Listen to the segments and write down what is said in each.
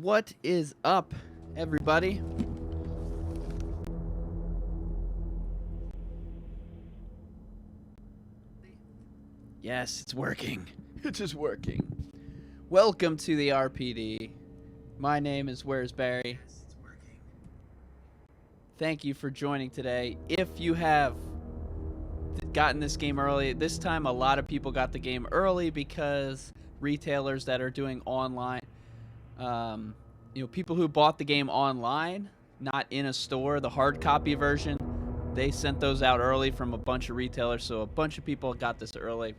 What is up, everybody? Yes, it's working. It is working. Welcome to the RPD. My name is Where's Barry. Thank you for joining today. If you have gotten this game early, this time a lot of people got the game early because retailers that are doing online, people who bought the game online, not in a store, the hard copy version, they sent those out early from a bunch of retailers, so a bunch of people got this early.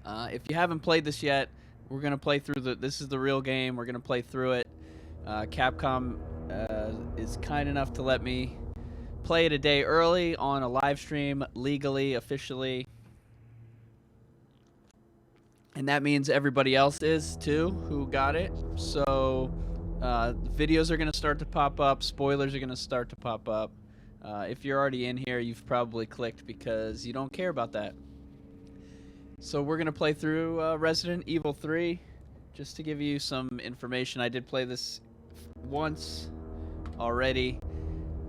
If you haven't played this yet, we're going to play through this is the real game. We're going to play through it. Capcom is kind enough to let me play it a day early on a live stream, legally, officially. And that means everybody else is too who got it. So videos are going to start to pop up. Spoilers are going to start to pop up. If you're already in here, you've probably clicked because you don't care about that. So we're going to play through Resident Evil 3. Just to give you some information, I did play this once already.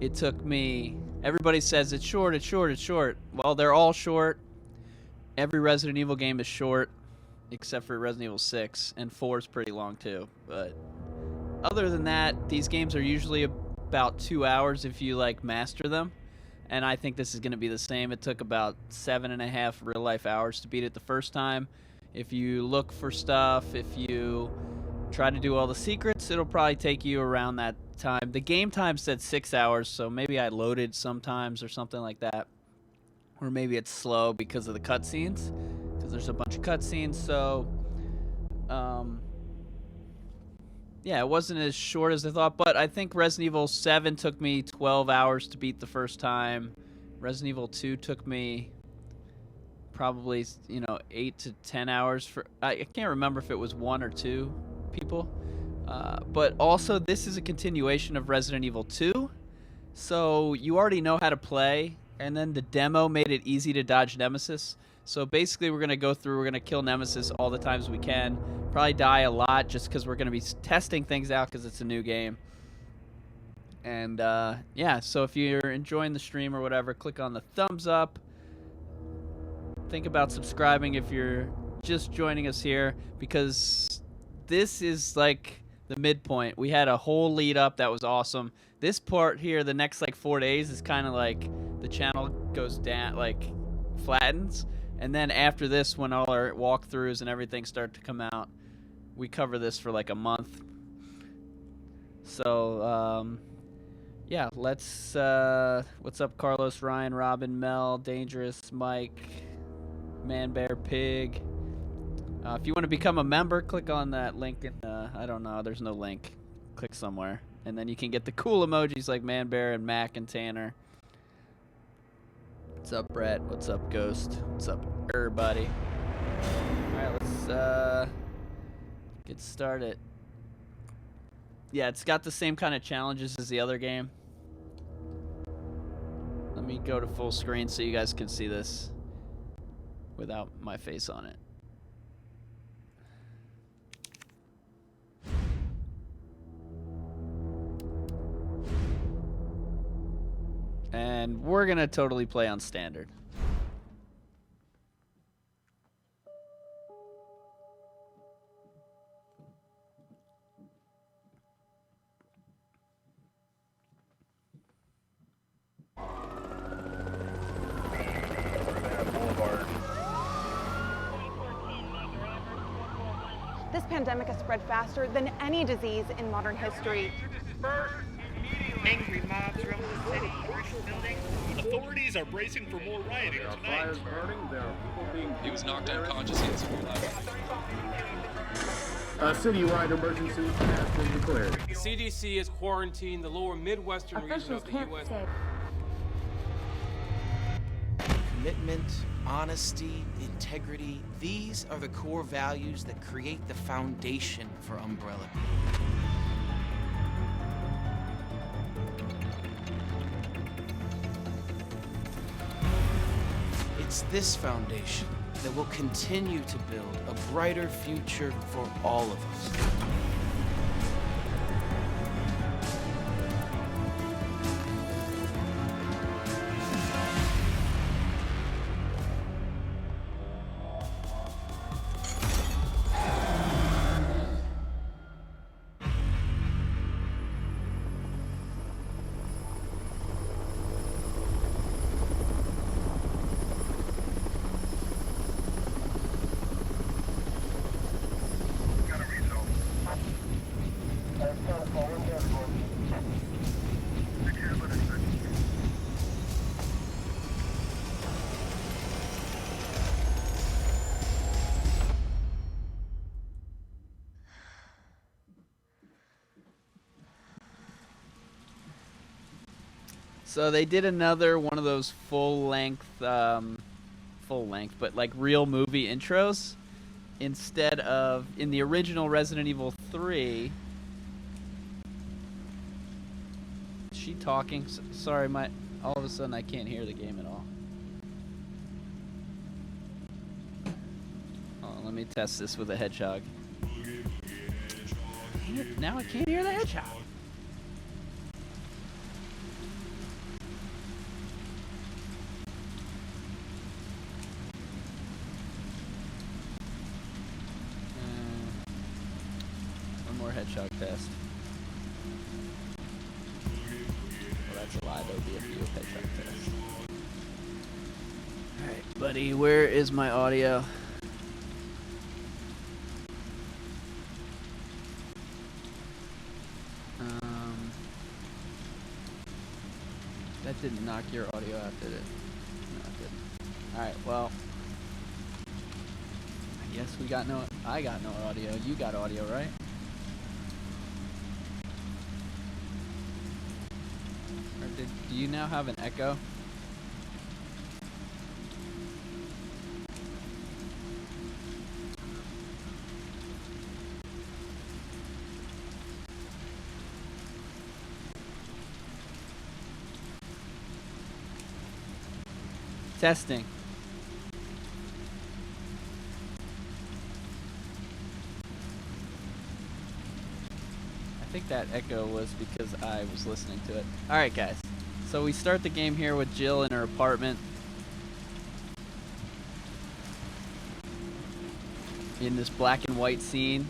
It took me... Everybody says it's short, it's short, it's short. Well, they're all short. Every Resident Evil game is short, except for Resident Evil 6, and 4 is pretty long too. But other than that, these games are usually about 2 hours if you master them. And I think this is going to be the same. It took about 7.5 real-life hours to beat it the first time. If you look for stuff, if you try to do all the secrets, it'll probably take you around that time. The game time said 6 hours, so maybe I loaded sometimes or something like that. Or maybe it's slow because of the cutscenes, because there's a bunch of cutscenes. So, yeah, it wasn't as short as I thought, but I think Resident Evil 7 took me 12 hours to beat the first time. Resident Evil 2 took me probably, 8 to 10 hours. I can't remember if it was 1 or 2 people. But also, this is a continuation of Resident Evil 2, so you already know how to play, and then the demo made it easy to dodge Nemesis. So basically, we're going to go through, we're going to kill Nemesis all the times we can. Probably die a lot just because we're going to be testing things out because it's a new game. And, yeah, so if you're enjoying the stream or whatever, click on the thumbs up. Think about subscribing if you're just joining us here, because this is the midpoint. We had a whole lead up that was awesome. This part here, the next 4 days, is kind of the channel goes down, flattens. And then after this, when all our walkthroughs and everything start to come out, we cover this for a month. So, yeah, let's, what's up, Carlos, Ryan, Robin, Mel, Dangerous, Mike, Man, Bear, Pig. If you want to become a member, click on that link. I don't know, there's no link. Click somewhere. And then you can get the cool emojis like Man, Bear, and Mac, and Tanner. What's up, Brett? What's up, Ghost? What's up, everybody? Alright, let's get started. Yeah, it's got the same kind of challenges as the other game. Let me go to full screen so you guys can see this without my face on it. And we're going to totally play on standard. This pandemic has spread faster than any disease in modern history. Angry mobs roam the city, commercial buildings. Authorities are bracing for more rioting tonight. Fires burning, there are people being... He was knocked unconscious in severe A citywide emergency has been declared. The CDC has quarantined the lower Midwestern region of the U.S. Commitment, honesty, integrity, these are the core values that create the foundation for Umbrella. It's this foundation that will continue to build a brighter future for all of us. So they did another one of those full length, but like real movie intros. Instead of, in the original Resident Evil 3, is she talking? Sorry, all of a sudden I can't hear the game at all. Oh, let me test this with a hedgehog. Now I can't hear the hedgehog. One more hedgehog test. Well, that's a lie. There'll be a few hedgehog tests. Alright, buddy, where is my audio? That didn't knock your audio out, did it? No, it didn't. Alright, well, I guess I got no audio. You got audio, right? Or do you now have an echo? Testing. I think that echo was because I was listening to it. Alright guys, so we start the game here with Jill in her apartment. In this black and white scene.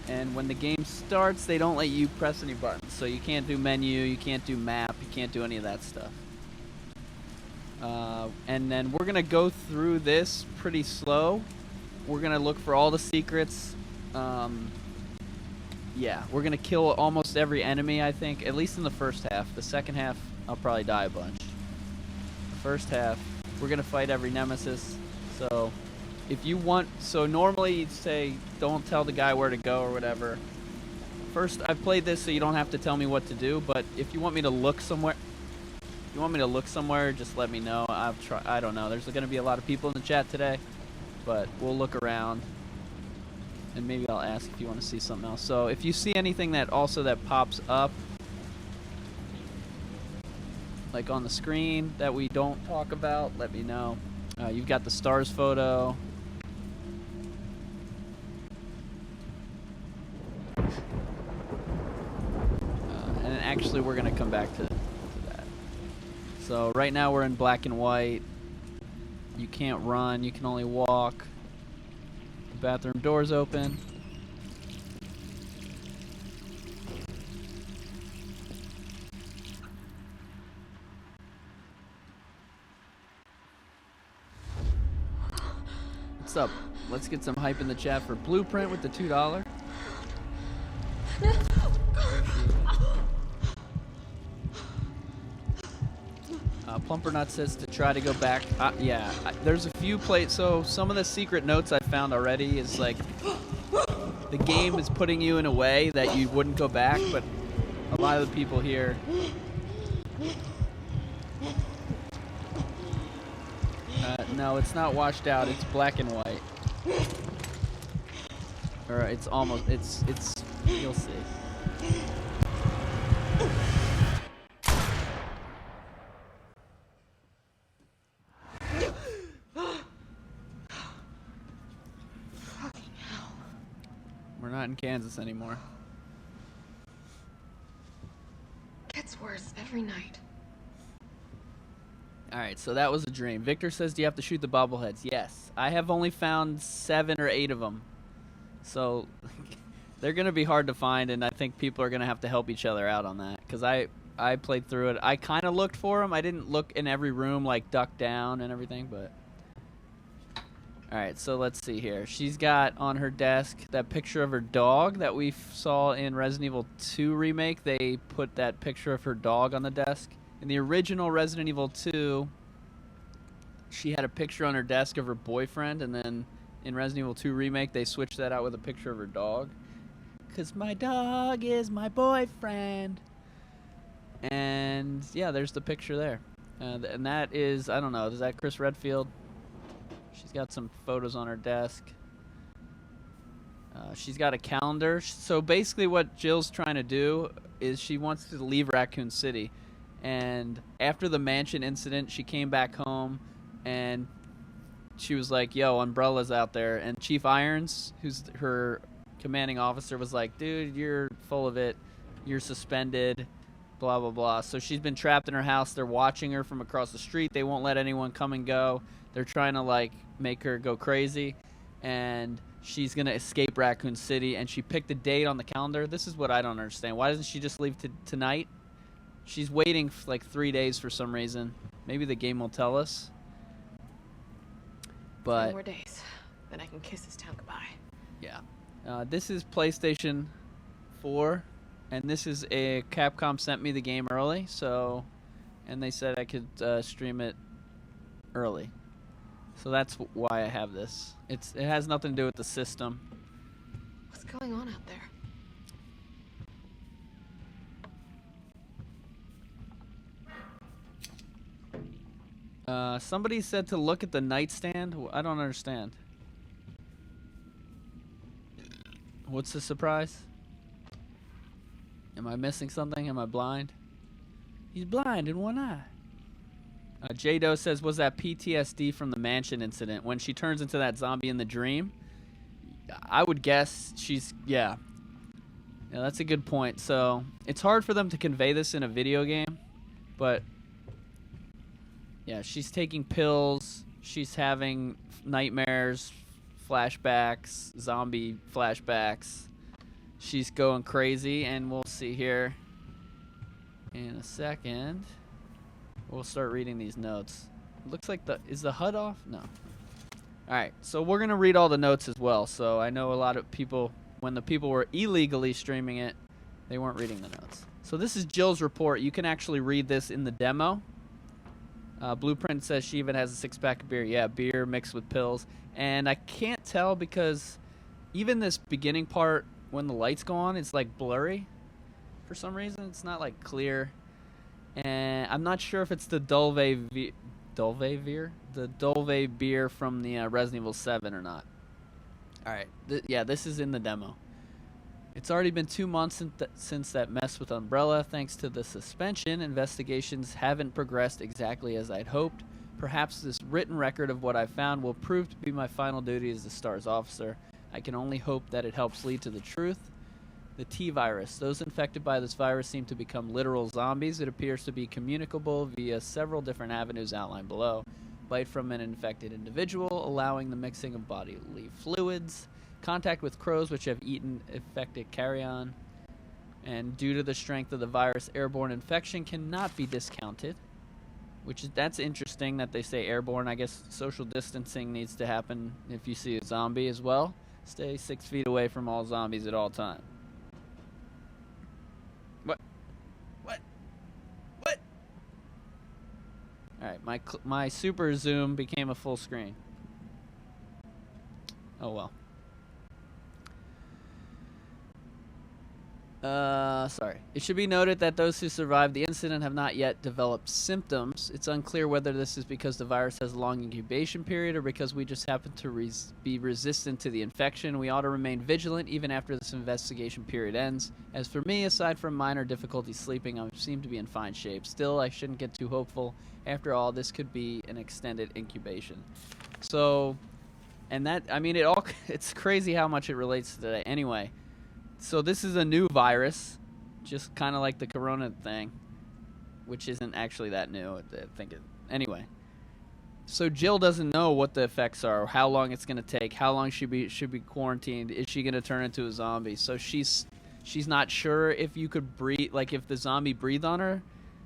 And when the game starts, they don't let you press any buttons. So you can't do menu, you can't do map, you can't do any of that stuff. And then we're gonna go through this pretty slow. We're gonna look for all the secrets. Yeah, we're gonna kill almost every enemy, I think, at least in the first half. The second half, I'll probably die a bunch. The first half, we're gonna fight every Nemesis. So, if you want, so normally you'd say, don't tell the guy where to go or whatever. First, I've played this so you don't have to tell me what to do, but if you want me to look somewhere, just let me know. I don't know. There's going to be a lot of people in the chat today, but we'll look around, and maybe I'll ask if you want to see something else. So if you see anything that pops up, like on the screen that we don't talk about, let me know. You've got the stars photo. And actually, we're going to come back to that. So right now we're in black and white. You can't run, you can only walk. The bathroom door's open. What's up? Let's get some hype in the chat for Blueprint with the $2. Plumpernut says to try to go back. Yeah, there's a few so some of the secret notes I found already is like the game is putting you in a way that you wouldn't go back, but a lot of the people here no, it's not washed out, it's black and white. Or it's almost, it's you'll see. We're not in Kansas anymore. Gets worse every night. Alright, so that was a dream. Victor says, do you have to shoot the bobbleheads? Yes. I have only found 7 or 8 of them. So, they're going to be hard to find, and I think people are going to have to help each other out on that. Because I played through it. I kind of looked for them. I didn't look in every room, like duck down and everything, but... Alright, so let's see here. She's got on her desk that picture of her dog that we saw in Resident Evil 2 Remake. They put that picture of her dog on the desk. In the original Resident Evil 2, she had a picture on her desk of her boyfriend, and then in Resident Evil 2 Remake, they switched that out with a picture of her dog. 'Cause my dog is my boyfriend. And yeah, there's the picture there. And that is, I don't know, is that Chris Redfield? She's got some photos on her desk. She's got a calendar. So basically what Jill's trying to do is she wants to leave Raccoon City. And after the mansion incident, she came back home and she was like, yo, Umbrella's out there. And Chief Irons, who's her commanding officer, was like, dude, you're full of it. You're suspended, blah, blah, blah. So she's been trapped in her house. They're watching her from across the street. They won't let anyone come and go. They're trying to, like, make her go crazy. And she's going to escape Raccoon City. And she picked a date on the calendar. This is what I don't understand. Why doesn't she just leave tonight? She's waiting for, like, 3 days for some reason. Maybe the game will tell us. But 10 more days, then I can kiss this town goodbye. yeah. This is PlayStation 4, and this is a Capcom sent me the game early, so, and they said I could stream it early. So that's why I have this. It has nothing to do with the system. What's going on out there? Somebody said to look at the nightstand. I don't understand. What's the surprise? Am I missing something? Am I blind? He's blind in one eye. J-Do says, was that PTSD from the mansion incident? When she turns into that zombie in the dream? I would guess she's, yeah. Yeah, that's a good point. So, it's hard for them to convey this in a video game, but yeah, she's taking pills, she's having nightmares, flashbacks, zombie flashbacks. She's going crazy, and we'll see here in a second. We'll start reading these notes. It looks like is the HUD off? No. Alright, so we're going to read all the notes as well. So I know a lot of people, when the people were illegally streaming it, they weren't reading the notes. So this is Jill's report. You can actually read this in the demo. Blueprint says she even has a 6-pack of beer. Yeah, beer mixed with pills. And I can't tell because even this beginning part, when the lights go on, it's like blurry. For some reason, it's not like clear. And I'm not sure if it's the Dulve beer from the Resident Evil 7 or not. Alright, yeah, this is in the demo. It's already been 2 months since that mess with Umbrella. Thanks to the suspension, investigations haven't progressed exactly as I'd hoped. Perhaps this written record of what I found will prove to be my final duty as the STARS officer. I can only hope that it helps lead to the truth. The T-virus. Those infected by this virus seem to become literal zombies. It appears to be communicable via several different avenues outlined below. Bite from an infected individual, allowing the mixing of bodily fluids. Contact with crows which have eaten infected carrion. And due to the strength of the virus, airborne infection cannot be discounted. That's interesting that they say airborne. I guess social distancing needs to happen if you see a zombie as well. Stay 6 feet away from all zombies at all times. What? Alright, my super zoom became a full screen. Oh well. Sorry. It should be noted that those who survived the incident have not yet developed symptoms. It's unclear whether this is because the virus has a long incubation period or because we just happen to be resistant to the infection. We ought to remain vigilant even after this investigation period ends. As for me, aside from minor difficulty sleeping, I seem to be in fine shape. Still, I shouldn't get too hopeful. After all, this could be an extended incubation. So, and that, I mean, it's crazy how much it relates to today. Anyway. So this is a new virus, just kind of like the corona thing, which isn't actually that new. Anyway. So Jill doesn't know what the effects are, how long it's going to take, how long she should be quarantined, is she going to turn into a zombie? So she's not sure if you could breathe, like if the zombie breathed on her,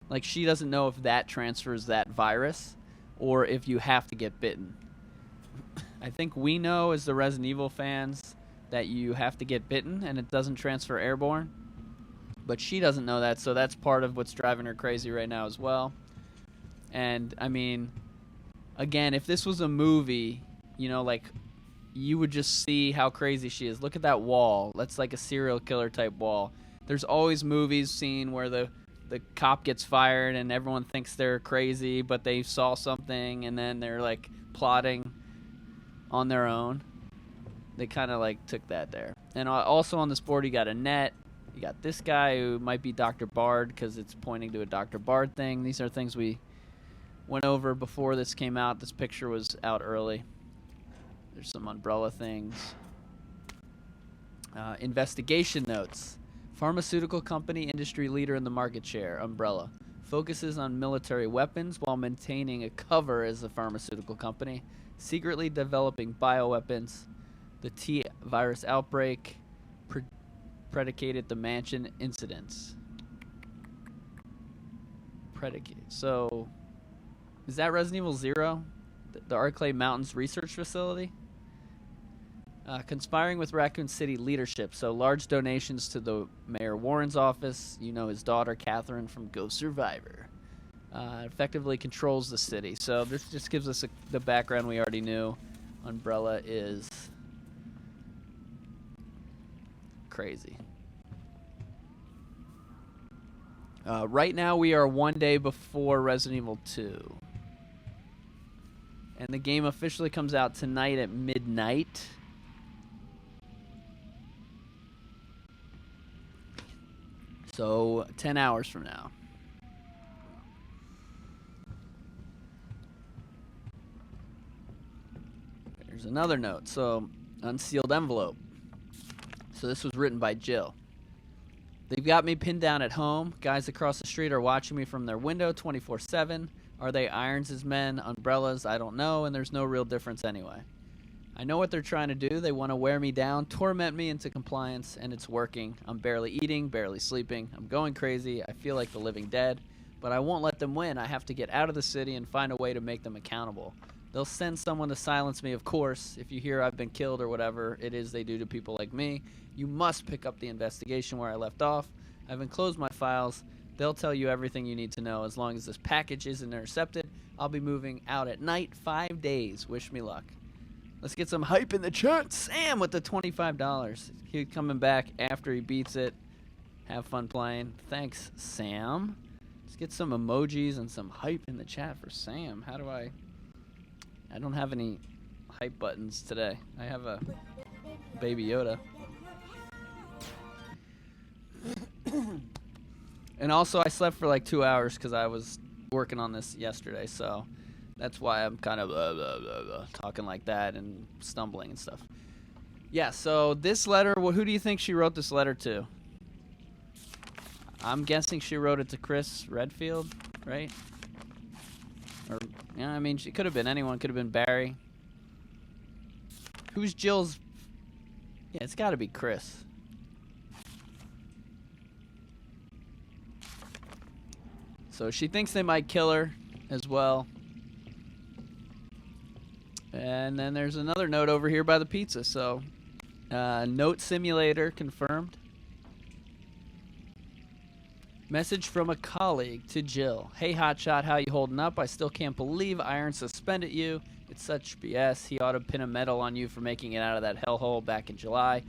like she doesn't know if that transfers that virus or if you have to get bitten. I think we know as the Resident Evil fans that you have to get bitten and it doesn't transfer airborne. But she doesn't know that, so that's part of what's driving her crazy right now as well. And, I mean, again, if this was a movie, you know, like, you would just see how crazy she is. Look at that wall. That's like a serial killer type wall. There's always movies seen where the the cop gets fired and everyone thinks they're crazy, but they saw something and then they're like plotting on their own. They kind of like took that there. And also on this board you got a net. You got this guy who might be Dr. Bard because it's pointing to a Dr. Bard thing. These are things we went over before this came out. This picture was out early. There's some umbrella things. Investigation notes. Pharmaceutical company industry leader in the market share, Umbrella. Focuses on military weapons while maintaining a cover as a pharmaceutical company. Secretly developing bioweapons. The T virus outbreak predicated the mansion incidents. So, is that Resident Evil 0? The Arclay Mountains Research Facility? Conspiring with Raccoon City leadership. So, large donations to the Mayor Warren's office. You know his daughter, Catherine, from Ghost Survivor. Effectively controls the city. So, this just gives us the background we already knew. Umbrella is crazy. Right now we are one day before Resident Evil 2. And the game officially comes out tonight at midnight. So 10 hours from now. There's another note. So unsealed envelope. So this was written by Jill. They've got me pinned down at home. Guys across the street are watching me from their window 24/7. Are they Irons' men, umbrellas? I don't know, and there's no real difference anyway. I know what they're trying to do. They want to wear me down, torment me into compliance, and it's working. I'm barely eating, barely sleeping. I'm going crazy. I feel like the living dead, but I won't let them win. I have to get out of the city and find a way to make them accountable. They'll send someone to silence me, of course. If you hear I've been killed or whatever it is they do to people like me, you must pick up the investigation where I left off. I've enclosed my files. They'll tell you everything you need to know. As long as this package isn't intercepted, I'll be moving out at night 5 days. Wish me luck. Let's get some hype in the chat. Sam with the $25. He's coming back after he beats it. Have fun playing. Thanks, Sam. Let's get some emojis and some hype in the chat for Sam. How do I don't have any hype buttons today. I have a Baby Yoda. And also I slept for like 2 hours because I was working on this yesterday, so that's why I'm kind of talking like that and stumbling and stuff. Yeah, so this letter, who do you think she wrote this letter to? I'm guessing she wrote it to Chris Redfield, right? Or, yeah, I mean, she could have been anyone. Could have been Barry. Who's Jill's? Yeah, it's got to be Chris. So she thinks they might kill her as well. And then there's another note over here by the pizza. So, note simulator confirmed. Message from a colleague to Jill. Hey, Hotshot, how you holding up? I still can't believe Iron suspended you. It's such BS. He ought to pin a medal on you for making it out of that hellhole back in July.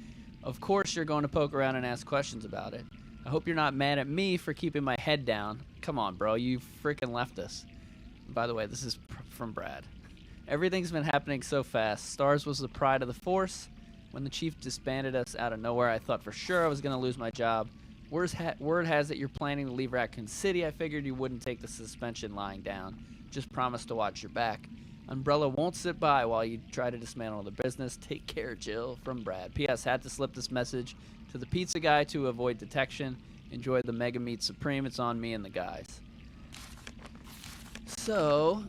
Of course you're going to poke around and ask questions about it. I hope you're not mad at me for keeping my head down. Come on, bro. You freaking left us. By the way, this is from Brad. Everything's been happening so fast. Stars was the pride of the force. When the chief disbanded us out of nowhere, I thought for sure I was going to lose my job. Word has it you're planning to leave Raccoon City. I figured you wouldn't take the suspension lying down. Just promise to watch your back. Umbrella won't sit by while you try to dismantle the business. Take care, Jill. From Brad. P.S. Had to slip this message to the pizza guy to avoid detection. Enjoy the Mega Meat Supreme. It's on me and the guys. So,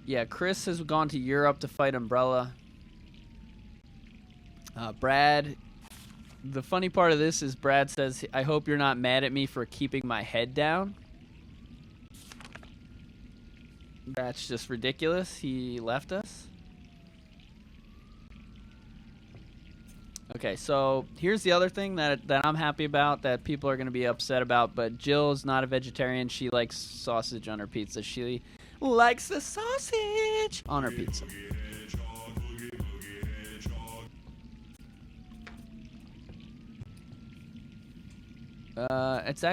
yeah, Chris has gone to Europe to fight Umbrella. Brad... The funny part of this is Brad says, I hope you're not mad at me for keeping my head down. That's just ridiculous. He left us. Okay, so here's the other thing that I'm happy about that people are going to be upset about, but Jill is not a vegetarian. She likes sausage on her pizza. She likes the sausage on her pizza. It's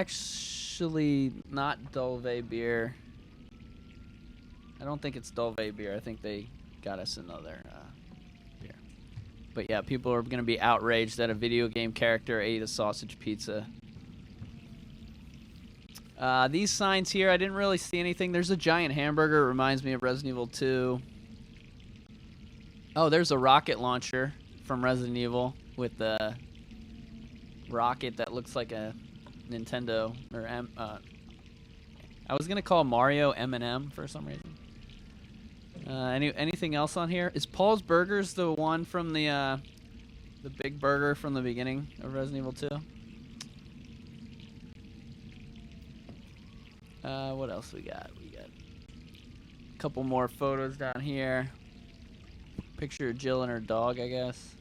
actually not Dolve beer. I don't think it's Dolve beer. I think they got us another beer. But yeah, people are going to be outraged that a video game character ate a sausage pizza. These signs here, I didn't really see anything. There's a giant hamburger. It reminds me of Resident Evil 2. Oh, there's a rocket launcher from Resident Evil with the rocket that looks like a Nintendo. Or I was going to call Mario M&M for some reason. Anything else on here? Is Paul's Burgers the one from the big burger from the beginning of Resident Evil 2? What else we got? We got a couple more photos down here. Picture of Jill and her dog, I guess.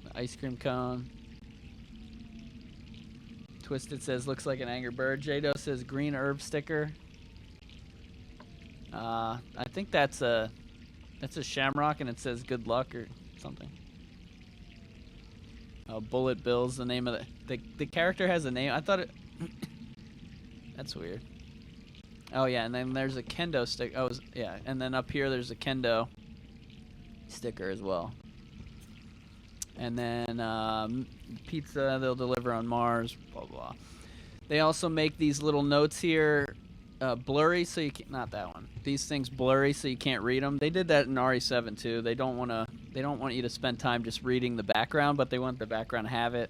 The ice cream cone. Twisted says looks like an Angry Bird. Jado says green herb sticker. I think that's a shamrock and it says good luck or something. Oh, Bullet Bill's the name of the character has a name. I thought it. That's weird. Oh yeah, and then there's a Kendo stick. Oh yeah, and then up here there's a Kendo sticker as well. And then pizza they'll deliver on Mars. Blah blah. They also make these little notes here, blurry so you can't. Not that one. These things blurry so you can't read them. They did that in RE7 too. They don't want you to spend time just reading the background, but they want the background to have it.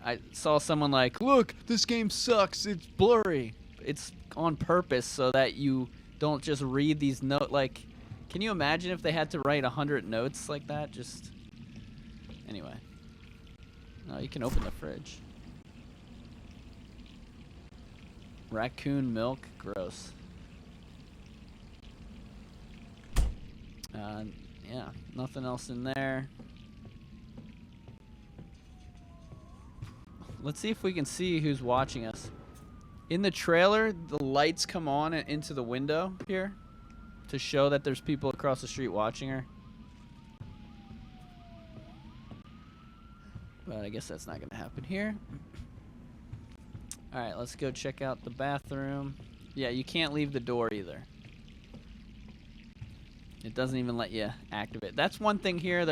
I saw someone like, look, this game sucks. It's blurry. It's on purpose so that you don't just read these notes. Like, can you imagine if they had to write 100 notes like that? Just anyway. No, you can open the fridge. Raccoon milk, gross. Yeah, nothing else in there. Let's see if we can see who's watching us. In the trailer, the lights come on into the window here to show that there's people across the street watching her. But I guess that's not going to happen here. All right, let's go check out the bathroom. Yeah, you can't leave the door either. It doesn't even let you activate. That's one thing here.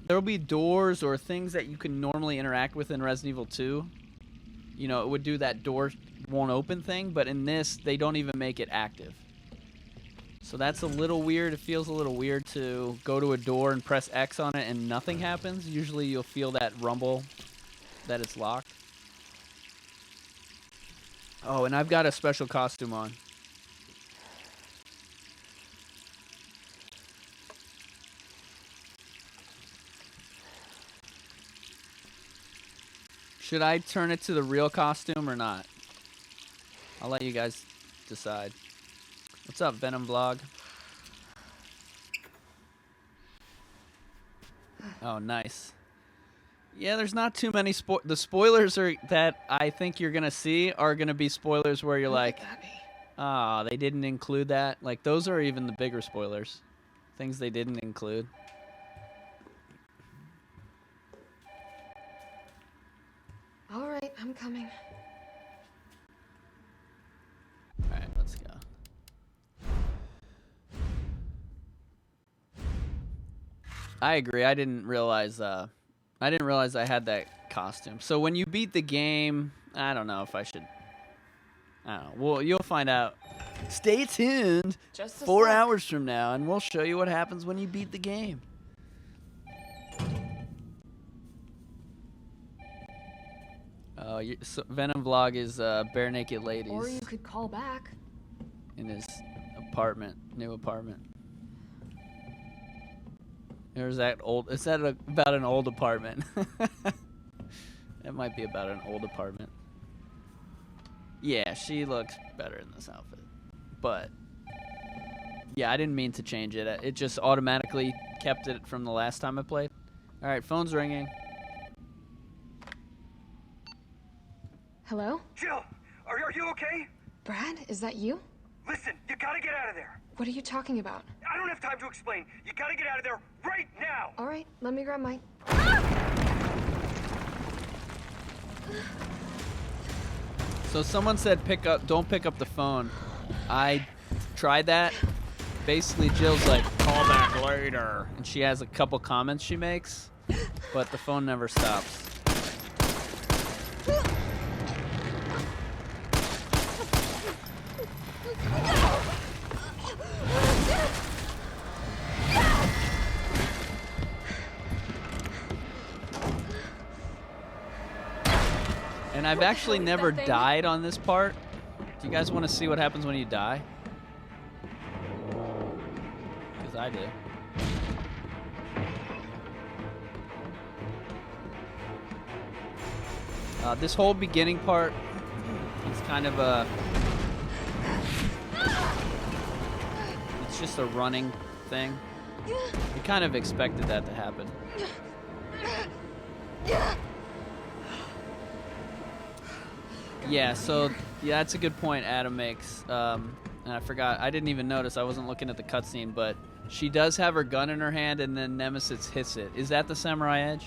There'll be doors or things that you can normally interact with in Resident Evil 2. You know, it would do that door won't open thing, but in this, they don't even make it active. So that's a little weird. It feels a little weird to go to a door and press X on it and nothing happens. Usually you'll feel that rumble that it's locked. Oh, and I've got a special costume on. Should I turn it to the real costume or not? I'll let you guys decide. What's up, Venom Vlog? Oh, nice. Yeah, there's not too many the spoilers that I think you're gonna see are gonna be spoilers where you're like, ah, they didn't include that. Like those are even the bigger spoilers, things they didn't include. All right, I'm coming. All right, let's go. I agree. I didn't realize I had that costume. So when you beat the game, I don't know if I should. I don't know. Well, you'll find out. Stay tuned. Just a 4 sec. hours from now, and we'll show you what happens when you beat the game. Oh, so Venom Vlog is bare naked ladies Or you could call back. in his apartment, new apartment. There's that old. Is that about an old apartment? It might be about an old apartment. Yeah, she looks better in this outfit. But yeah, I didn't mean to change it. It just automatically kept it from the last time I played. All right, phone's ringing. Hello? Jill, are you okay? Brad, is that you? Listen, you gotta get out of there. What are you talking about? I don't have time to explain. You gotta get out of there right now. All right, let me grab my... So someone said don't pick up the phone. I tried that. Basically, Jill's like, call back later. And she has a couple comments she makes, but the phone never stops. And I've actually never died on this part. Do you guys want to see what happens when you die? Because I do. This whole beginning part is kind of a... It's just a running thing. We kind of expected that to happen. Yeah, so yeah, that's a good point Adam makes. And I forgot, I didn't even notice, I wasn't looking at the cutscene, but she does have her gun in her hand and then Nemesis hits it. Is that the Samurai Edge?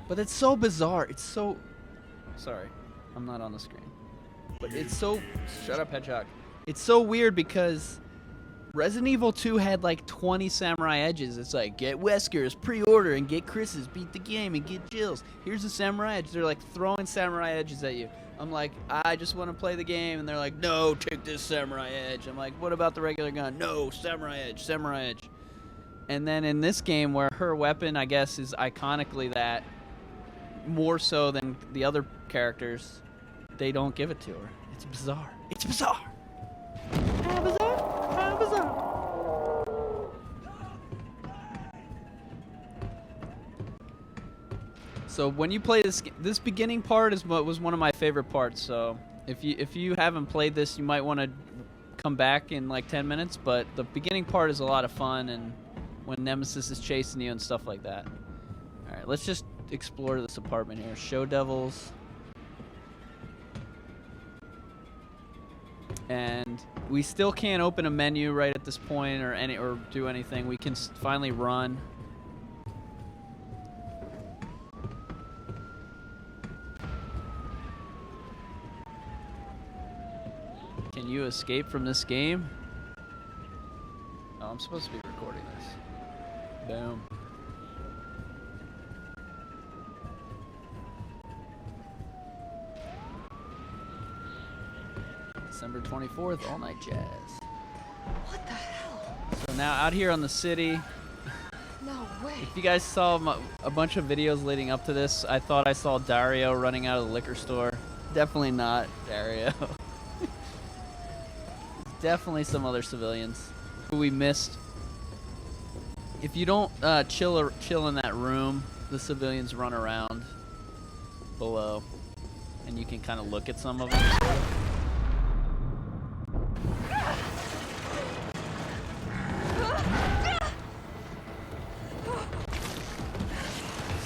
But it's so bizarre. It's so... Sorry, I'm not on the screen. But it's so... Shut up, Hedgehog. It's so weird because Resident Evil 2 had like 20 Samurai Edges. It's like, get Wesker's, pre-order, and get Chris's, beat the game, and get Jill's. Here's the Samurai Edge. They're like throwing Samurai Edges at you. I'm like, I just want to play the game. And they're like, no, take this Samurai Edge. I'm like, what about the regular gun? No, Samurai Edge, Samurai Edge. And then in this game where her weapon, I guess, is iconically that, more so than the other characters, they don't give it to her. It's bizarre. It's bizarre. How bizarre? How bizarre? So when you play this beginning part is what was one of my favorite parts. So if you haven't played this, you might want to come back in like 10 minutes. But the beginning part is a lot of fun, and when Nemesis is chasing you and stuff like that. All right, let's just explore this apartment here. Show Devils. And we still can't open a menu right at this point or do anything. We can finally run. Can you escape from this game? Oh, I'm supposed to be recording this. Boom. December 24th, all night jazz. What the hell? So now out here on the city. No way. If you guys saw a bunch of videos leading up to this, I thought I saw Dario running out of the liquor store. Definitely not Dario. Definitely some other civilians who we missed. If you don't chill in that room, the civilians run around below, and you can kind of look at some of them.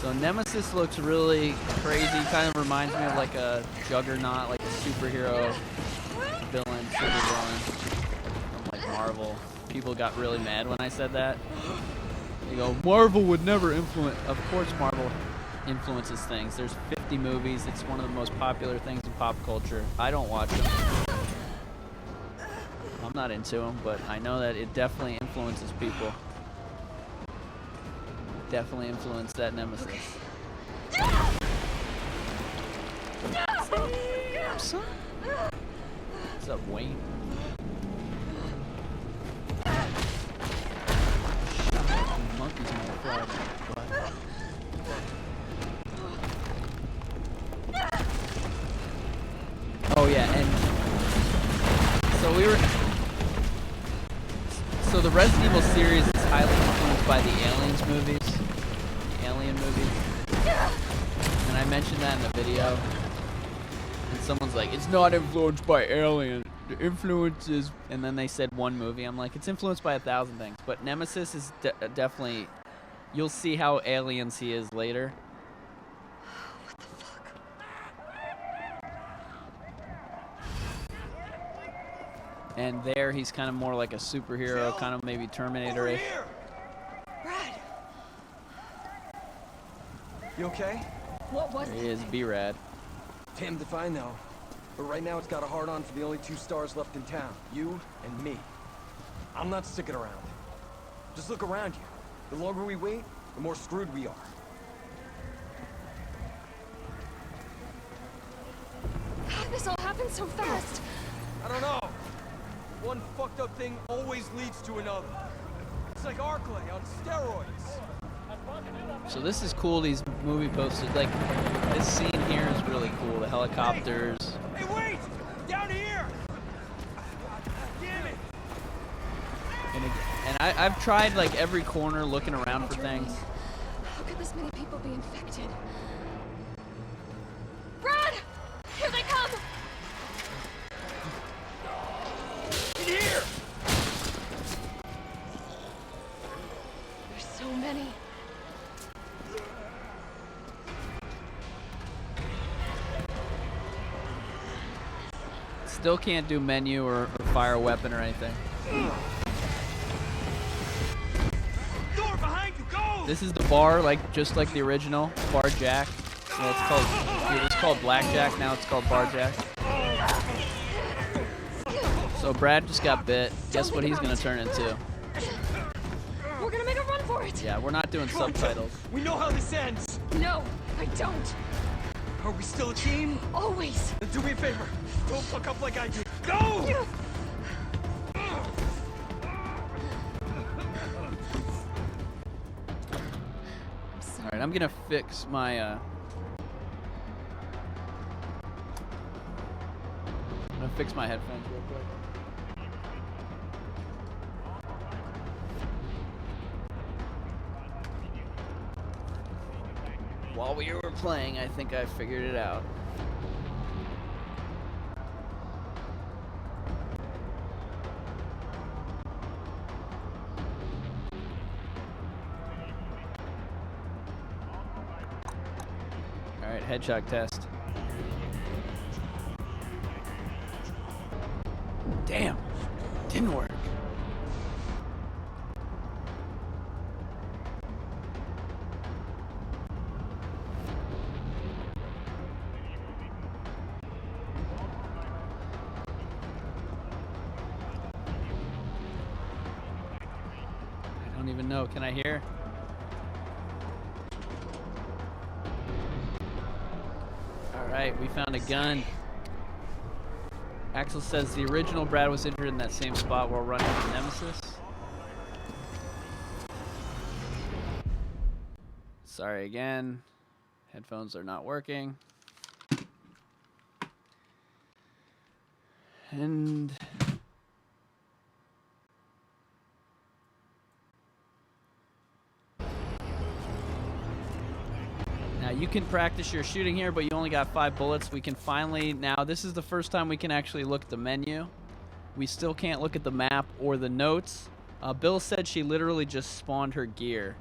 So Nemesis looks really crazy. Kind of reminds me of like a Juggernaut, like a superhero villain, super villain from like Marvel. People got really mad when I said that. They go, Marvel would never influence. Of course Marvel influences things. There's 50 movies. It's one of the most popular things in pop culture. I don't watch them. I'm not into them, but I know that it definitely influences people. Definitely influenced that Nemesis. What's up, Wayne? Monkeys on the frog. Oh yeah, and so the Resident Evil series is highly influenced by the Aliens movies. Alien movies. And I mentioned that in the video. And someone's like, it's not influenced by Alien. The influence is... And then they said one movie. I'm like, it's influenced by 1,000 things. But Nemesis is definitely... You'll see how Aliens he is later. What the fuck? And there he's kind of more like a superhero, kind of maybe Terminator-ish. Brad! You okay? What was There he is, B-Rad. Damned if I know. But right now it's got a hard-on for the only 2 stars left in town. You and me. I'm not sticking around. Just look around you. The longer we wait, the more screwed we are. This all happened so fast. I don't know. One fucked up thing always leads to another. It's like Arclay on steroids. So this is cool, these movie posters. Like, this scene here is really cool. The helicopters. Hey, wait! Down here! Damn it! And I've tried, like, every corner looking around for things. How could this many people be infected? Brad! Here they come! In here! There's so many. Still can't do menu or fire a weapon or anything. Door behind you, go! This is the bar, like just like the original Bar Jack. Well, it's called Blackjack. Now it's called Bar Jack. So Brad just got bit. Guess what he's gonna turn into? We're gonna make a run for it! Yeah, we're not doing subtitles. We know how this ends. No, I don't. Are we still a team? Always. Then do me a favor. Don't fuck up like I did. Go! All right, I'm gonna fix my. I'm gonna fix my headphones real quick. While we were playing, I think I figured it out. All right, headshot test. Damn, didn't work. I don't even know. Can I hear? All right, we found a gun. Axel says the original Brad was injured in that same spot while running with Nemesis. Sorry again. Headphones are not working. And now you can practice your shooting here, but you only got 5 bullets. We can finally, now this is the first time we can actually look at the menu. We still can't look at the map or the notes. Bill said she literally just spawned her gear.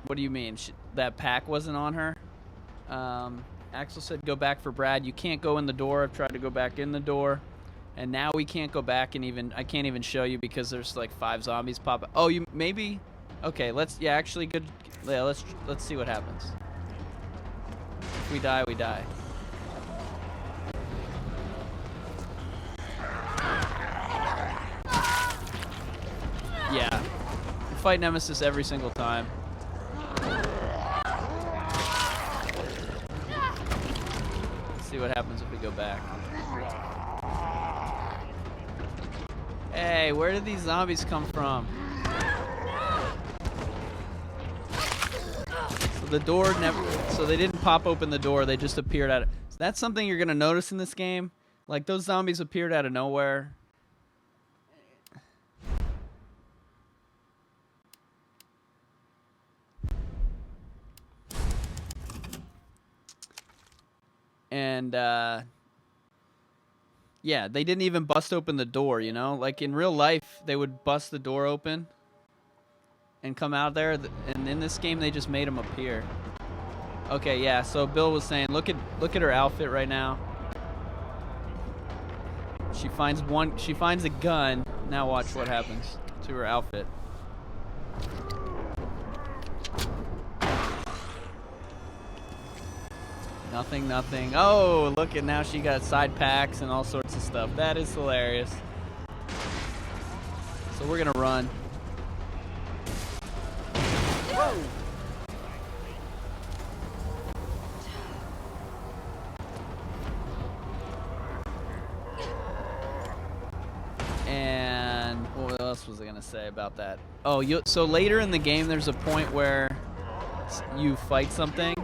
What do you mean? That pack wasn't on her? Axel said go back for Brad. You can't go in the door. I've tried to go back in the door. And now we can't go back and even, I can't even show you because there's like 5 zombies pop up. Oh, you maybe? Okay, yeah, actually good. Yeah, let's see what happens. If we die, we die. Yeah. We fight Nemesis every single time. Let's see what happens if we go back. Hey, where did these zombies come from? So the door never, so they didn't pop open the door, they just appeared out of, so that's something you're gonna notice in this game. Like those zombies appeared out of nowhere. And yeah, they didn't even bust open the door, you know? Like in real life, they would bust the door open and come out there, and in this game they just made them appear. Okay, yeah, so Bill was saying, look at her outfit right now. She finds a gun. Now watch what happens to her outfit. Nothing, nothing. Oh, look at now she got side packs and all sorts of stuff. That is hilarious. So we're gonna run. Whoa. And what else was I gonna say about that? Oh, so later in the game, there's a point where you fight something.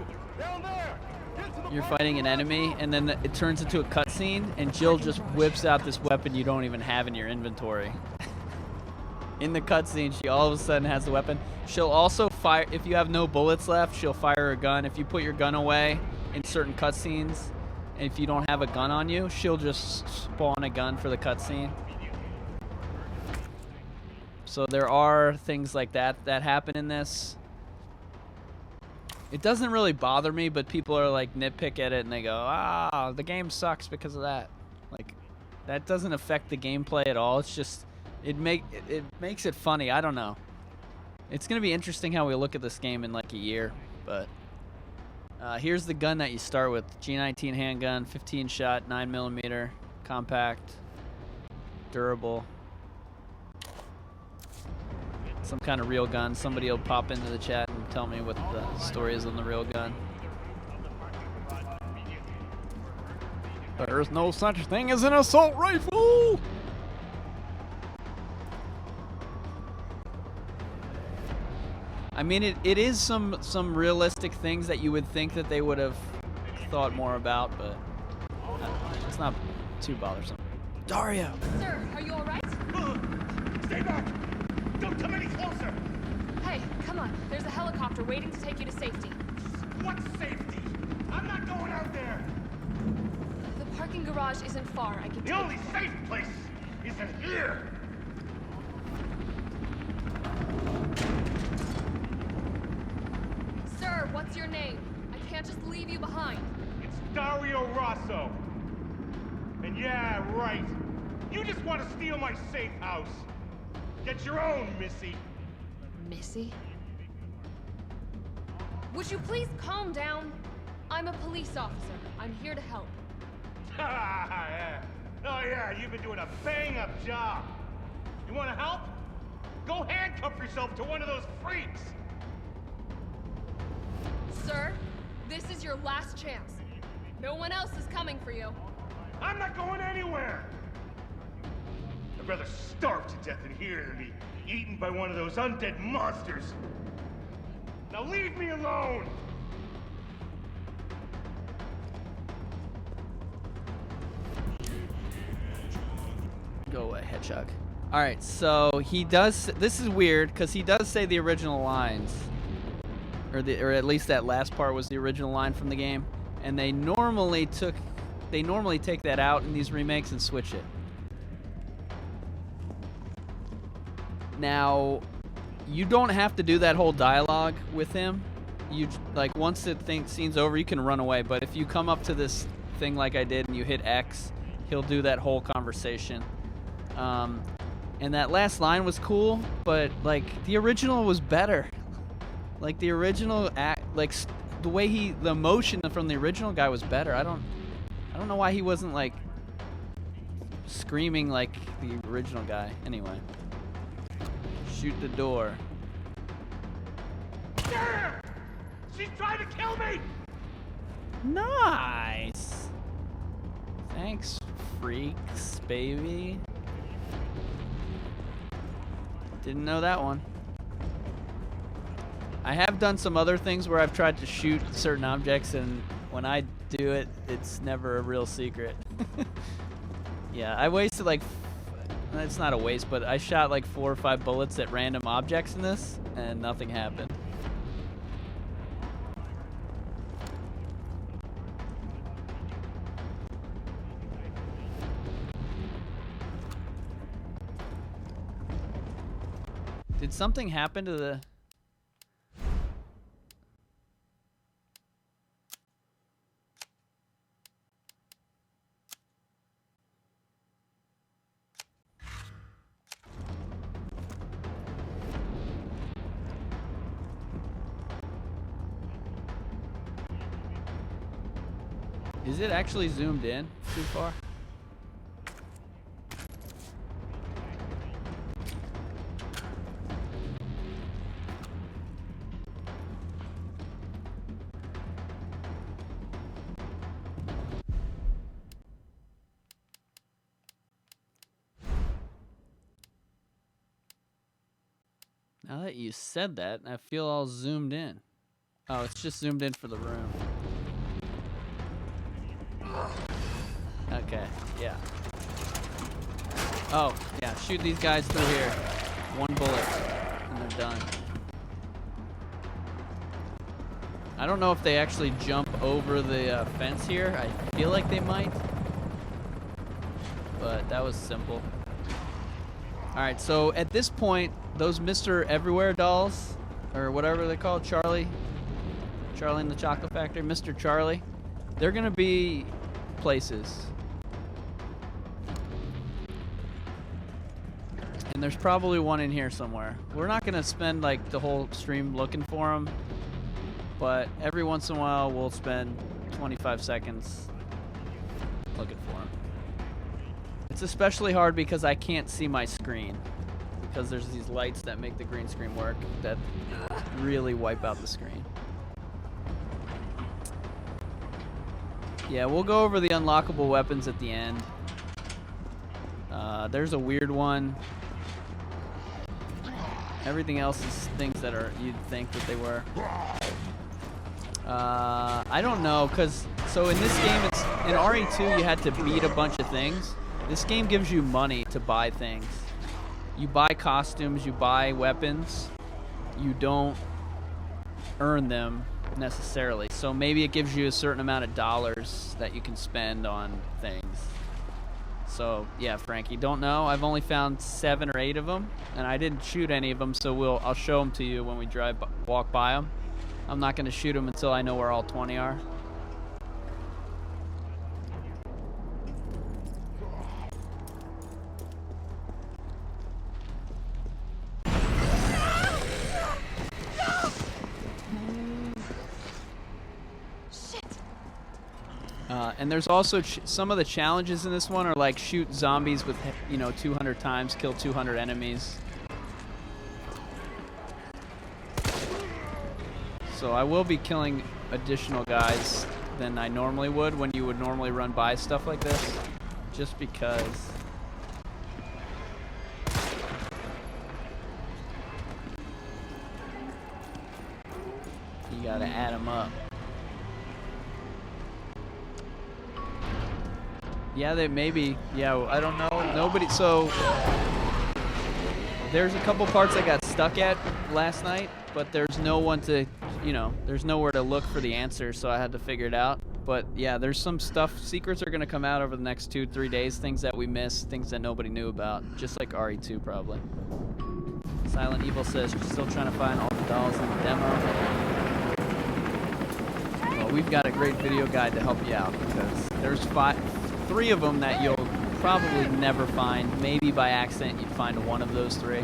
You're fighting an enemy, and then it turns into a cutscene, and Jill just whips out this weapon you don't even have in your inventory. In the cutscene, she all of a sudden has the weapon. She'll also fire, if you have no bullets left, she'll fire a gun. If you put your gun away in certain cutscenes, and if you don't have a gun on you, she'll just spawn a gun for the cutscene. So there are things like that that happen in this. It doesn't really bother me, but people are like nitpick at it and they go, ah, the game sucks because of that. Like, that doesn't affect the gameplay at all. It's just, it makes it funny. I don't know. It's going to be interesting how we look at this game in like a year, but here's the gun that you start with. G19 handgun, 15 shot, 9mm, compact, durable. Some kind of real gun. Somebody will pop into the chat and tell me what the story is on the real gun. There's no such thing as an assault rifle! I mean, it is some realistic things that you would think that they would have thought more about, but it's not too bothersome. Dario! Sir, are you alright? Stay back! Don't come any closer! Hey, come on. There's a helicopter waiting to take you to safety. What safety? I'm not going out there! The parking garage isn't far. I can The only safe place is in here! Sir, what's your name? I can't just leave you behind. It's Dario Rosso. And yeah, right. You just want to steal my safe house. Get your own, Missy. Missy? Would you please calm down? I'm a police officer. I'm here to help. Yeah. Oh yeah, you've been doing a bang-up job. You want to help? Go handcuff yourself to one of those freaks. Sir, this is your last chance. No one else is coming for you. I'm not going anywhere. I'd rather starve to death in here than be eaten by one of those undead monsters. Now leave me alone! Go away, Hedgehog. Alright, so he does... This is weird, because he does say the original lines. Or at least that last part was the original line from the game. And they normally take that out in these remakes and switch it. Now, you don't have to do that whole dialogue with him. You like once the scene's over, you can run away. But if you come up to this thing like I did and you hit X, he'll do that whole conversation. And that last line was cool, but like the original was better. Like the original the way the emotion from the original guy was better. I don't know why he wasn't like screaming like the original guy. Anyway. Shoot the door. Damn! She's trying to kill me! Nice! Thanks, freaks, baby. Didn't know that one. I have done some other things where I've tried to shoot certain objects, and when I do it, it's never a real secret. Yeah, I wasted like... It's not a waste, but I shot like 4 or 5 bullets at random objects in this, and nothing happened. Did something happen to the... Is it actually zoomed in too far? Now that you said that, I feel all zoomed in. Oh, it's just zoomed in for the room. Okay, yeah. Oh, yeah, shoot these guys through here. One bullet, and they're done. I don't know if they actually jump over the fence here. I feel like they might. But that was simple. Alright, so at this point, those Mr. Everywhere dolls, or whatever they call it, Charlie and the Chocolate Factory, Mr. Charlie, they're gonna be places. And there's probably one in here somewhere. We're not gonna spend like the whole stream looking for them, but every once in a while we'll spend 25 seconds looking for them. It's especially hard because I can't see my screen, because there's these lights that make the green screen work that really wipe out the screen. Yeah, we'll go over the unlockable weapons at the end. There's a weird one. Everything else is things that are you'd think that they were. I don't know, because so in this game, it's in RE2 you had to beat a bunch of things. This game gives you money to buy things. You buy costumes, you buy weapons. You don't earn them necessarily. So maybe it gives you a certain amount of dollars that you can spend on things. So yeah, Frankie, don't know. I've only found 7 or 8 of them, and I didn't shoot any of them. So I'll show them to you when we walk by them. I'm not going to shoot them until I know where all 20 are. And there's also some of the challenges in this one are like shoot zombies with 200 times, kill 200 enemies. So I will be killing additional guys than I normally would when you would normally run by stuff like this, just because. You gotta add them up. Yeah, they maybe. Yeah, I don't know. Nobody. So there's a couple parts I got stuck at last night, but there's no one to, there's nowhere to look for the answer, so I had to figure it out. But yeah, there's some stuff. Secrets are gonna come out over the next 2-3 days. Things that we missed, things that nobody knew about, just like RE2 probably. Silent Evil says you're still trying to find all the dolls in the demo. Well, we've got a great video guide to help you out, because there's 3 of them that you'll probably never find. Maybe by accident you'd find one of those 3.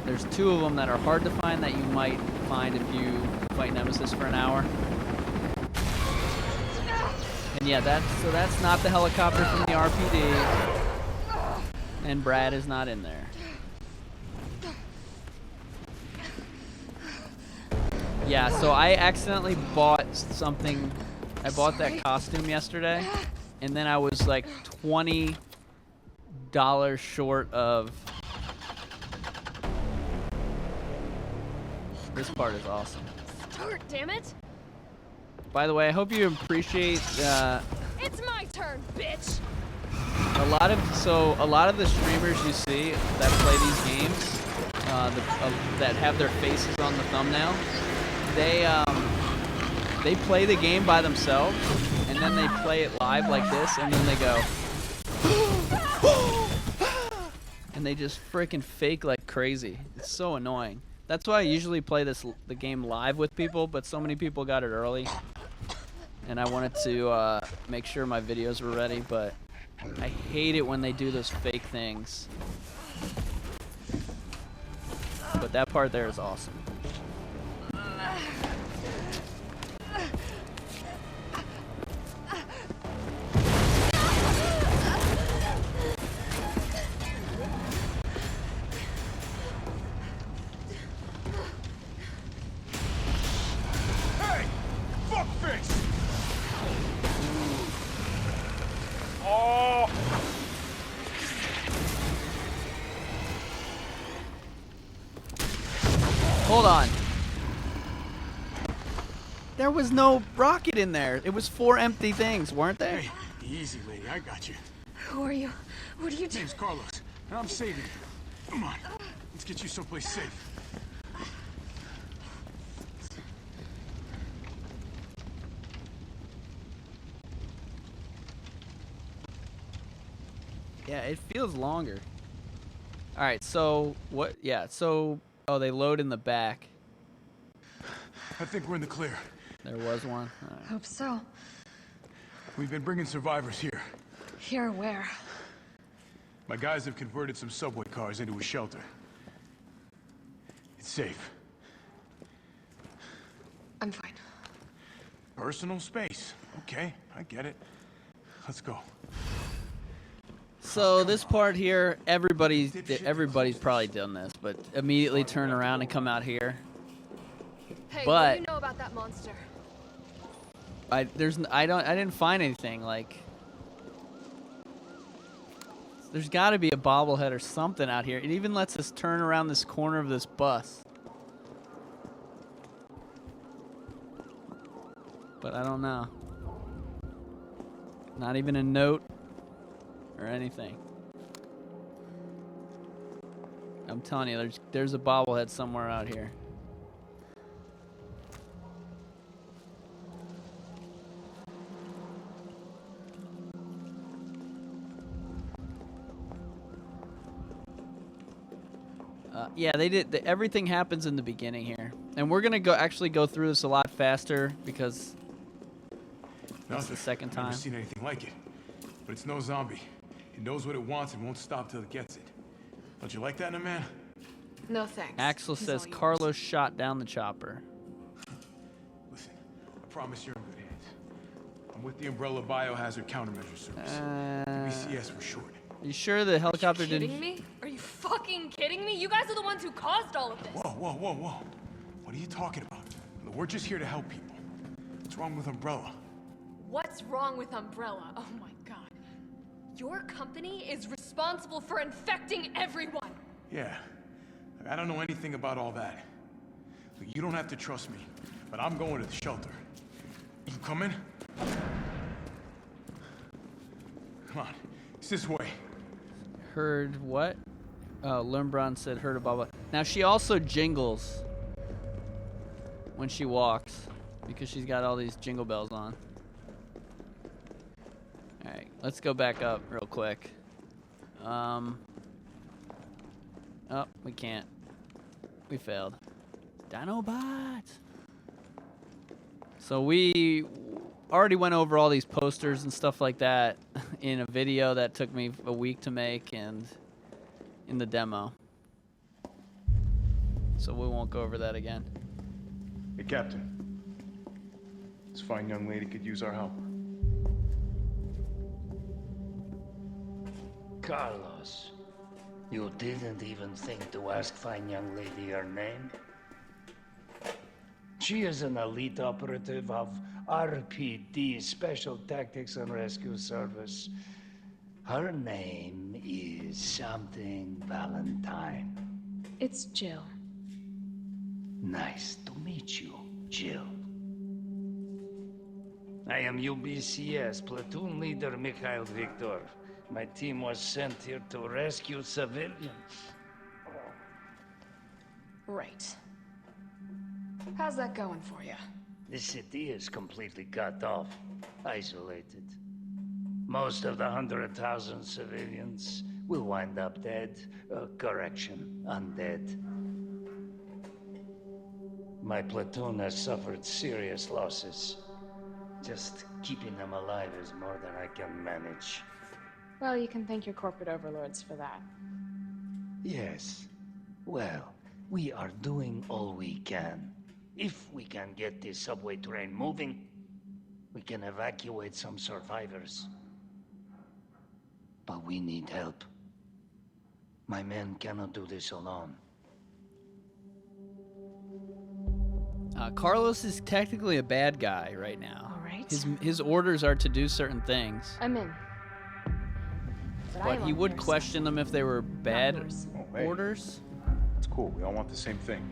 There's 2 of them that are hard to find that you might find if you fight Nemesis for an hour. And yeah, that's not the helicopter from the RPD. And Brad is not in there. Yeah, so I accidentally bought something. I bought that costume yesterday, and then I was like $20 short of. This part is awesome. Start, damn it! By the way, I hope you appreciate. It's my turn, bitch. A lot of the streamers you see that play these games, that have their faces on the thumbnail, they play the game by themselves, and then they play it live like this, and then they go, and they just freaking fake like crazy. It's so annoying. That's why I usually play the game live with people, but so many people got it early, and I wanted to make sure my videos were ready, but I hate it when they do those fake things. But that part there is awesome. Hold on. There was no rocket in there. It was 4 empty things, weren't there? Hey, easy, lady. I got you. Who are you? What are you doing? Name's Carlos, and I'm saving you. Come on. Let's get you someplace safe. Yeah, it feels longer. All right, so what? Yeah, so oh, they load in the back. I think we're in the clear. There was one. All right. Hope so. We've been bringing survivors here. Here, where? My guys have converted some subway cars into a shelter. It's safe. I'm fine. Personal space. Okay, I get it. Let's go. So this part here, everybody's probably done this, but immediately turn around and come out here. Hey, But- what do you know about that monster? I didn't find anything like. There's got to be a bobblehead or something out here. It even lets us turn around this corner of this bus. But I don't know. Not even a note or anything. I'm telling you, there's a bobblehead somewhere out here. Yeah, they did. Everything happens in the beginning here, and we're gonna actually go through this a lot faster because that's the second I've time. never seen anything like it. But it's no zombie. It knows what it wants and won't stop till it gets it. Don't you like that in a man? No thanks. Axel He's says all yours. Carlos shot down the chopper. Listen, I promise you're in good hands. I'm with the Umbrella Biohazard Countermeasure Service. UBCS for short. You sure the helicopter Kidding didn't? me? Are you fucking kidding me? You guys are the ones who caused all of this. Whoa, whoa, whoa, whoa. What are you talking about? Look, we're just here to help people. What's wrong with Umbrella? What's wrong with Umbrella? Oh my god. Your company is responsible for infecting everyone. Yeah. I don't know anything about all that. Look, you don't have to trust me, but I'm going to the shelter. You coming? Come on. It's this way. Heard what? Oh, Limbron said heard a blah. Now she also jingles when she walks because she's got all these jingle bells on. All right, let's go back up real quick. Oh, we can't. We failed. Dinobots. So we already went over all these posters and stuff like that in a video that took me a week to make and in the demo. So we won't go over that again. Hey, Captain. This fine young lady could use our help. Carlos, you didn't even think to ask fine young lady her name? She is an elite operative of RPD, Special Tactics and Rescue Service. Her name is something Valentine. It's Jill. Nice to meet you, Jill. I am UBCS Platoon Leader Mikhail Victor. My team was sent here to rescue civilians. Right. How's that going for you? The city is completely cut off, isolated. Most of the 100,000 civilians will wind up dead. Correction, undead. My platoon has suffered serious losses. Just keeping them alive is more than I can manage. Well, you can thank your corporate overlords for that. Yes. Well, we are doing all we can. If we can get this subway train moving, we can evacuate some survivors. But we need help. My men cannot do this alone. Carlos is technically a bad guy right now. All right. His orders are to do certain things. I'm in. But he would question them if they were bad Oh, hey. orders. That's cool. We all want the same thing.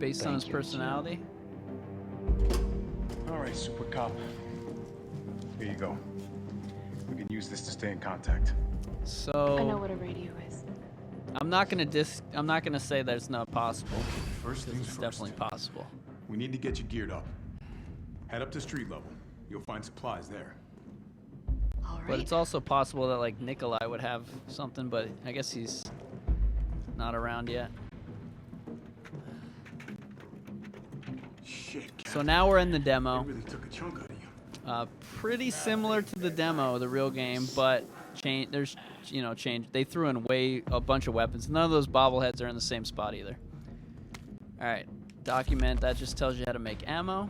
based on his personality. All right, Super Cop. Here you go. We can use this to stay in contact. So I know what a radio is. I'm not gonna say that it's not possible. First things It's first. definitely possible. We need to get you geared up. Head up to street level. You'll find supplies there. All right. But it's also possible that like Nikolai would have something, but I guess he's not around yet. Shit, So now we're in the they demo. really took a chunk out of you. Pretty similar to the demo, the real game, but change. There's, change. They threw in a bunch of weapons. None of those bobbleheads are in the same spot either. All right, document. That just tells you how to make ammo.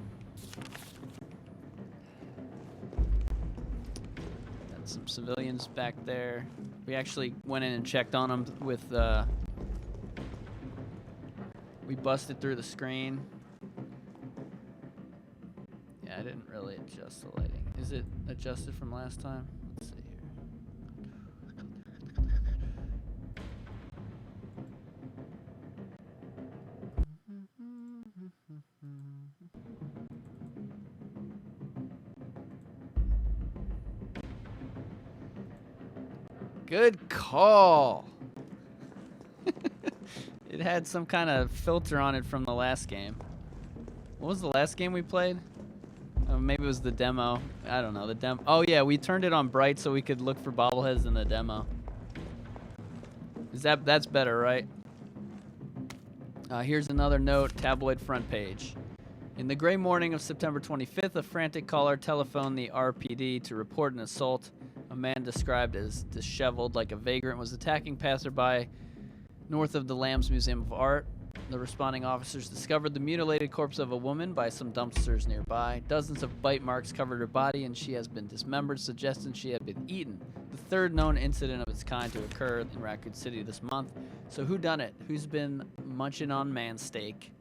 Got some civilians back there. We actually went in and checked on them with. We busted through the screen. Yeah, I didn't really adjust the lighting. Is it adjusted from last time? Let's see here. Good call. It had some kind of filter on it from the last game. What was the last game we played? Maybe it was the demo. I don't know, the demo. Oh yeah, we turned it on bright so we could look for bobbleheads in the demo. That's better, right? Here's another note, tabloid front page. In the gray morning of September 25th, a frantic caller telephoned the RPD to report an assault. A man described as disheveled like a vagrant was attacking passerby north of the Lambs Museum of Art. The responding officers discovered the mutilated corpse of a woman by some dumpsters nearby. Dozens of bite marks covered her body, and she has been dismembered, suggesting she had been eaten. The third known incident of its kind to occur in Raccoon City this month. So who done it? Who's been munching on man steak?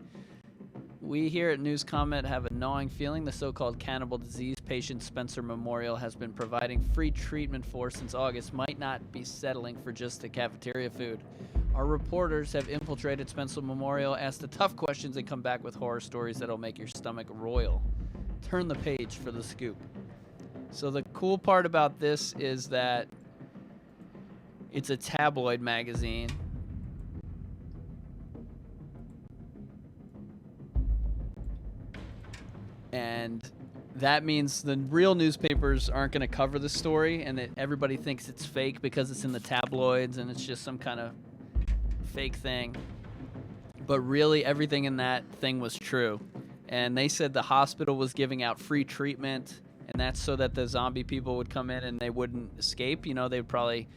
We here at News Comment have a gnawing feeling the so-called cannibal disease patient Spencer Memorial has been providing free treatment for since August might not be settling for just the cafeteria food. Our reporters have infiltrated Spencer Memorial, asked the tough questions, and come back with horror stories that'll make your stomach roil. Turn the page for the scoop. So the cool part about this is that it's a tabloid magazine. And that means the real newspapers aren't going to cover the story, and that everybody thinks it's fake because it's in the tabloids and it's just some kind of fake thing. But really, everything in that thing was true. And they said the hospital was giving out free treatment, and that's so that the zombie people would come in and they wouldn't escape. They would probably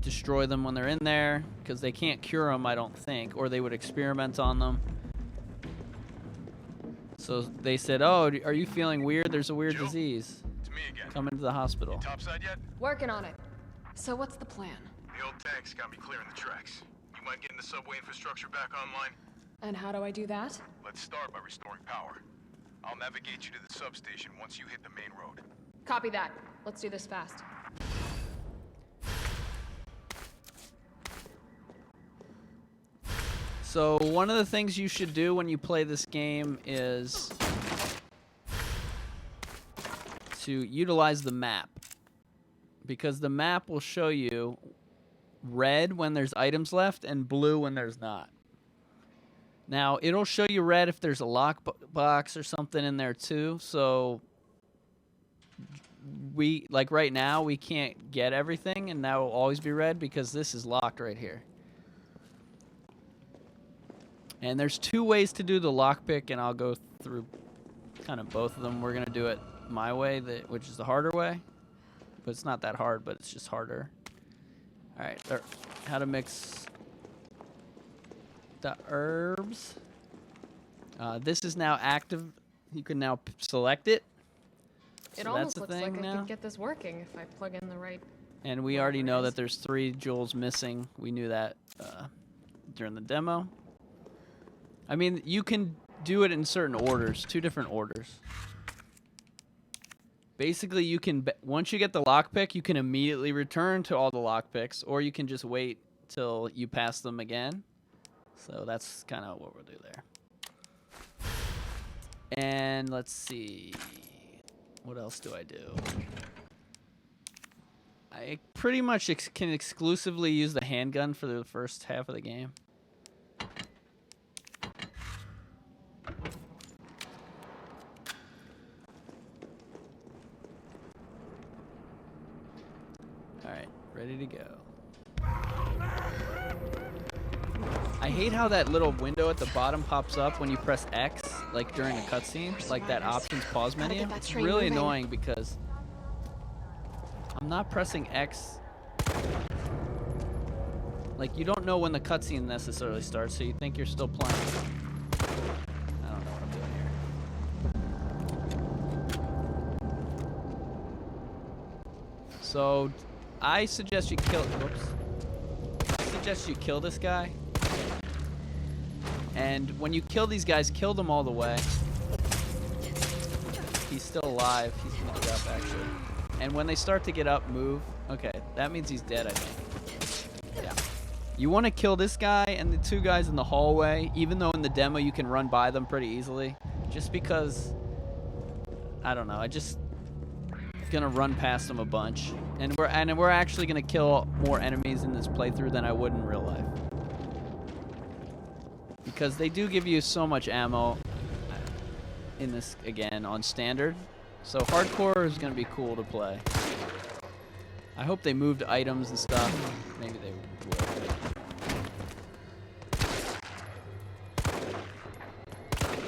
destroy them when they're in there because they can't cure them, I don't think, or they would experiment on them. So they said, "Oh, are you feeling weird? There's a weird disease. It's me again. Come into the hospital." Topside yet? Working on it. So what's the plan? The old tanks got me clearing the tracks. You mind getting the subway infrastructure back online? And how do I do that? Let's start by restoring power. I'll navigate you to the substation once you hit the main road. Copy that. Let's do this fast. So one of the things you should do when you play this game is to utilize the map, because the map will show you red when there's items left and blue when there's not. Now, it'll show you red if there's a lockbox or something in there too. So like right now, we can't get everything, and that will always be red because this is locked right here. And there's two ways to do the lockpick, and I'll go through kind of both of them. We're going to do it my way, which is the harder way. But it's not that hard, but it's just harder. All right, how to mix the herbs. This is now active. You can now select it. It So almost that's the looks thing like I now. could get this working if I plug in the right... And we already know that there's 3 jewels missing. We knew that during the demo. I mean, you can do it in certain orders, 2 different orders. Basically, you can once you get the lockpick, you can immediately return to all the lockpicks, or you can just wait till you pass them again. So that's kind of what we'll do there. And let's see. What else do I do? I pretty much can exclusively use the handgun for the first half of the game. Alright, ready to go. I hate how that little window at the bottom pops up when you press X, like during a cutscene, like that options pause menu. It's really annoying because I'm not pressing X. Like, you don't know when the cutscene necessarily starts, so you think you're still playing. I don't know what I'm doing here. So, I suggest you kill. Whoops. I suggest you kill this guy. And when you kill these guys, kill them all the way. He's still alive. He's gonna get up, actually. And when they start to get up, move. Okay, that means he's dead, I think. Yeah. You want to kill this guy and the two guys in the hallway, even though in the demo you can run by them pretty easily. Just because, I don't know, I just gonna run past them a bunch. And we're actually gonna kill more enemies in this playthrough than I would in real life. Because they do give you so much ammo in this, again, on standard. So hardcore is going to be cool to play. I hope they moved items and stuff. Maybe they will.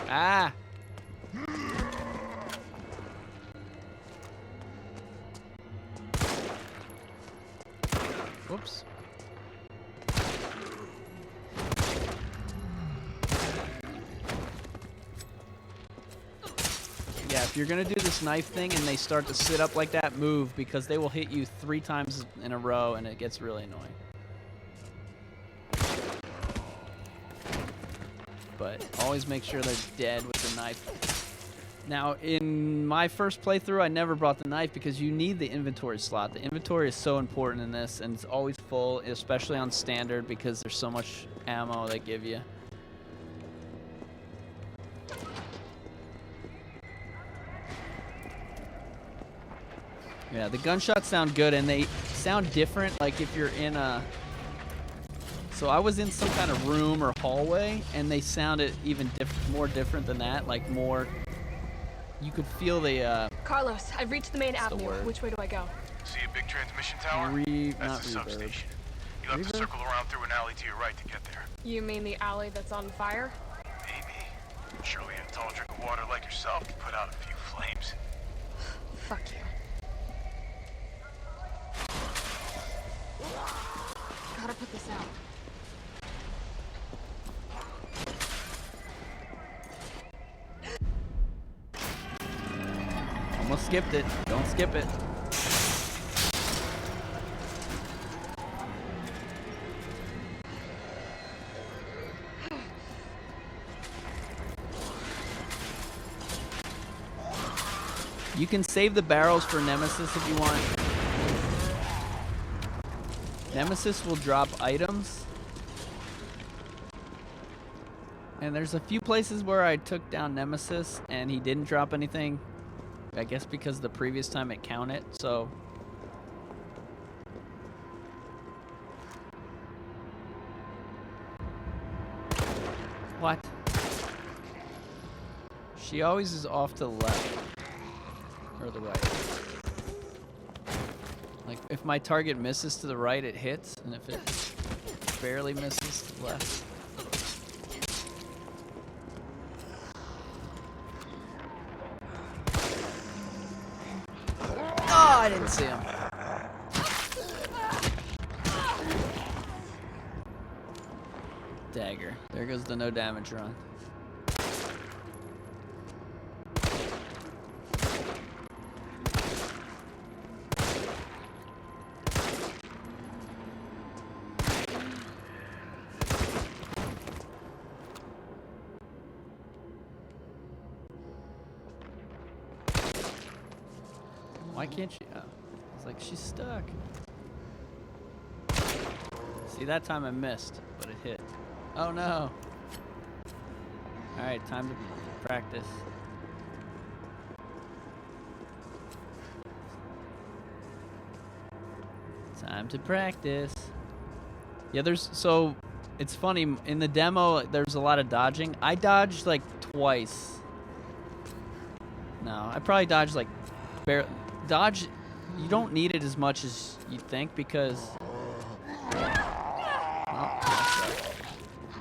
Ah! Whoops. Yeah, if you're gonna do this knife thing and they start to sit up like that, move, because they will hit you 3 times in a row and it gets really annoying. But always make sure they're dead with the knife. Now, in my first playthrough, I never brought the knife because you need the inventory slot. The inventory is so important in this, and it's always full, especially on standard, because there's so much ammo they give you. Yeah, the gunshots sound good, and they sound different, like if you're in a... So I was in some kind of room or hallway, and they sounded even more different than that, like more... You could feel the, Carlos, I've reached the main avenue. Which way do I go? See a big transmission tower? That's the substation. You'll have to circle around through an alley to your right to get there. You mean the alley that's on fire? Maybe. Surely a tall drink of water like yourself can put out a few flames. Fuck you. Gotta put this out. Almost skipped it. Don't skip it. You can save the barrels for Nemesis if you want. Nemesis will drop items. And there's a few places where I took down Nemesis and he didn't drop anything. I guess because the previous time it counted, so... What? She always is off to the left. Or the right. Like, if my target misses to the right, it hits, and if it barely misses to the left... Oh, I didn't see him. Dagger. There goes the no damage run. Why can't she? Oh, it's like she's stuck. See, that time I missed, but it hit. Oh no. Alright, time to practice. Time to practice. Yeah, so it's funny, in the demo there's a lot of dodging. I dodged like twice. No, I probably dodged like dodge. You don't need it as much as you think because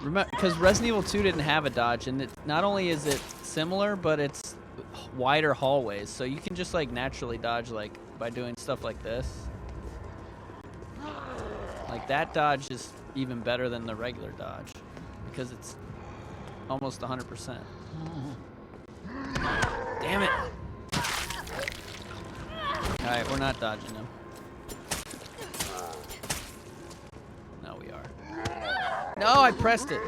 remember, because Resident Evil 2 didn't have a dodge, and not only is it similar, but it's wider hallways, so you can just like naturally dodge like by doing stuff like this. Like that dodge is even better than the regular dodge because it's almost 100%. Damn it! All right, we're not dodging him. No, we are. No, I pressed it.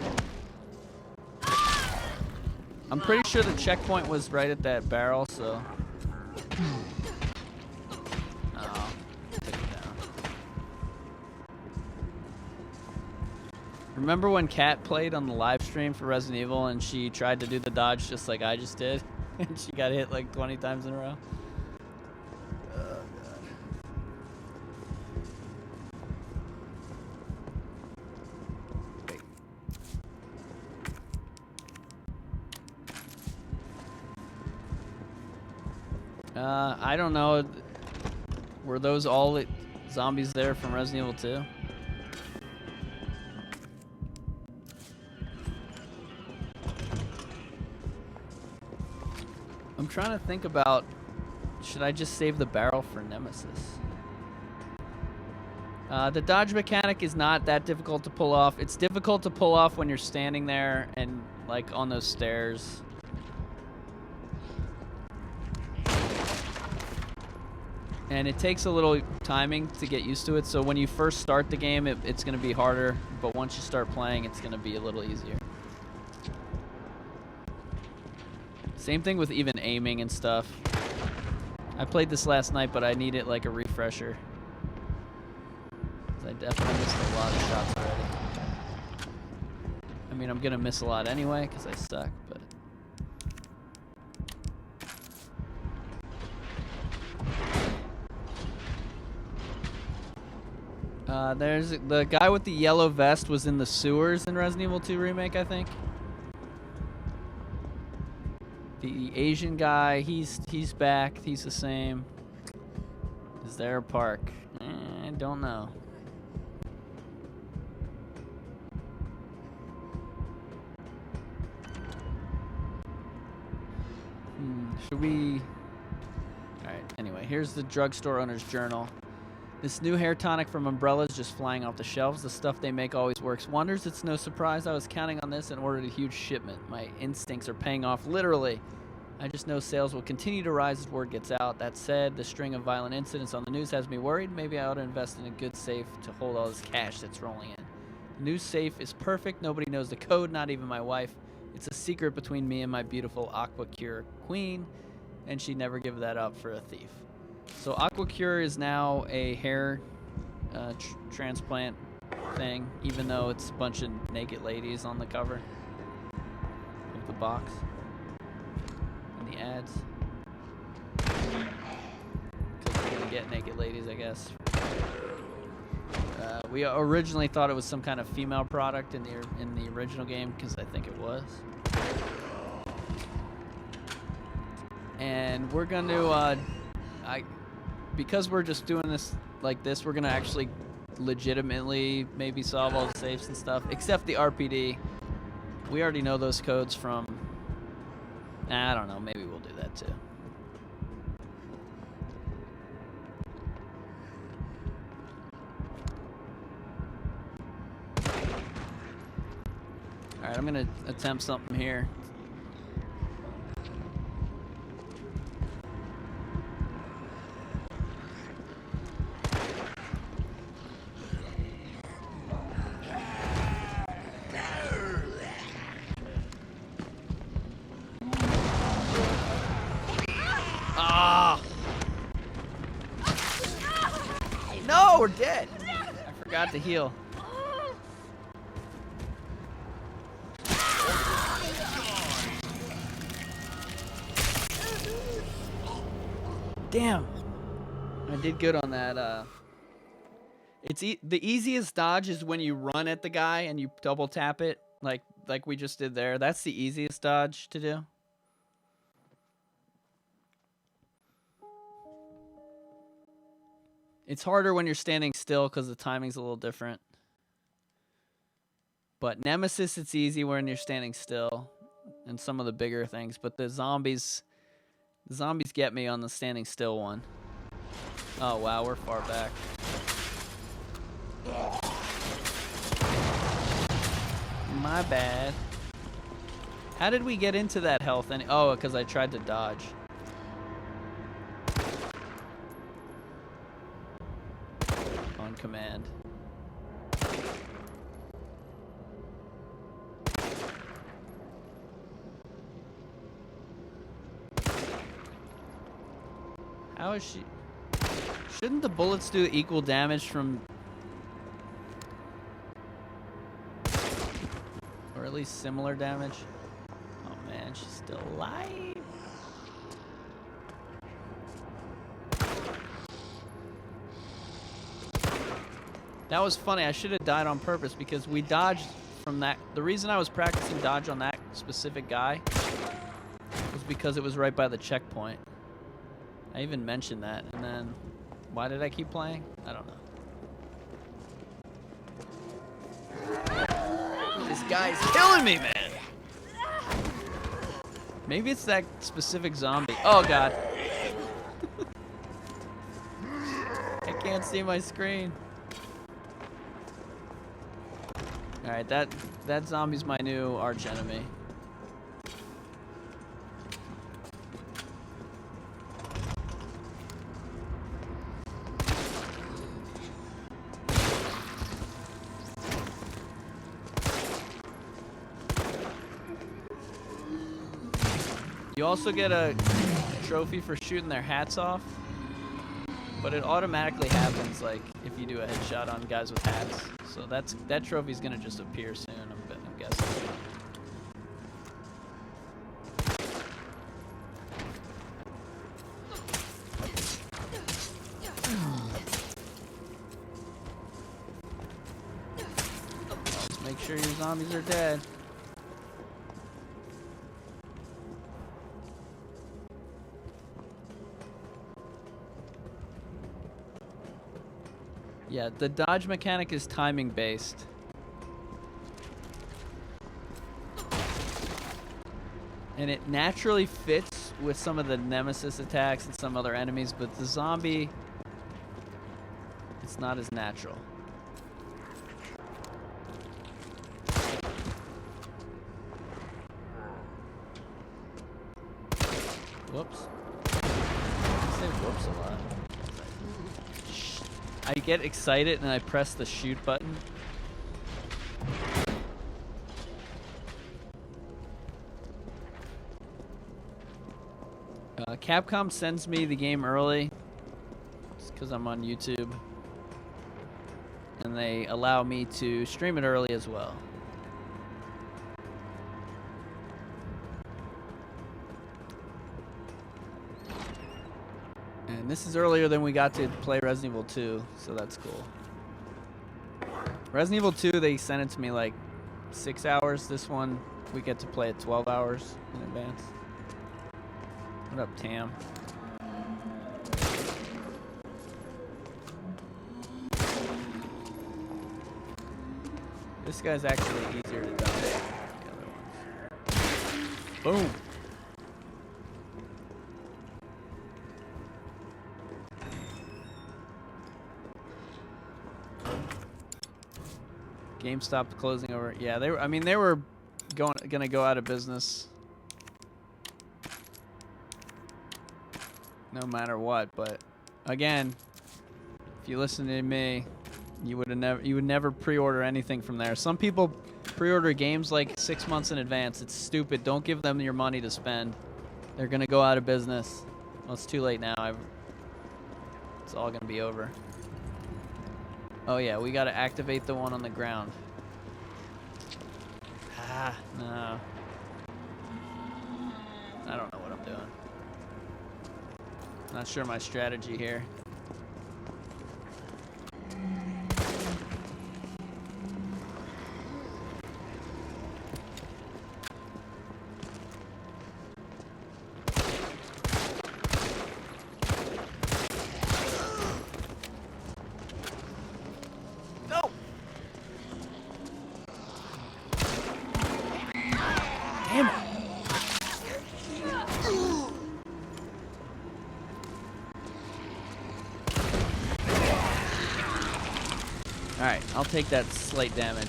I'm pretty sure the checkpoint was right at that barrel, so. Oh, take it down. Remember when Kat played on the live stream for Resident Evil and she tried to do the dodge just like I just did? And she got hit like 20 times in a row? Oh, God. I don't know. Were those all zombies there from Resident Evil 2? I'm trying to think about, should I just save the barrel for Nemesis? The dodge mechanic is not that difficult to pull off. It's difficult to pull off when you're standing there and like on those stairs. And it takes a little timing to get used to it, so when you first start the game, it's going to be harder, but once you start playing, it's going to be a little easier. Same thing with even aiming and stuff. I played this last night, but I needed like a refresher. 'Cause I definitely missed a lot of shots already. I mean, I'm going to miss a lot anyway, because I suck, but... there's the guy with the yellow vest was in the sewers in Resident Evil 2 Remake, I think. The Asian guy, he's back. He's the same. Is there a park? I don't know. Should we... Alright, anyway, here's the drugstore owner's journal. This new hair tonic from Umbrella is just flying off the shelves. The stuff they make always works wonders. It's no surprise I was counting on this and ordered a huge shipment. My instincts are paying off, literally. I just know sales will continue to rise as word gets out. That said, the string of violent incidents on the news has me worried. Maybe I ought to invest in a good safe to hold all this cash that's rolling in. The new safe is perfect. Nobody knows the code, not even my wife. It's a secret between me and my beautiful Aquacure queen, and she'd never give that up for a thief. So Aquacure is now a hair transplant thing, even though it's a bunch of naked ladies on the cover of the box and the ads. Because we're gonna get naked ladies, I guess. We originally thought it was some kind of female product in the original game, because I think it was. And we're going to, because we're just doing this like this, we're going to actually legitimately maybe solve all the safes and stuff, except the RPD. We already know those codes from, I don't know, maybe we'll do that too. Alright, I'm going to attempt something here. No, we're dead. I forgot to heal. Damn. I did good on that The easiest dodge is when you run at the guy and you double tap it, like we just did there. That's the easiest dodge to do. It's harder when you're standing still because the timing's a little different. But Nemesis, it's easy when you're standing still, and some of the bigger things. But the zombies get me on the standing still one. Oh wow, we're far back. My bad. How did we get into that health? Oh, because I tried to dodge. On command. How is she? Shouldn't the bullets do equal damage from... Or at least similar damage? Oh man, she's still alive. That was funny. I should have died on purpose because we dodged from that. The reason I was practicing dodge on that specific guy was because it was right by the checkpoint. I even mentioned that, and then why did I keep playing? I don't know. This guy's killing me, man. Maybe it's that specific zombie. Oh god. I can't see my screen. Alright, that zombie's my new arch enemy. You also get a trophy for shooting their hats off, but it automatically happens like if you do a headshot on guys with hats. So that trophy's gonna just appear soon, I'm guessing. Let's make sure your zombies are dead. Yeah, the dodge mechanic is timing based. And it naturally fits with some of the Nemesis attacks and some other enemies, but the zombie, it's not as natural. Whoops. I say whoops a lot. I get excited and I press the shoot button. Capcom sends me the game early just because I'm on YouTube, and they allow me to stream it early as well. And this is earlier than we got to play Resident Evil 2, so that's cool. Resident Evil 2, they sent it to me like 6 hours. This one, we get to play it 12 hours in advance. What up, Tam? This guy's actually easier to dodge than the other ones. Boom! GameStop closing over. Yeah, they were. I mean, they were gonna go out of business, no matter what. But again, if you listen to me, you would never pre-order anything from there. Some people pre-order games like 6 months in advance. It's stupid. Don't give them your money to spend. They're gonna go out of business. Well, it's too late now. It's all gonna be over. Oh yeah, we gotta activate the one on the ground. Ah, no. I don't know what I'm doing. Not sure my strategy here. I'll take that slight damage.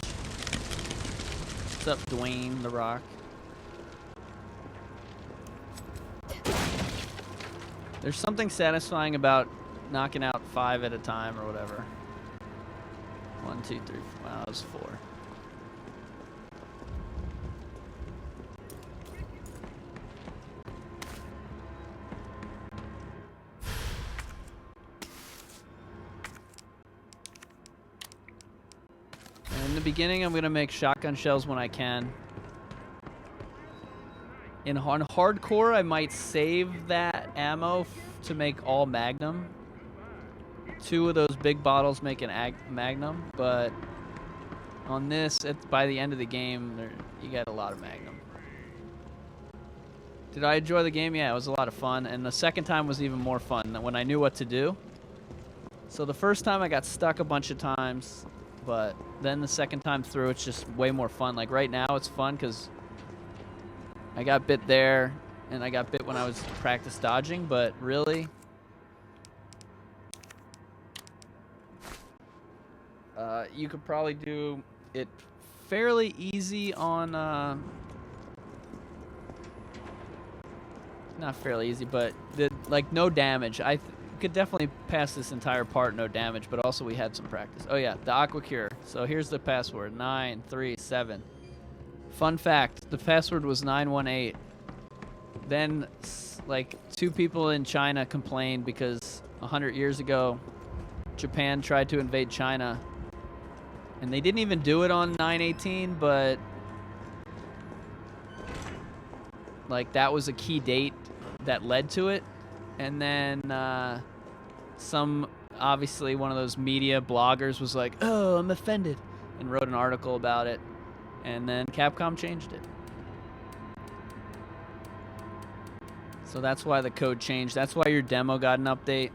What's up, Dwayne The Rock? There's something satisfying about knocking out 5 at a time or whatever. 1, 2, 3, 4. Wow, that was 4. In the beginning, I'm gonna make shotgun shells when I can. On hardcore, I might save that ammo to make all Magnum. 2 of those big bottles make an Magnum, but on this, by the end of the game, you get a lot of Magnum. Did I enjoy the game? Yeah, it was a lot of fun, and the second time was even more fun when I knew what to do. So the first time I got stuck a bunch of times, but then the second time through, it's just way more fun. Like right now, it's fun because I got bit there, and I got bit when I was practice dodging, but really, you could probably do it fairly easy on, not fairly easy, but like no damage. I could definitely pass this entire part no damage, but also we had some practice. Oh yeah, the Aqua Cure. So here's the password, 937. Fun fact, the password was 918. Then, like, 2 people in China complained because 100 years ago, Japan tried to invade China. And they didn't even do it on 918, but, like, that was a key date that led to it. And then, obviously, one of those media bloggers was like, oh, I'm offended, and wrote an article about it. And then Capcom changed it. So that's why the code changed. That's why your demo got an update.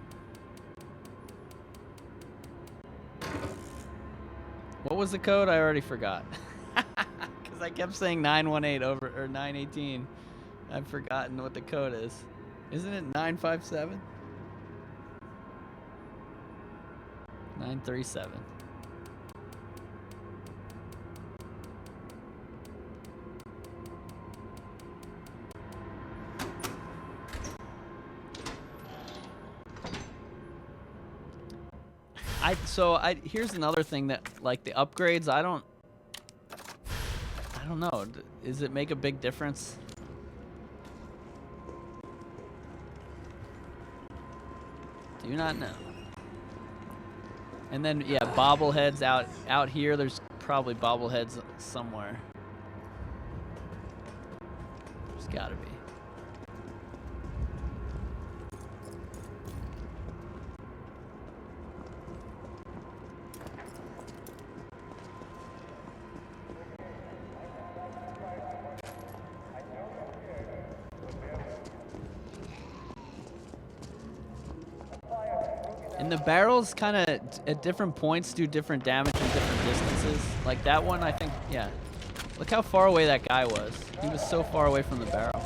What was the code? I already forgot. Because I kept saying 918 or 918. I've forgotten what the code is. Isn't it 957? 937. Here's another thing that, like, the upgrades, I don't know. Does it make a big difference? Do not know. And then, yeah, bobbleheads out here. There's probably bobbleheads somewhere. There's gotta be. And the barrels kind of at different points do different damage in different distances. Like that one, I think, yeah. Look how far away that guy was. He was so far away from the barrel.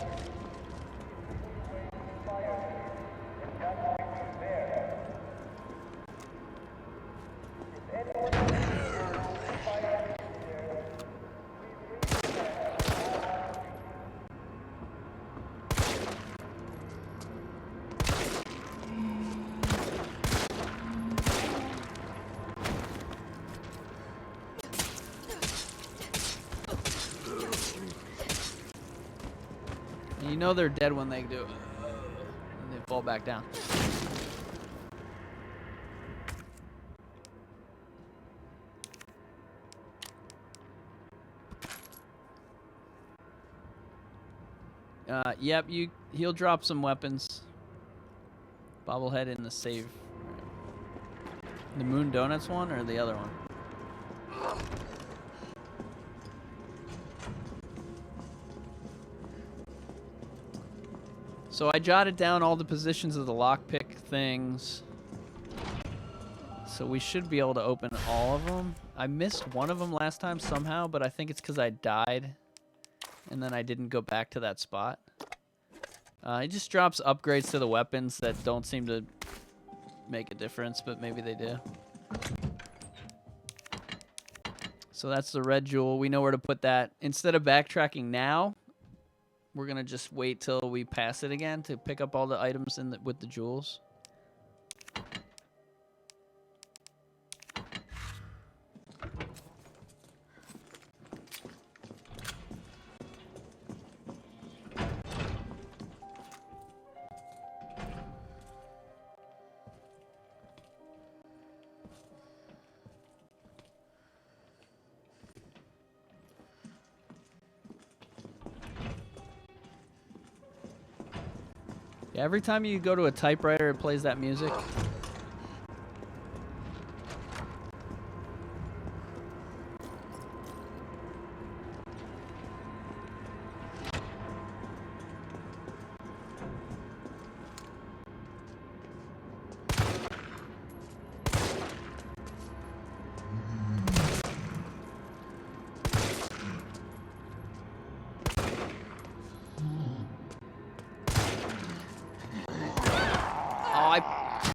You know they're dead when they do it. And they fall back down. Yep, he'll drop some weapons. Bobblehead in the save. The Moon Donuts one or the other one? So I jotted down all the positions of the lockpick things. So we should be able to open all of them. I missed one of them last time somehow, but I think it's because I died. And then I didn't go back to that spot. It just drops upgrades to the weapons that don't seem to make a difference, but maybe they do. So that's the red jewel. We know where to put that. Instead of backtracking now, we're going to just wait till we pass it again to pick up all the items with the jewels. Yeah, every time you go to a typewriter, it plays that music.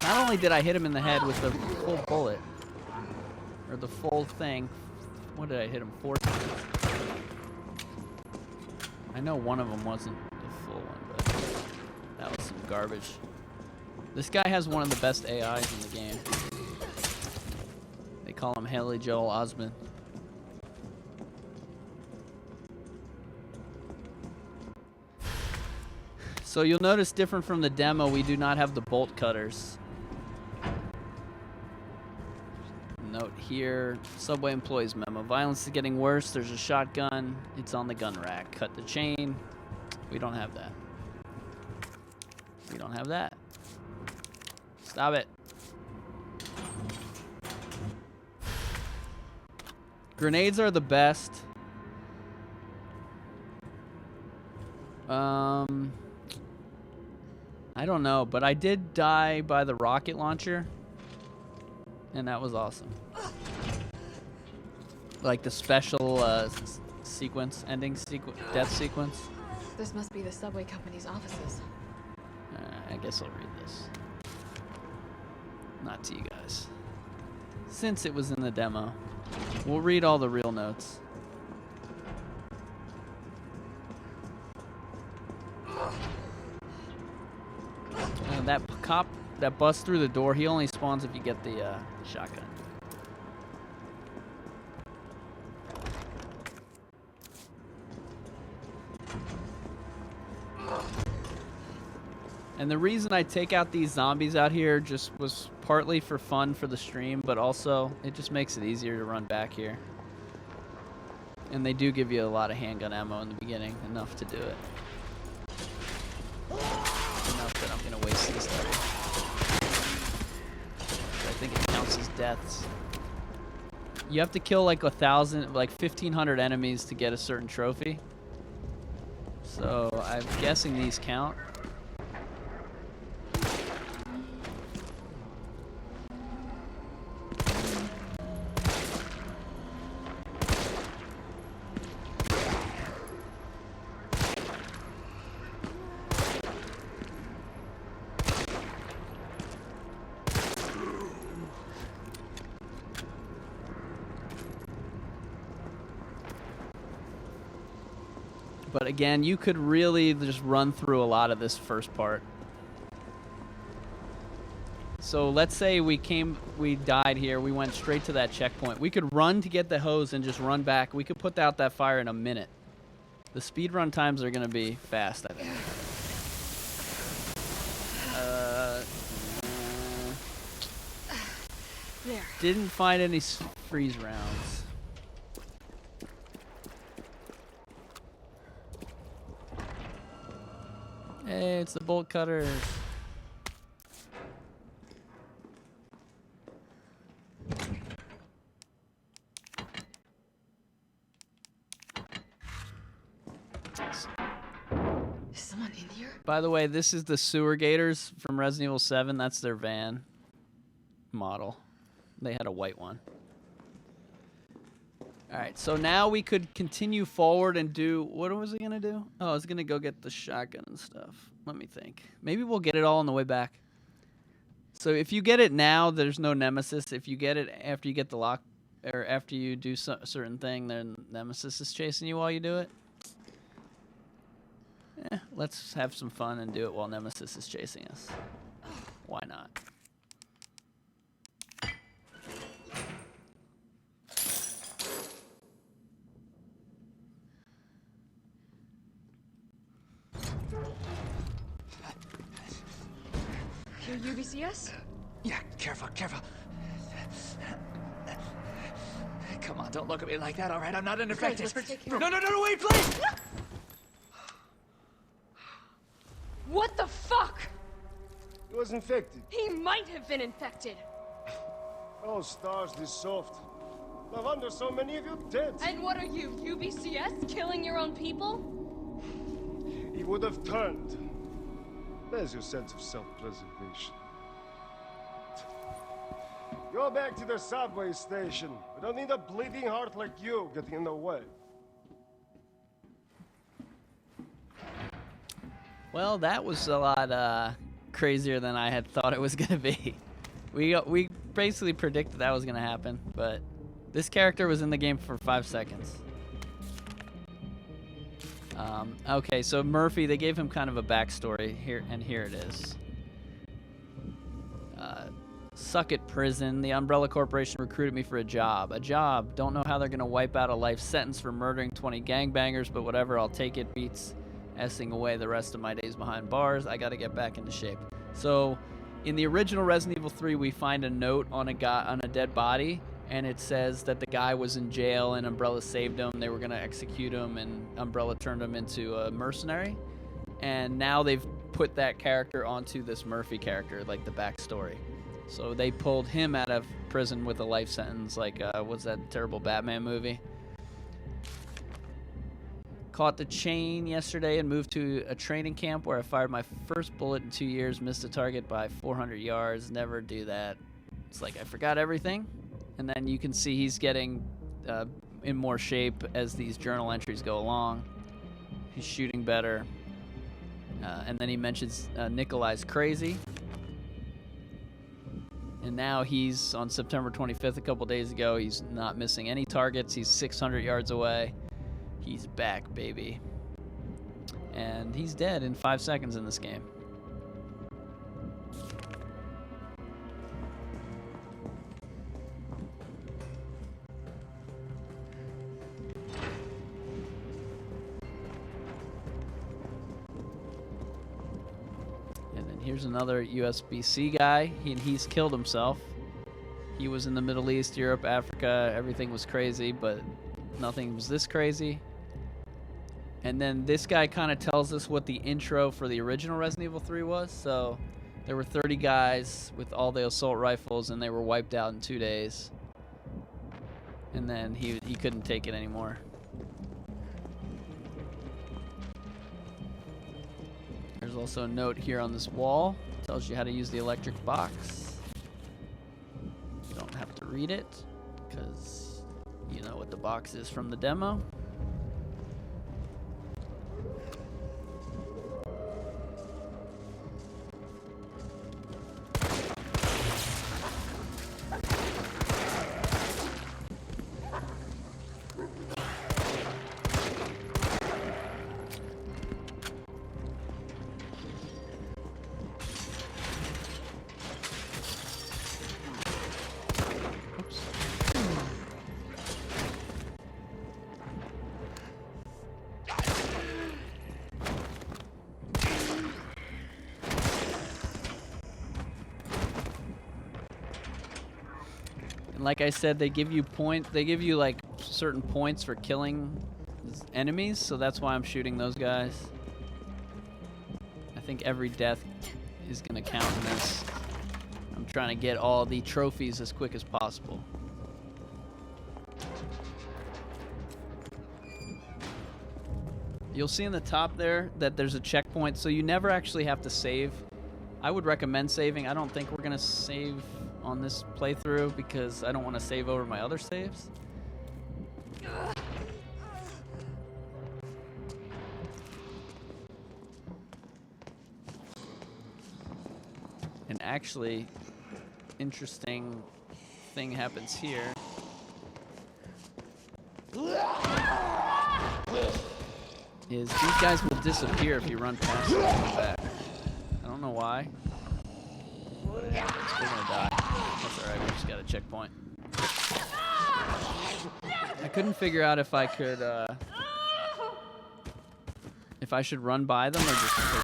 Not only did I hit him in the head with the full bullet, or the full thing, what did I hit him? 4 times. I know one of them wasn't the full one, but that was some garbage. This guy has one of the best AIs in the game. They call him Haley Joel Osment. So you'll notice different from the demo, we do not have the bolt cutters. Note here, subway employees memo. Violence is getting worse. There's a shotgun. It's on the gun rack. Cut the chain. We don't have that. We don't have that. Stop it. Grenades are the best. I don't know, but I did die by the rocket launcher, and that was awesome. Like the special sequence, death sequence. This must be the subway company's offices. I guess I'll read this. Not to you guys. Since it was in the demo, we'll read all the real notes. That cop that busts through the door, he only spawns if you get the shotgun. And the reason I take out these zombies out here just was partly for fun for the stream, but also it just makes it easier to run back here. And they do give you a lot of handgun ammo in the beginning, enough to do it. Enough that I'm gonna waste this level. I think it counts as deaths. You have to kill like 1,500 enemies to get a certain trophy. So I'm guessing these count. But again, you could really just run through a lot of this first part. So let's say we died here, we went straight to that checkpoint. We could run to get the hose and just run back. We could put out that fire in a minute. The speed run times are gonna be fast, I think. There. Didn't find any freeze rounds. Hey, it's the bolt cutters. Is someone in here? By the way, this is the sewer gators from Resident Evil 7. That's their van model. They had a white one. Alright, so now we could continue forward and do... What was he going to do? Oh, I was going to go get the shotgun and stuff. Let me think. Maybe we'll get it all on the way back. So if you get it now, there's no Nemesis. If you get it after you get the lock or after you do a certain thing, then Nemesis is chasing you while you do it. Let's have some fun and do it while Nemesis is chasing us. Why not? You're UBCS? Yeah, careful, careful. Come on, don't look at me like that, all right? I'm not an infected. No, wait, please! What the fuck? He was infected. He might have been infected. Oh, stars, this soft. No wonder so many of you dead. And what are you, UBCS? Killing your own people? He would have turned. There's your sense of self-preservation. Go back to the subway station. We don't need a bleeding heart like you getting in the way. Well, that was a lot crazier than I had thought it was gonna be. We basically predicted that was gonna happen, but this character was in the game for 5 seconds. Okay, so Murphy, they gave him kind of a backstory here, and here it is. Suck it, prison. The Umbrella Corporation recruited me for a job. A job. Don't know how they're gonna wipe out a life sentence for murdering 20 gangbangers, but whatever, I'll take it. Beats essing away the rest of my days behind bars. I gotta get back into shape. So, in the original Resident Evil 3, we find a note on a dead body, and it says that the guy was in jail and Umbrella saved him. They were gonna execute him, and Umbrella turned him into a mercenary. And now they've put that character onto this Murphy character, like the backstory. So they pulled him out of prison with a life sentence, like what's that terrible Batman movie? Caught the chain yesterday and moved to a training camp where I fired my first bullet in 2 years, missed a target by 400 yards. Never do that. It's like I forgot everything. And then you can see he's getting in more shape as these journal entries go along. He's shooting better. And then he mentions Nikolai's crazy. And now he's on September 25th, a couple days ago. He's not missing any targets. He's 600 yards away. He's back, baby. And he's dead in 5 seconds in this game. Here's another USBC guy. He's killed himself. He was in the Middle East, Europe, Africa. Everything was crazy, but nothing was this crazy. And then this guy kind of tells us what the intro for the original Resident Evil 3 was. So there were 30 guys with all the assault rifles, and they were wiped out in 2 days. And then he couldn't take it anymore. There's also a note here on this wall. Tells you how to use the electric box. You don't have to read it, because you know what the box is from the demo. Like I said, they give you like certain points for killing enemies, so that's why I'm shooting those guys. I think every death is gonna count in this. I'm trying to get all the trophies as quick as possible. You'll see in the top there that there's a checkpoint, so you never actually have to save. I would recommend saving. I don't think we're gonna save on this playthrough because I don't want to save over my other saves. And actually, interesting thing happens here. is these guys will disappear if you run past them and come back. I don't know why. But it happens. We're gonna die. That's alright, we just got a checkpoint. I couldn't figure out if I could, if I should run by them or just take them.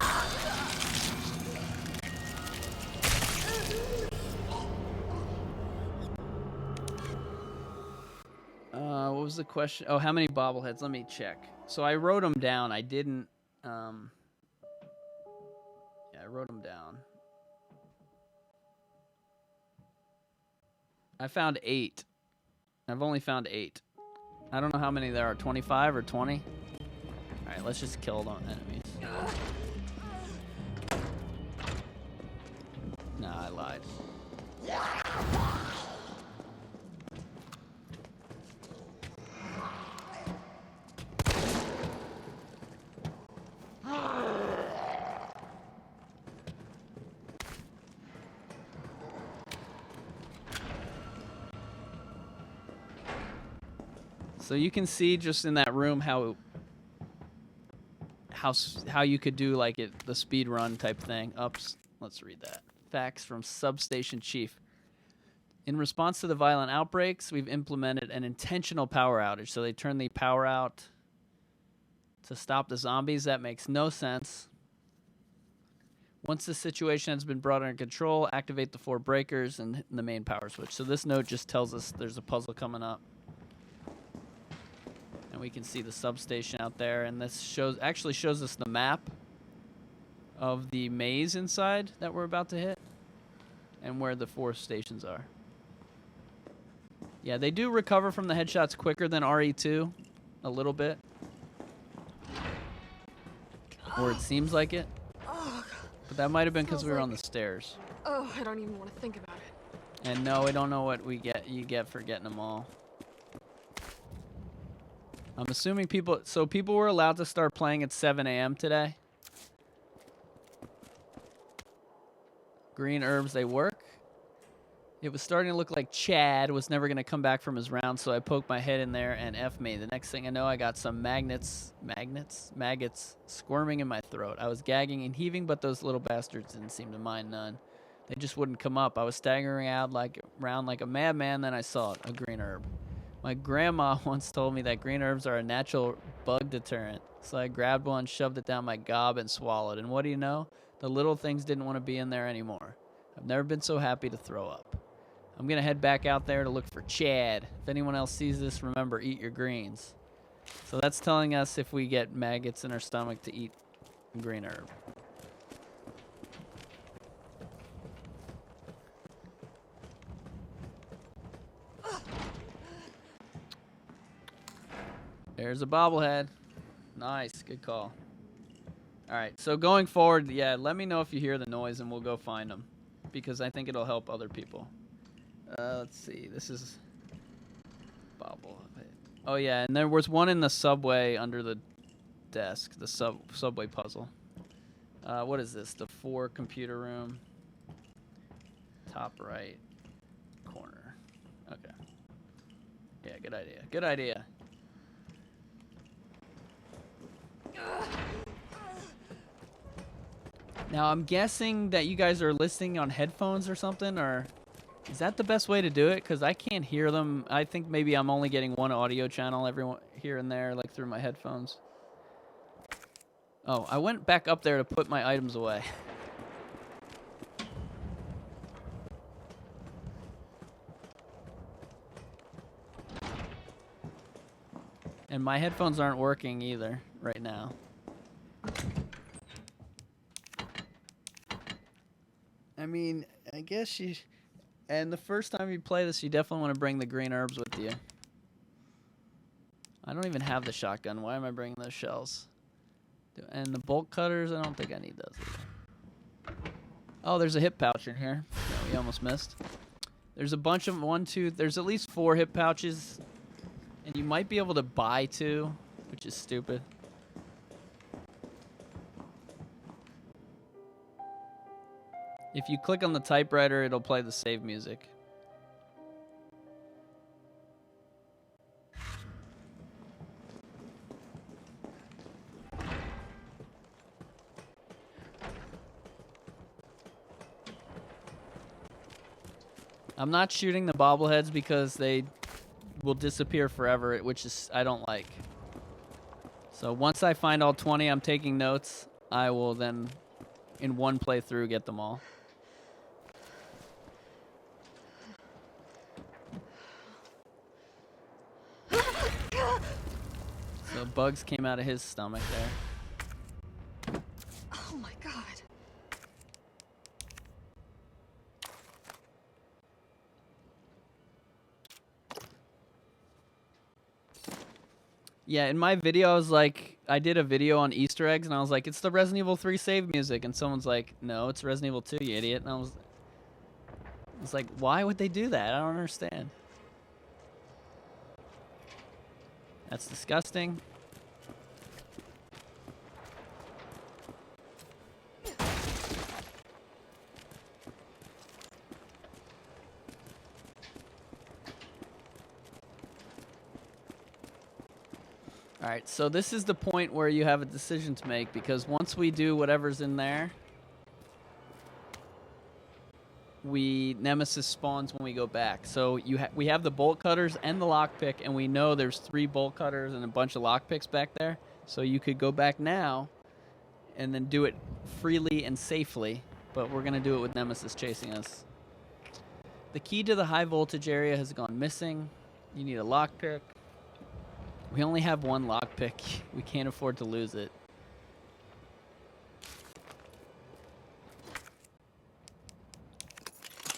What was the question? Oh, how many bobbleheads? Let me check. So I wrote them down. I didn't, yeah, I wrote them down. I found 8. I've only found 8. I don't know how many there are. 25 or 20? Alright, let's just kill the enemies. Nah, I lied. So you can see just in that room how you could do like the speed run type thing. Ups. Let's read that. Facts from Substation Chief. In response to the violent outbreaks, we've implemented an intentional power outage. So they turn the power out to stop the zombies. That makes no sense. Once the situation has been brought under control, activate the 4 breakers and the main power switch. So this note just tells us there's a puzzle coming up. And we can see the substation out there, and this actually shows us the map of the maze inside that we're about to hit and where the 4 stations are. Yeah, they do recover from the headshots quicker than RE2 a little bit. Or it seems like it. But that might have been because we were on the stairs. Oh, I don't even want to think about it. And no, we don't know what you get for getting them all. I'm assuming people were allowed to start playing at 7 a.m. today. Green herbs, they work. It was starting to look like Chad was never going to come back from his round, so I poked my head in there and F me. The next thing I know, I got some maggots squirming in my throat. I was gagging and heaving, but those little bastards didn't seem to mind none. They just wouldn't come up. I was staggering around like a madman, then I saw it, a green herb. My grandma once told me that green herbs are a natural bug deterrent. So I grabbed one, shoved it down my gob, and swallowed. And what do you know? The little things didn't want to be in there anymore. I've never been so happy to throw up. I'm going to head back out there to look for Chad. If anyone else sees this, remember, eat your greens. So that's telling us if we get maggots in our stomach to eat a green herb. There's a bobblehead. Nice. Good call. All right. So going forward, yeah, let me know if you hear the noise and we'll go find them because I think it'll help other people. Let's see. This is bobblehead. Oh, yeah. And there was one in the subway under the desk, the subway puzzle. What is this? The 4 computer room. Top right corner. Okay. Yeah, good idea. Good idea. Now, I'm guessing that you guys are listening on headphones or something, or is that the best way to do it? Because I can't hear them. I think maybe I'm only getting one audio channel here and there, like through my headphones. Oh, I went back up there to put my items away. And my headphones aren't working either right now. I mean, I guess you... And the first time you play this, you definitely want to bring the green herbs with you. I don't even have the shotgun. Why am I bringing those shells? And the bolt cutters, I don't think I need those either. Oh, there's a hip pouch in here. Yeah, we almost missed. There's a bunch of... There's at least 4 hip pouches. And you might be able to buy 2, which is stupid. If you click on the typewriter, it'll play the save music. I'm not shooting the bobbleheads because they will disappear forever, which is I don't like. So once I find all 20, I'm taking notes. I will then, in one playthrough, get them all. So bugs came out of his stomach there. Oh my god. Yeah, in my video, I was like, I did a video on Easter eggs, and I was like, it's the Resident Evil 3 save music. And someone's like, no, it's Resident Evil 2, you idiot. And I was like, why would they do that? I don't understand. That's disgusting. Alright, so this is the point where you have a decision to make, because once we do whatever's in there, Nemesis spawns when we go back. So we have the bolt cutters and the lockpick, and we know there's 3 bolt cutters and a bunch of lockpicks back there. So you could go back now and then do it freely and safely, but we're going to do it with Nemesis chasing us. The key to the high voltage area has gone missing. You need a lockpick. We only have 1 lockpick. We can't afford to lose it.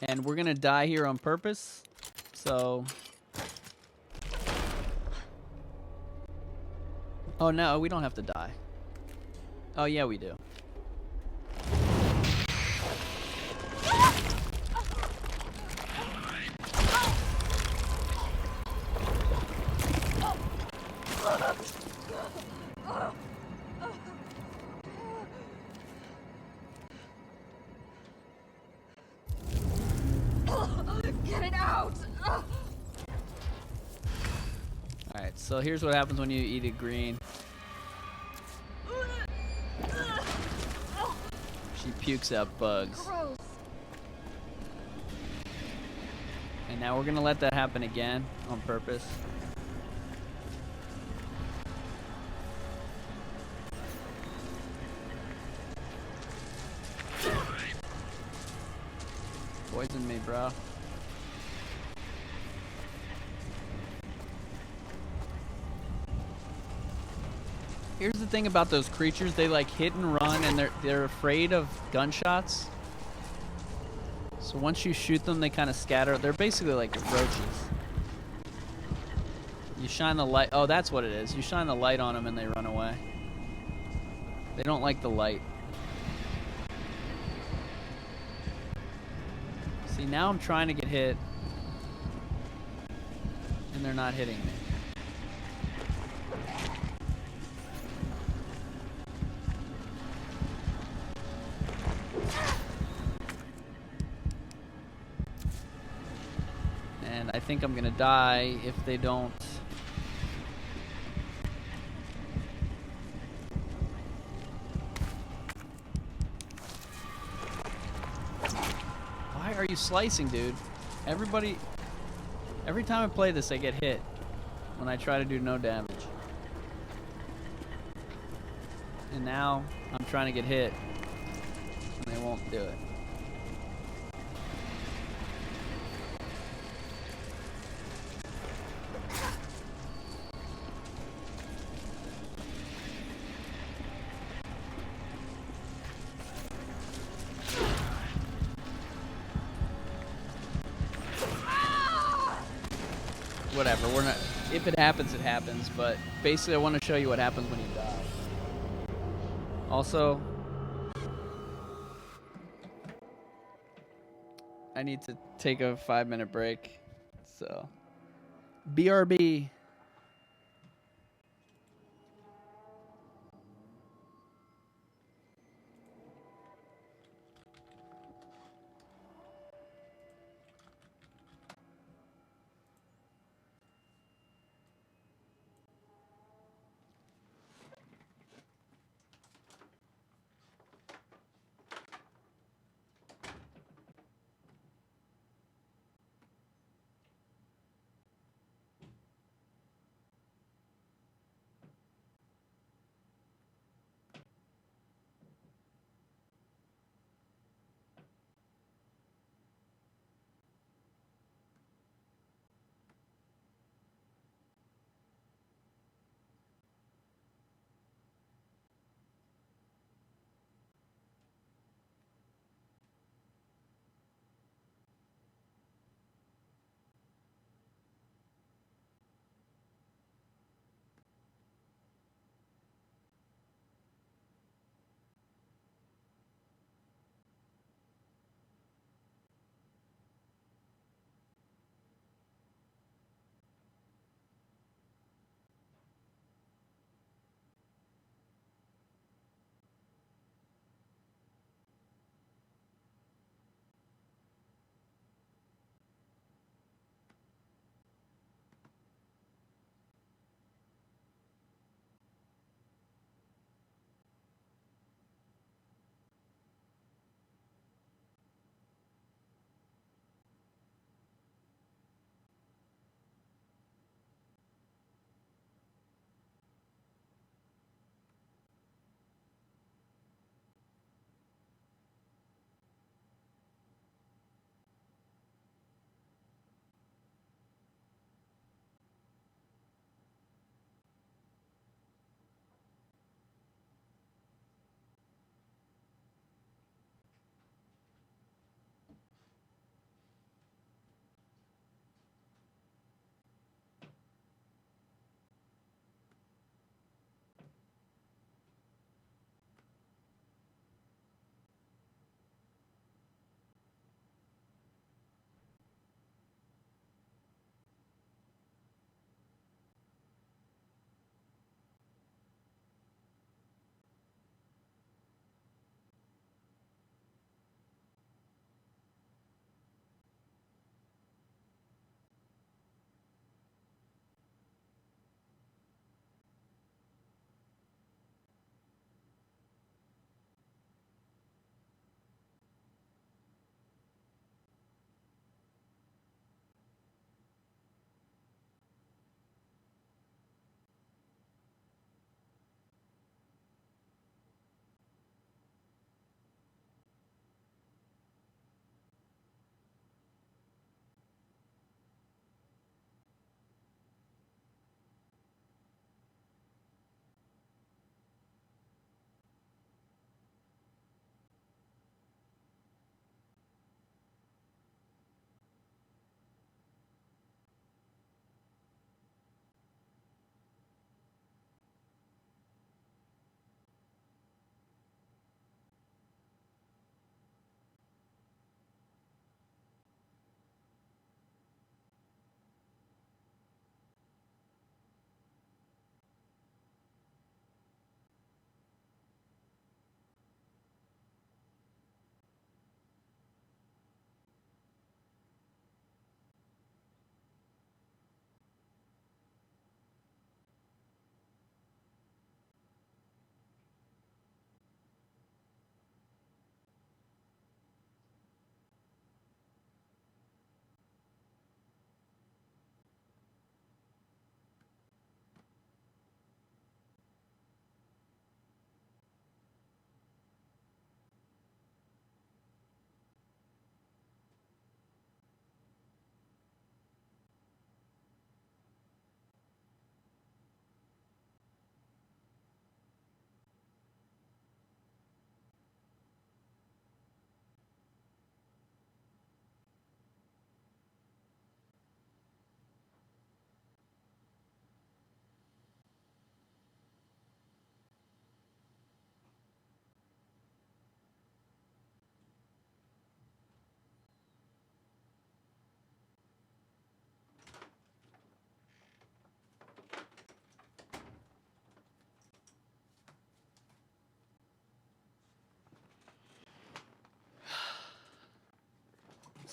And we're gonna die here on purpose, so... Oh no, we don't have to die. Oh yeah, we do. Get it out! Alright, so here's what happens when you eat it green. She pukes out bugs. Gross. And now we're gonna let that happen again on purpose. Poison me, bro. Here's the thing about those creatures, they like hit and run, and they're afraid of gunshots. So once you shoot them, they kind of scatter. They're basically like roaches. You shine the light. Oh, that's what it is. You shine the light on them and they run away. They don't like the light. See, now I'm trying to get hit, and they're not hitting me. And I think I'm gonna die if they don't. Why are you slicing, dude? Every time I play this, I get hit when I try to do no damage. And now I'm trying to get hit, and they won't do it. Whatever, we're not. If it happens, it happens. But basically, I want to show you what happens when you die. Also, I need to take a 5-minute break. So, BRB.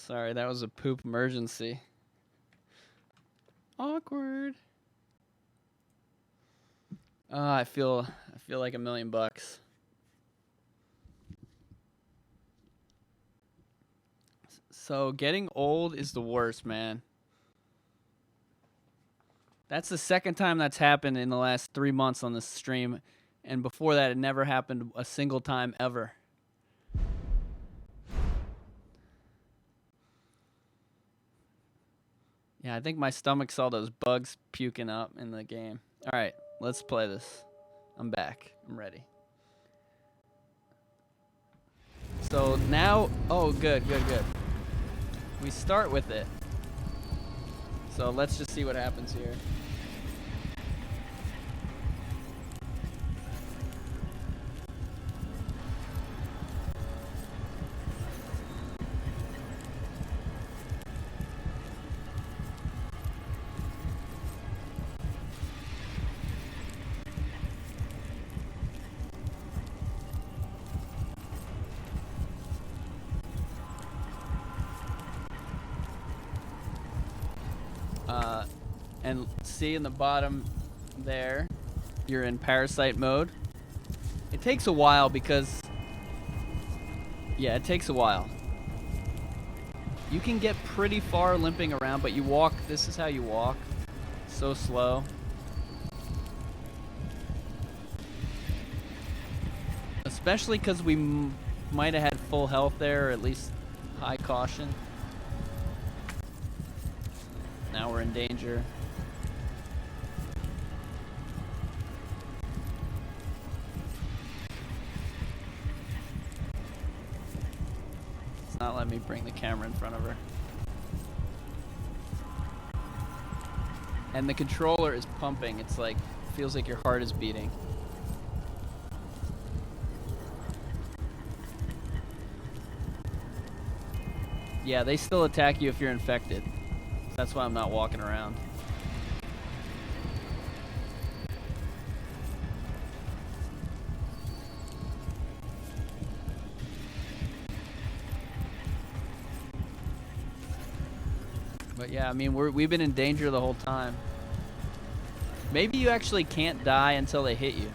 Sorry, that was a poop emergency. Awkward. I feel like $1,000,000. So getting old is the worst, man. That's the second time that's happened in the last 3 months on this stream, and before that, it never happened a single time ever. Yeah, I think my stomach saw those bugs puking up in the game. All right, let's play this. I'm back. I'm ready. So now, oh, good. We start with it. So let's just see what happens here. And see in the bottom there, you're in parasite mode. It takes a while because, yeah, it takes a while. You can get pretty far limping around, but you walk, this is how you walk. So slow. Especially because we might have had full health there, or at least high caution. Now we're in danger. It's not letting me bring the camera in front of her. And the controller is pumping. It's like, feels like your heart is beating. Yeah, they still attack you if you're infected. That's why I'm not walking around. But yeah, I mean, we've been in danger the whole time. Maybe you actually can't die until they hit you.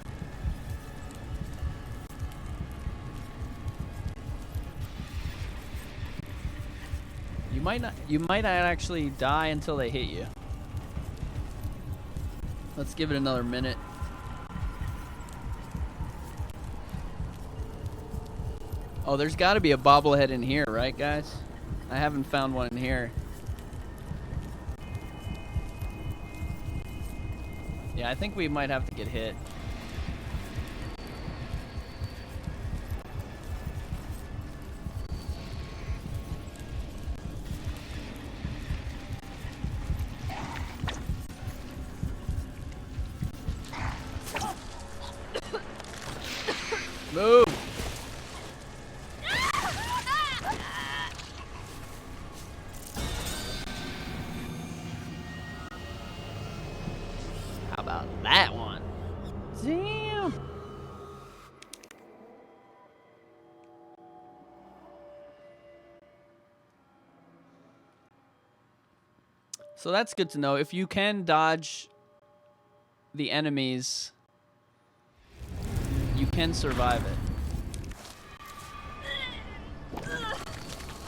You might not actually die until they hit you. Let's give it another minute. Oh, there's got to be a bobblehead in here, right, guys? I haven't found one in here. Yeah, I think we might have to get hit. Move! How about that one? Damn! So that's good to know. If you can dodge the enemies, you can survive it.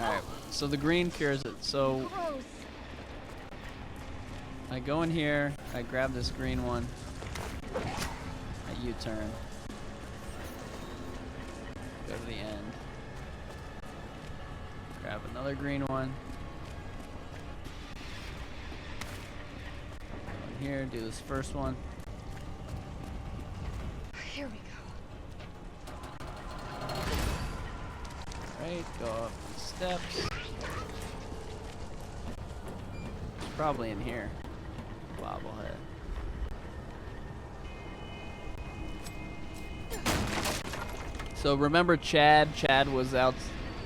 Alright, so the green cures it. So I go in here, I grab this green one, I U-turn, go to the end, grab another green one, go in here, do this first one. Here we go. Right, go up the steps. It's probably in here. Bobblehead. So remember Chad? Chad was out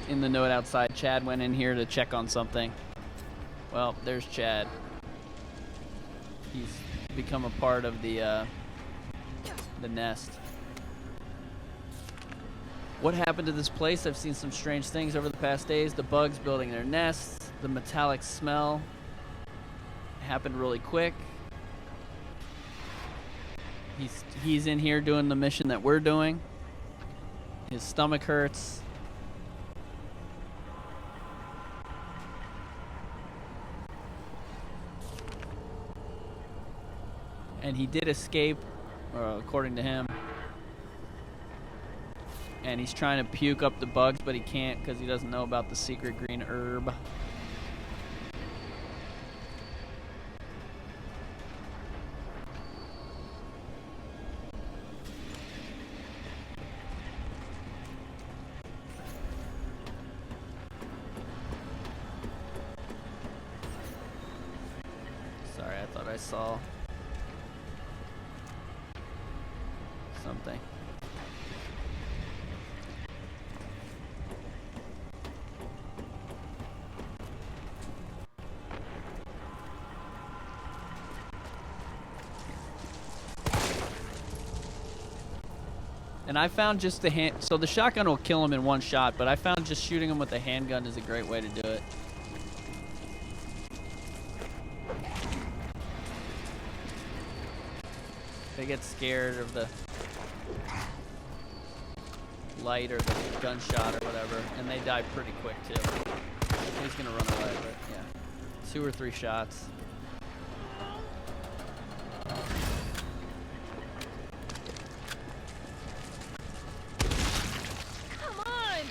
in the note outside. Chad went in here to check on something. Well, there's Chad. He's become a part of the nest. What happened to this place? I've seen some strange things over the past days. The bugs building their nests. The metallic smell. Happened really quick. He's in here doing the mission that we're doing. His stomach hurts. And he did escape, according to him. And he's trying to puke up the bugs, but he can't because he doesn't know about the secret green herb. Sorry, I thought I saw something. And I found just the hand, so the shotgun will kill him in one shot, but I found just shooting him with the handgun is a great way to do it. They get scared of the light or the gunshot or whatever, and they die pretty quick too. He's gonna run away, but yeah. 2 or 3 shots. Come on!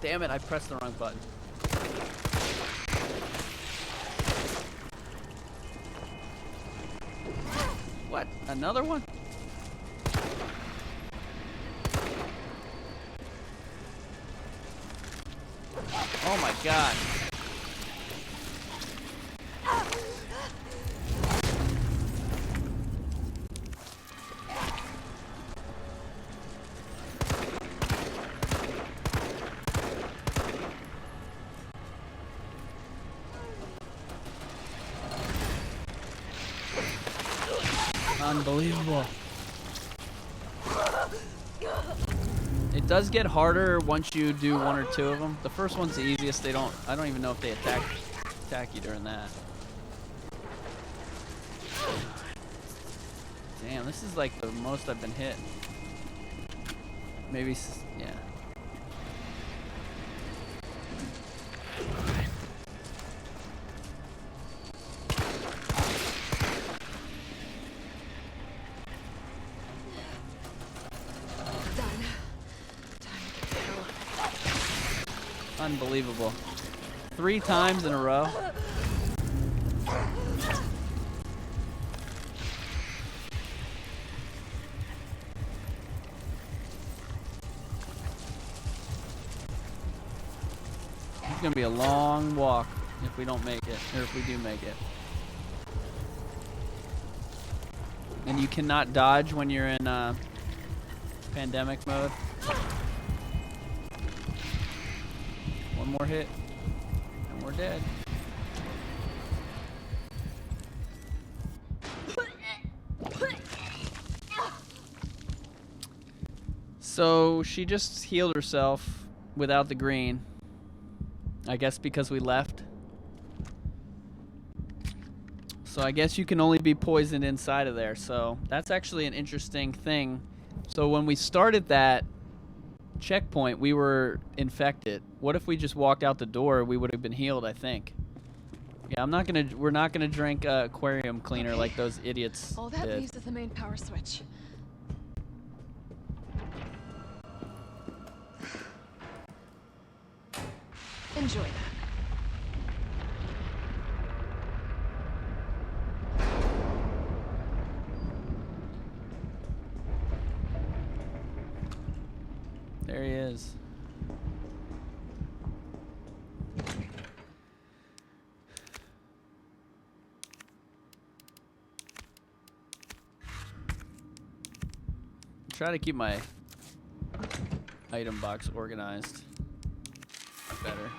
Damn it, I pressed the wrong button. What? Another one? Oh my god. Unbelievable. It does get harder once you do 1 or 2 of them. The first one's the easiest. I don't even know if they attack you during that. Damn, this is like the most I've been hit. Maybe, yeah. Unbelievable. 3 times in a row. It's gonna be a long walk if we don't make it, or if we do make it. And you cannot dodge when you're in pandemic mode. One more hit, and we're dead. So she just healed herself without the green. I guess because we left. So I guess you can only be poisoned inside of there. So that's actually an interesting thing. So when we started that checkpoint, we were infected. What if we just walked out the door? We would have been healed, I think. Yeah, we're not gonna drink aquarium cleaner like those idiots All that did. leaves is the main power switch. Enjoy that. There he is. Try to keep my item box organized better.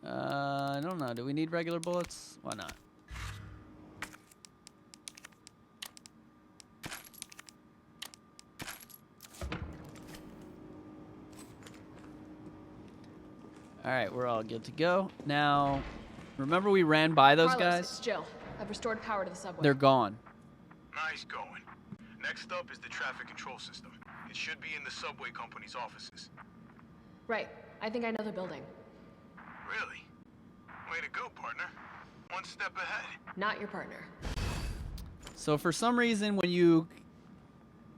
I don't know. Do we need regular bullets? Why not? All right, we're all good to go. Now, remember we ran by those Carlos, guys? it's Jill. I've restored power to the subway. They're gone. Nice going. Next up is the traffic control system. It should be in the subway company's offices. Right. I think I know the building. Really? Way to go, partner. One step ahead. Not your partner. So for some reason, when you...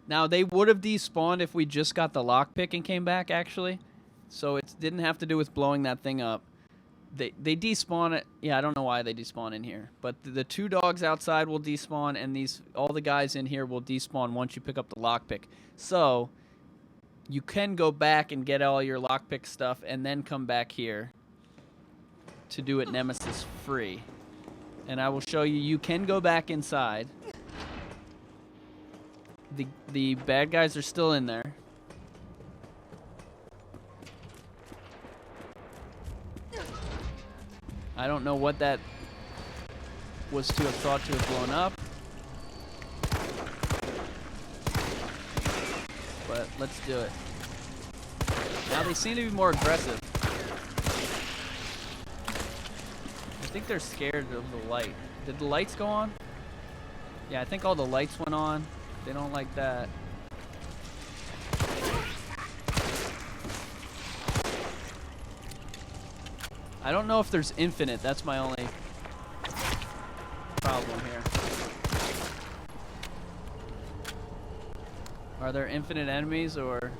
Now, they would have despawned if we just got the lockpick and came back, actually. So it didn't have to do with blowing that thing up. They despawn it. Yeah, I don't know why they despawn in here. But the 2 dogs outside will despawn, and all the guys in here will despawn once you pick up the lockpick. So you can go back and get all your lockpick stuff and then come back here to do it Nemesis free. And I will show you, you can go back inside. The bad guys are still in there. I don't know what that was to have thought to have blown up. But let's do it. Now they seem to be more aggressive. I think they're scared of the light. Did the lights go on? Yeah, I think all the lights went on. They don't like that. I don't know if there's infinite. That's my only problem here. Are there infinite enemies or...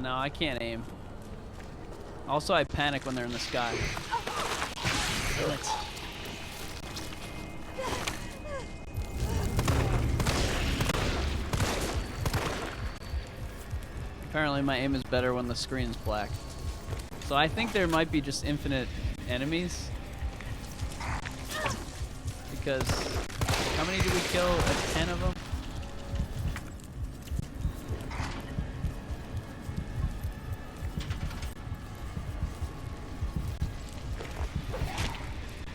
No, I can't aim. Also, I panic when they're in the sky. Damn it. Apparently my aim is better when the screen is black. So I think there might be just infinite enemies. Because how many did we kill? 10 of them?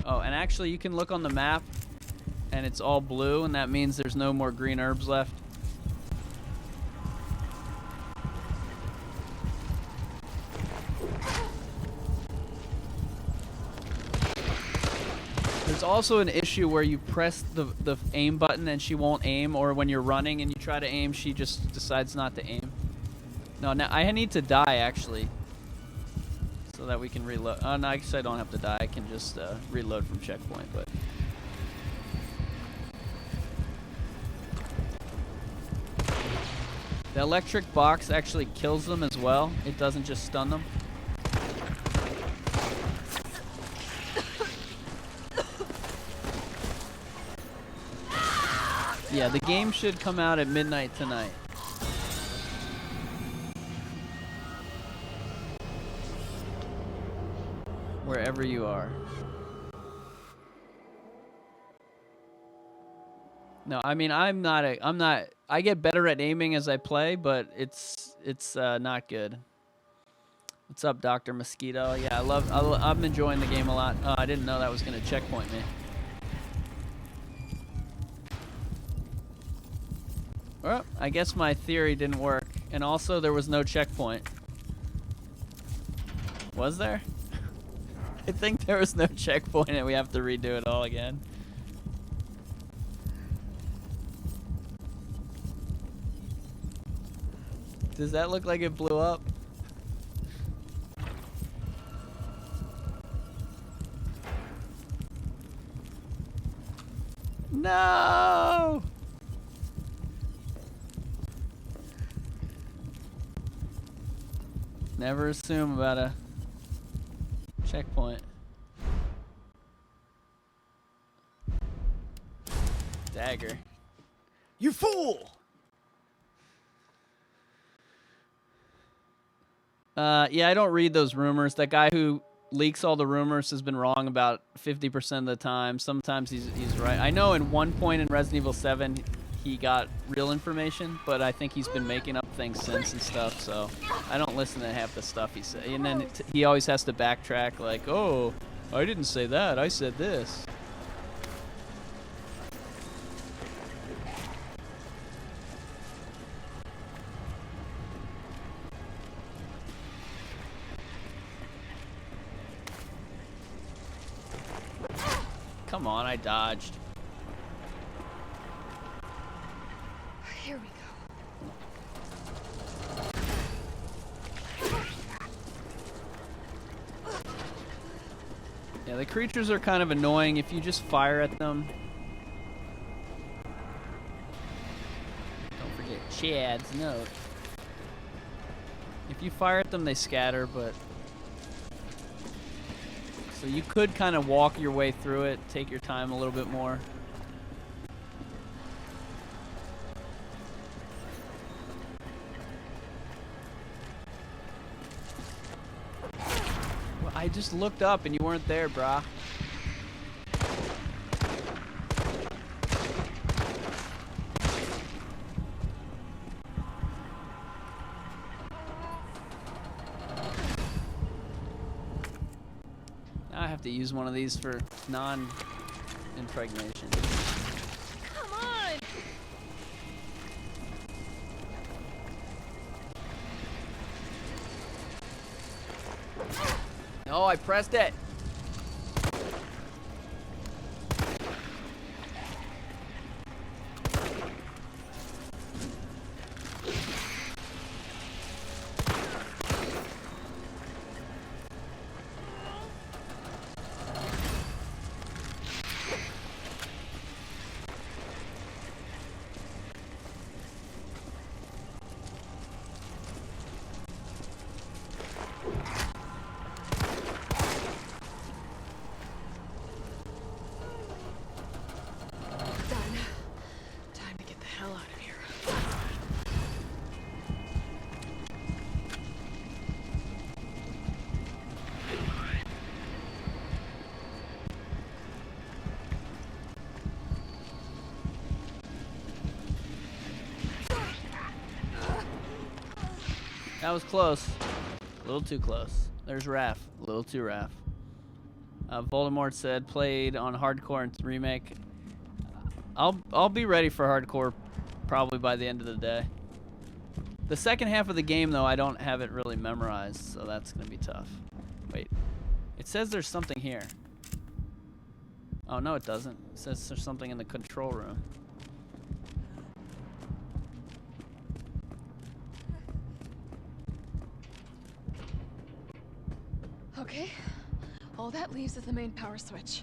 Oh, and actually you can look on the map and it's all blue, and that means there's no more green herbs left. There's also an issue where you press the aim button and she won't aim, or when you're running and you try to aim, she just decides not to aim. No, now I need to die actually, so that we can reload. Oh, no, I guess I don't have to die. I can just reload from checkpoint, but... The electric box actually kills them as well. It doesn't just stun them. Yeah, the game should come out at midnight tonight. Wherever you are. No, I mean I'm not. I get better at aiming as I play, but it's not good. What's up, Dr. Mosquito? Yeah, I'm enjoying the game a lot. Oh, I didn't know that was gonna checkpoint me. Well, I guess my theory didn't work, and also there was no checkpoint. Was there? I think there was no checkpoint, and we have to redo it all again. Does that look like it blew up? No! Never assume about a checkpoint. Dagger. You fool! Yeah, I don't read those rumors. That guy who leaks all the rumors has been wrong about 50% of the time. Sometimes he's right. I know in one point in Resident Evil 7 he got real information, but I think he's been making up things since and stuff, so I don't listen to half the stuff he says. And then he always has to backtrack like, oh, I didn't say that, I said this. Come on, I dodged. Here we go. Yeah, the creatures are kind of annoying if you just fire at them. Don't forget Chad's note. If you fire at them, they scatter, but... So you could kind of walk your way through it, take your time a little bit more. Well, I just looked up and you weren't there, brah. I have to use one of these for non-impregnation. Come on! No, I pressed it. That was close. A little too close. There's Raph. A little too Raph. Voldemort said played on hardcore and remake. I'll be ready for hardcore probably by the end of the day. The second half of the game though, I don't have it really memorized, so that's gonna be tough. Wait. It says there's something here. Oh no, it doesn't. It says there's something in the control room. Okay. All that leaves is the main power switch.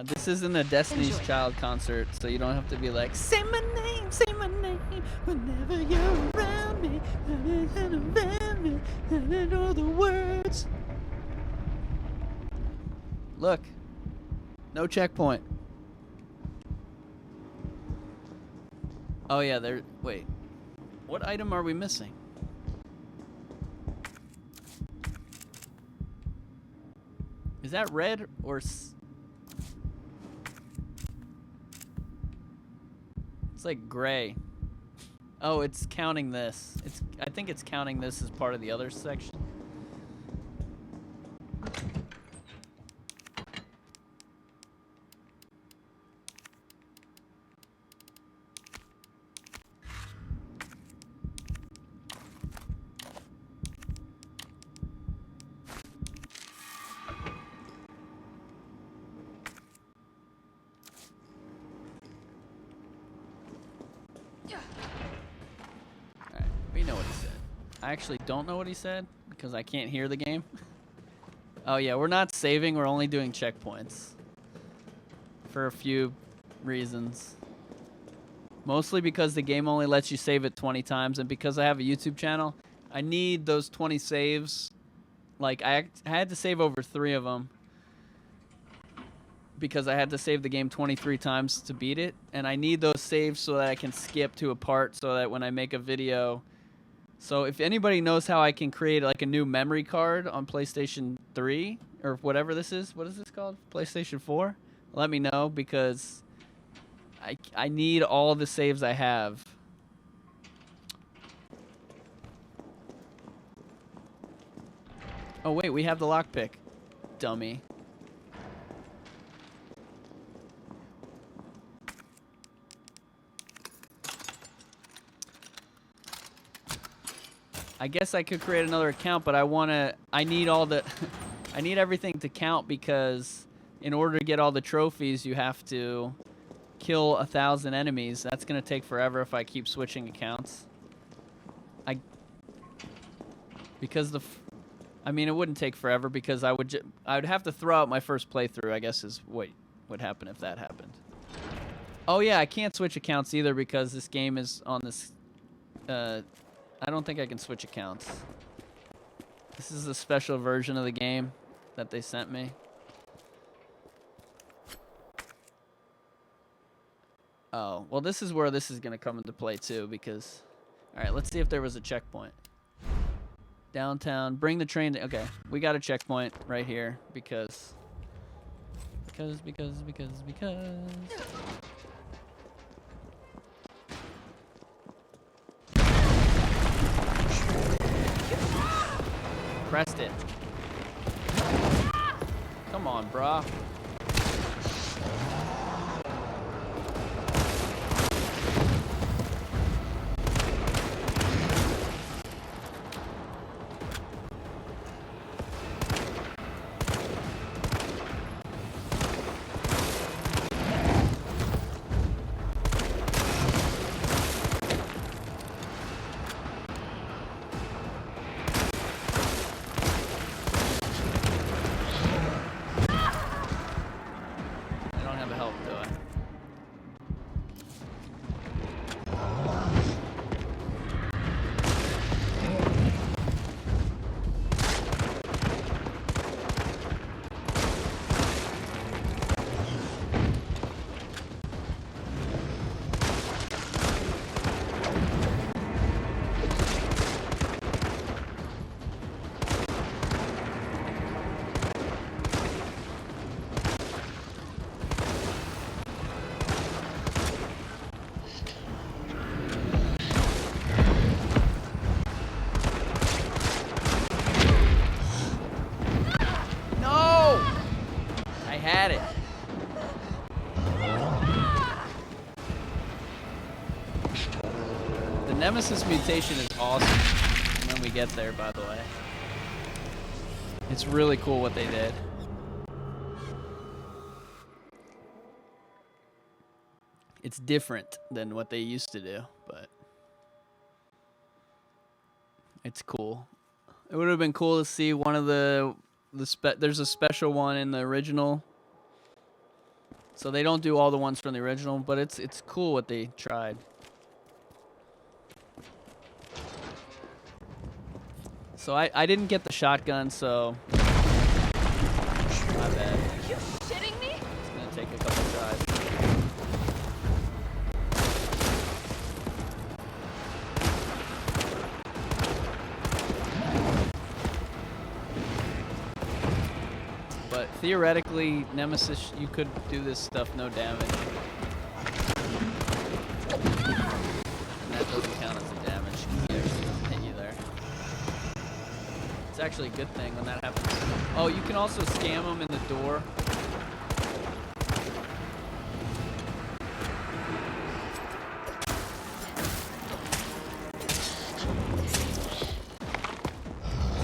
This isn't a Destiny's Child concert, so you don't have to be like, say my name whenever you're around me. I know the words. Look, no checkpoint. Oh yeah, there. Wait, what item are we missing? Is that red or? It's like gray. Oh, it's counting this. I think it's counting this as part of the other section. I actually don't know what he said because I can't hear the game. Oh yeah, we're not saving, we're only doing checkpoints. For a few reasons. Mostly because the game only lets you save it 20 times, and because I have a YouTube channel, I need those 20 saves. Like, I had to save over 3 of them because I had to save the game 23 times to beat it, and I need those saves so that I can skip to a part so that when I make a video... So if anybody knows how I can create like a new memory card on PlayStation 3 or whatever this is, what is this called? PlayStation 4? Let me know because I need all the saves I have. Oh wait, we have the lockpick. Dummy. I guess I could create another account, but I need all the I need everything to count because in order to get all the trophies, you have to kill 1,000 enemies. That's gonna take forever if I keep switching accounts. I mean, it wouldn't take forever because I would have to throw out my first playthrough, I guess is what would happen if that happened. Oh yeah, I can't switch accounts either because this game is on this I don't think I can switch accounts. This is a special version of the game that they sent me. Oh, well this is where this is going to come into play too because... Alright, let's see if there was a checkpoint. Downtown, bring the train to... Okay, we got a checkpoint right here because... Because... Pressed it. Come on, brah. Nemesis mutation is awesome when we get there, by the way. It's really cool what they did. It's different than what they used to do, but it's cool. It would have been cool to see one of there's a special one in the original. So they don't do all the ones from the original, but it's cool what they tried. So I didn't get the shotgun, so my bad. Are you shitting me? It's gonna take a couple tries. But theoretically, Nemesis, you could do this stuff no damage. And that doesn't count as a damage. It doesn't hit you there. It's actually a good thing when that happens. Oh, you can also scam them in the door.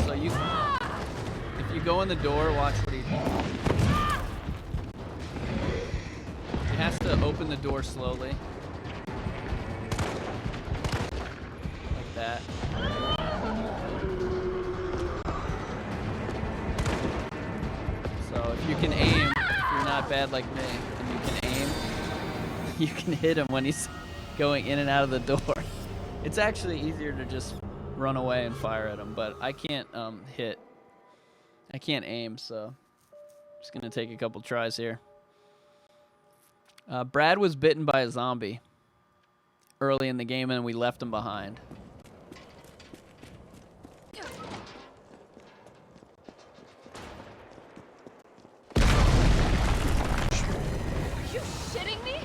So if you go in the door, watch what he does. He has to open the door slowly. Like that. if you can aim, if you're not bad like me, and you can aim, you can hit him when he's going in and out of the door. It's actually easier to just run away and fire at him, but I can't hit. I can't aim, so just gonna take a couple tries here. Brad was bitten by a zombie early in the game, and we left him behind. Are you shitting me?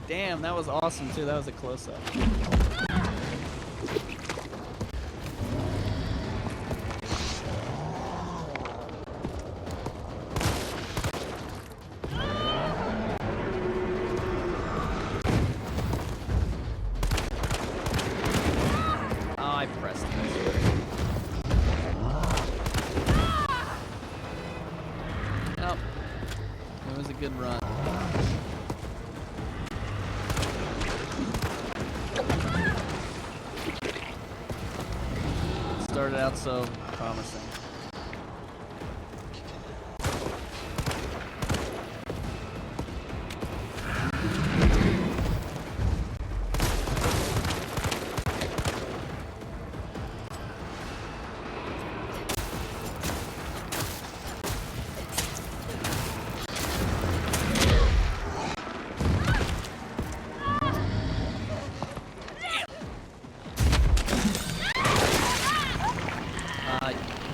Damn, that was awesome too. That was a close-up. Oh, I pressed it. Nope. It was a good run. Started out so promising.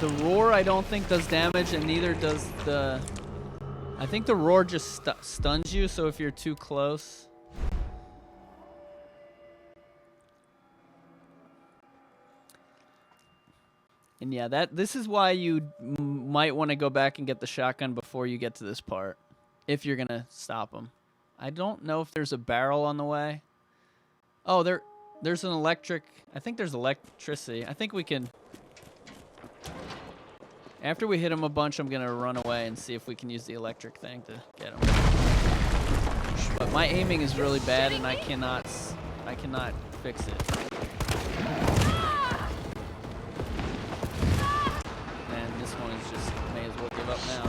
The roar I don't think does damage, and neither does the... I think the roar just stuns you, so if you're too close... And yeah, this is why you might want to go back and get the shotgun before you get to this part, if you're going to stop them. I don't know if there's a barrel on the way. Oh, there's an electric... I think there's electricity. I think we can... After we hit him a bunch, I'm going to run away and see if we can use the electric thing to get him. But my aiming is really bad, and I cannot fix it. And this one is just, may as well give up now.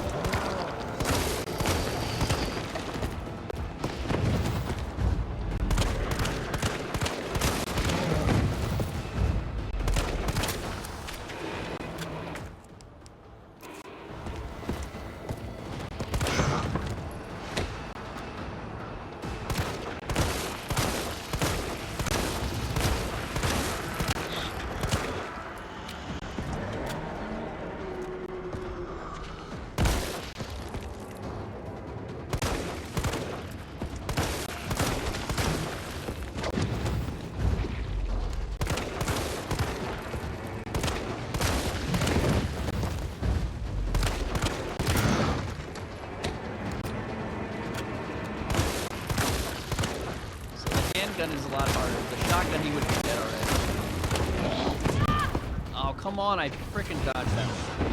Gun is a lot harder. The shotgun, he would be dead already. Oh, come on. I frickin' dodged that one.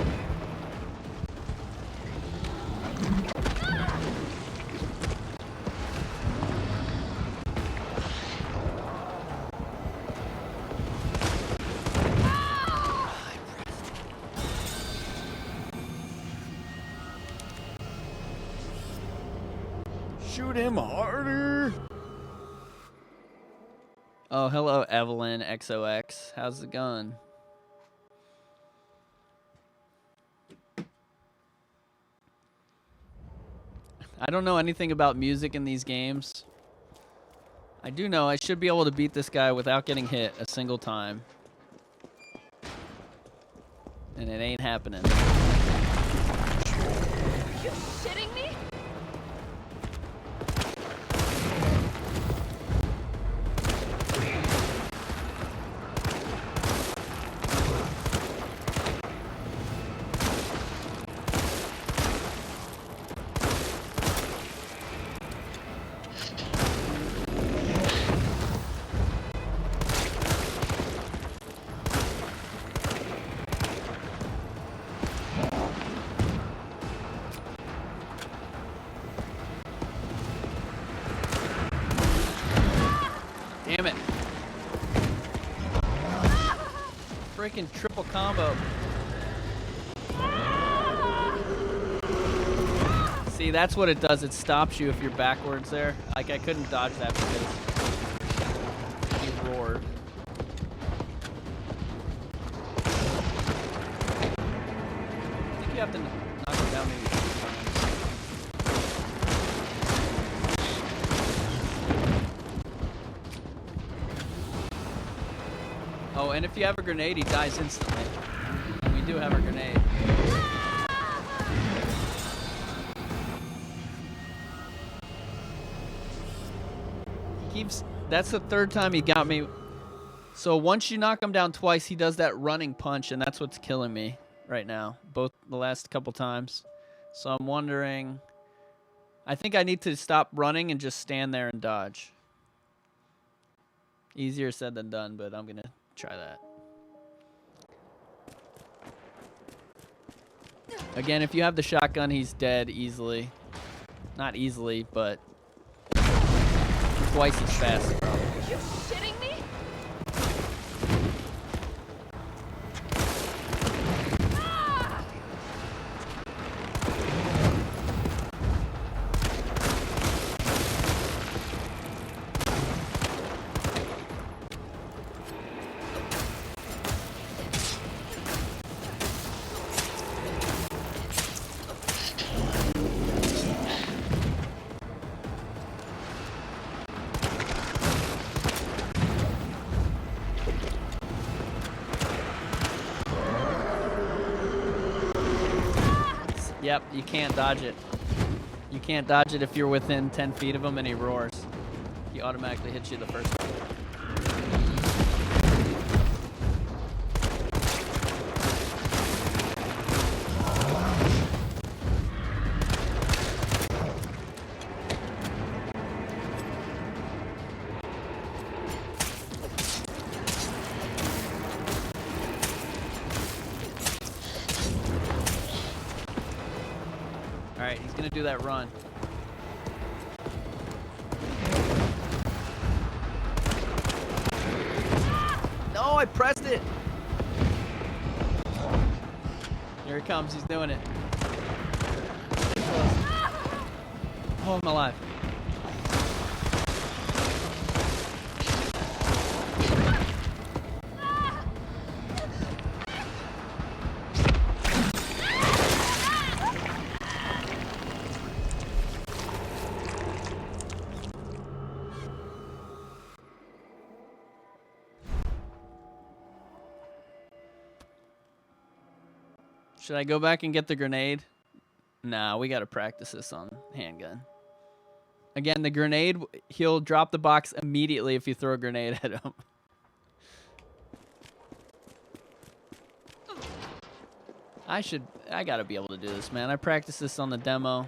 Shoot him harder. Oh, hello, Evelyn XOX. How's it going? I don't know anything about music in these games. I do know I should be able to beat this guy without getting hit a single time. And it ain't happening. Are you shitting me? freaking triple combo. See, that's what it does. It stops you if you're backwards there. Like, I couldn't dodge that because he roared. I think you have to knock him down maybe 2 times. Oh, and if you have a grenade, he dies instantly. And we do have a grenade. That's the 3rd time he got me. So once you knock him down twice, he does that running punch, and that's what's killing me right now. Both the last couple times. So I'm wondering, I think I need to stop running and just stand there and dodge. Easier said than done, but I'm gonna try that. Again, if you have the shotgun, he's dead easily. Not easily, but twice as fast. Are you shitting me? Ah! Yep, you can't dodge it. You can't dodge it if you're within 10 feet of him and he roars. He automatically hits you the first time. Alright, he's gonna do that run. No, I pressed it! Here he comes, he's doing it. Oh, I'm alive. Should I go back and get the grenade? Nah, we gotta practice this on handgun. Again, the grenade, he'll drop the box immediately if you throw a grenade at him. I gotta be able to do this, man. I practiced this on the demo. Are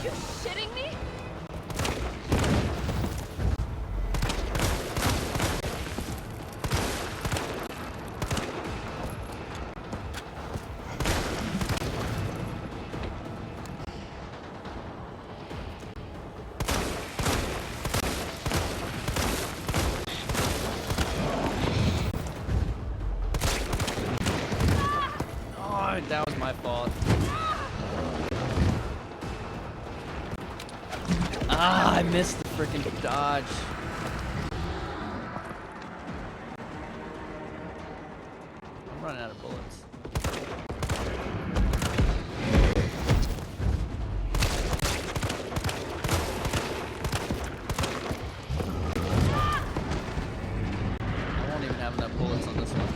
you shitting me? That was my fault. Ah, I missed the freaking dodge. I'm running out of bullets. I won't even have enough bullets on this one.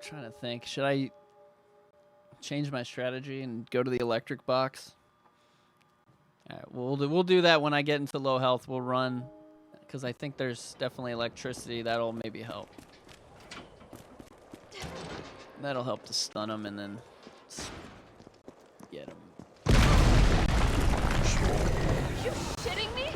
Trying to think, should I change my strategy and go to the electric box? All right, we'll do that when I get into low health. We'll run because I think there's definitely electricity that'll maybe help. That'll help to stun him and then get him. Are you shitting me?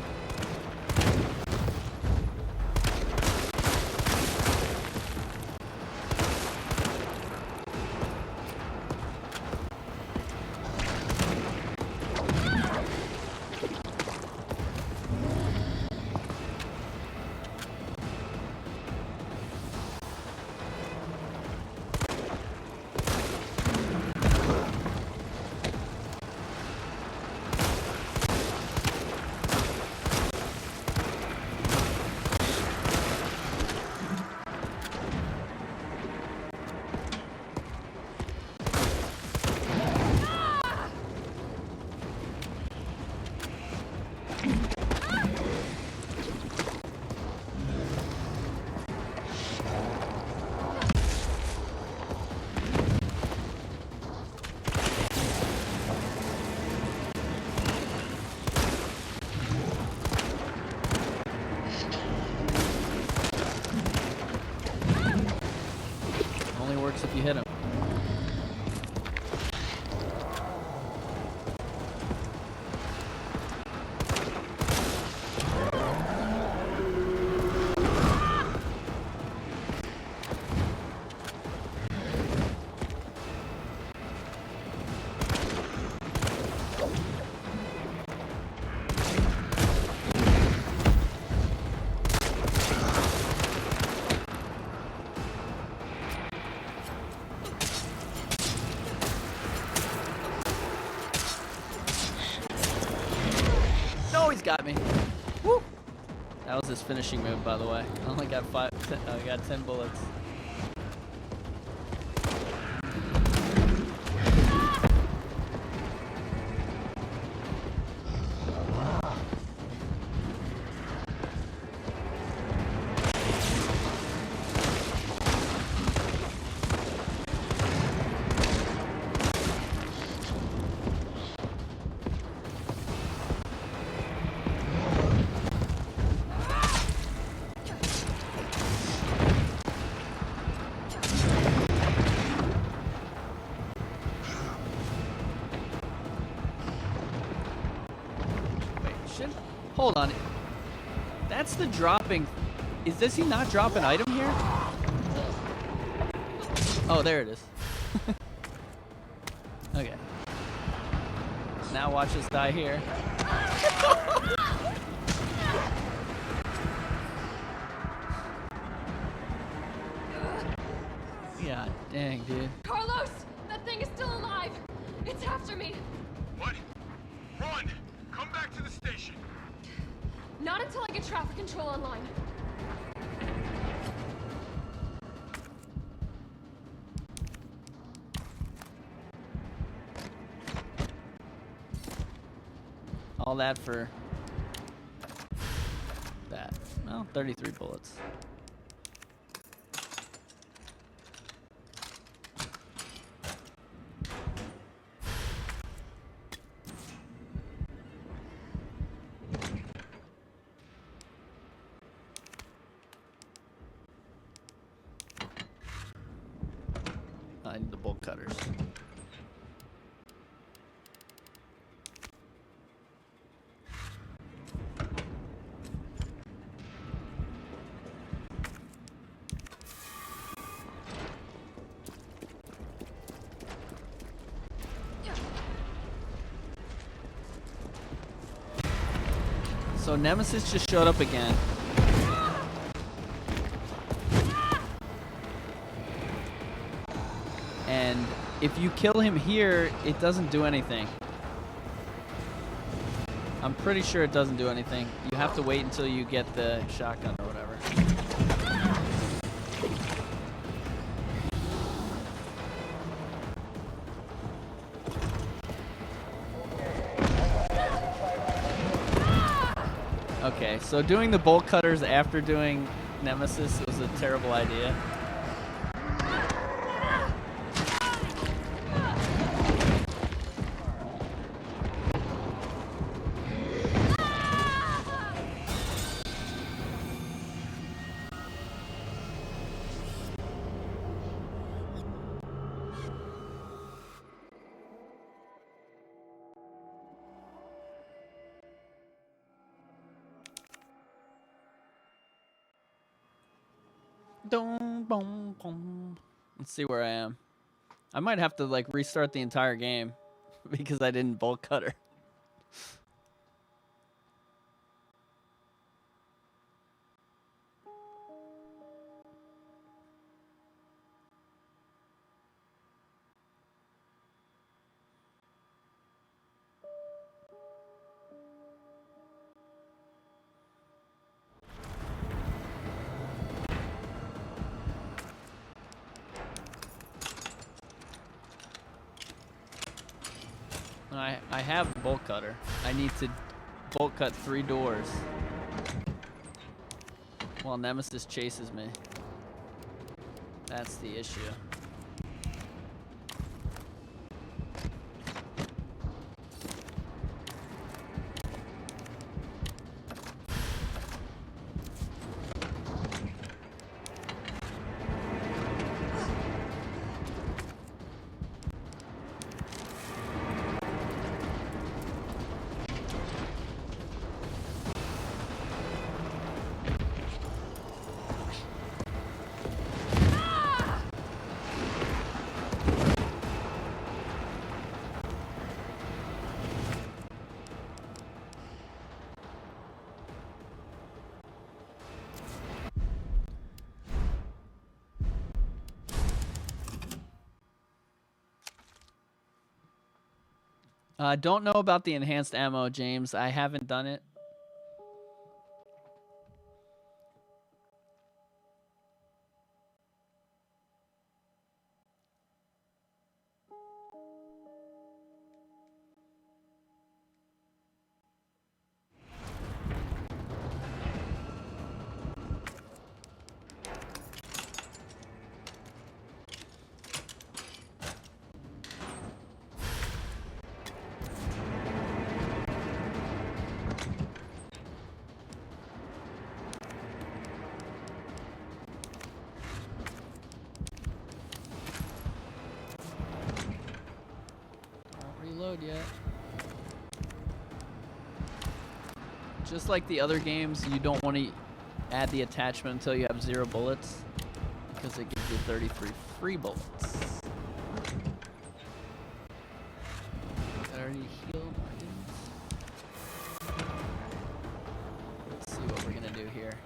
If you hit him. Got me. Woo! That was his finishing move, by the way. I only got 10 bullets. Hold on. That's the dropping. Does he not drop an item here? Oh, there it is. Okay. Now watch us die here. Yeah, dang, dude. Carlos! That thing is still alive! It's after me! What? Run! Come back to the station! Not until I get traffic control online. All that for that. Well, 33 bullets. I need the bolt cutters. So Nemesis just showed up again. And if you kill him here, it doesn't do anything. I'm pretty sure it doesn't do anything. You have to wait until you get the shotgun or whatever. Okay, so doing the bolt cutters after doing Nemesis was a terrible idea. Dum, bum, bum. Let's see where I am. I might have to like restart the entire game because I didn't bolt cutter. I have the bolt cutter. I need to bolt cut 3 doors while Nemesis chases me. That's the issue. Don't know about the enhanced ammo, James. I haven't done it. Yet. Just like the other games, you don't want to add the attachment until you have 0 bullets because it gives you 33 free bullets. Did I already heal my dudes? Let's see what we're gonna do here.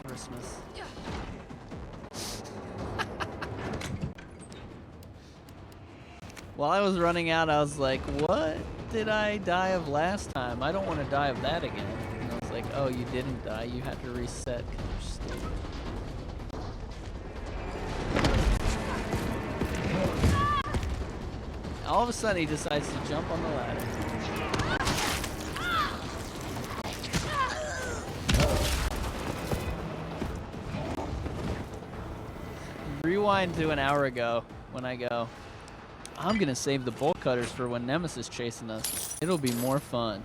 Christmas. While I was running out, I was like, what did I die of last time? I don't want to die of that again. And I was like, oh, you didn't die. You had to reset because you're stupid. All of a sudden, he decides to jump on the ladder. Rewind to an hour ago when I go, I'm gonna save the bolt cutters for when Nemesis chasing us. It'll be more fun.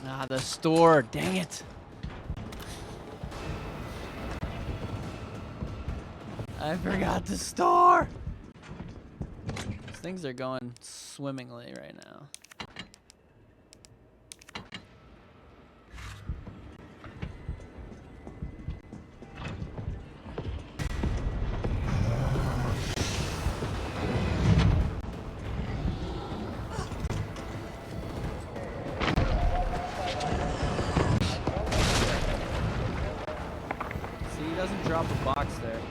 Ah, the store. Dang it. I forgot the store. Things are going swimmingly right now. Drop a box there.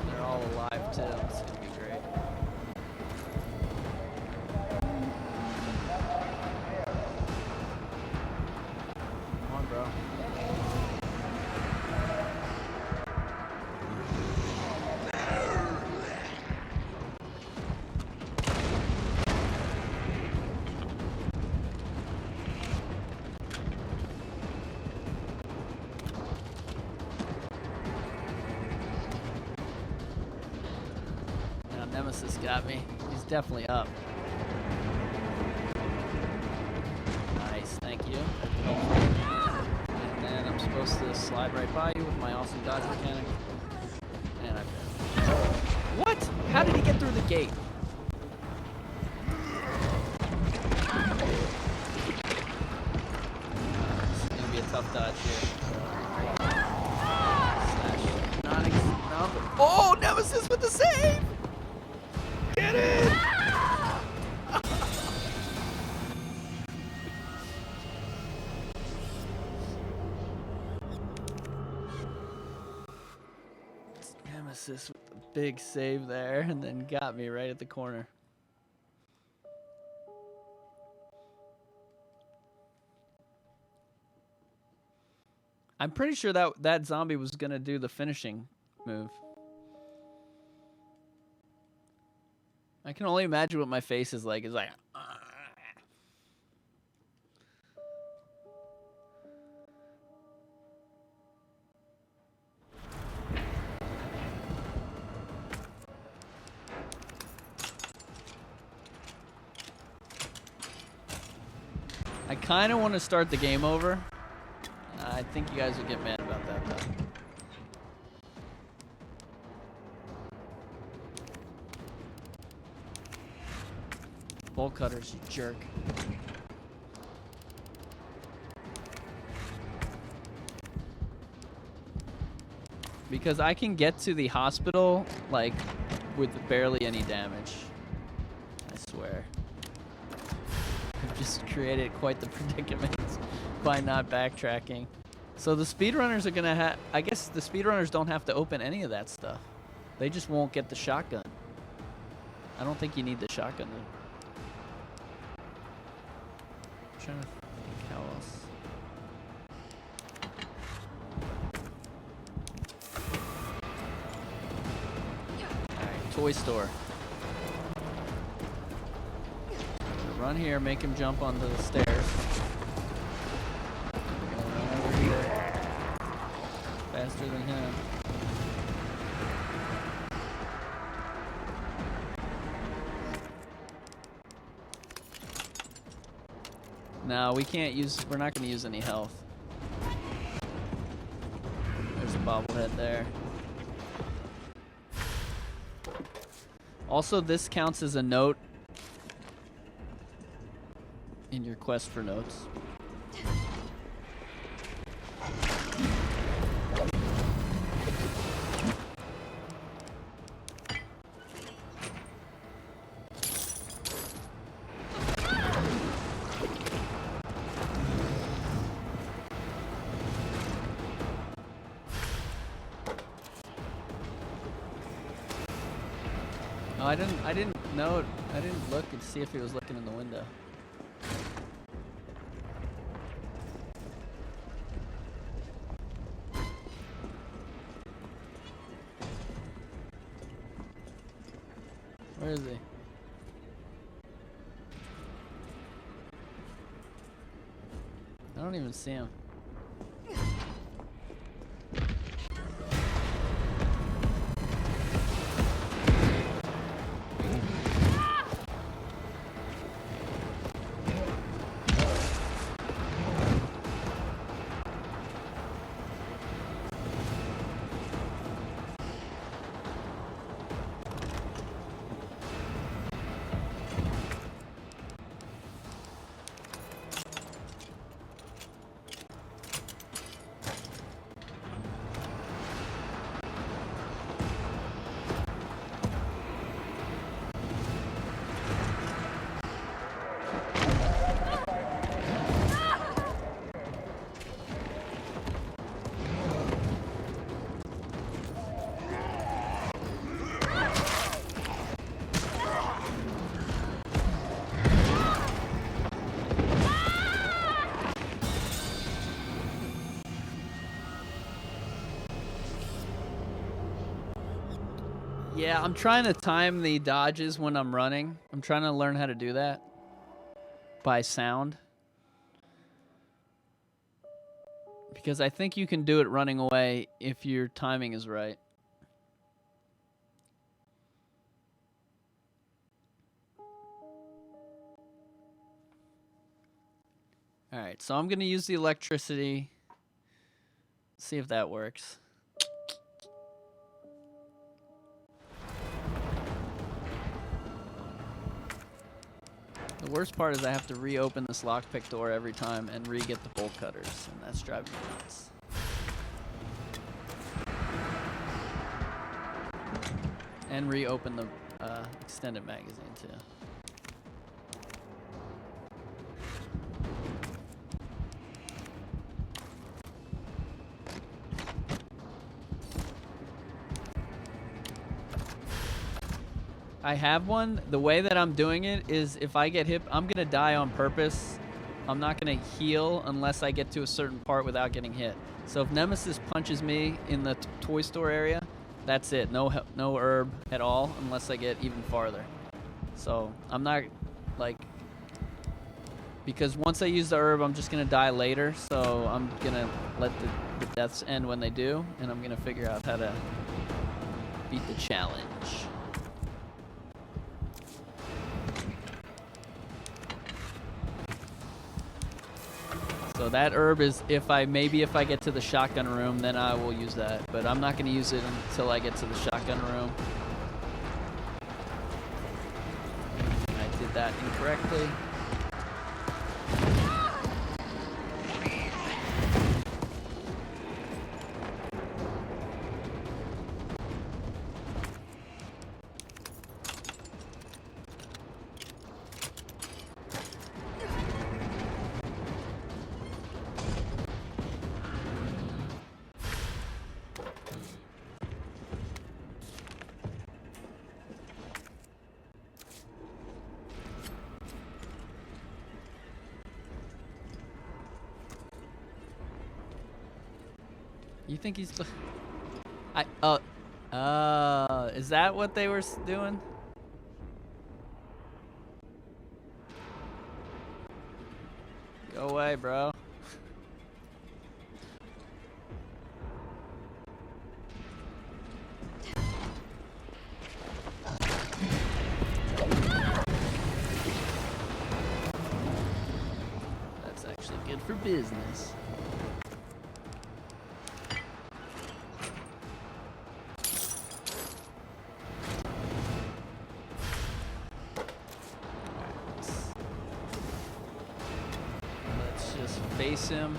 They're all alive too. It's gonna be great. Come on, bro. Nemesis got me. He's definitely up. Nice, thank you. And then I'm supposed to slide right by you with my awesome dodge mechanic. And I failed. What? How did he get through the gate? This is gonna be a tough dodge here. Oh, Nemesis with the save! Get it! Nemesis with the big save there, and then got me right at the corner. I'm pretty sure that zombie was gonna do the finishing move. I can only imagine what my face is like. It's like, I kind of want to start the game over. I think you guys would get mad about that, though. Bolt cutters, you jerk. Because I can get to the hospital, like, with barely any damage. I swear. I've just created quite the predicament by not backtracking. So the speedrunners are gonna have... I guess the speedrunners don't have to open any of that stuff. They just won't get the shotgun. I don't think you need the shotgun to... I'm trying to think how else. Alright, toy store. Run here, make him jump onto the stairs. Run over here. Faster than him. No, we can't use, we're not going to use any health. There's a bobblehead there. Also, this counts as a note in your quest for notes. Oh, I didn't know, I didn't look and see if he was looking in the window. Where is he? I don't even see him. Yeah, I'm trying to time the dodges when I'm running. I'm trying to learn how to do that by sound. Because I think you can do it running away if your timing is right. Alright, so I'm going to use the electricity. See if that works. The worst part is I have to reopen this lockpick door every time and re-get the bolt cutters, and that's driving me nuts. And reopen the extended magazine too. I have one. The way that I'm doing it is if I get hit, I'm going to die on purpose. I'm not going to heal unless I get to a certain part without getting hit. So if Nemesis punches me in the toy store area, that's it. No herb at all unless I get even farther. So I'm not, like, because once I use the herb, I'm just going to die later. So I'm going to let the deaths end when they do, and I'm going to figure out how to beat the challenge. So that herb is if I get to the shotgun room, then I will use that. But I'm not going to use it until I get to the shotgun room. I did that incorrectly. You think he's... is that what they were doing? Go away, bro. That's actually good for business. Face him.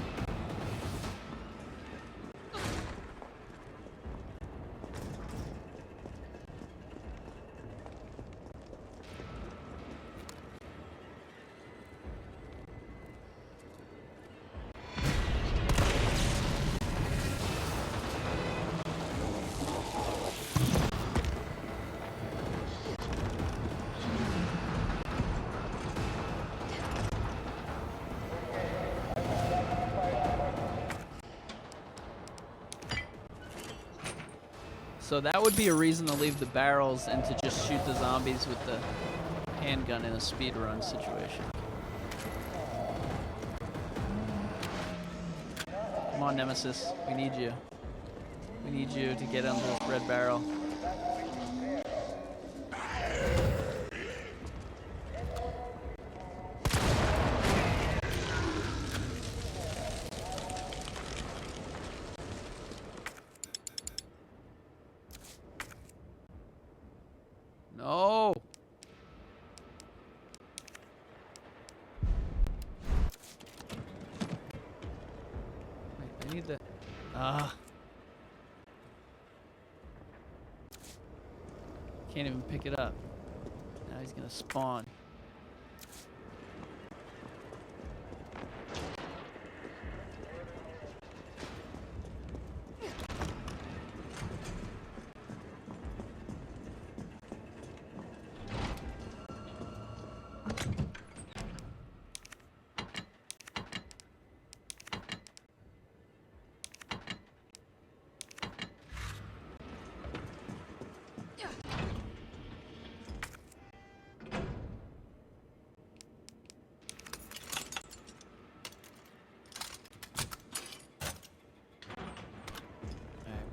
So that would be a reason to leave the barrels and to just shoot the zombies with the handgun in a speedrun situation. Come on, Nemesis. We need you. We need you to get under this red barrel. No. Wait, I need the... Can't even pick it up. Now he's gonna spawn.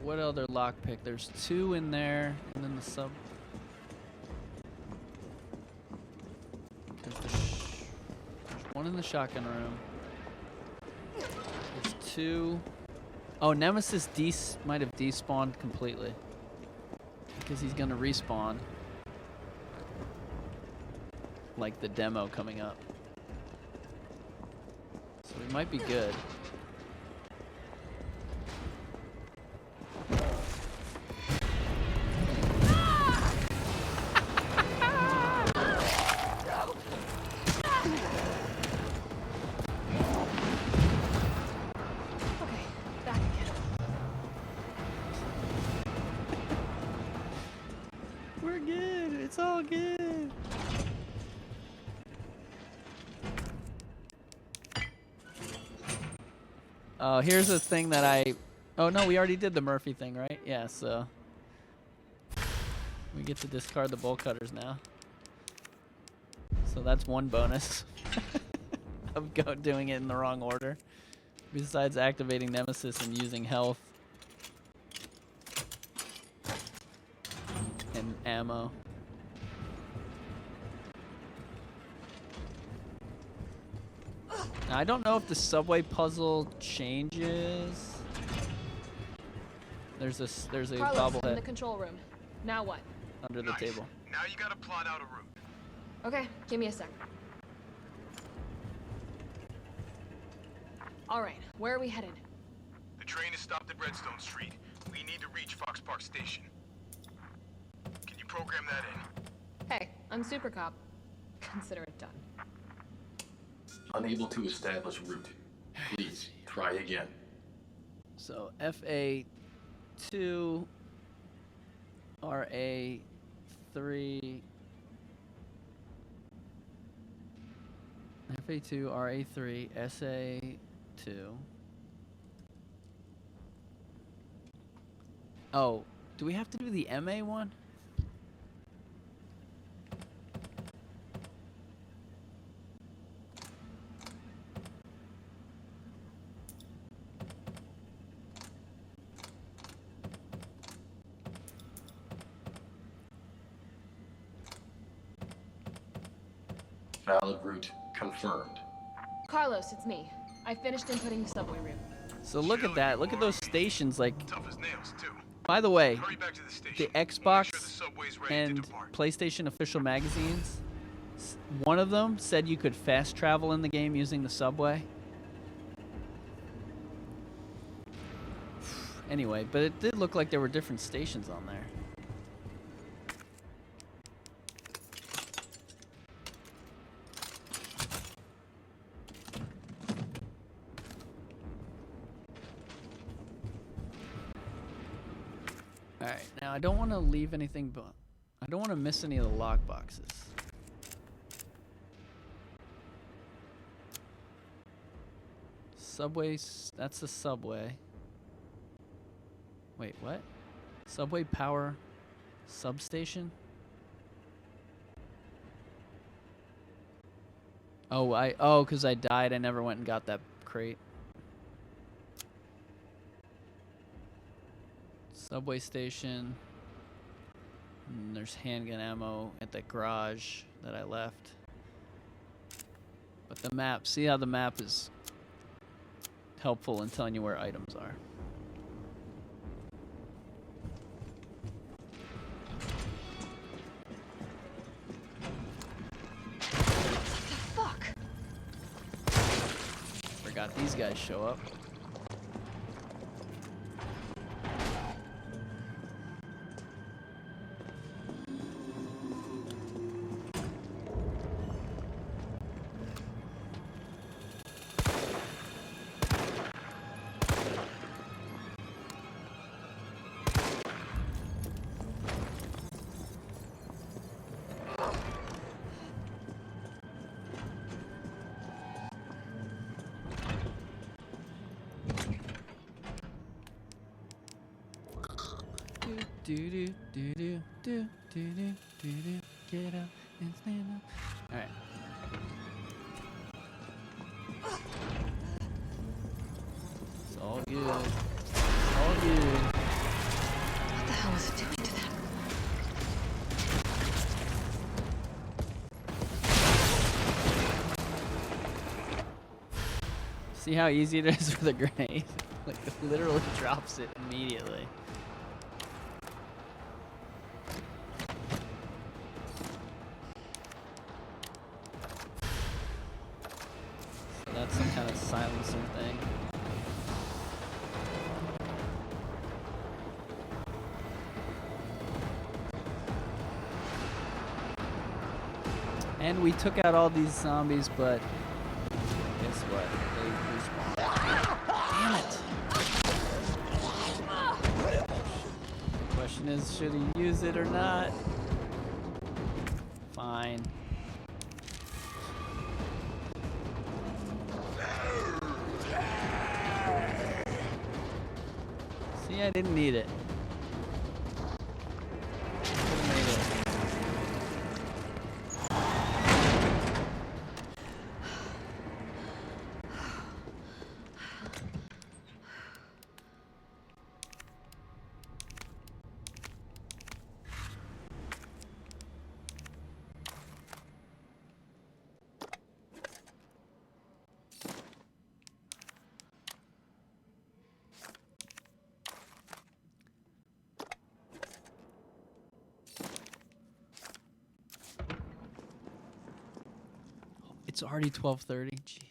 what other lockpick? There's 2 in there, and then the sub. There's 1 in the shotgun room. There's 2. Oh, Nemesis might have despawned completely because he's gonna respawn. Like the demo coming up. So we might be good. We're good. It's all good. Oh, here's a thing that I... Oh, no, we already did the Murphy thing, right? Yeah, so... We get to discard the bolt cutters now. So that's one bonus of doing it in the wrong order. Besides activating Nemesis and using health. And ammo. Now, I don't know if the subway puzzle changes. There's a Carlos, in the bobblehead control room. Now what? under the table. Now you gotta plot out a route. Okay, give me a sec. All right, where are we headed? The train is stopped at Redstone Street. We need to reach Fox Park Station. Can you program that in? Hey, I'm Super Cop. Consider it done. Unable to establish route. Please, try again. So FA2, RA3, FA2, RA3, SA2. Oh, do we have to do the MA one? Valid route confirmed. Carlos, it's me. I finished inputting the subway route. So look at that. Look at those stations. Like, Tough as nails, too. by the way, Hurry back to the station. the Xbox and PlayStation official magazines, one of them said you could fast travel in the game using the subway. Anyway, but it did look like there were different stations on there. Alright, now I don't want to leave anything, but I don't want to miss any of the lock boxes. Subways, that's the subway. Wait, what? Subway power substation? Oh, because I died, I never went and got that crate. Subway station. And there's handgun ammo at the garage that I left. But the map, see how the map is helpful in telling you where items are. Fuck! Forgot these guys show up. Get up and stand up. All right. It's all good. It's all good. hell is it doing to them? See how easy it is with a grenade? Like, it literally drops it immediately. So that's some kind of silencing thing. And we took out all these zombies, but guess what? They respawn. Damn it! Question is, should he use it or not? Fine. See, I didn't need it. Could've made it. It's already 12:30. Jesus.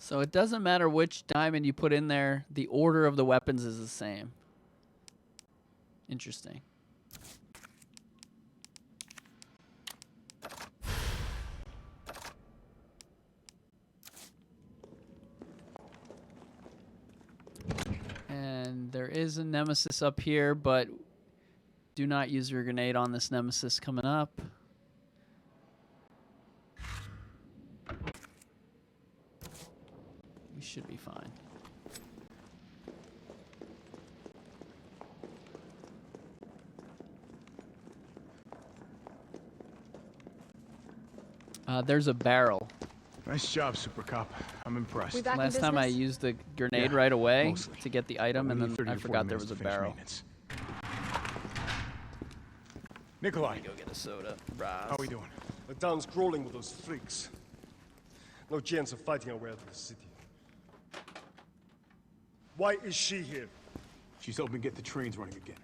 So it doesn't matter which diamond you put in there, the order of the weapons is the same. Interesting. And there is a Nemesis up here, but do not use your grenade on this Nemesis coming up. We should be fine. There's a barrel. Nice job, Super Cop. I'm impressed. We back in Last time I business? used the grenade right away to get the item, and then I forgot there was a barrel. Nikolai, Go get a soda. how we doing? The town's crawling with those freaks. No chance of fighting our way out of the city. Why is she here? She's helping get the trains running again.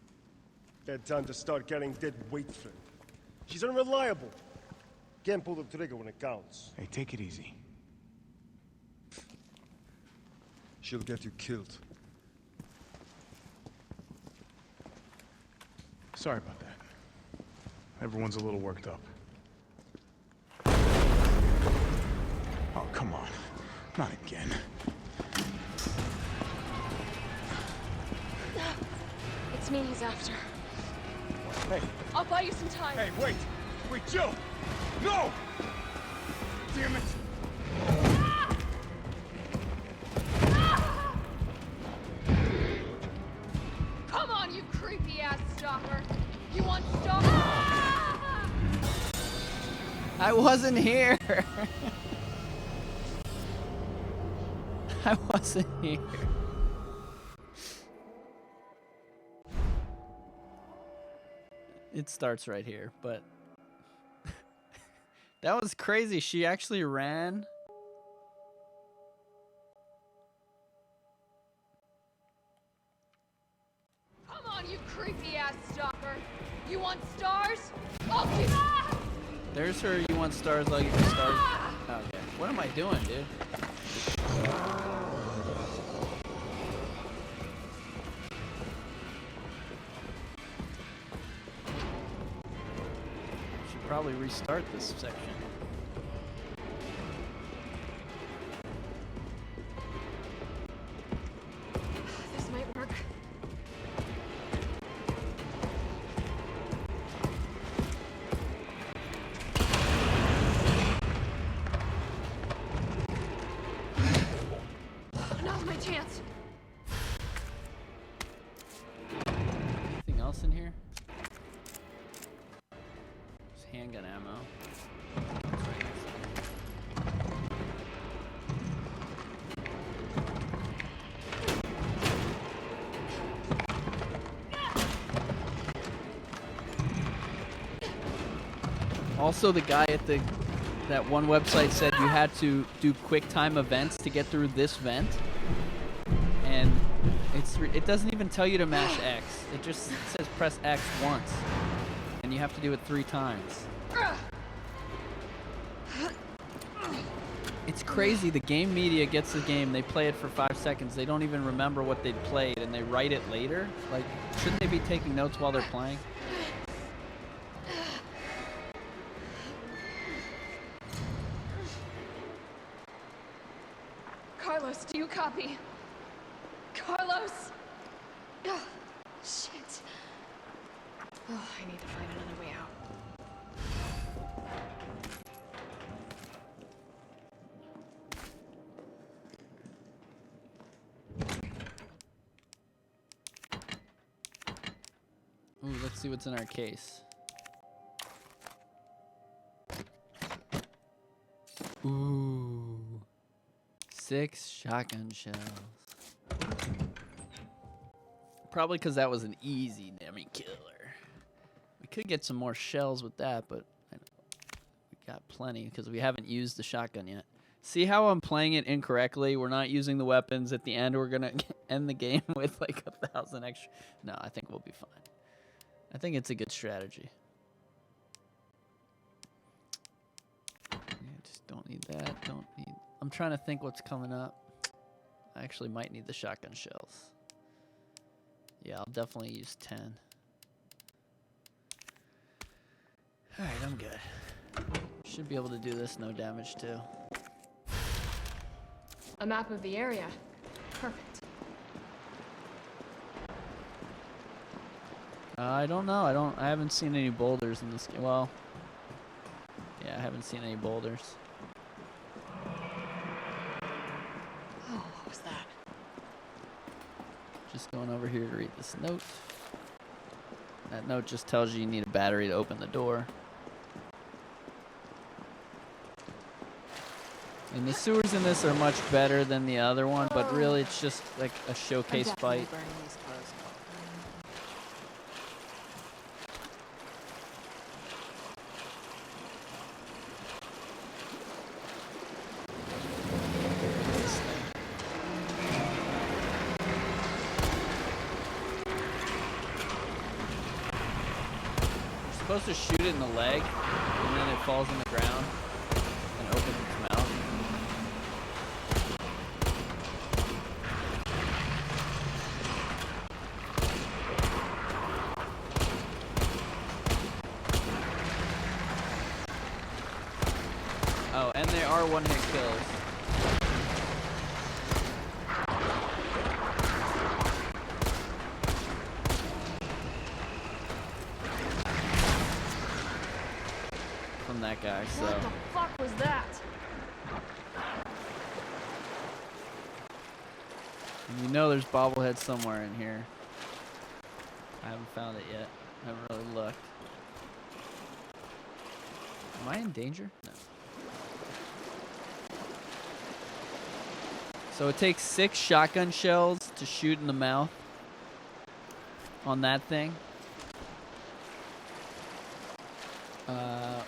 Bad time to start carrying dead weight, friend. She's unreliable. Can't pull the trigger when it counts. Hey, take it easy. She'll get you killed. Sorry about that. Everyone's a little worked up. Oh, come on. Not again. It's me he's after. Hey. I'll buy you some time. Hey, wait! Wait, Jill! No! Damn it! Come on, you creepy ass stalker. You want stalker? I wasn't here. I wasn't here. It starts right here, but that was crazy. She actually ran. Come on, you creepy ass stalker. You want stars? I'll give There's her. You want stars? I'll give you stars. Okay. What am I doing, dude? Should probably restart this section. else in here? There's handgun ammo. Also, the guy at that one website said you had to do quick time events to get through this vent, and it doesn't even tell you to mash X. It just says press X once, and you have to do it 3 times. It's crazy. The game media gets the game, they play it for 5 seconds, they don't even remember what they'd played, and they write it later. Like, shouldn't they be taking notes while they're playing? Carlos, do you copy? Carlos! Ugh, shit. Oh, I need to find another way out. Ooh, let's see what's in our case. Ooh. 6 shotgun shells. Probably because that was an easy enemy killer. We could get some more shells with that, but we got plenty because we haven't used the shotgun yet. See how I'm playing it incorrectly? We're not using the weapons. At the end, we're going to end the game with like 1,000 extra. No, I think we'll be fine. I think it's a good strategy. Yeah, just don't need that. Don't need... I'm trying to think what's coming up. I actually might need the shotgun shells. Yeah, I'll definitely use 10. Alright, I'm good. Should be able to do this no damage too. A map of the area. Perfect. I don't know. I haven't seen any boulders in this game. Well, yeah, I haven't seen any boulders. Oh, what was that? Just going over here to read this note. That note just tells you need a battery to open the door. And the sewers in this are much better than the other one, but really it's just like a showcase fight. You're supposed to shoot it in the leg, and then it falls on the ground and opens its mouth. Oh, and they are one-hit kills. From that guy, so. What the fuck was that? And you know there's bobbleheads somewhere in here. I haven't found it yet. I haven't really looked. Am I in danger? No. So it takes 6 shotgun shells to shoot in the mouth on that thing.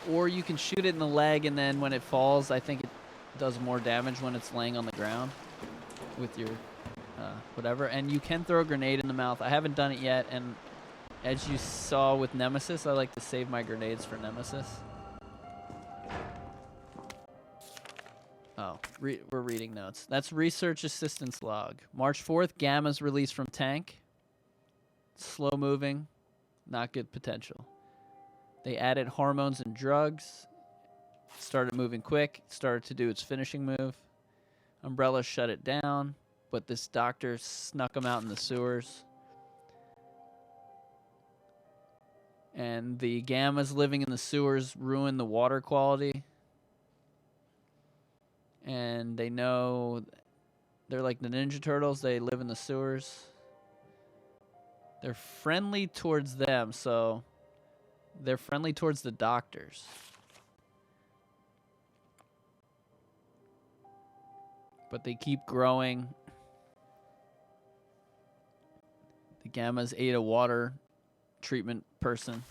Or you can shoot it in the leg, and then when it falls, I think it does more damage when it's laying on the ground with your whatever. And you can throw a grenade in the mouth. I haven't done it yet, and as you saw with Nemesis, I like to save my grenades for Nemesis. Oh, we're reading notes. That's research assistance log. March 4th, Gamma's released from tank. Slow moving, not good potential. They added hormones and drugs. Started moving quick. Started to do its finishing move. Umbrella shut it down, but this doctor snuck him out in the sewers. And the Gammas living in the sewers ruined the water quality. And they know they're like the Ninja Turtles. They live in the sewers. They're friendly towards them, so they're friendly towards the doctors. But they keep growing. The Gammas ate a water treatment person.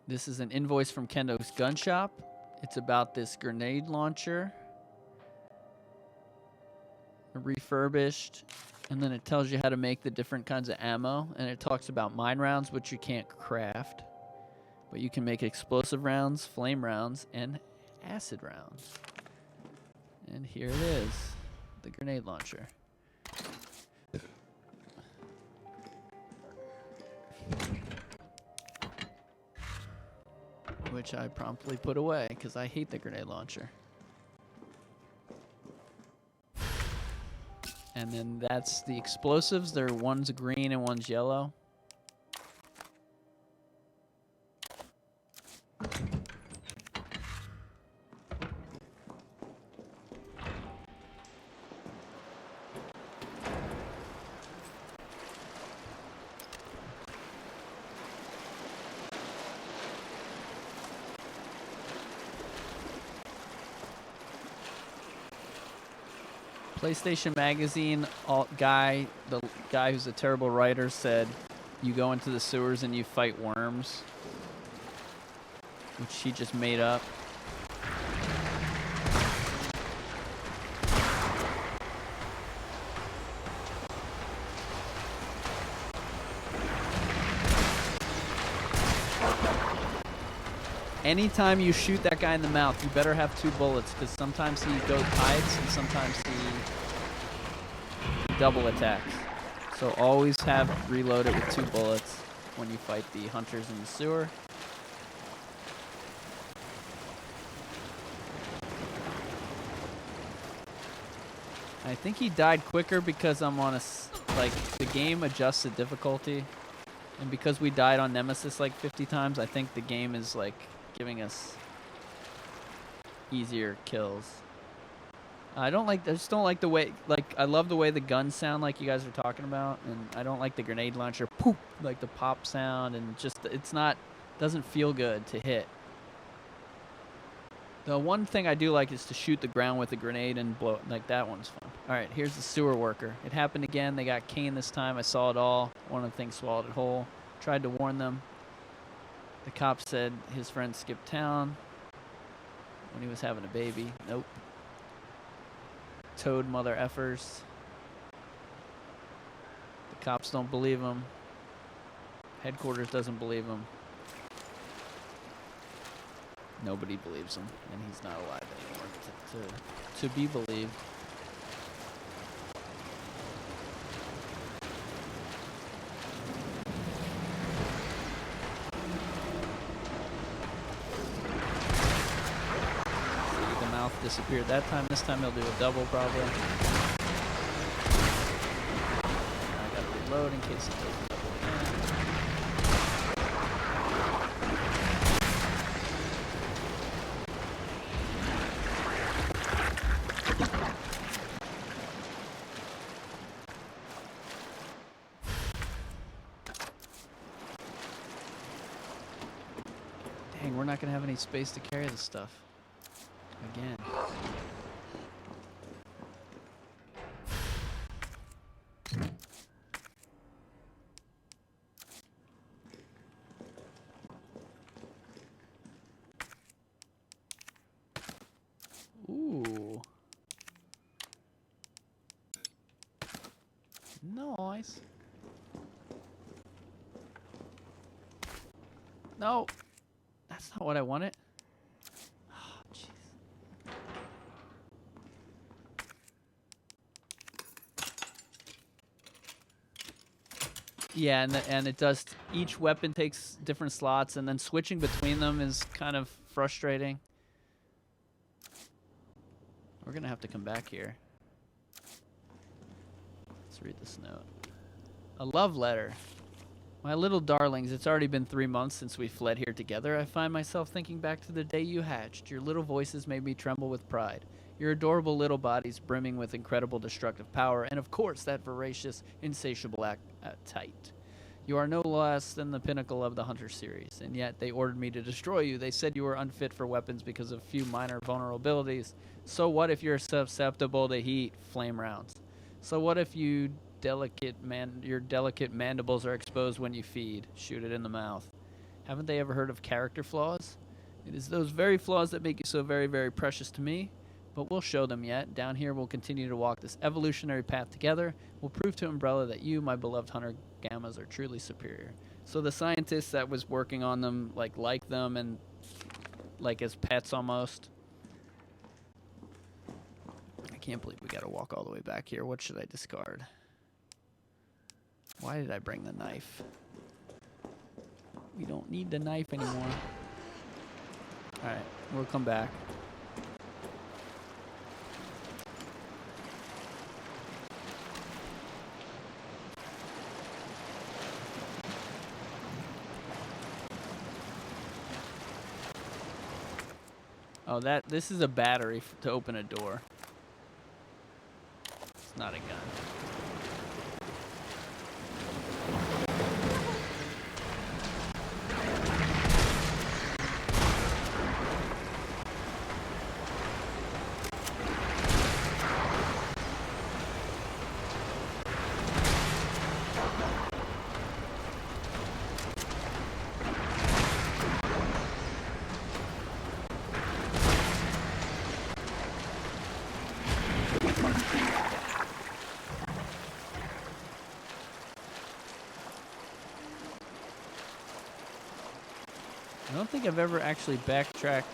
This is an invoice from Kendo's gun shop. It's about this grenade launcher. Refurbished. And then it tells you how to make the different kinds of ammo. And it talks about mine rounds, which you can't craft. But you can make explosive rounds, flame rounds, and acid rounds. And here it is. The grenade launcher. Which I promptly put away because I hate the grenade launcher. And then that's the explosives. They're one's green and one's yellow. PlayStation Magazine the guy who's a terrible writer said you go into the sewers and you fight worms, which he just made up. Anytime you shoot that guy in the mouth, you better have 2 bullets, because sometimes he hides and sometimes he double attacks. So always have reloaded with 2 bullets when you fight the hunters in the sewer. I think he died quicker because I'm on the game adjusts the difficulty. And because we died on Nemesis like 50 times, I think the game is like giving us easier kills. I just don't like the way, I love the way the guns sound like you guys are talking about, and I don't like the grenade launcher poop, like the pop sound, and just, doesn't feel good to hit. The one thing I do like is to shoot the ground with a grenade and blow it, like that one's fun. Alright, here's the sewer worker. It happened again, they got Kane this time, I saw it all. One of the things swallowed it whole. Tried to warn them. The cop said his friend skipped town when he was having a baby. Nope. Toad mother effers. The cops don't believe him. Headquarters doesn't believe him. Nobody believes him, and he's not alive anymore to be believed. Disappeared that time. This time he'll do a double probably. I gotta reload in case it does a double again. Dang, we're not gonna have any space to carry this stuff. Again. Ooh. Nice. No. That's not what I wanted. Yeah, and it does, each weapon takes different slots, and then switching between them is kind of frustrating. We're gonna have to come back here. Let's read this note. A love letter. My little darlings, it's already been 3 months since we fled here together. I find myself thinking back to the day you hatched. Your little voices made me tremble with pride. Your adorable little bodies brimming with incredible destructive power, and of course that voracious, insatiable appetite. You are no less than the pinnacle of the Hunter series, and yet they ordered me to destroy you. They said you were unfit for weapons because of a few minor vulnerabilities. So what if you're susceptible to heat, flame rounds? So what if your delicate mandibles are exposed when you feed? Shoot it in the mouth. Haven't they ever heard of character flaws? It is those very flaws that make you so very, very precious to me. But we'll show them yet. Down here, we'll continue to walk this evolutionary path together. We'll prove to Umbrella that you, my beloved Hunter Gammas, are truly superior. So the scientist that was working on them, like them and like as pets almost. I can't believe we got to walk all the way back here. What should I discard? Why did I bring the knife? We don't need the knife anymore. All right, we'll come back. Oh, this is a battery to open a door. It's not a gun. I don't think I've ever actually backtracked.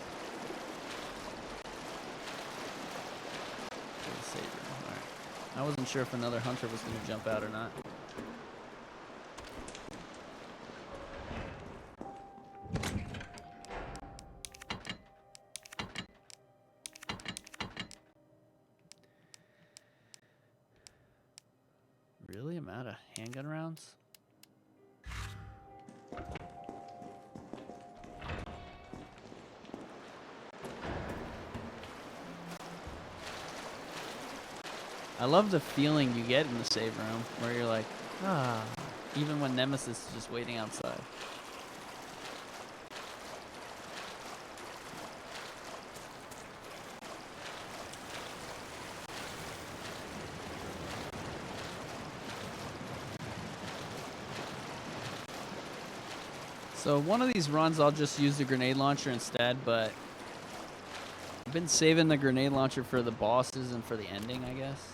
Alright. I wasn't sure if another hunter was going to jump out or not. Really? I'm out of handgun rounds? I love the feeling you get in the save room where you're like, ah, even when Nemesis is just waiting outside. So one of these runs I'll just use the grenade launcher instead, but I've been saving the grenade launcher for the bosses and for the ending, I guess.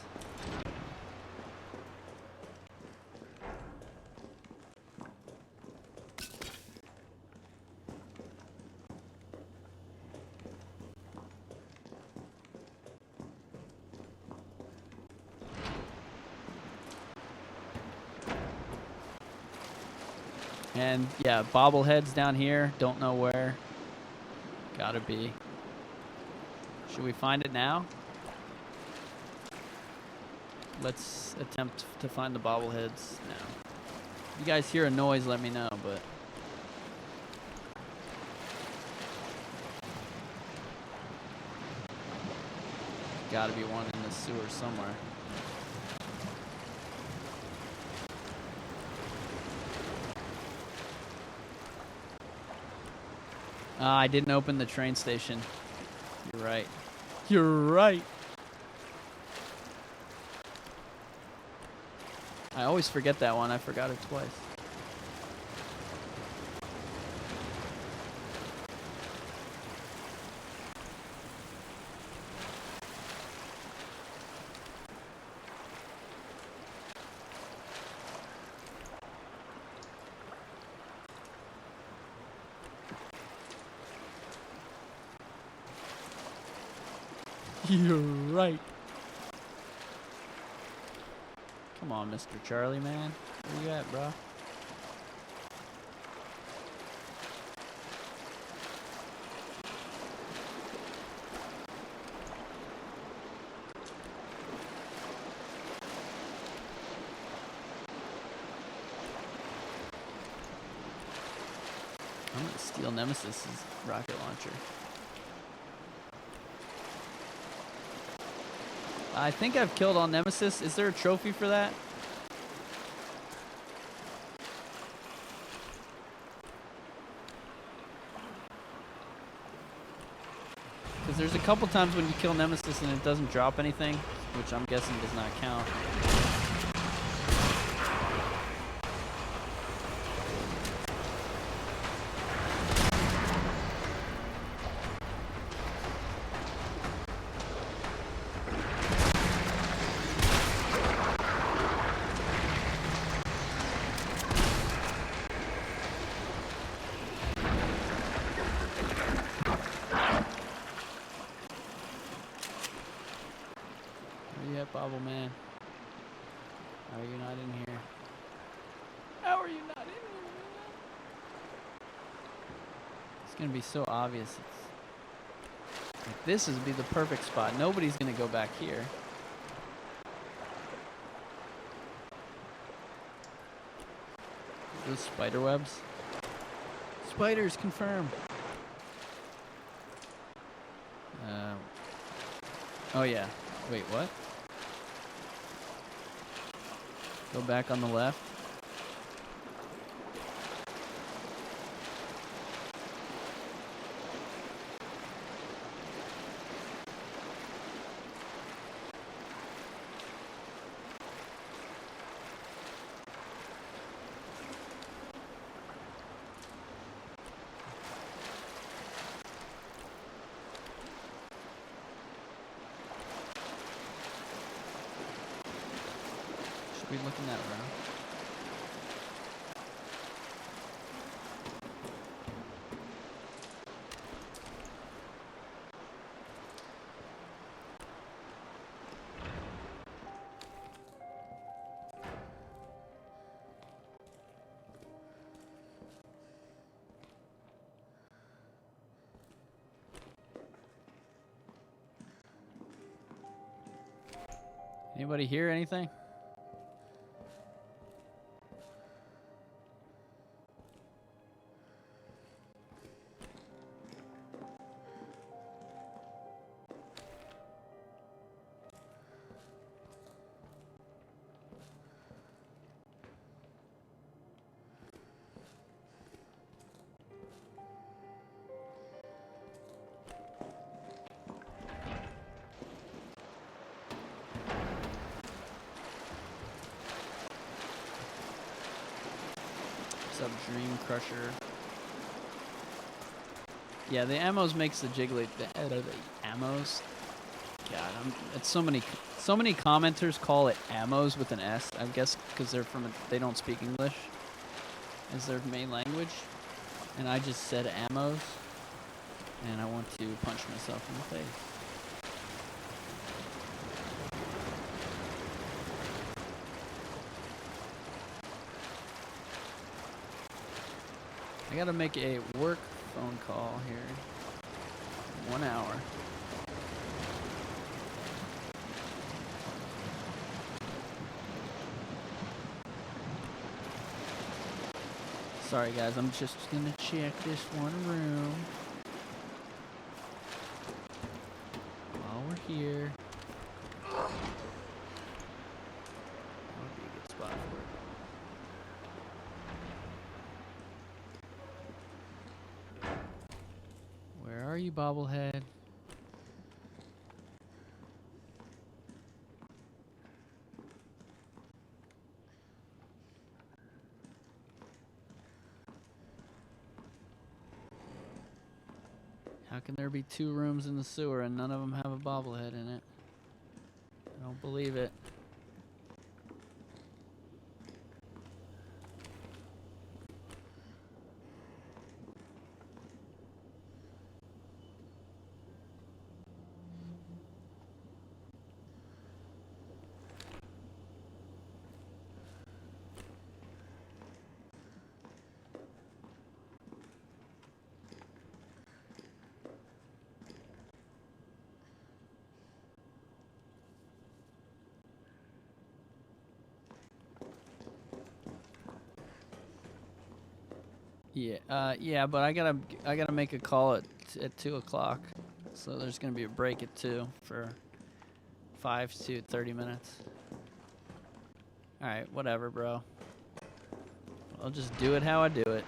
And yeah, bobbleheads down here. Don't know where. Gotta be. Should we find it now? Let's attempt to find the bobbleheads now. If you guys hear a noise, let me know, but... Gotta be one in the sewer somewhere. I didn't open the train station. You're right. You're right. I always forget that one. I forgot it twice. You're right. Come on, Mr. Charlie, man. Where you at, bro? I'm gonna steal Nemesis's rocket launcher. I think I've killed all Nemesis. Is there a trophy for that? Because there's a couple times when you kill Nemesis and it doesn't drop anything, which I'm guessing does not count. Bobble man. How are you not in here? How are you not in here, man? It's gonna be so obvious. It's like, this would be the perfect spot. Nobody's gonna go back here. Those spider webs. Spiders confirmed. Oh yeah. Wait, what? Go back on the left. Should be looking that around. Anybody hear anything? Dream Crusher. Yeah, the ammos makes the jiggly. The ammos. God, it's so many commenters call it ammos with an S. I guess because they don't speak English as their main language, and I just said ammos, and I want to punch myself in the face. I gotta make a work phone call here. 1 hour. Sorry guys, I'm just gonna check this one room while we're here. That would be a good spot for it. Where are you, bobblehead? How can there be 2 rooms in the sewer and none of them have a bobblehead in it? I don't believe it. Yeah, but I gotta make a call at 2 o'clock, so there's gonna be a break at 2 for 5 to 30 minutes. Alright, whatever, bro. I'll just do it how I do it.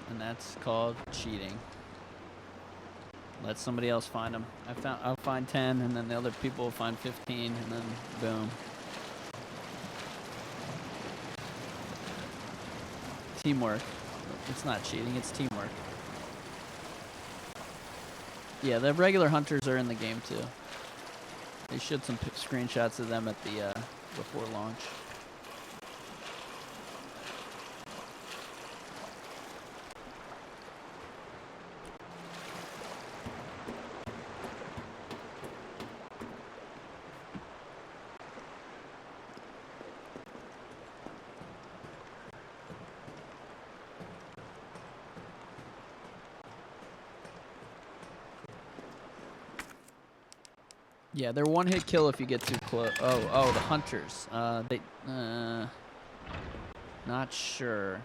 And that's called cheating. Let somebody else find them. I'll find 10, and then the other people will find 15, and then boom. Teamwork. It's not cheating, it's teamwork. Yeah, the regular hunters are in the game too. They showed some screenshots of them at the before launch. Yeah, they're one-hit kill if you get too close. Oh, the hunters. Not sure.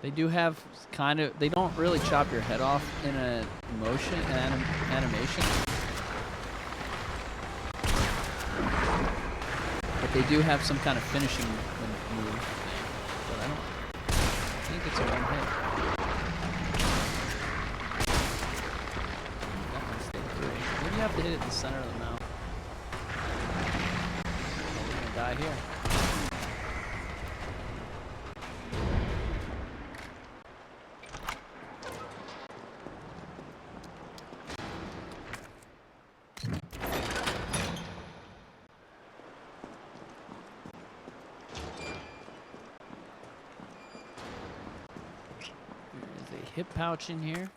They do have kind of. They don't really chop your head off in a animation. But they do have some kind of finishing move thing. But I don't think it's a one-hit. You have to hit it in the center of the mouth. Oh, we're gonna die here. There's a hip pouch in here.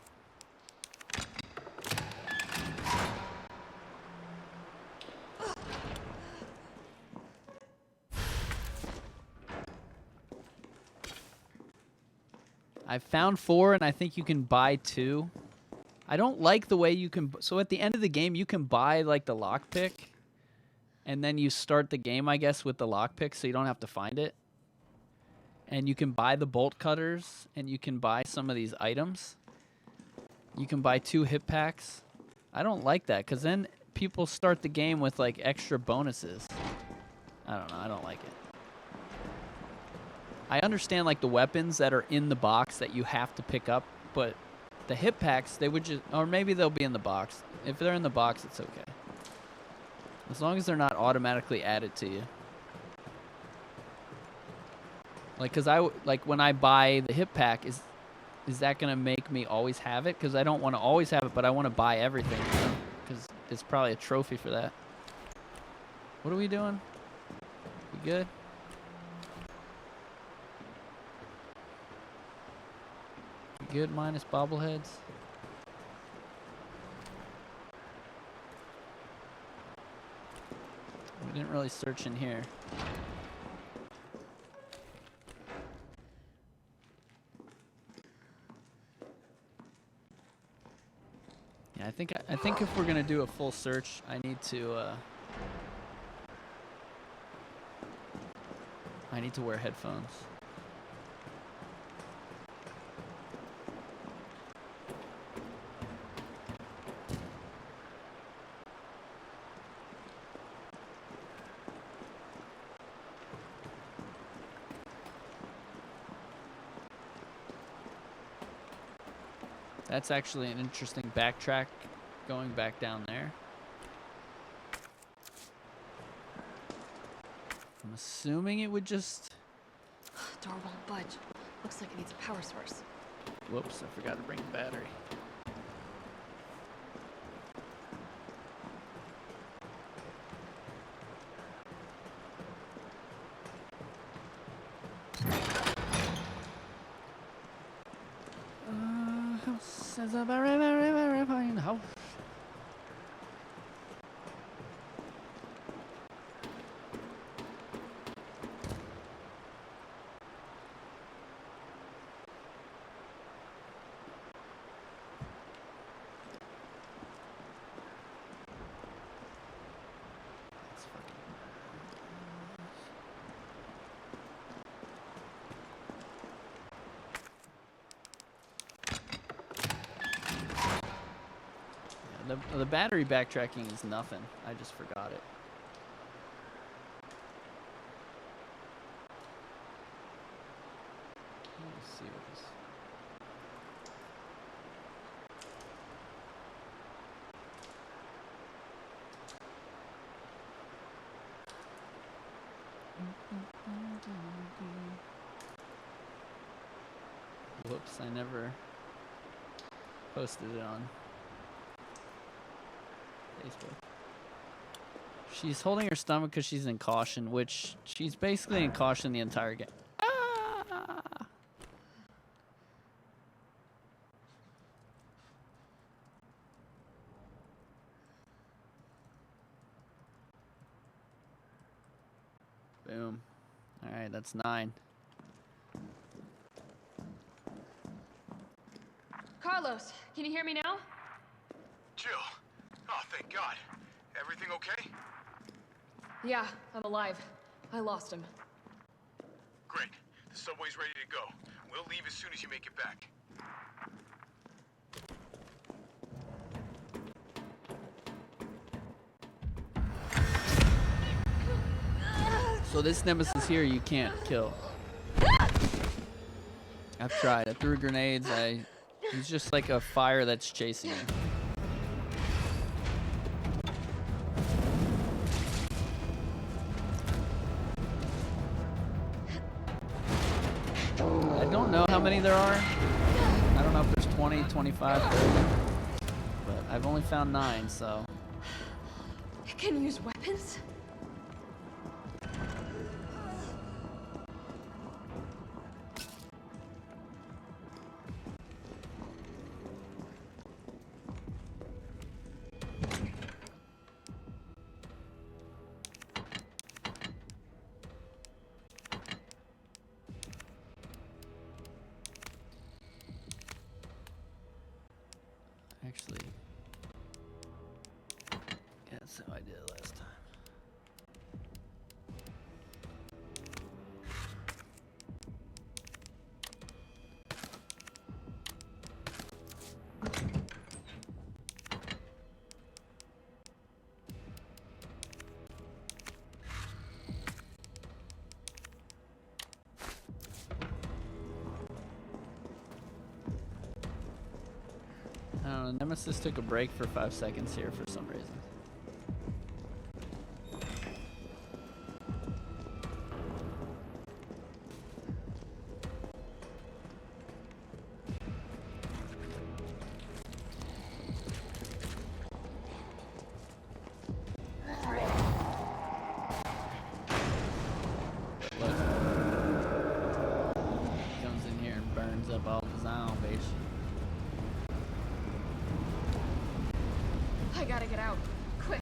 I found 4, and I think you can buy 2. I don't like the way you can... So at the end of the game, you can buy, like, the lockpick, and then you start the game, I guess, with the lockpick, so you don't have to find it. And you can buy the bolt cutters, and you can buy some of these items. You can buy 2 hip packs. I don't like that, because then people start the game with, like, extra bonuses. I don't know. I don't like it. I understand, like, the weapons that are in the box that you have to pick up, but the hip packs, they would just... Or maybe they'll be in the box. If they're in the box, it's okay. As long as they're not automatically added to you. Like, because when I buy the hip pack, is that going to make me always have it? Because I don't want to always have it, but I want to buy everything, you know? Because it's probably a trophy for that. What are we doing? We good? Good minus bobbleheads. We didn't really search in here. Yeah, I think if we're gonna do a full search, I need to wear headphones. That's actually an interesting backtrack going back down there. I'm assuming it would just... Door won't budge. Looks like it needs a power source. Whoops, I forgot to bring the battery. It's a very, very, very fine house. the battery backtracking is nothing. I just forgot it. Let's see what this. Whoops, I never posted it on Facebook. She's holding her stomach because she's in caution, which she's basically in caution the entire game. Ah! Boom. All right, that's 9. Carlos, can you hear me now? Jill. Oh, thank God. Everything okay? Yeah, I'm alive. I lost him. Great. The subway's ready to go. We'll leave as soon as you make it back. So this Nemesis here you can't kill. I've tried. I threw grenades. He's just like a fire that's chasing you. I don't know how many there are. I don't know if there's 20, 25, 30. But I've only found 9, so. It can use weapons? Actually, yeah, that's how I did it last time. I don't know, Nemesis took a break for 5 seconds here for some reason. Look. Comes in here and burns up all the zombies. I gotta get out. Quick.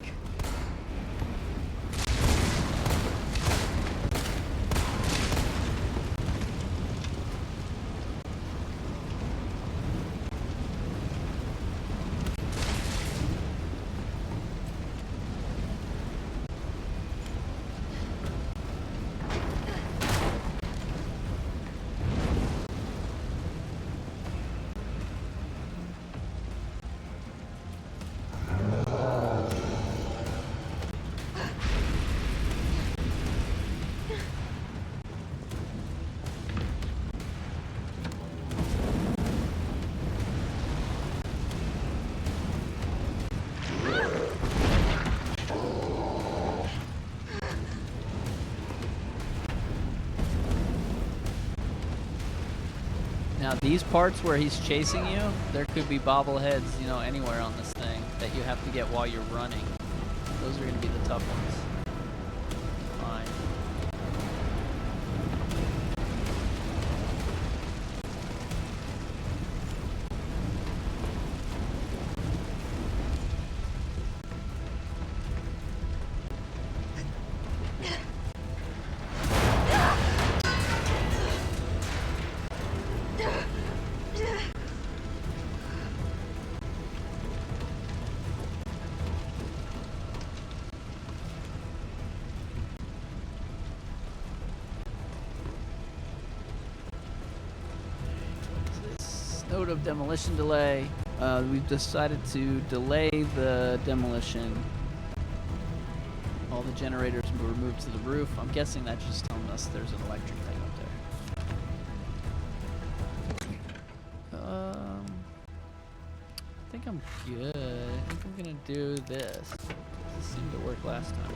Now these parts where he's chasing you, there could be bobbleheads, you know, anywhere on this thing that you have to get while you're running. Those are going to be the tough ones. Fine. Note of demolition delay. we've decided to delay the demolition. All the generators were moved to the roof. I'm guessing that's just telling us there's an electric thing up there. I think I'm good. I think I'm gonna do this. This seemed to work last time.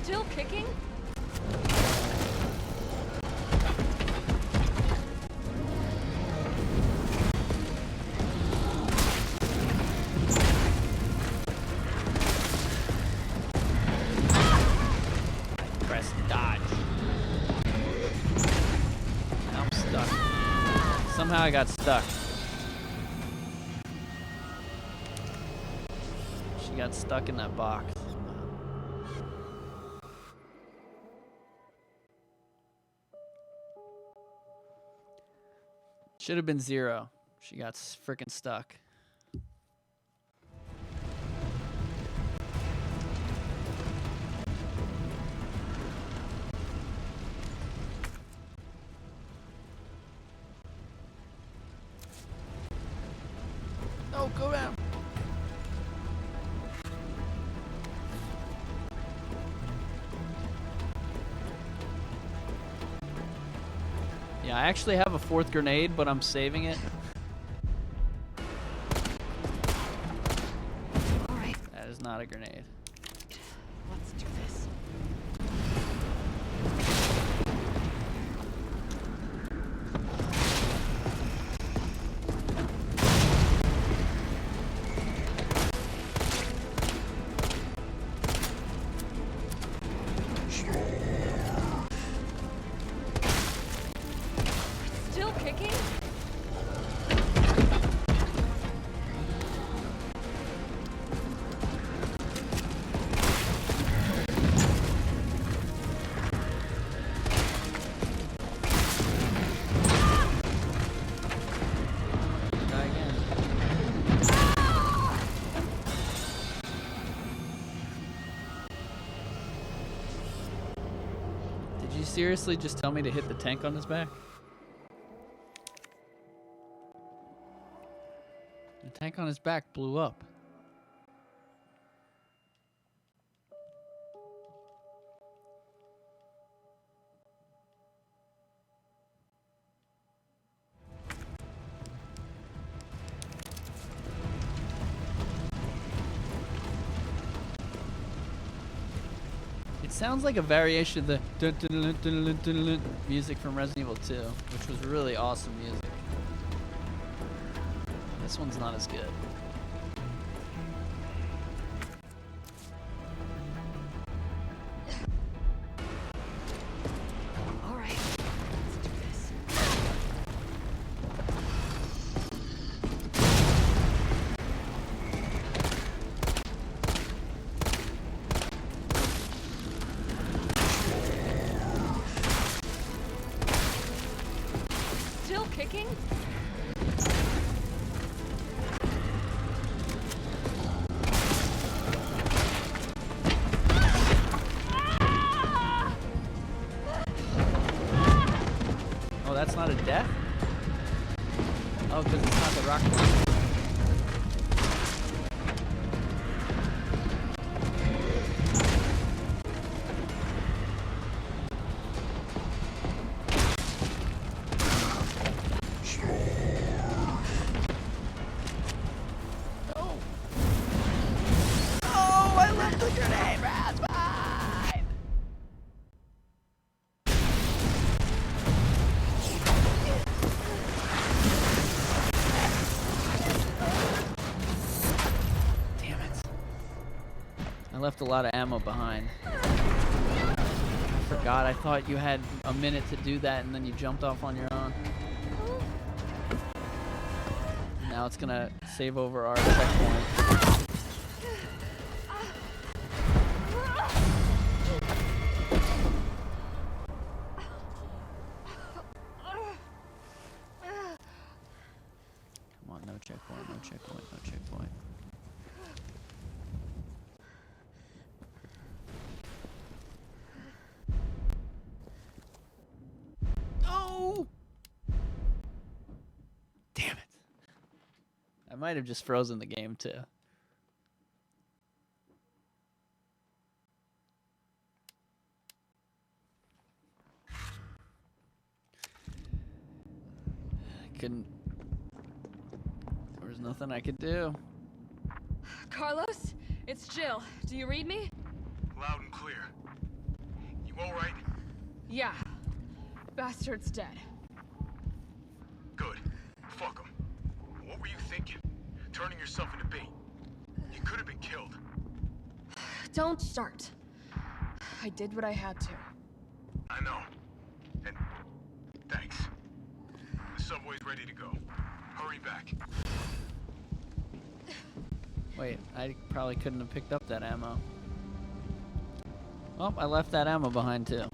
Still kicking? Press dodge. Now I'm stuck. Somehow I got stuck. She got stuck in that box. Should have been 0. She got freaking stuck. No, go down. Yeah, I actually have a 4th grenade, but I'm saving it. All right. That is not a grenade. Let's do this. Still kicking? Try again. Did you seriously just tell me to hit the tank on his back? The tank on his back blew up. It sounds like a variation of the dun dun dun dun dun dun dun music from Resident Evil 2, which was really awesome music. This one's not as good. All right. Let's do this. Still kicking? Oh, that's not a death? Oh, because it's not the rocket launcher. Oh, I left the grenade, Raspberry! left a lot of ammo behind. I forgot, I thought you had a minute to do that and then you jumped off on your own. Now it's gonna save over our checkpoint. Come on, no checkpoint, no checkpoint, no checkpoint. No! Damn it. I might have just frozen the game too. I couldn't. There was nothing I could do. Carlos, it's Jill. Do you read me? Loud and clear. You all right? Yeah. Bastard's dead. Good. Fuck him. What were you thinking? Turning yourself into bait. You could have been killed. Don't start. I did what I had to. I know. And thanks. The subway's ready to go. Hurry back. Wait, I probably couldn't have picked up that ammo. Oh, I left that ammo behind too.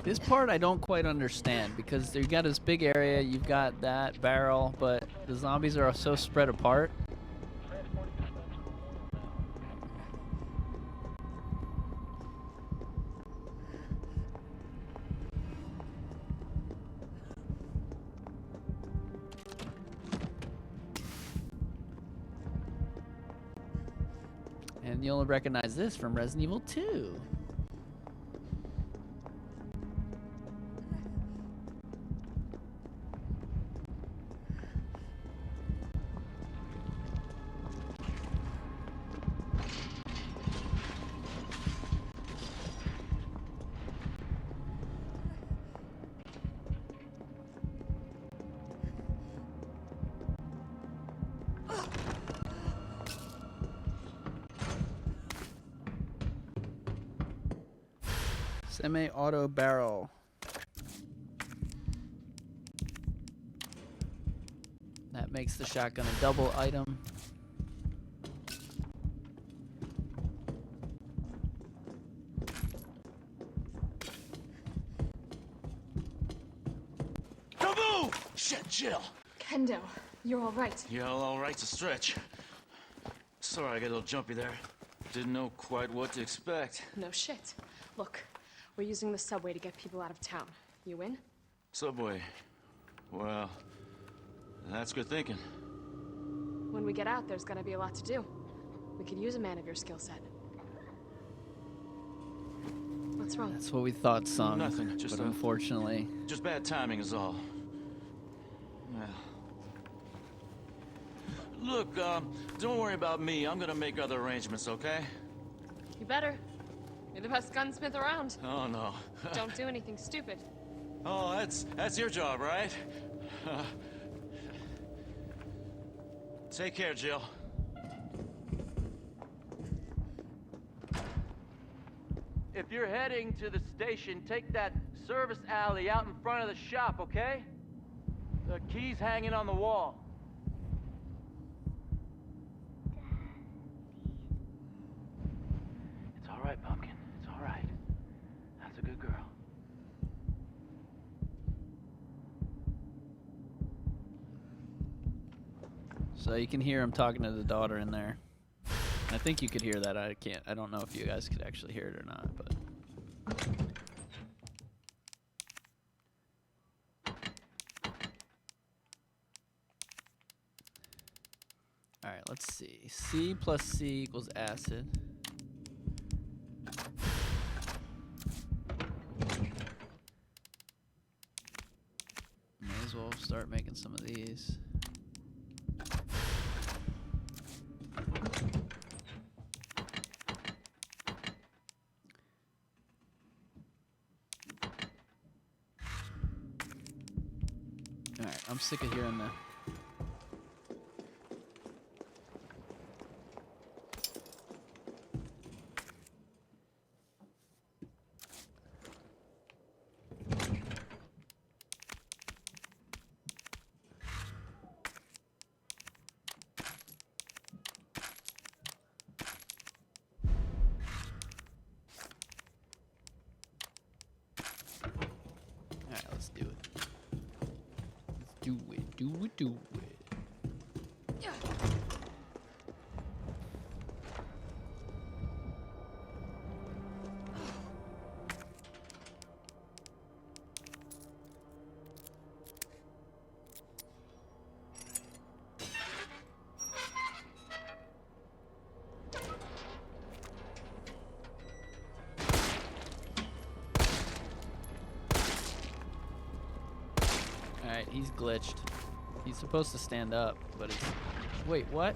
This part I don't quite understand because you've got this big area, you've got that barrel, but the zombies are so spread apart. And you'll recognize this from Resident Evil 2. Semi-auto barrel. That makes the shotgun a double item. Kaboom! Shit, Jill. Kendo, you're all right. Yeah, all right's a stretch. Sorry, I got a little jumpy there. Didn't know quite what to expect. No shit. Look, we're using the subway to get people out of town. You in? Subway. Well, that's good thinking. When we get out, there's gonna be a lot to do. We could use a man of your skill set. What's wrong? That's what we thought, son. Nothing, just but unfortunately, just bad timing is all. Well. Look, don't worry about me. I'm gonna make other arrangements, okay? You better. You're the best gunsmith around. Oh, no. Don't do anything stupid. Oh, that's your job, right? Take care, Jill. If you're heading to the station, take that service alley out in front of the shop, okay? The key's hanging on the wall. It's all right, Pumpkin. It's all right. That's a good girl. so you can hear him talking to the daughter in there. I think you could hear that. I don't know if you guys could actually hear it or not, but. All right, let's see. C plus C equals acid. May as well start making some of these. I'm sick of hearing that. Alright, let's do it. Let's do it, do it, do it. Alright, he's glitched. He's supposed to stand up, but it's... Wait, what?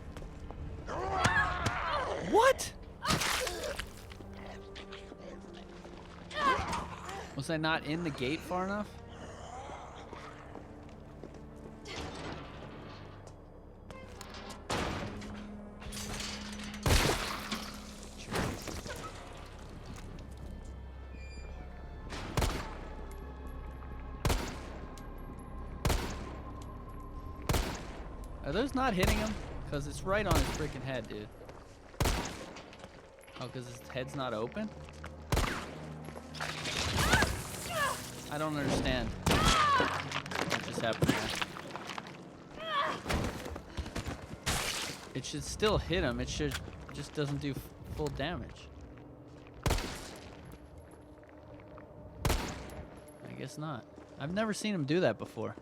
What? Was I not in the gate far enough? Are those not hitting him? Because it's right on his freaking head, dude. Oh, because his head's not open? I don't understand what just happened there. It should still hit him. It just doesn't do full damage. I guess not. I've never seen him do that before.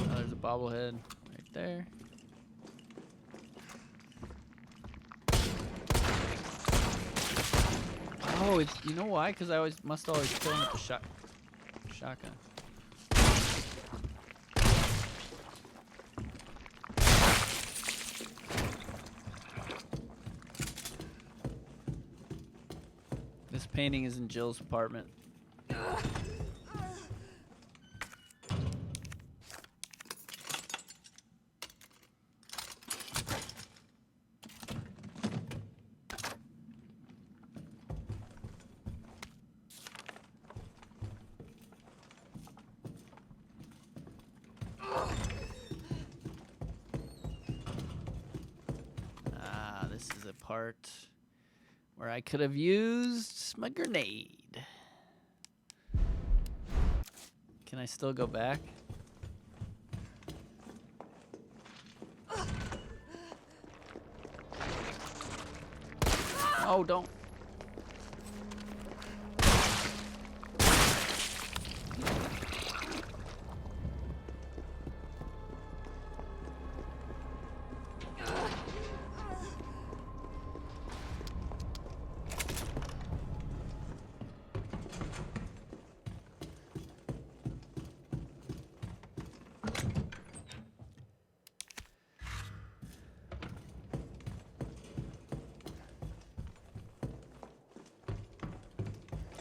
Oh, there's a bobblehead right there. Oh, it's, you know why? Because I must always kill him with the shotgun. This painting is in Jill's apartment. Part where I could have used my grenade. Can I still go back? Oh, don't.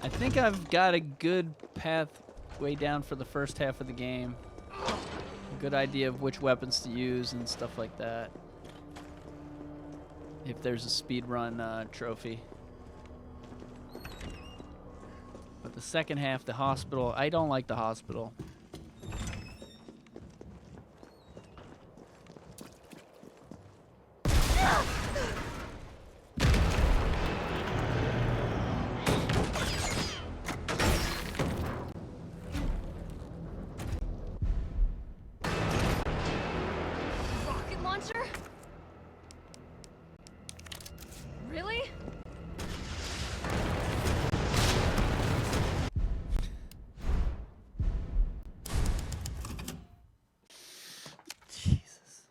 I think I've got a good pathway down for the first half of the game. A good idea of which weapons to use and stuff like that. If there's a speedrun trophy. But the second half, the hospital, I don't like the hospital. Really? Jesus.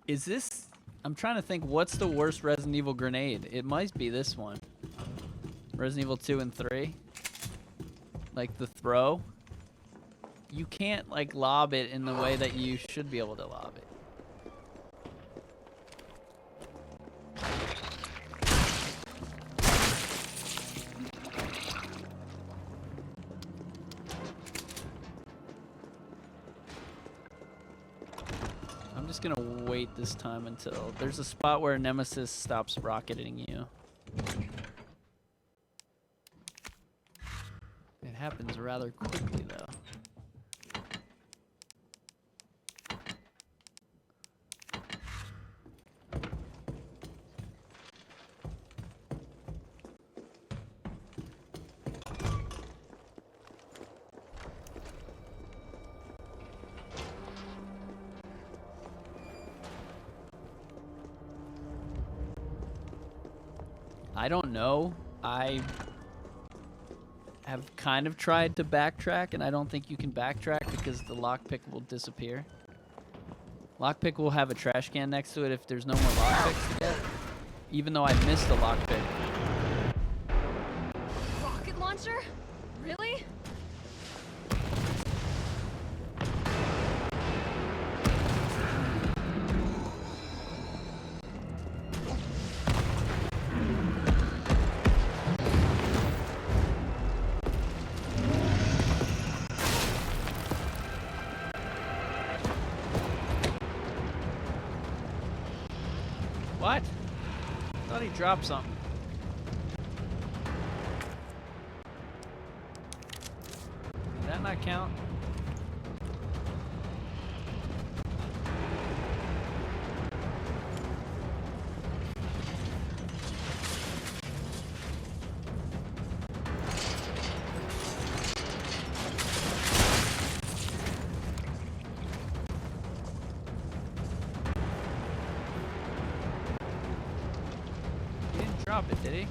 Is this... I'm trying to think, what's the worst Resident Evil grenade? It might be this one. Resident Evil 2 and 3. Like the throw. You can't like lob it in the way that you should be able to lob it. I'm just gonna wait this time until there's a spot where Nemesis stops rocketing you. It happens rather quickly though. I don't know. I have kind of tried to backtrack, and I don't think you can backtrack because the lockpick will disappear. Lockpick will have a trash can next to it if there's no more lockpicks to get, even though I missed the lockpick. Rocket launcher? Really? What? I thought he dropped something. Did that not count? Drop it, did he?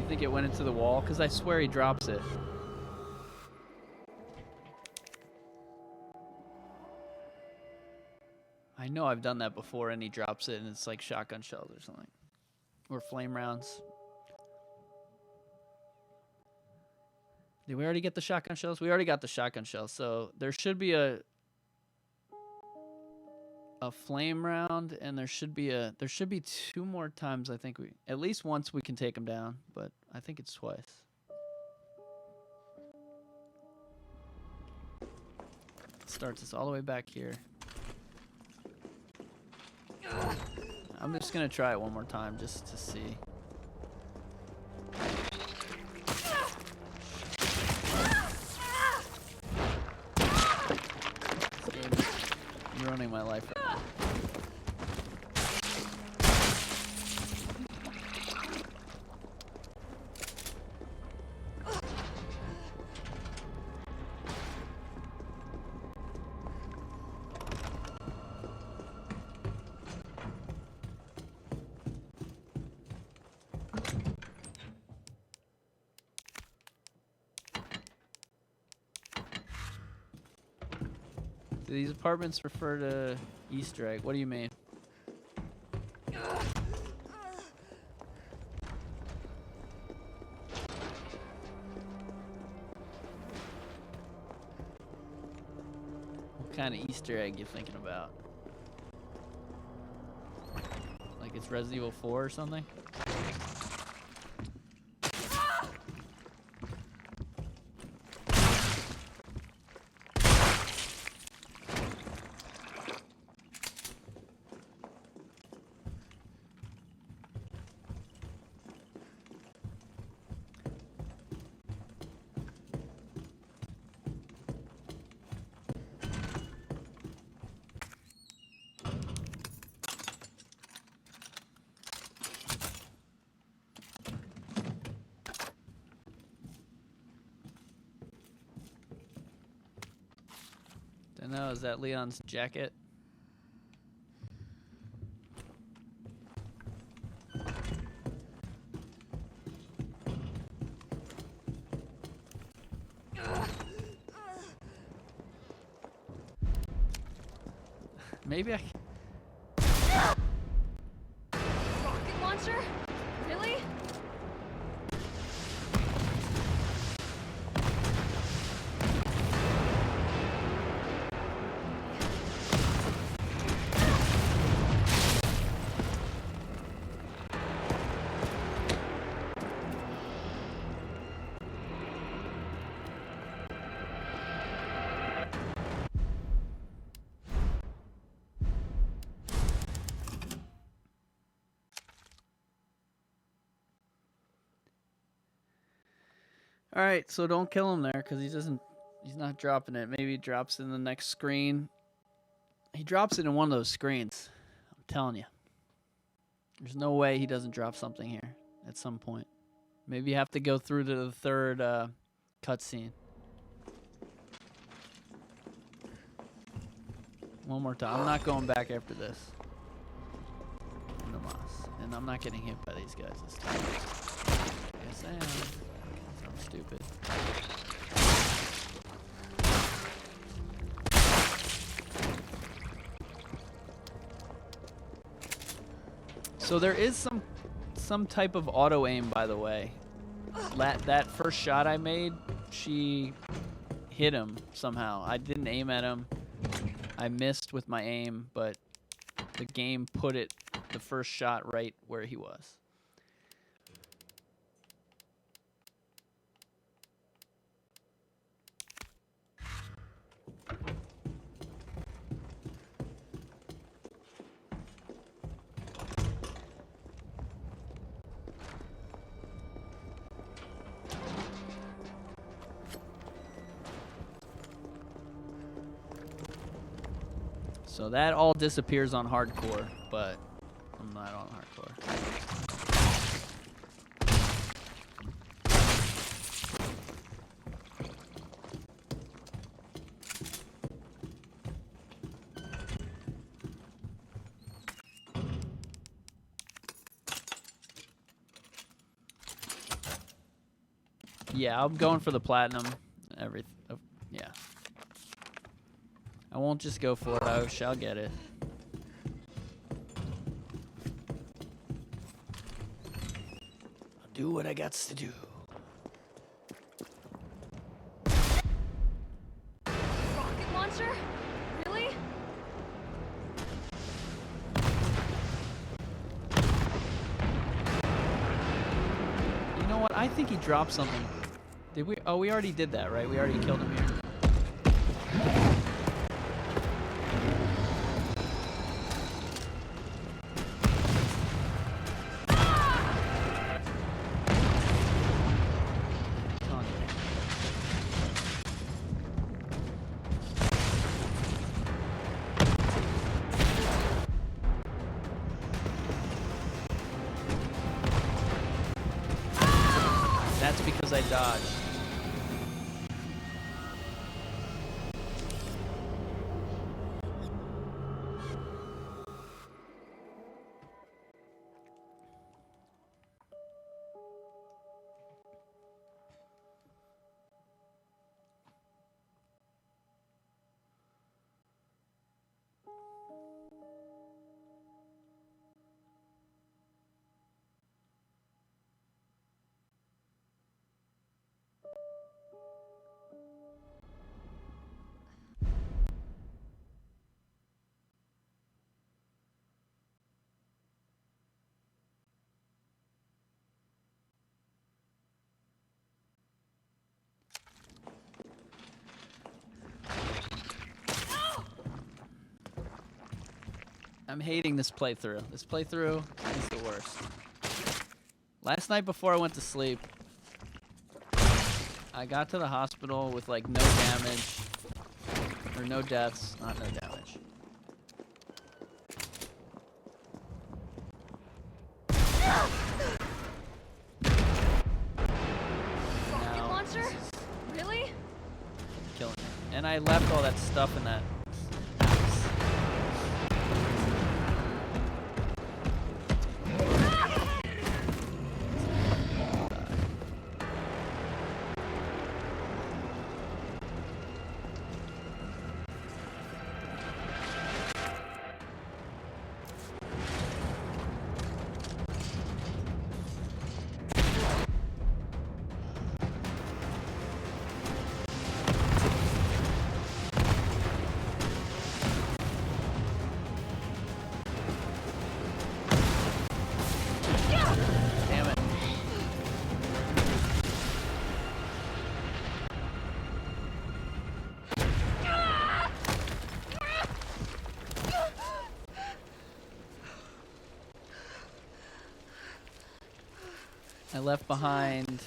Think it went into the wall? Because I swear he drops it. I know I've done that before and he drops it and it's like shotgun shells or something. Or flame rounds. Did we already get the shotgun shells? We already got the shotgun shells, so there should be a flame round, and there should be two more times. I think at least once we can take them down, but I think it's twice. Starts us all the way back here. I'm just gonna try it one more time just to see. This game is ruining my life right now. Do these apartments refer to Easter egg? What do you mean? What kind of Easter egg you thinking about? Like it's Resident Evil 4 or something? know, is that Leon's jacket? Maybe I can... Rocket launcher? Really? All right, so don't kill him there because he's not dropping it. Maybe he drops in the next screen. He drops it in one of those screens. I'm telling you. There's no way he doesn't drop something here at some point. Maybe you have to go through to the third cutscene. One more time. I'm not going back after this. No mas. And I'm not getting hit by these guys this time. Yes, I am. I'm stupid. So there is some type of auto aim, by the way. That first shot I made, she hit him somehow. I didn't aim at him. I missed with my aim, but the game put the first shot right where he was. So that all disappears on hardcore, but I'm not on hardcore. Yeah, I'm going for the platinum. Yeah. I won't just go for it. I shall get it. I'll do what I got to do. Rocket launcher? Really? You know what? I think he dropped something. Did we? Oh, we already did that, right? We already killed him here. That's because I dodged. I'm hating this playthrough. This playthrough is the worst. Last night before I went to sleep, I got to the hospital with like no damage, or no deaths, not no damage. Rocket launcher? Really? Killing me. And I left all that stuff in that I left behind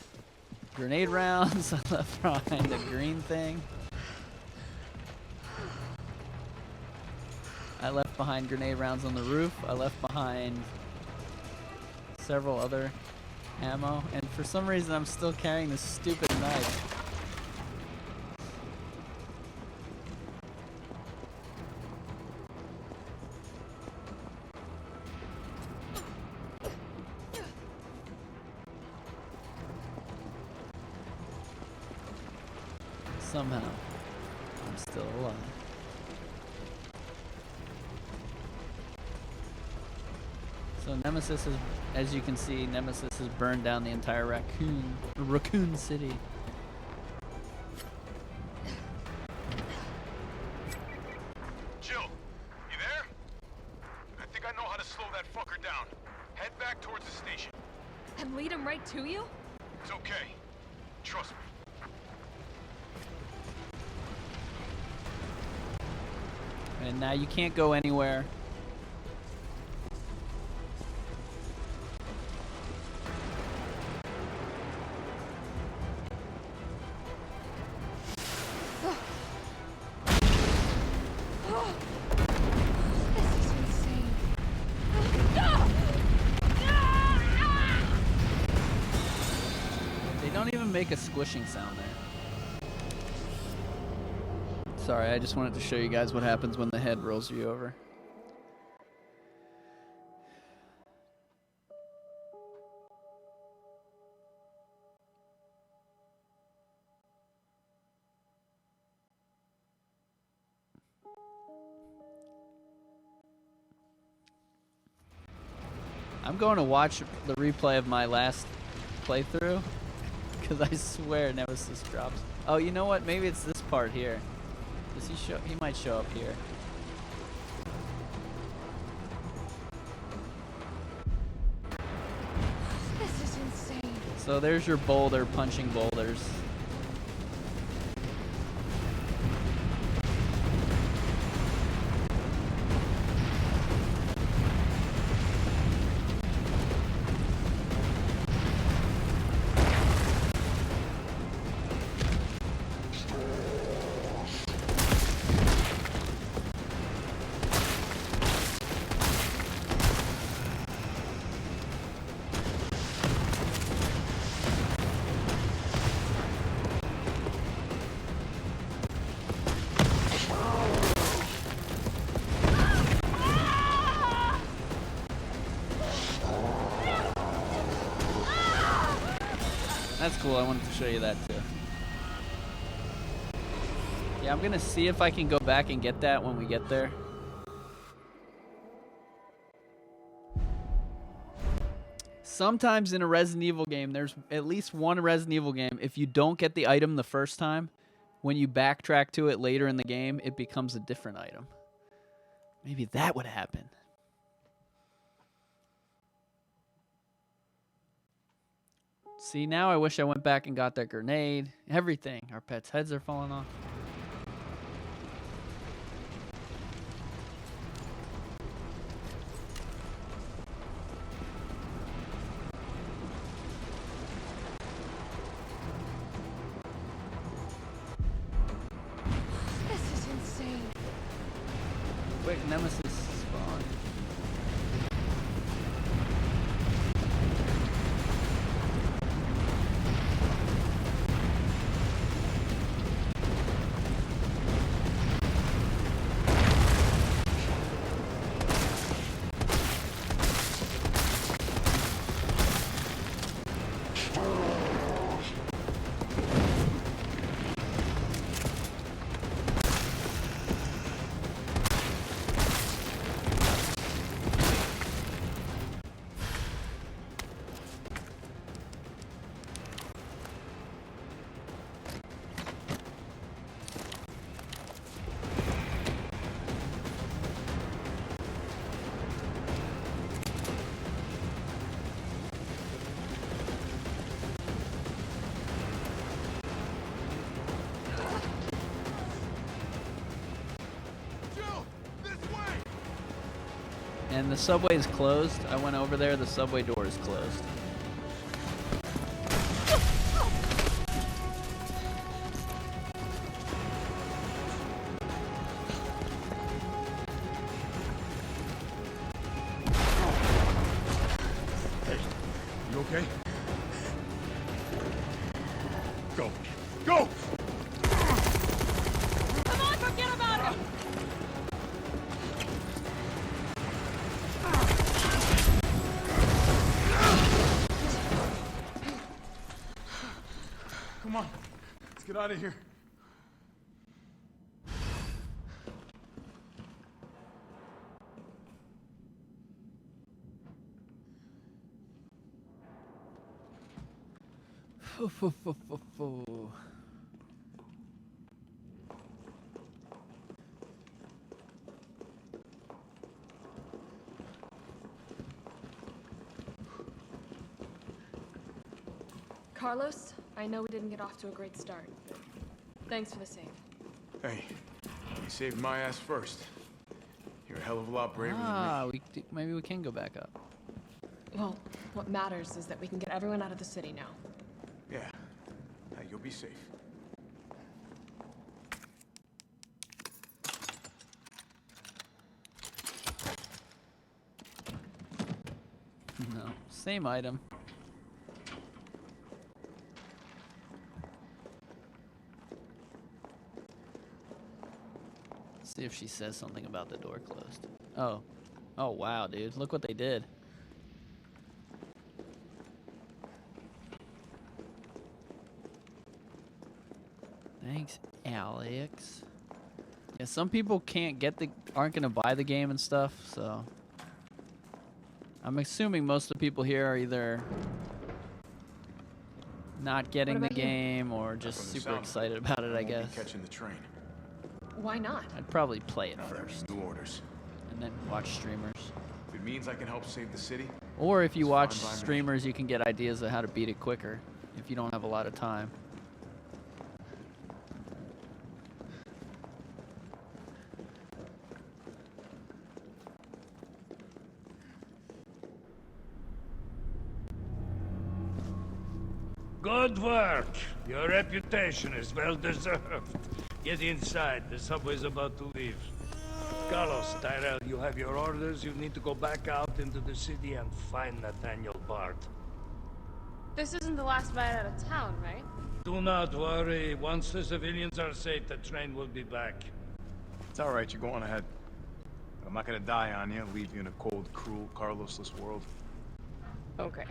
grenade rounds. I left behind the green thing. I left behind grenade rounds on the roof. I left behind several other ammo. And for some reason, I'm still carrying this stupid knife. Somehow, I'm still alive. So Nemesis is, as you can see, Nemesis has burned down the entire Raccoon City. Jill, you there? I think I know how to slow that fucker down. Head back towards the station. And lead him right to you? It's okay. Trust me. And now you can't go anywhere. This is insane. They don't even make a squishing sound there. Sorry, I just wanted to show you guys what happens when the head rolls you over. I'm going to watch the replay of my last playthrough because I swear Nemesis drops. Oh, you know what? Maybe it's this part here. Does he show? He might show up here. This is insane. So there's your boulder punching boulders. That's cool, I wanted to show you that too. Yeah, I'm gonna see if I can go back and get that when we get there. Sometimes in a Resident Evil game, there's at least one Resident Evil game, if you don't get the item the first time, when you backtrack to it later in the game, it becomes a different item. Maybe that would happen. See, now I wish I went back and got that grenade. Everything. Our pets' heads are falling off. This is insane. Quick, Nemesis spawn. And the subway is closed. I went over there, the subway door is closed. okay? Go. Go! Come on, forget about him! Come on. Let's get out of here. Carlos, I know we didn't get off to a great start, but thanks for the save. Hey, you saved my ass first. You're a hell of a lot braver than me. Maybe we can go back up. Well, what matters is that we can get everyone out of the city now. Yeah. Hey, you'll be safe. No, same item. See if she says something about the door closed. Oh. Oh, wow, dude. Look what they did. Thanks, Alex. Yeah, some people aren't gonna buy the game and stuff, so I'm assuming most of the people here are either not getting the game or just super excited about it, I guess. Catching the train. Why not? I'd probably play it first. New orders. And then watch streamers. If it means I can help save the city. Or if you watch streamers, you can get ideas of how to beat it quicker if you don't have a lot of time. Good work. Your reputation is well deserved. Get inside. The subway's about to leave. Carlos, Tyrell, you have your orders. You need to go back out into the city and find Nathaniel Bart. This isn't the last ride out of town, right? Do not worry. Once the civilians are safe, the train will be back. It's all right. You go on ahead. I'm not gonna die on you. Leave you in a cold, cruel, Carlosless world. Okay.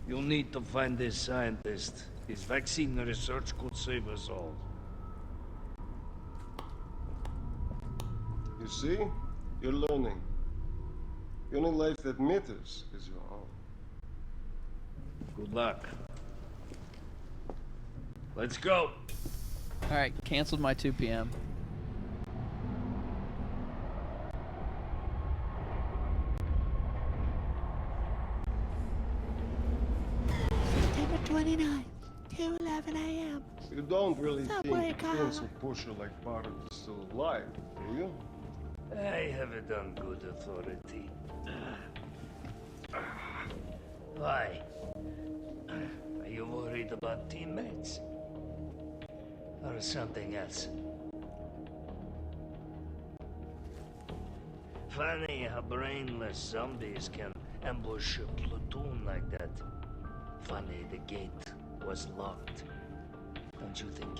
You'll need to find this scientist. His vaccine research could save us all. You see? You're learning. The only life that matters is your own. Good luck. Let's go. Alright, canceled my 2 p.m. September 29th, 2:11 a.m. You don't really Subway think car. pencil pusher like Bart is still alive, do you? I have it on good authority. Why? Are you worried about teammates? Or something else? Funny how brainless zombies can ambush a platoon like that. Funny the gate was locked. Don't you think?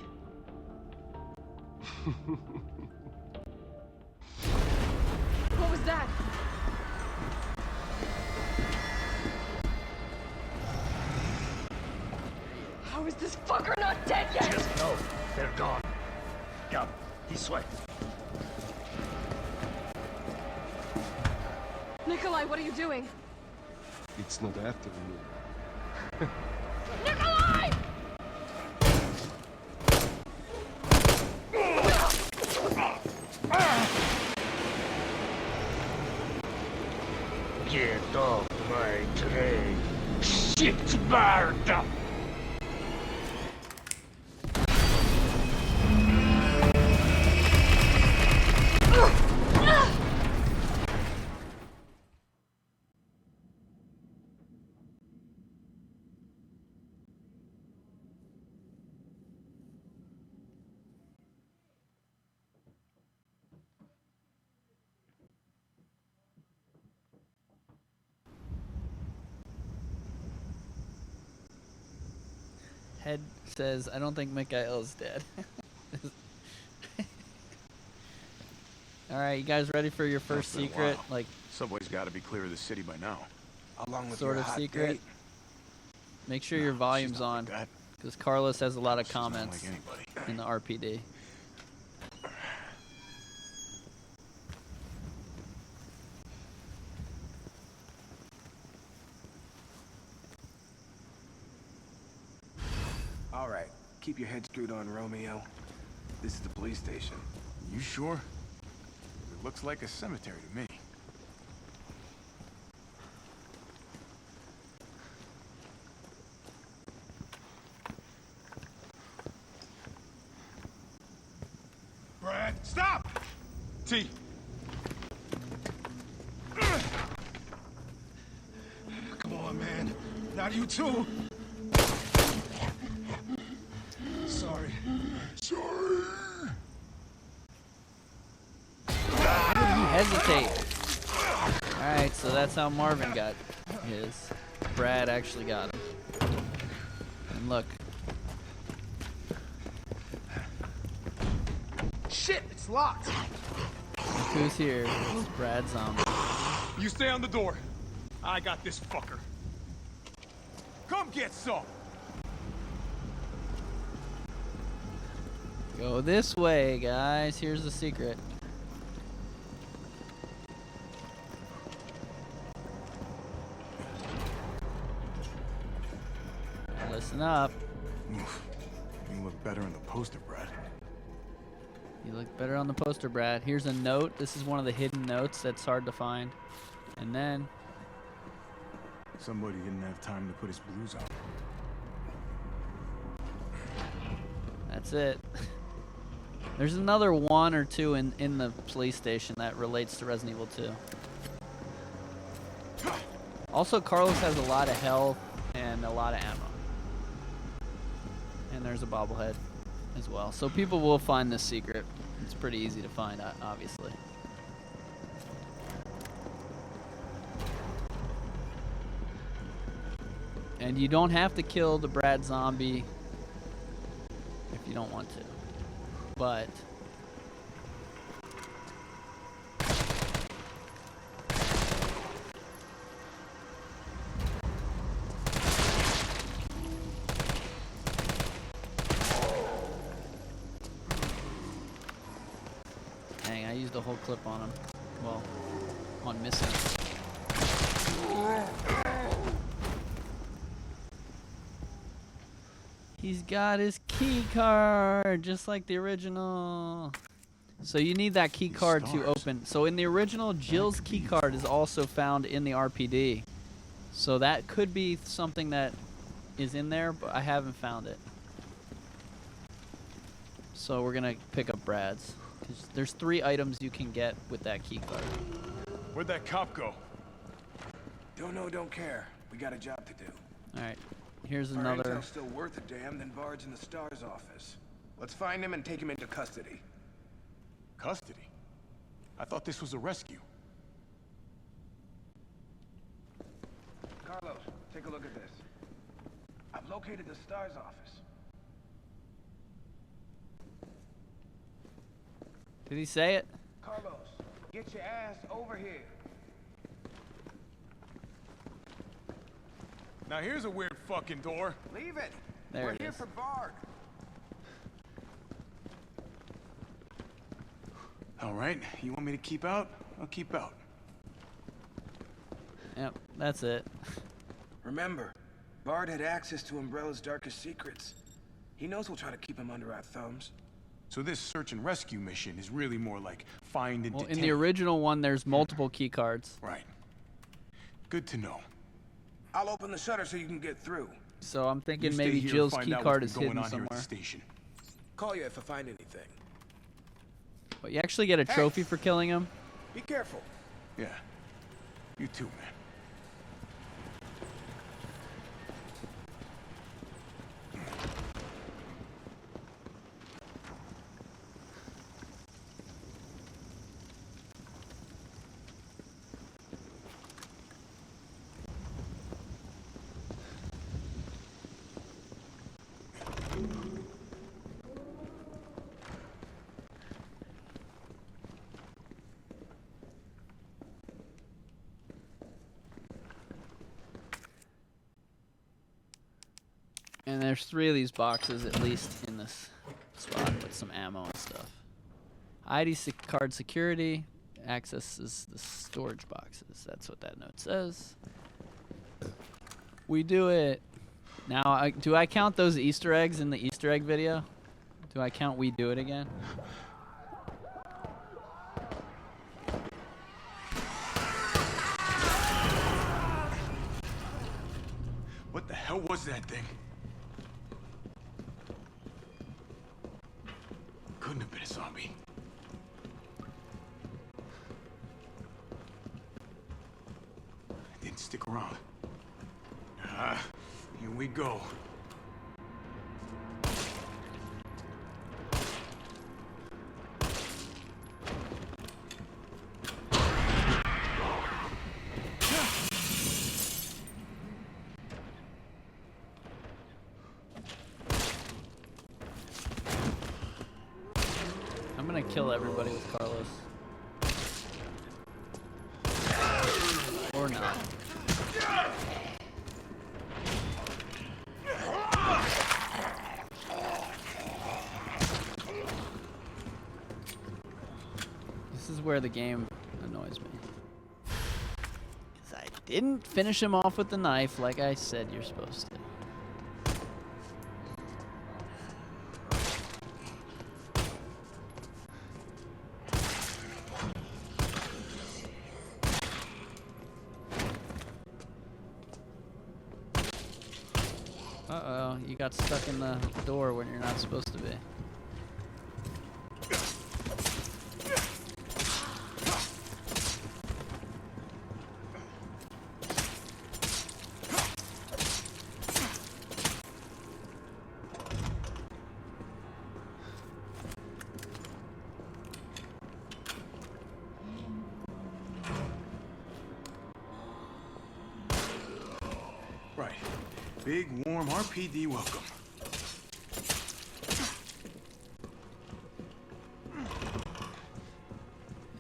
What was that? How is this fucker not dead yet? Just know they're gone. Come, this way. Nikolai, what are you doing? It's not after me. Nikolai! Get off my train. Shit, Bart! Head says, I don't think Mikhail's dead. Alright, you guys ready for your first secret? Like, Subway's got to be clear of the city by now. Along with sort your of hot secret. date. Make sure your volume's on, because Carlos has a lot of comments in the RPD. All right, keep your head screwed on, Romeo. This is the police station. You sure? It looks like a cemetery to me. Brad, stop! T. Come on, man. Not you too. Sorry. Sorry. Why did he hesitate? Alright, so that's how Marvin got his. Brad actually got him. And look. Shit, it's locked. Look who's here. It's Brad Zombie. You stay on the door. I got this fucker. Come get some. Go this way, guys. Here's the secret. Listen up. Oof. You look better in the poster, Brad. You look better on the poster, Brad. Here's a note. This is one of the hidden notes that's hard to find. And then... Somebody didn't have time to put his blues on. That's it. There's another one or two in the police station that relates to Resident Evil 2. Also, Carlos has a lot of health and a lot of ammo. And there's a bobblehead as well. So people will find this secret. It's pretty easy to find, obviously. And you don't have to kill the Brad zombie if you don't want to. But dang, I used a whole clip on him. Well, on missing. He's got his key card, just like the original. So you need that key card to open. So in the original, Jill's key card is also found in the RPD. So that could be something that is in there, but I haven't found it. So we're gonna pick up Brad's. 'Cause there's 3 items you can get with that key card. Where'd that cop go? Don't know, don't care. We got a job to do. All right, here's Our another. intel's still worth a damn than Bard's in the STARS office. Let's find him and take him into custody. Custody? I thought this was a rescue. Carlos, take a look at this. I've located the STARS office. Did he say it? Carlos, get your ass over here. Now here's a weird fucking door. Leave it. There We're it here is. for Bard. All right, you want me to keep out? I'll keep out. Yep, that's it. Remember, Bard had access to Umbrella's darkest secrets. He knows we'll try to keep him under our thumbs. So this search and rescue mission is really more like find and Well, detain. in the original one, there's multiple key cards. Right. Good to know. I'll open the shutter so you can get through. So I'm thinking You stay maybe here, Jill's find key out card what's is been hidden going on here at somewhere. the station. Call you if I find anything. But you actually get a trophy for killing him. Be careful. Yeah. You too, man. And there's 3 of these boxes at least in this spot with some ammo and stuff. ID card security accesses the storage boxes. That's what that note says. We do it. Now, do I count those Easter eggs in the Easter egg video? Do I count we do it again? What the hell was that thing? Couldn't have been a zombie. It didn't stick around. Here we go. I'm gonna kill everybody with Carlos. Or not. This is where the game annoys me. Because I didn't finish him off with the knife like I said you're supposed to. Uh-oh, you got stuck in the door when you're not supposed to be. Right. Big, warm RPD welcome.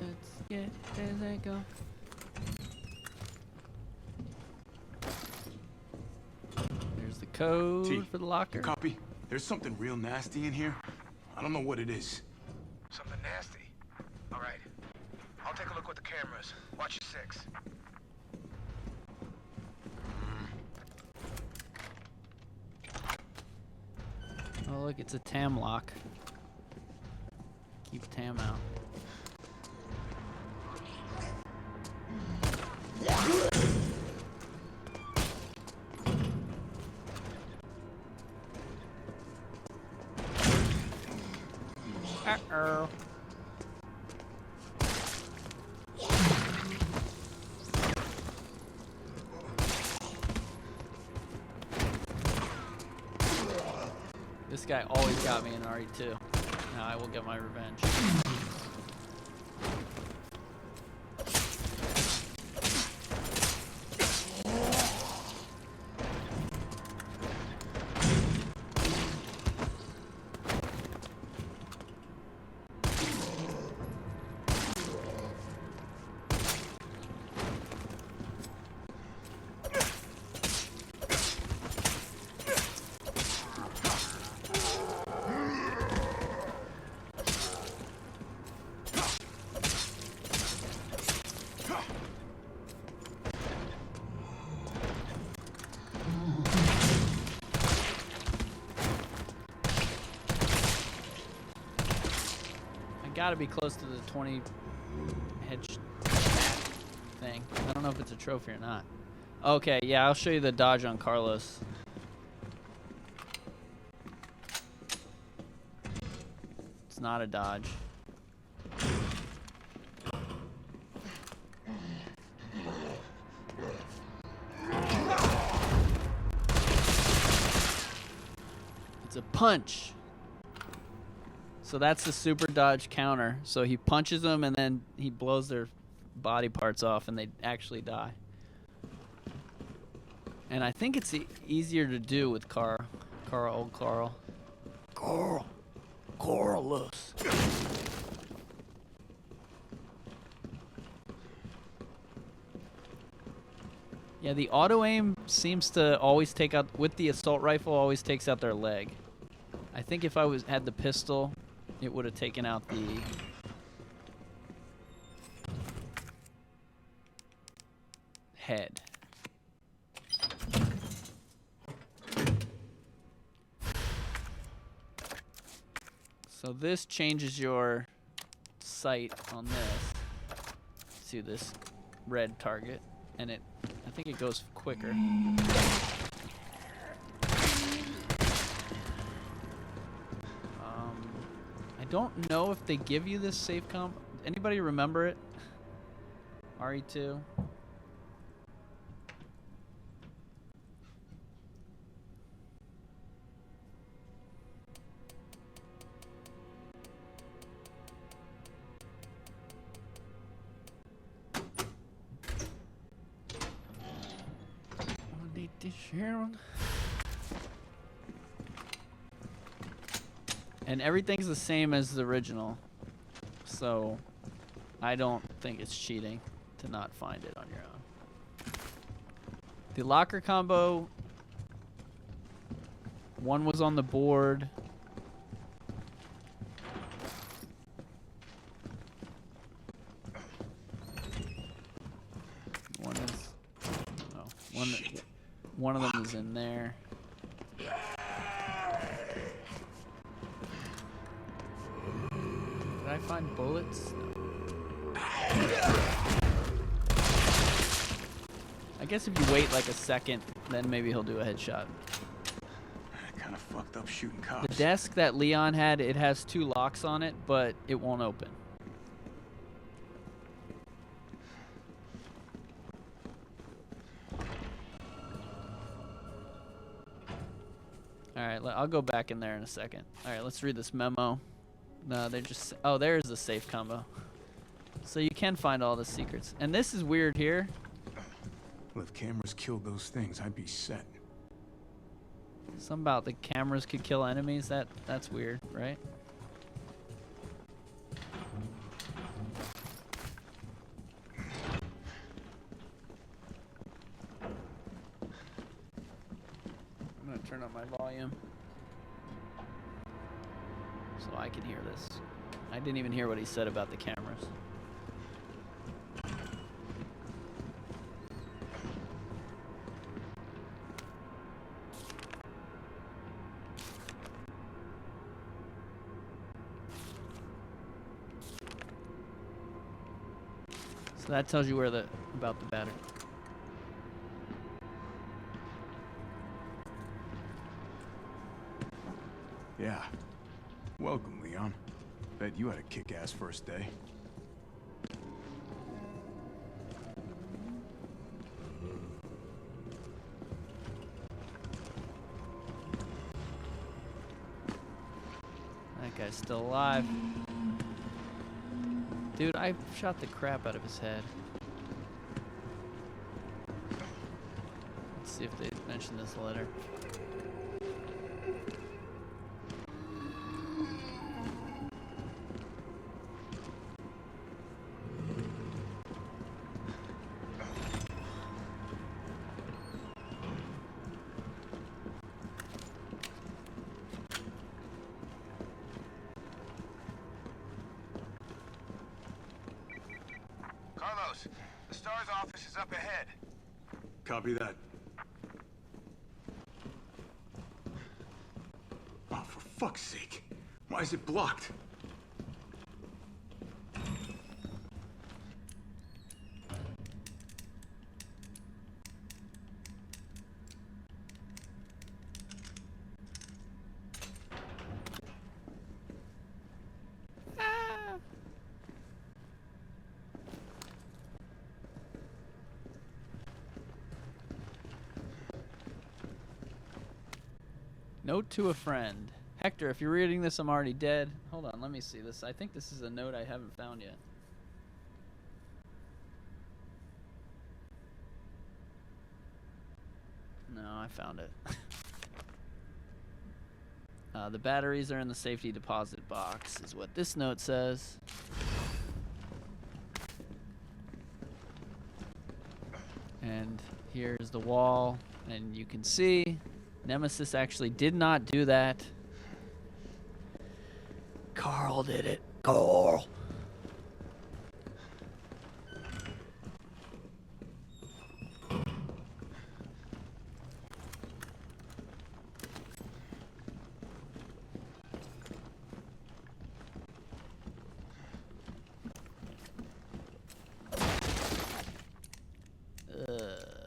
Let's get there they go. There's the code T, for the locker. Copy. There's something real nasty in here. I don't know what it is. Something nasty. All right. I'll take a look with the cameras. Watch your 6. Oh look, it's a Tam lock. Keep Tam out. Uh-oh. This guy always got me in RE2. Now I will get my revenge. Gotta be close to the 20 head thing. I don't know if it's a trophy or not. Okay, yeah, I'll show you the dodge on Carlos. It's not a dodge. It's a punch. So that's the super dodge counter. So he punches them and then he blows their body parts off and they actually die. And I think it's easier to do with old Carl. Carlos. Yeah, the auto aim seems to always take out, with the assault rifle, always takes out their leg. I think if I had the pistol, it would have taken out the head. So this changes your sight on this to this red target, and I think it goes quicker. I don't know if they give you this safe comp. Anybody remember it? RE2. And everything's the same as the original, so I don't think it's cheating to not find it on your own. The locker combo, one was on the board. One of them is in there. Did I find bullets? No. I guess if you wait like a second, then maybe he'll do a headshot. Kind of fucked up shooting cops. The desk that Leon had, it has 2 locks on it, but it won't open. Alright, I'll go back in there in a second. Alright, let's read this memo. No, they're just... Oh, there's the safe combo. So you can find all the secrets. And this is weird here. Well, if cameras killed those things, I'd be set. Something about the cameras could kill enemies. That's weird, right? I'm gonna turn up my volume so I can hear this. I didn't even hear what he said about the cameras. So that tells you where about the battery. Yeah. Welcome, Leon. Bet you had a kick-ass first day. That guy's still alive. Dude, I shot the crap out of his head. Let's see if they mention this later. Carlos, the STARS office is up ahead. Copy that. Oh, for fuck's sake. Why is it blocked? Note to a friend. Hector, if you're reading this, I'm already dead. Hold on, let me see this. I think this is a note I haven't found yet. No, I found it. The batteries are in the safety deposit box, is what this note says. And here's the wall, and you can see Nemesis actually did not do that. Carl did it. Carl.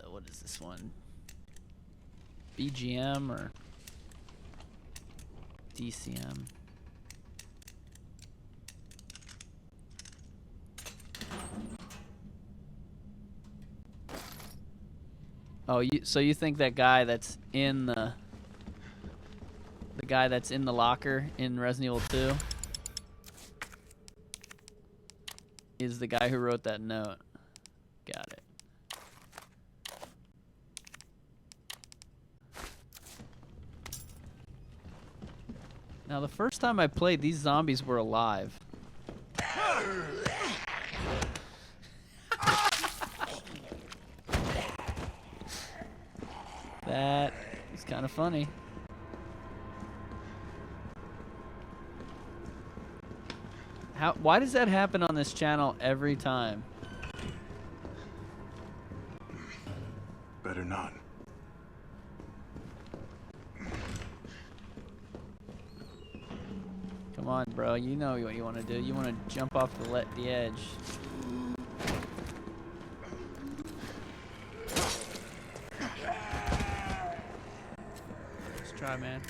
What is this one? BGM or DCM? Oh, so you think that guy that's in the guy that's in the locker in Resident Evil 2 is the guy who wrote that note? Got it. Now, the first time I played, these zombies were alive. That is kind of funny. Why does that happen on this channel every time? Better not. Come on, bro. You know what you want to do. You want to jump off the edge. Let's try, man.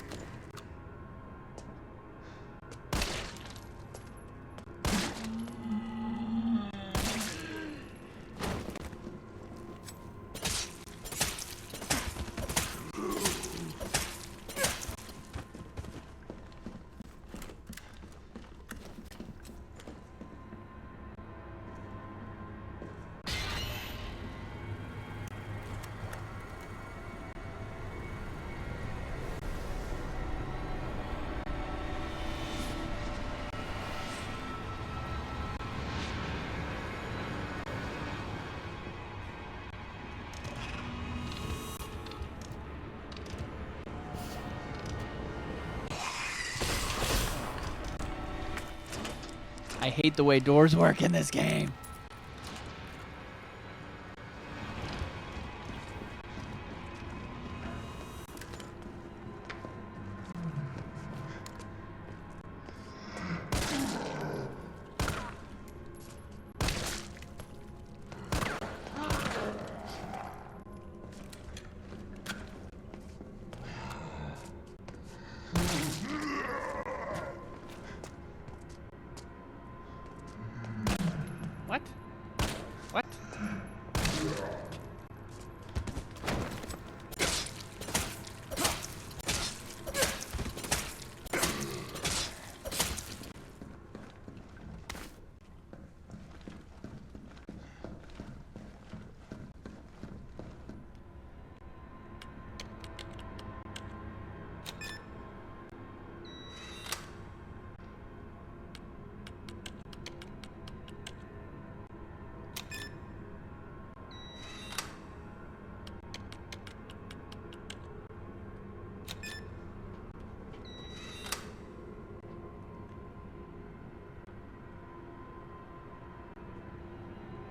I hate the way doors work in this game. What? What?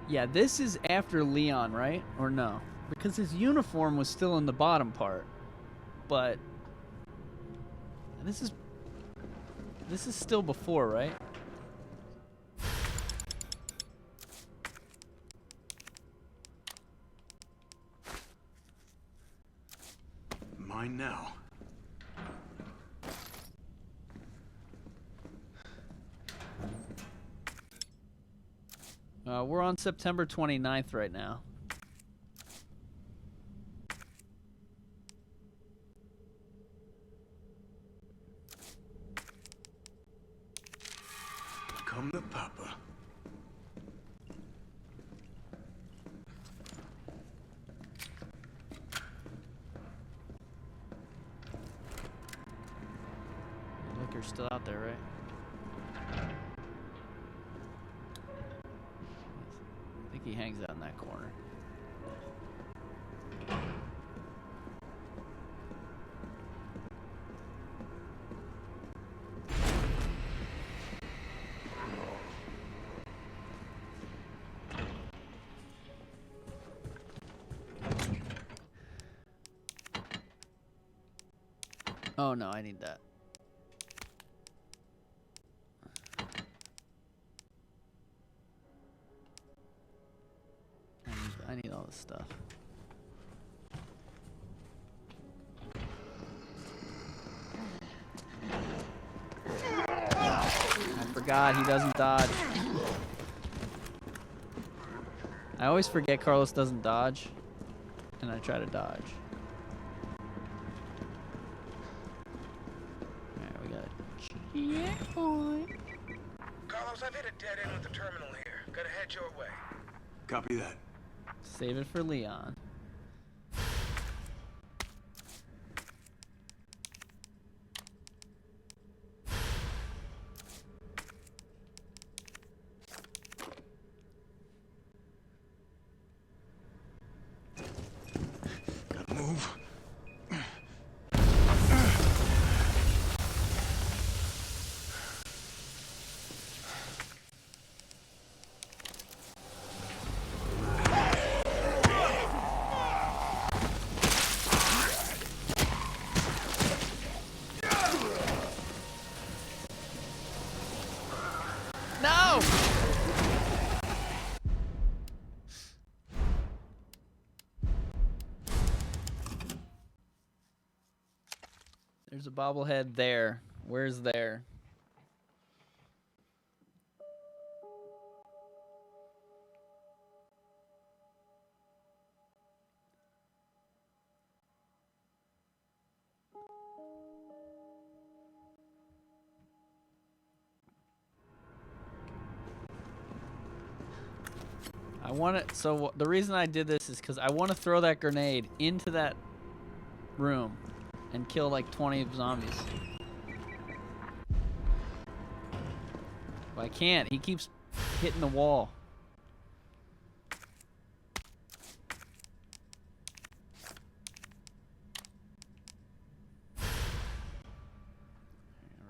Yeah, this is after Leon, right? Or no? Because his uniform was still in the bottom part. But this is still before, right? Mine now. We're on September 29th right now. Come to Papa. Liquor's still out there, right? I think he hangs out in that corner. Oh no, I need that. I need all this stuff. I forgot he doesn't dodge. I always forget Carlos doesn't dodge, and I try to dodge. Alright, we got a checkpoint. Carlos, I've hit a dead end with the terminal here. Gotta head your way. Copy that. Save it for Leon. Gotta move. No! There's a bobblehead there. Where's there? I want it. So the reason I did this is because I want to throw that grenade into that room and kill like 20 zombies. But I can't. He keeps hitting the wall. I'll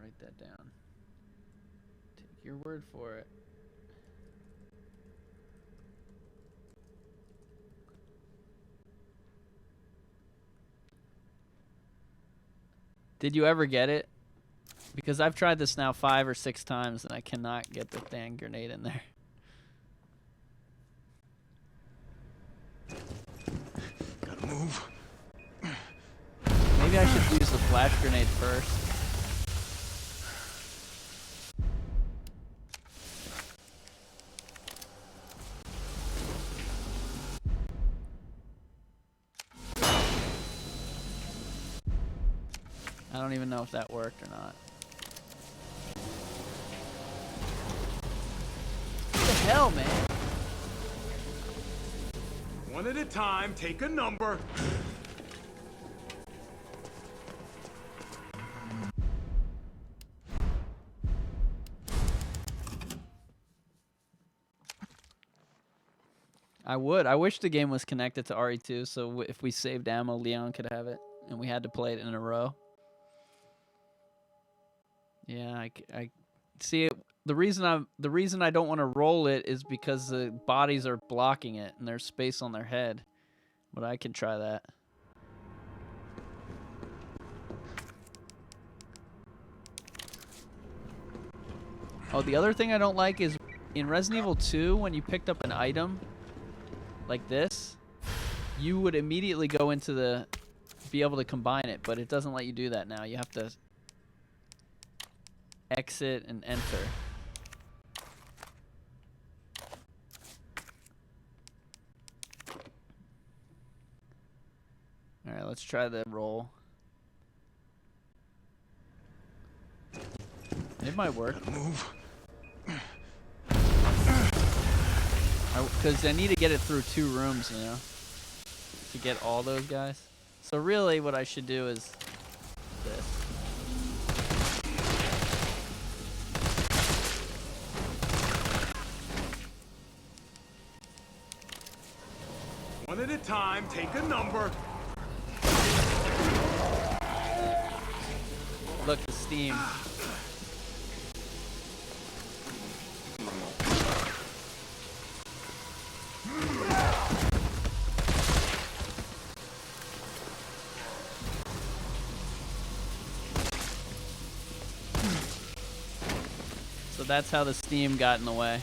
write that down. Take your word for it. Did you ever get it? Because I've tried this now 5 or 6 times and I cannot get the dang grenade in there. Gotta move. Maybe I should use the flash grenade first. I don't even know if that worked or not. What the hell, man? One at a time, take a number. I would. I wish the game was connected to RE2, so if we saved ammo, Leon could have it, and we had to play it in a row. Yeah, I see it. The reason I don't want to roll it is because the bodies are blocking it and there's space on their head. But I can try that. Oh, the other thing I don't like is in Resident Evil 2, when you picked up an item like this, you would immediately go into the be able to combine it, but it doesn't let you do that now. You have to exit and enter. All right, let's try the roll. It might work. Move. Because I need to get it through 2 rooms, you know, to get all those guys. So really what I should do is this. One at a time, take a number. Look, the steam. that's how the steam got in the way.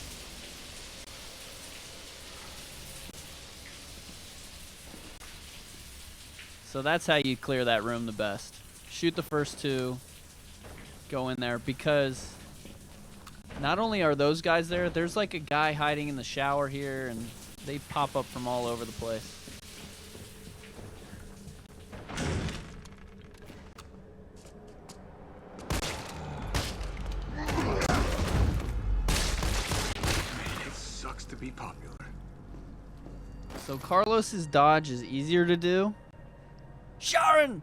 So that's how you clear that room the best. Shoot the first two, go in there, because not only are those guys there, there's like a guy hiding in the shower here, and they pop up from all over the place. It sucks to be popular. So Carlos's dodge is easier to do. Sharon!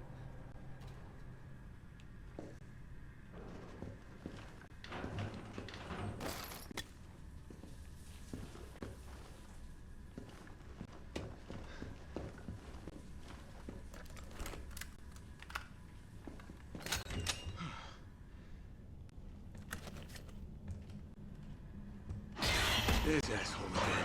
This asshole again.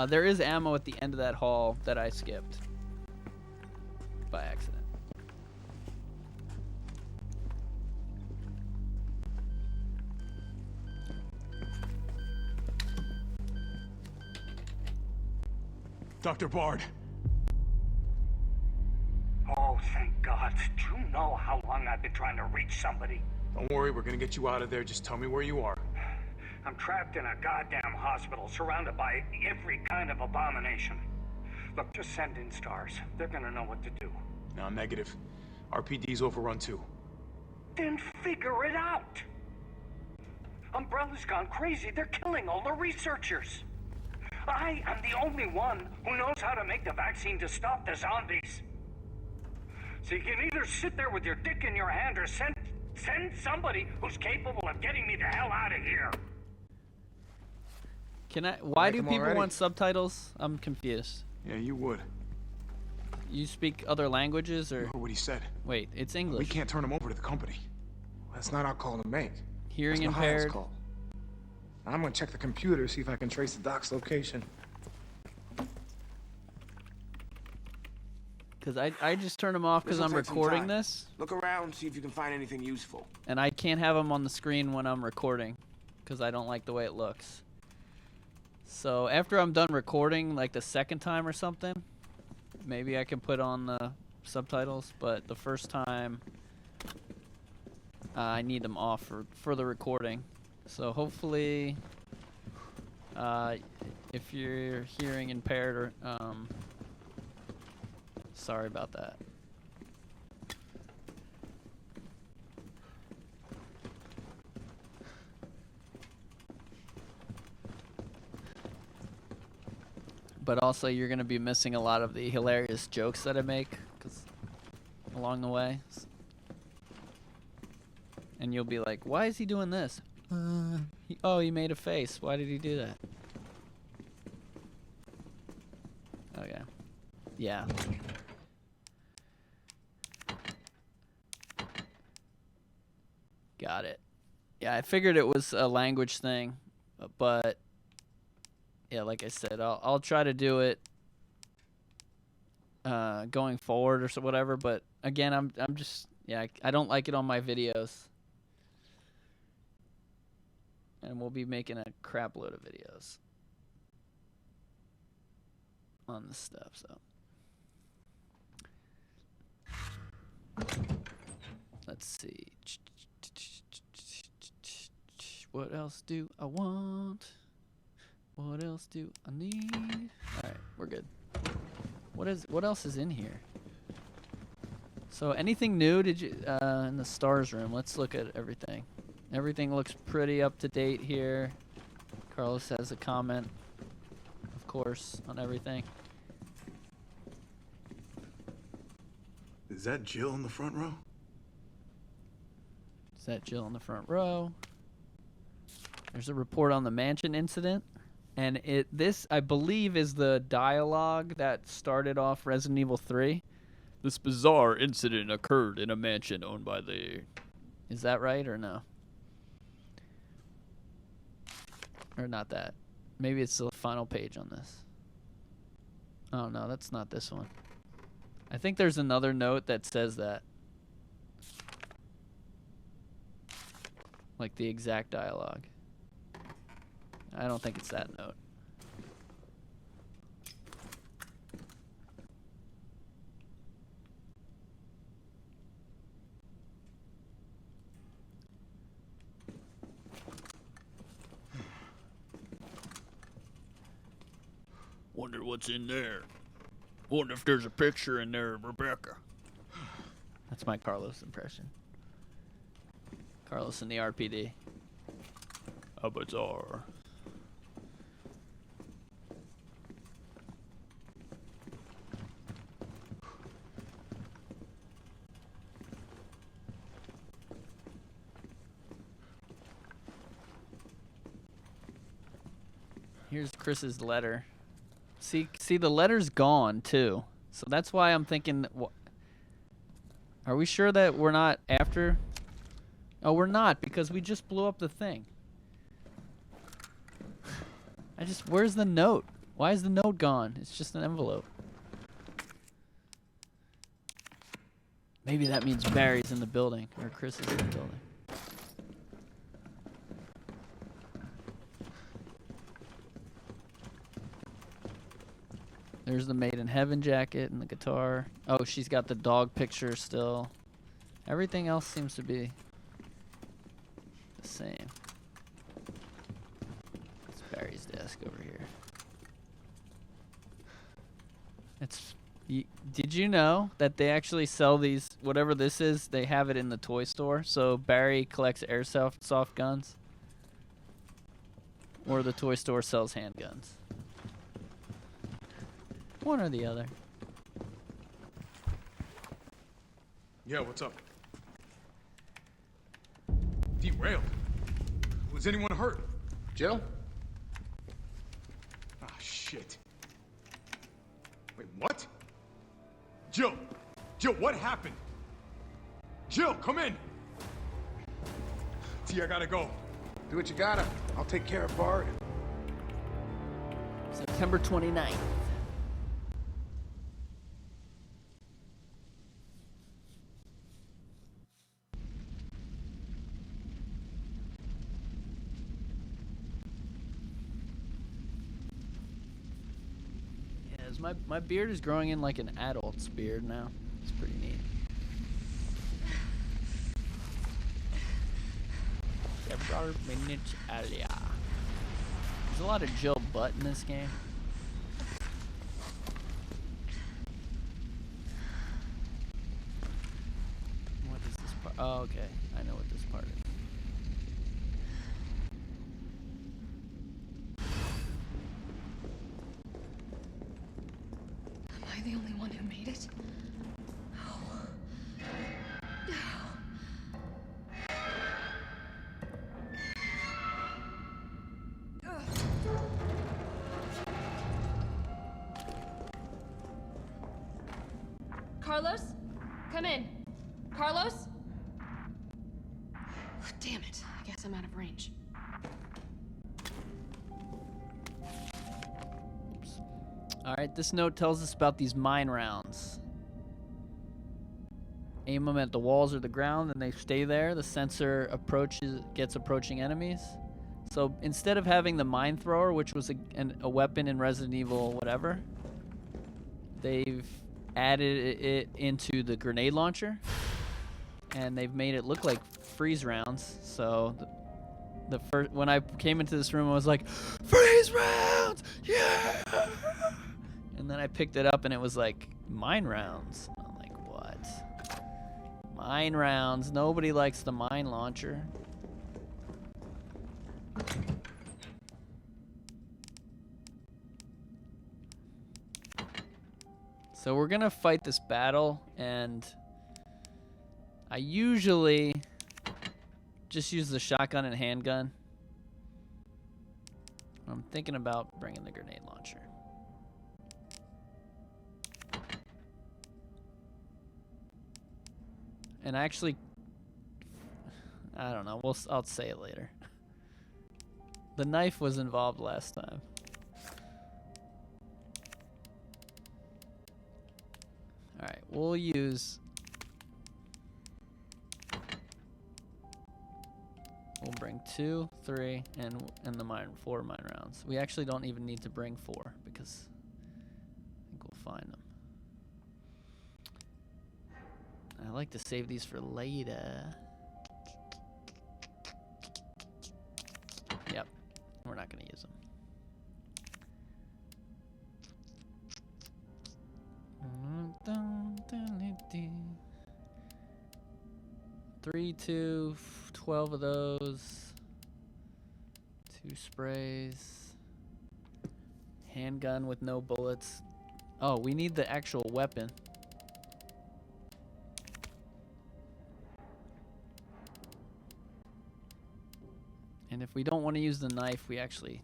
There is ammo at the end of that hall that I skipped by accident. Dr. Bard. Oh, thank God. Do you know how long I've been trying to reach somebody? Don't worry, we're gonna get you out of there. Just tell me where you are. I'm trapped in a goddamn hospital, surrounded by every kind of abomination. Look, just send in stars. They're gonna know what to do. No, negative. RPD's overrun too. Then figure it out! Umbrella's gone crazy. They're killing all the researchers. I am the only one who knows how to make the vaccine to stop the zombies. So you can either sit there with your dick in your hand or send somebody who's capable of getting me the hell out of here. Can I? Why do them people already? want subtitles? I'm confused. Yeah, you would. You speak other languages, or? You heard what he said. Wait, it's English. We can't turn him over to the company. That's not our call to make. Hearing That's the highest impaired. call. I'm gonna check the computer, see if I can trace the doc's location. Because I just turned them off because I'm recording this, Look around, see if you can find anything useful. and I can't have them on the screen when I'm recording because I don't like the way it looks. So after I'm done recording, like the second time or something, maybe I can put on the subtitles, but the first time I need them off for the recording. So hopefully if you're hearing impaired, or sorry about that. But also, you're going to be missing a lot of the hilarious jokes that I make along the way. And you'll be like, why is he doing this? He made a face. Why did he do that? Okay. Yeah. Got it. Yeah, I figured it was a language thing, but yeah, like I said, I'll try to do it going forward or whatever. But again, I'm just I don't like it on my videos, and we'll be making a crap load of videos on this stuff. So let's see. What else do I want? What else do I need? Alright, we're good. What else is in here? So anything new did you in the stars room? Let's look at everything. Everything looks pretty up to date here. Carlos has a comment, of course, on everything. Is that Jill in the front row? Is that Jill in the front row? There's a report on the mansion incident. And this, I believe, is the dialogue that started off Resident Evil 3. This bizarre incident occurred in a mansion owned by the... Is that right or no? Or not that. Maybe it's the final page on this. Oh, no, that's not this one. I think there's another note that says that. Like the exact dialogue. I don't think it's that note. Wonder what's in there. Wonder if there's a picture in there of Rebecca. That's my Carlos impression. Carlos in the RPD. How bizarre. Here's Chris's letter. See, the letter's gone too. So that's why I'm thinking. Are we sure that we're not after? Oh, we're not, because we just blew up the thing. Where's the note? Why is the note gone? It's just an envelope. Maybe that means Barry's in the building, or Chris is in the building. There's the Made in Heaven jacket and the guitar. Oh, she's got the dog picture still. Everything else seems to be the same. It's Barry's desk over here. Did you know that they actually sell these, whatever this is, they have it in the toy store? So Barry collects airsoft guns, or the toy store sells handguns. One or the other. Yeah, what's up? Derailed. Was anyone hurt? Jill? Ah, shit. Wait, what? Jill! Jill, what happened? Jill, come in! T, I gotta go. Do what you gotta. I'll take care of Bard. September 29th. My beard is growing in like an adult's beard now. It's pretty neat. Several minutes earlier. There's a lot of Jill Butt in this game. What is this part? Oh, okay. I know what this part is. Am I the only one who made it? Oh. Carlos? Come in. Carlos? Damn it. I guess I'm out of range. Alright, this note tells us about these mine rounds. Aim them at the walls or the ground and they stay there. The sensor gets approaching enemies. So instead of having the mine thrower, which was a weapon in Resident Evil whatever, they've added it into the grenade launcher. And they've made it look like freeze rounds. So the first, when I came into this room, I was like, freeze rounds! Yeah! And then I picked it up and it was like, mine rounds. I'm like, what? Mine rounds. Nobody likes the mine launcher. So we're gonna fight this battle, and I usually just use the shotgun and handgun. I'm thinking about bringing the grenade launcher. And actually, I don't know. I'll say it later. The knife was involved last time. All right, we'll use. We'll bring 2, 3, and the 4 mine rounds. We actually don't even need to bring 4 because I think we'll find them. I like to save these for later. Yep, we're not gonna use them. 3, 2, 12 of those. 2 sprays. Handgun with no bullets. Oh, we need the actual weapon. And if we don't want to use the knife, we actually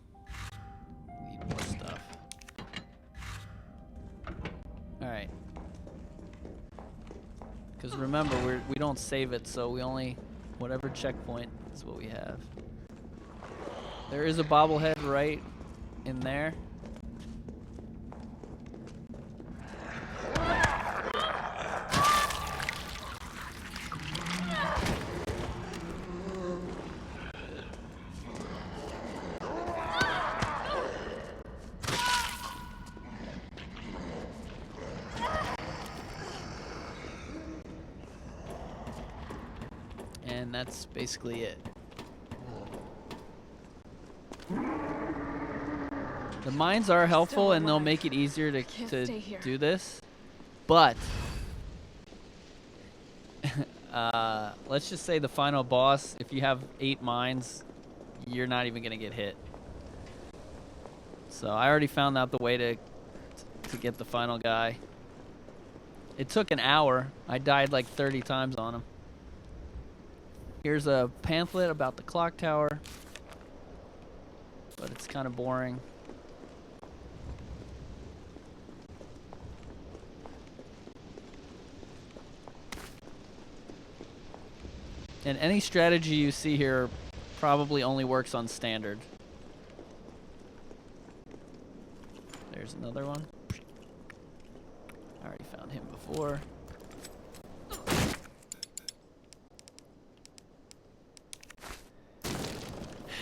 need more stuff. Alright. Because remember, we don't save it, so we only, whatever checkpoint is what we have. There is a bobblehead right in there. And that's basically it. The mines are helpful and they'll make it easier to do this, but let's just say the final boss, if you have 8 mines, you're not even gonna get hit. So I already found out the way to get the final guy. It took an hour. I died like 30 times on him. Here's a pamphlet about the clock tower, but it's kind of boring. And any strategy you see here probably only works on standard. There's another one. I already found him before.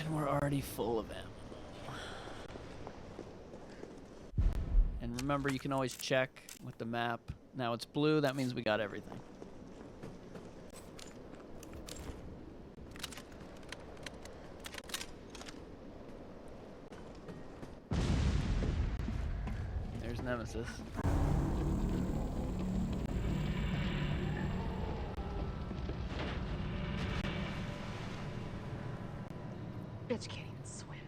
And we're already full of ammo. And remember, you can always check with the map. Now it's blue, that means we got everything. There's Nemesis. Bitch can't even swim.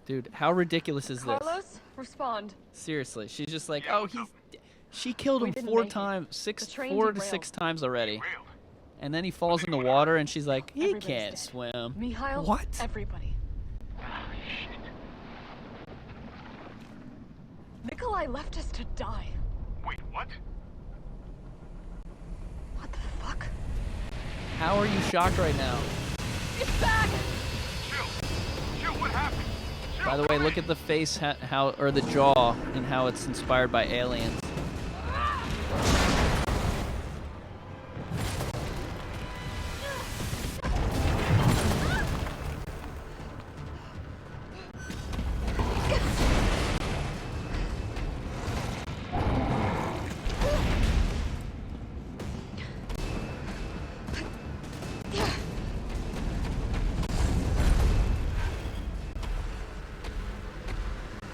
Dude, how ridiculous is this? Carlos, respond. Seriously, she's just like, oh, she killed him 4 times, 4 to 6 times already. And then he falls in the water and she's like, he can't swim. Mikhail, what? Everybody. Nikolai left us to die. Wait, what? What the fuck? How are you shocked right now? It's back! Chill, what happened? By the way, look at the face, or the jaw, and how it's inspired by aliens.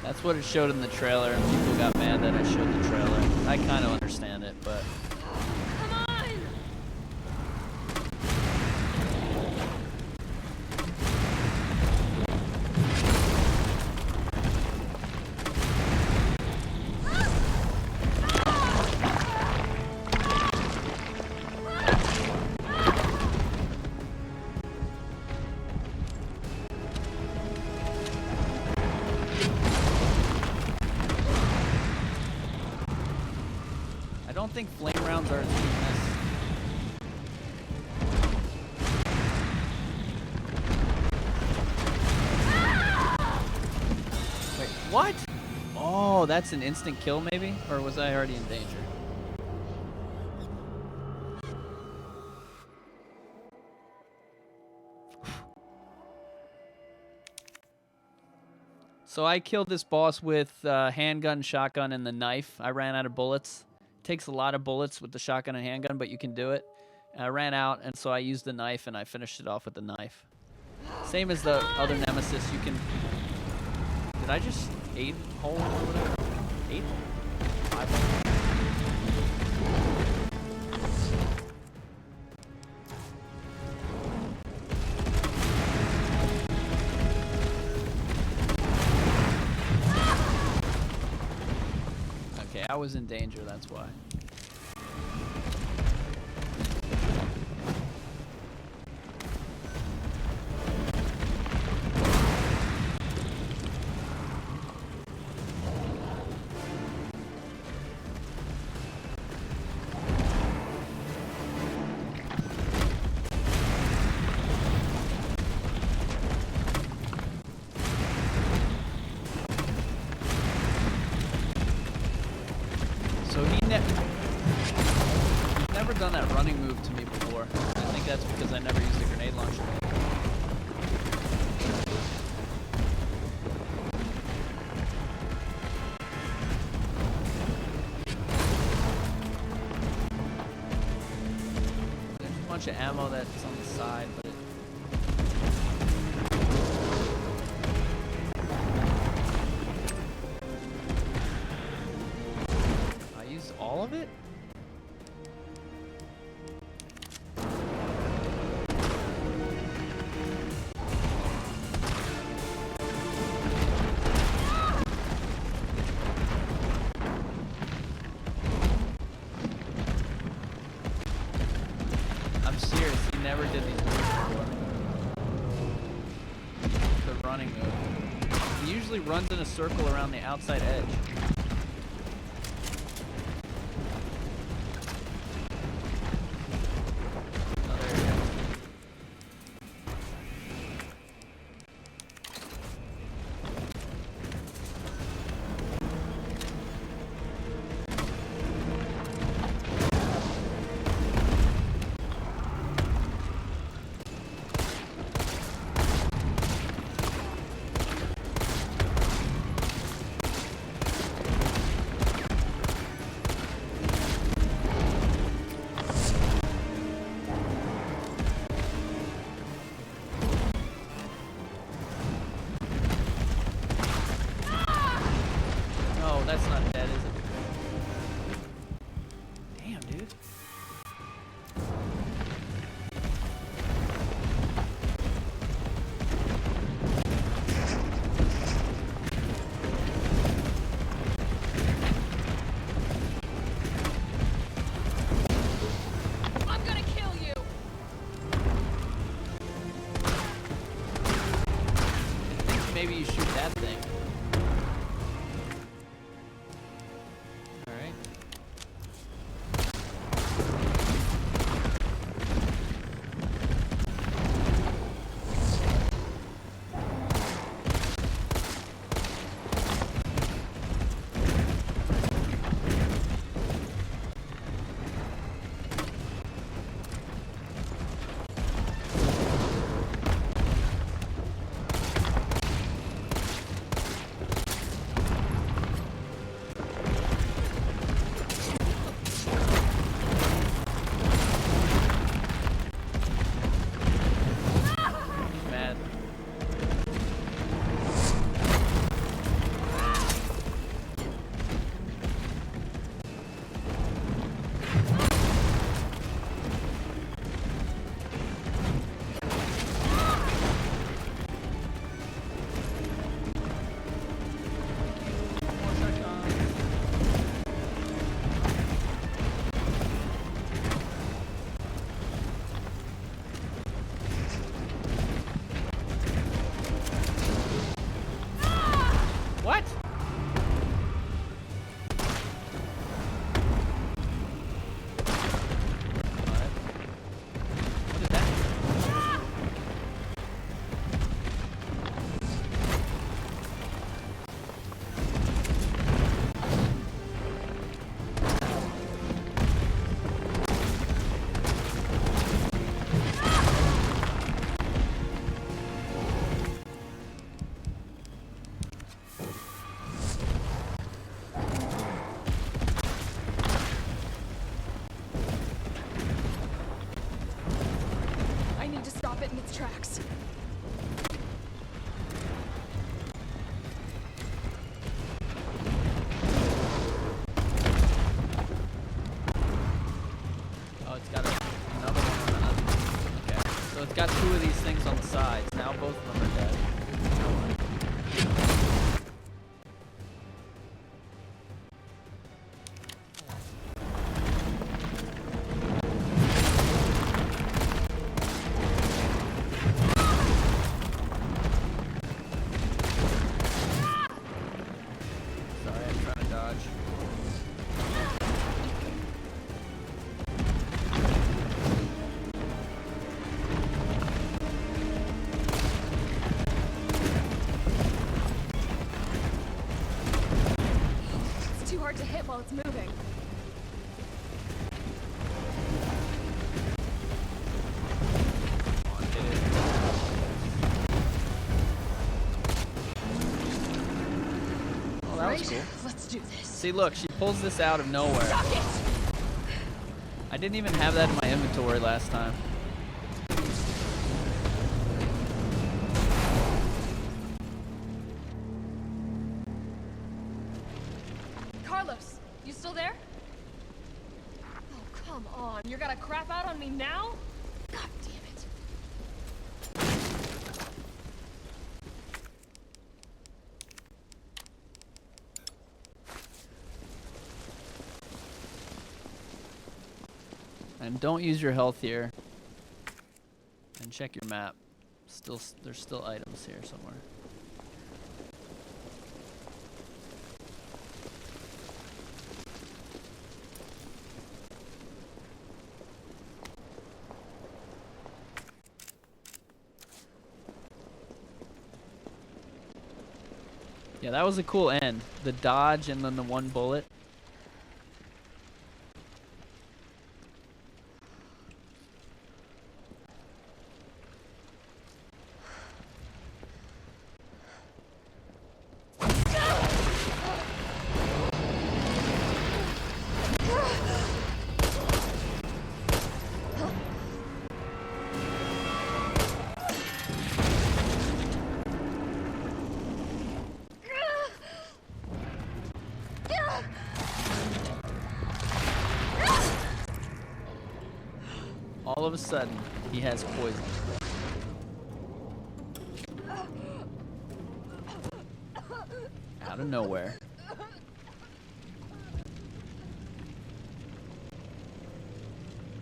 That's what it showed in the trailer, and people got mad that I showed the trailer. I kind of understand it, but... Come on! don't think flame rounds are as weakness. Wait, what? Oh, that's an instant kill maybe? Or was I already in danger? So I killed this boss with handgun, shotgun, and the knife. I ran out of bullets. Takes a lot of bullets with the shotgun and handgun, but you can do it. And I ran out, and so I used the knife, and I finished it off with the knife. Same as the other Nemesis, you can... Did I just 8-hole or whatever? 8-hole? 5-hole? Okay, I was in danger, that's why. So he's never done that running move to me before. I think that's because I never used a grenade launcher. There's a bunch of ammo that's on the side, but it... all of it? I'm serious, he never did these moves before. The running move. He usually runs in a circle around the outside edge. got 2 of these things on the sides. Now both of them are dead. Sorry, I'm trying to dodge. It's too hard to hit while it's moving. Oh, that was cool. Let's do this. See, look, she pulls this out of nowhere. Suck it! I didn't even have that in my inventory last time. Carlos, you still there? Oh, come on. You're gonna crap out on me now? God damn it. And don't use your health here. And check your map. There's still items here somewhere. Yeah, that was a cool end. The dodge and then the one bullet. All of a sudden, he has poison. Out of nowhere.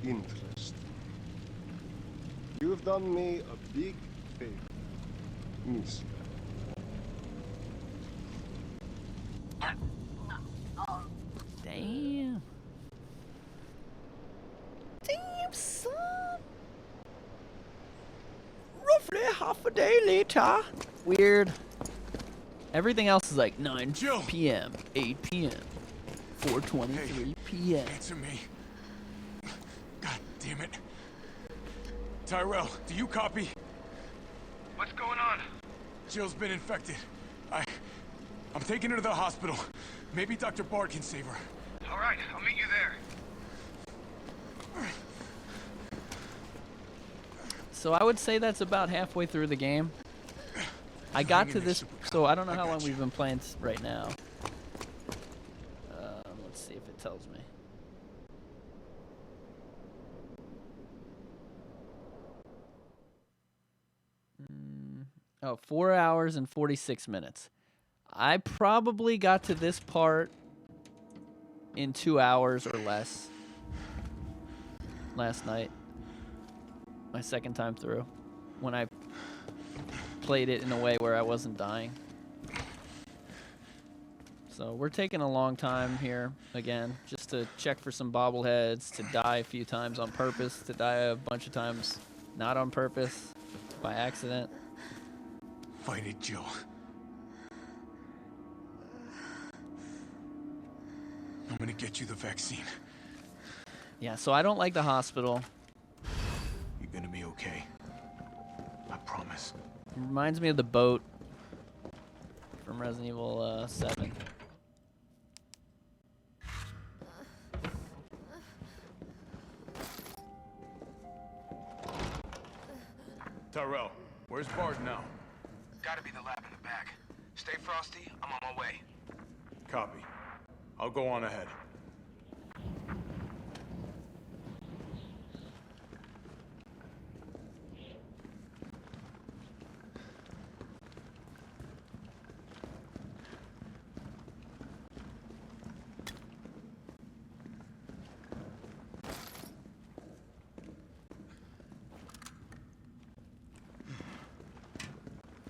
Interesting. You've done me a big favor, Miss. Damn. Damn, son. Roughly half a day later. Weird. Everything else is like 9 p.m., 8 p.m., 4:23 p.m. Answer me. God damn it. Tyrell, do you copy? What's going on? Jill's been infected. I'm taking her to the hospital. Maybe Dr. Bard can save her. All right, I'll meet you there. So I would say that's about halfway through the game. I got to this, so I don't know how long we've been playing right now. Let's see if it tells me. Oh, 4 hours and 46 minutes. I probably got to this part in 2 hours or less last night. My second time through, when I played it in a way where I wasn't dying. So we're taking a long time here again, just to check for some bobbleheads, to die a few times on purpose, to die a bunch of times not on purpose, by accident. Fight it, Jill. I'm gonna get you the vaccine. Yeah, so I don't like the hospital. You're gonna be okay. I promise. It reminds me of the boat from Resident Evil 7. Tyrell, where's Bard now? Gotta be the lab in the back. Stay frosty, I'm on my way. Copy. I'll go on ahead.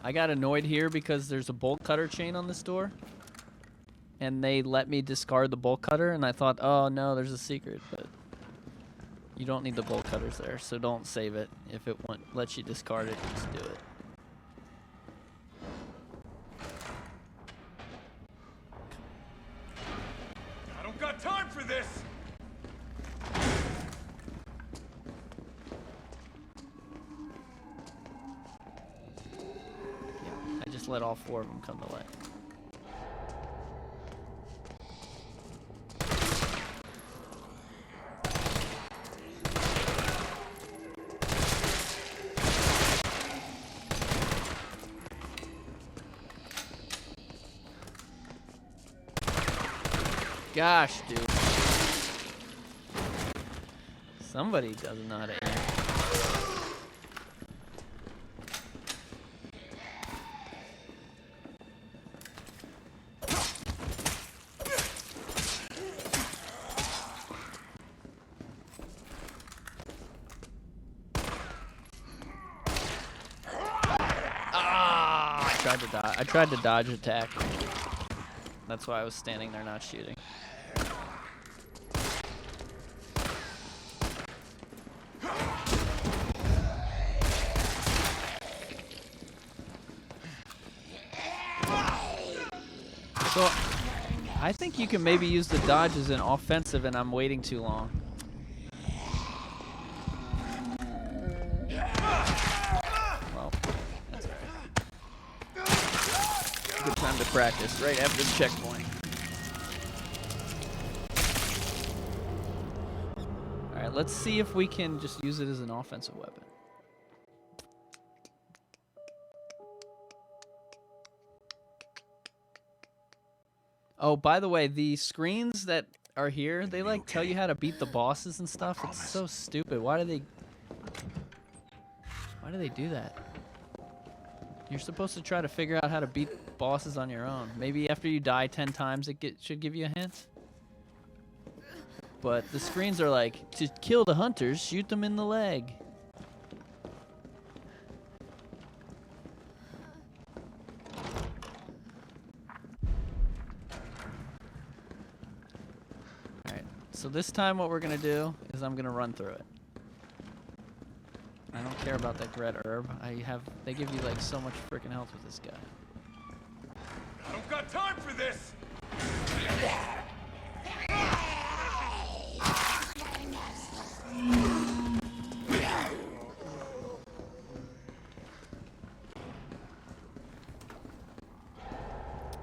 I got annoyed here because there's a bolt cutter chain on this door. And they let me discard the bolt cutter, and I thought, oh no, there's a secret, but you don't need the bolt cutters there, so don't save it. If it lets you discard it, just do it. I don't got time for this! Yeah, I just let all 4 of them come to life. Gosh, dude. Somebody doesn't know how to aim. I tried to dodge attack. That's why I was standing there not shooting. So, I think you can maybe use the dodge as an offensive, and I'm waiting too long. Well, that's alright. Good time to practice, right after the checkpoint. Alright, let's see if we can just use it as an offensive weapon. Oh, by the way, the screens that are here, they like tell you how to beat the bosses and stuff. It's so stupid. Why do they do that? You're supposed to try to figure out how to beat bosses on your own. Maybe after you die 10 times, it should give you a hint. But the screens are like, to kill the hunters, shoot them in the leg. So this time what we're going to do is I'm going to run through it. I don't care about that red herb. They give you like so much freaking health with this guy. I don't got time for this!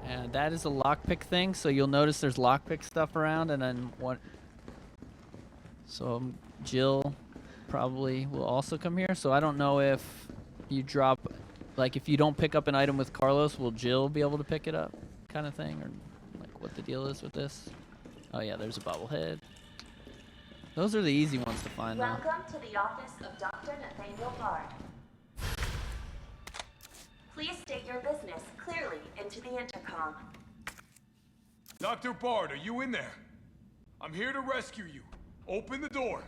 And that is a lockpick thing, so you'll notice there's lockpick stuff around, and then what... So Jill probably will also come here. So I don't know if you drop, like if you don't pick up an item with Carlos, will Jill be able to pick it up, kind of thing, or like what the deal is with this? Oh yeah, there's a bobblehead. Those are the easy ones to find, though. Welcome to the office of Dr. Nathaniel Bard. Please state your business clearly into the intercom. Dr. Bard, are you in there? I'm here to rescue you. Open the door.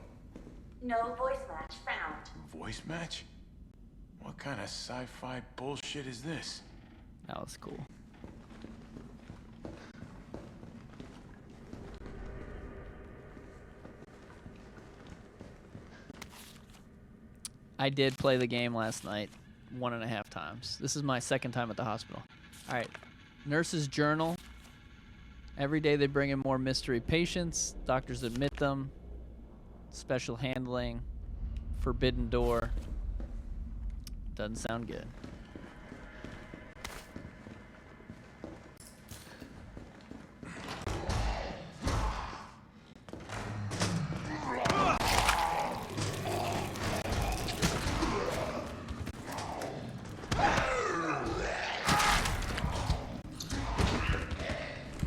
No voice match found. Voice match? What kind of sci-fi bullshit is this? That was cool. I did play the game last night 1.5 times. This is my 2nd time at the hospital. Alright, nurse's journal. Every day they bring in more mystery patients. Doctors admit them. Special handling. Forbidden door. Doesn't sound good.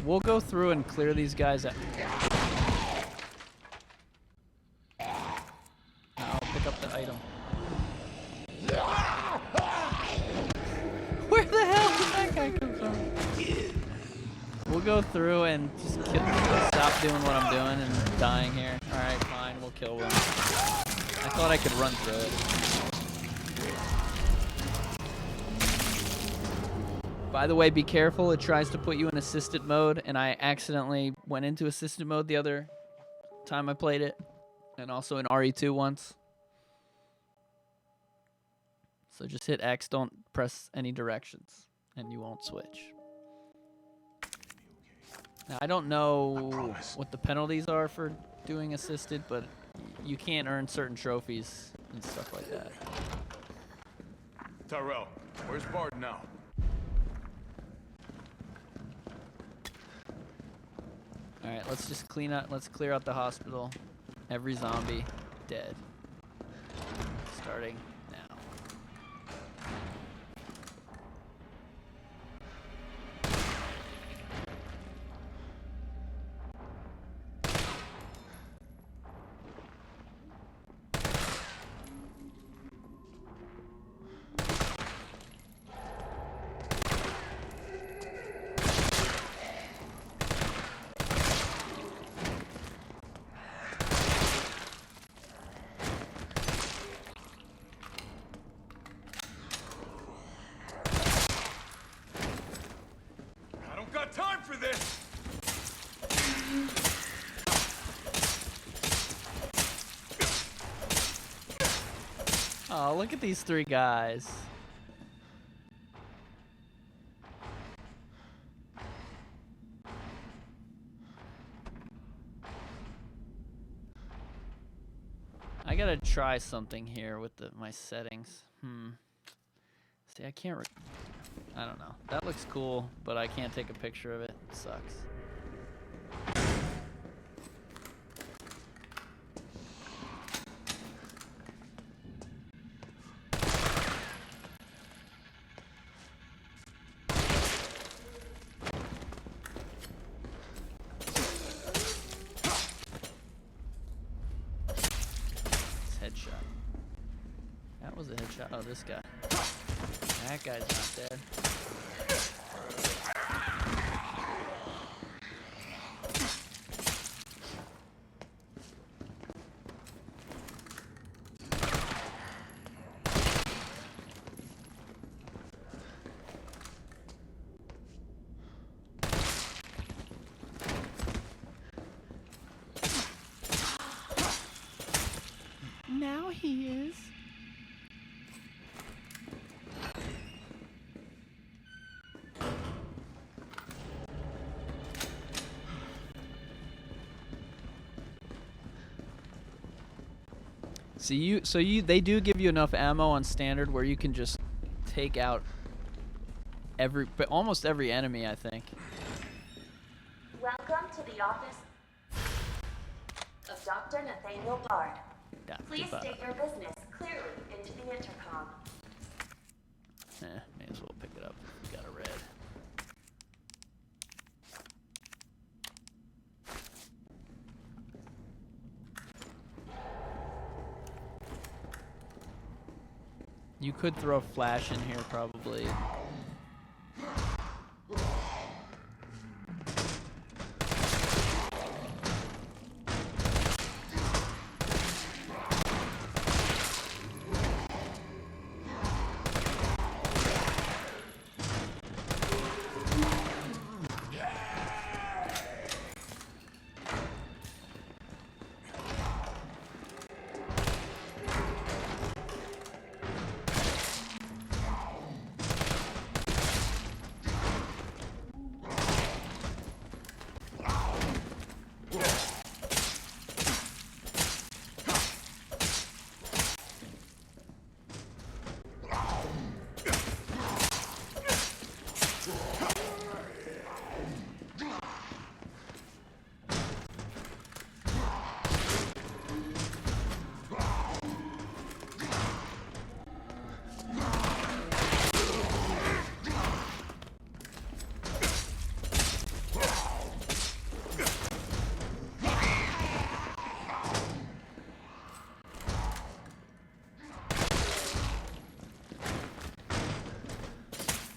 We'll go through and clear these guys out. I'll pick up the item. Where the hell did that guy come from? We'll go through and just stop doing what I'm doing and dying here. Alright, fine, we'll kill one. I thought I could run through it. By the way, be careful. It tries to put you in assisted mode, and I accidentally went into assisted mode the other time I played it, and also in RE2 once. So just hit X, don't press any directions, and you won't switch. Now, I don't know what the penalties are for doing assisted, but you can't earn certain trophies and stuff like that. Tyrell, where's Bard now? All right, let's just clean up. Let's clear out the hospital. Every zombie dead. Starting now. Time for this! Oh, look at these three guys. I gotta try something here with my settings. See, I can't. I don't know. That looks cool, but I can't take a picture of it. It sucks. Headshot. That was a headshot. Oh, this guy. That guy's not dead. Now he is. They do give you enough ammo on standard where you can just take out almost every enemy, I think. Welcome to the office of Dr. Nathaniel Bard. Please state your business clearly into the intercom. May as well pick it up. Got a red. You could throw a flash in here, probably.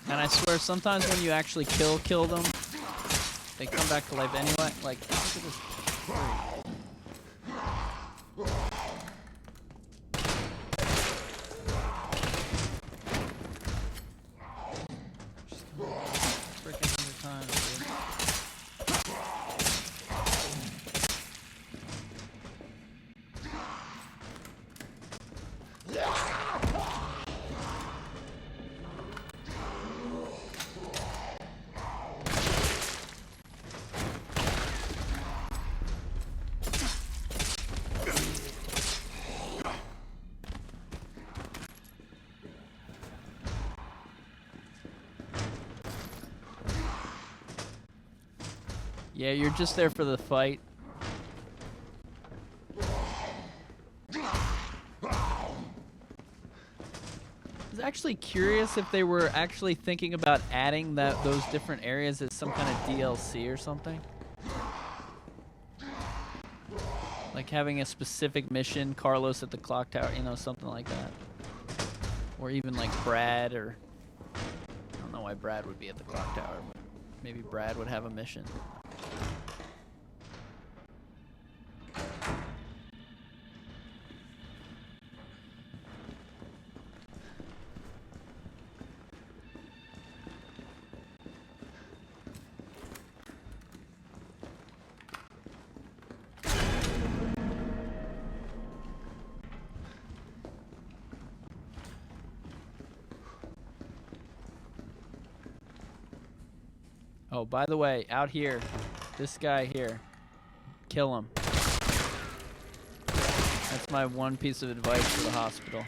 And I swear, sometimes when you actually kill them, they come back to life anyway. Like, look at this. Yeah, you're just there for the fight. I was actually curious if they were actually thinking about adding those different areas as some kind of DLC or something. Like having a specific mission, Carlos at the clock tower, you know, something like that. Or even like Brad, or I don't know why Brad would be at the clock tower, but maybe Brad would have a mission. Oh, by the way, out here, this guy here, kill him. That's my one piece of advice for the hospital.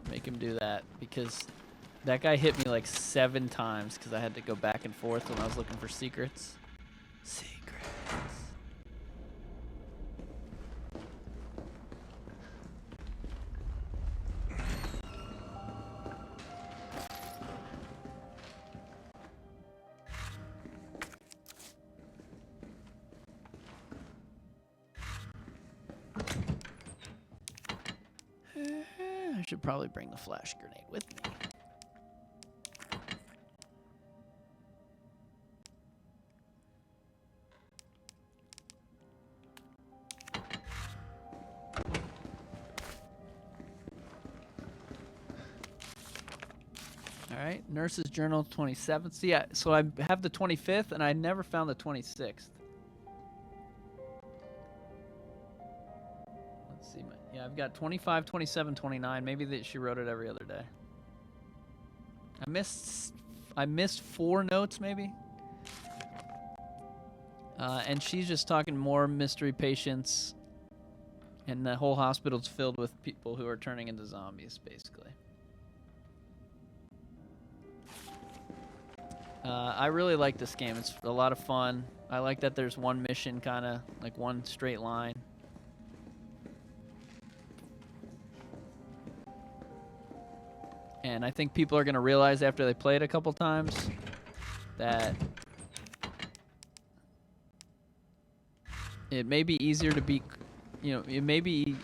Make him do that, because that guy hit me like 7 times because I had to go back and forth when I was looking for secrets. I should probably bring the flash grenade with me. All right, Nurse's Journal 27th. So yeah, so I have the 25th, and I never found the 26th. Let's see. Yeah, I've got 25, 27, 29. Maybe she wrote it every other day. I missed 4 notes, maybe. And she's just talking more mystery patients, and the whole hospital's filled with people who are turning into zombies, basically. I really like this game. It's a lot of fun. I like that there's one mission, kind of like one straight line. And I think people are going to realize after they play it a couple times that it may be easier to beat, you know, you may be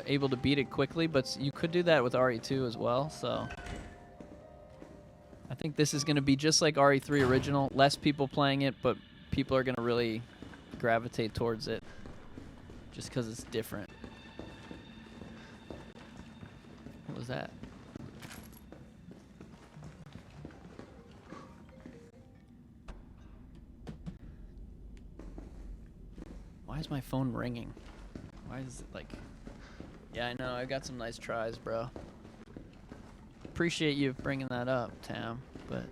able to beat it quickly, but you could do that with RE2 as well, so I think this is going to be just like RE3 original, less people playing it, but people are going to really gravitate towards it just because it's different. What was that? Why is my phone ringing? Why is it like... Yeah, I know. I got some nice tries, bro. Appreciate you bringing that up, Tam, but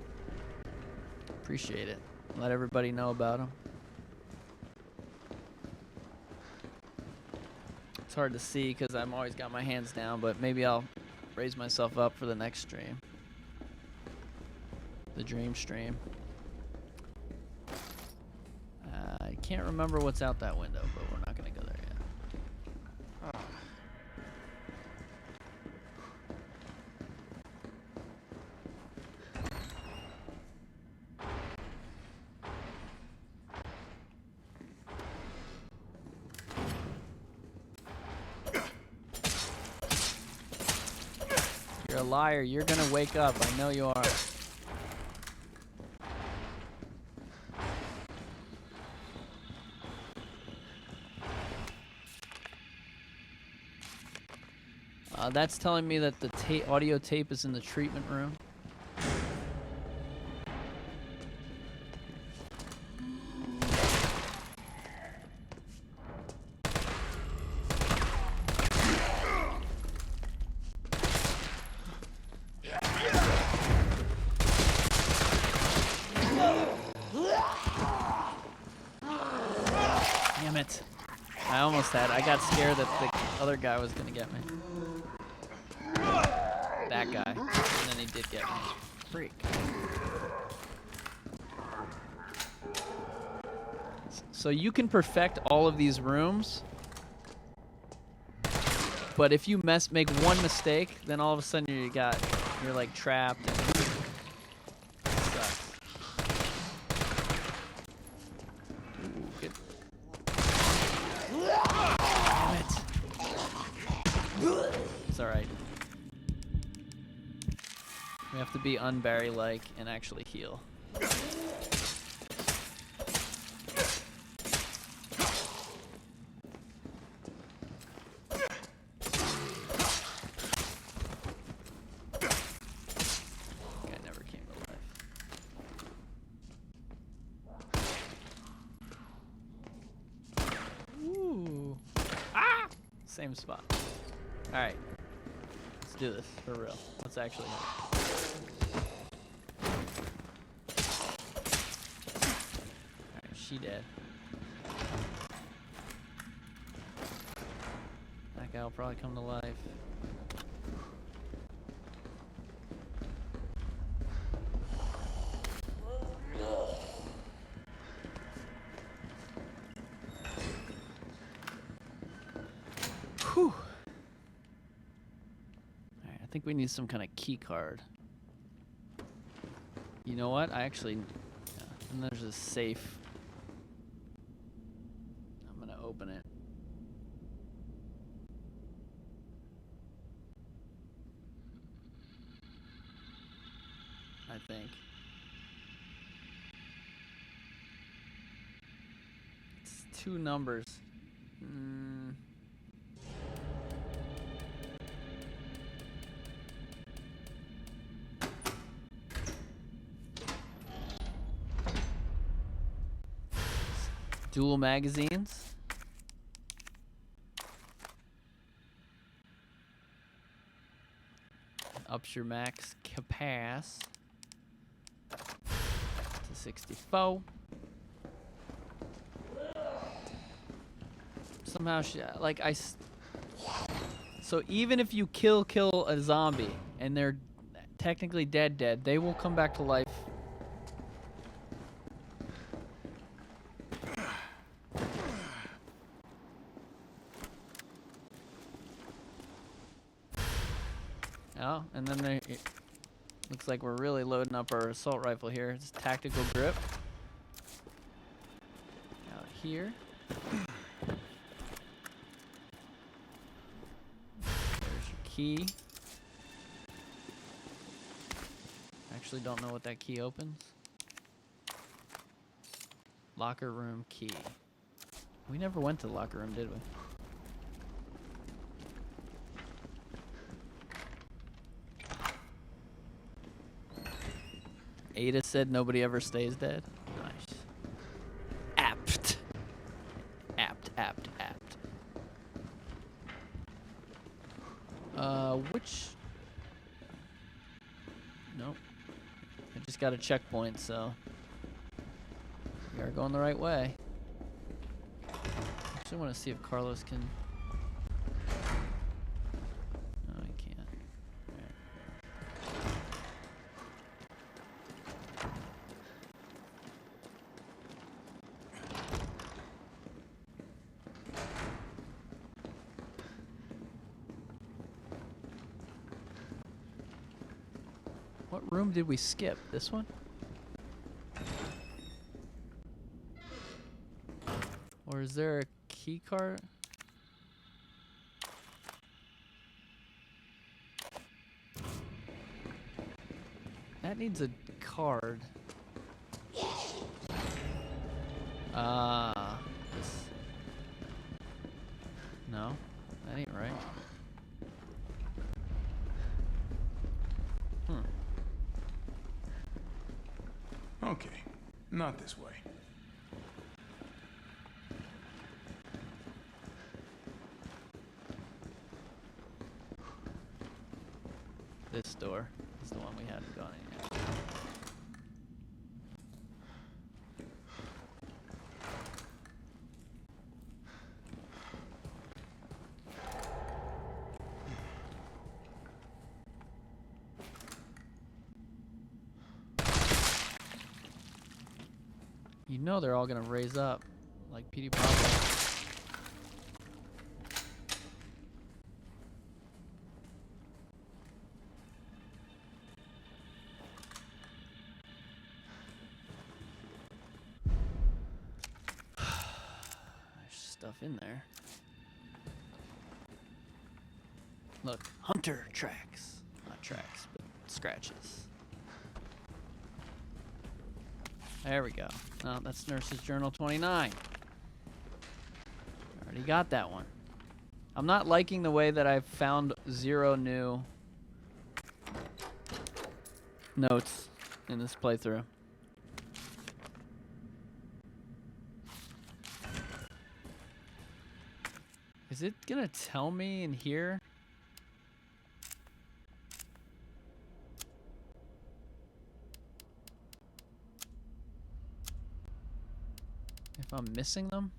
appreciate it. Let everybody know about them. It's hard to see because I've always got my hands down, but maybe I'll raise myself up for the next stream. The dream stream. I can't remember what's out that window, but we're not going to go there yet. Oh. You're a liar. You're going to wake up. I know you are. That's telling me that the audio tape is in the treatment room. Damn it. I almost had. I got scared that the other guy was going to get me. That guy, and then he did get me. Freak. So you can perfect all of these rooms, but if you make one mistake, then all of a sudden you're like trapped. And it sucks. Ooh, good. Damn it. It's all right. We have to be unbury-like and actually heal. Same spot. Alright. Let's do this for real. Let's actually help. Alright, she dead. That guy will probably come to life. Whew. Alright, I think we need some kind of key card. You know what? I actually... Yeah, and there's a safe. I'm gonna open it. I think. It's 2 numbers. Dual magazines. Ups your max capac to 64. Somehow, so even if you kill a zombie and they're technically dead, they will come back to life. Oh, and then it looks like we're really loading up our assault rifle here. It's tactical grip. Out here. There's your key. Actually don't know what that key opens. Locker room key. We never went to the locker room, did we? Ada said nobody ever stays dead. Nice. Apt. Apt. Which... Nope. I just got a checkpoint, so... We are going the right way. Actually, I want to see if Carlos can... No, he can't. Alright. What room did we skip? This one? Or is there a key card? That needs a card. This. No, that ain't right. Okay, not this way. This door is the one we hadn't gone in yet. You know they're all gonna raise up, like like Petey Pablo. There's stuff in there. Look, hunter tracks. Not tracks, but scratches. There we go. Oh, that's Nurse's Journal 29. Already got that one. I'm not liking the way that I've found 0 new notes in this playthrough. Is it gonna tell me in here? If I'm missing them?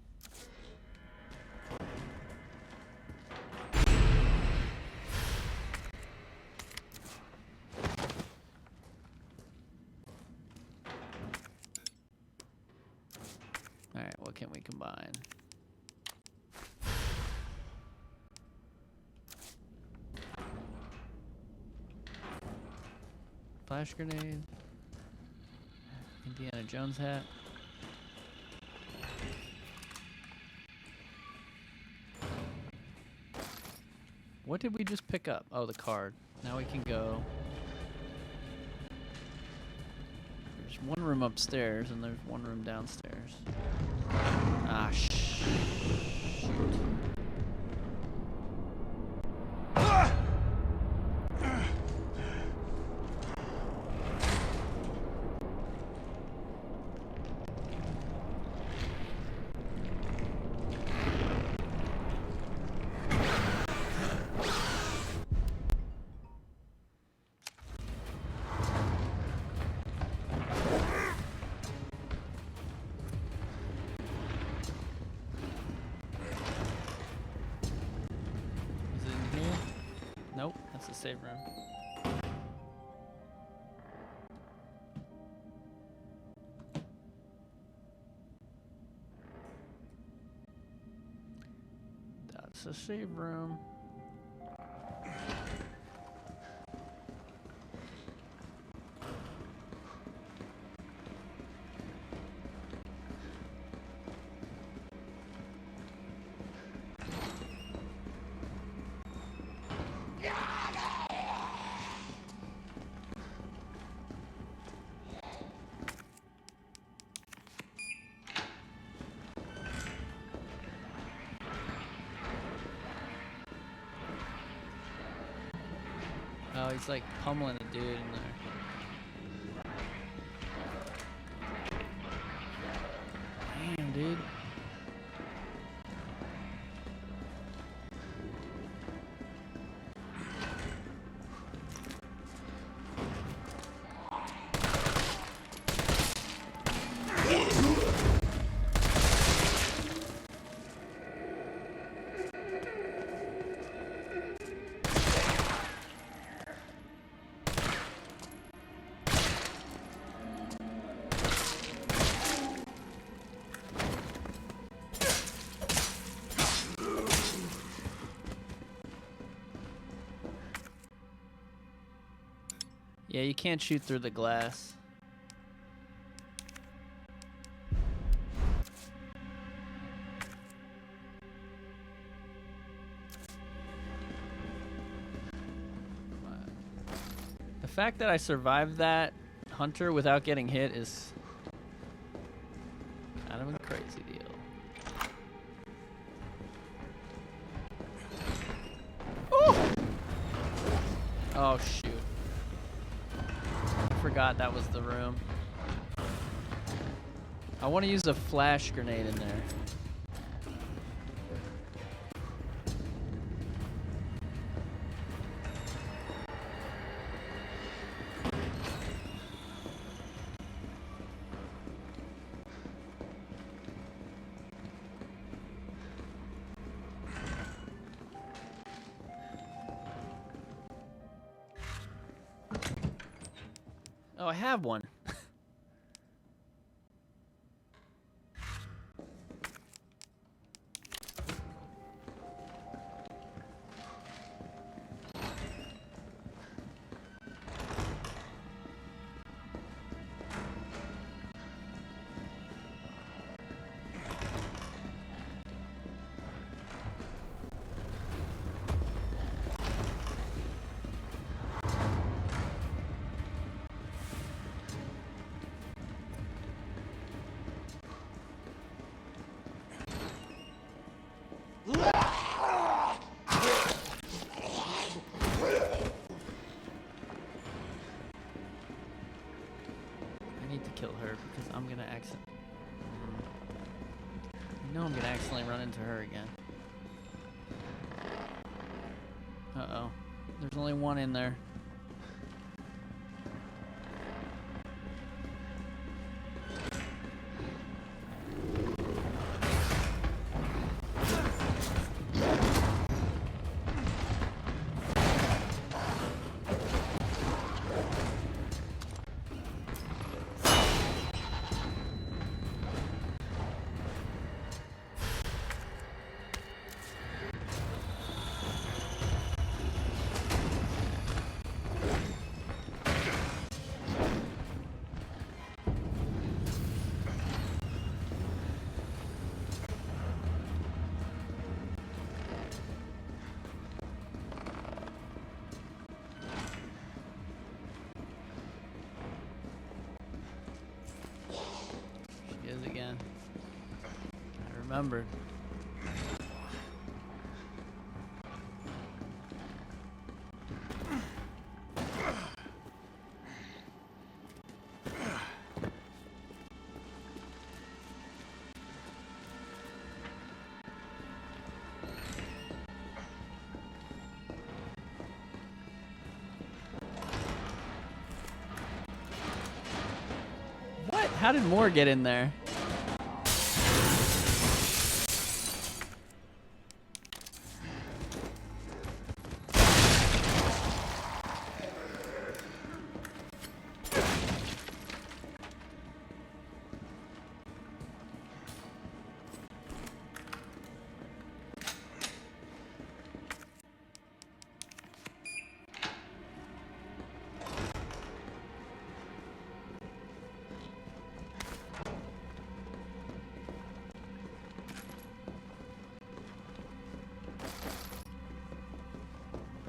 Alright, what can we combine? Flash grenade. Indiana Jones hat. What did we just pick up? Oh, the card. Now we can go. There's one room upstairs and there's one room downstairs. Ah, shoot. Nope, that's the save room. That's the save room. Oh, he's like pummeling a dude in there. Damn, dude. Yeah, you can't shoot through the glass. The fact that I survived that hunter without getting hit is kind of a crazy deal. Ooh! Oh, shoot. I forgot that was the room. I want to use a flash grenade in there. Oh, I have one. I'm gonna accidentally run into her again. Uh-oh. There's only one in there. Again. I remembered. What? How did Moore get in there?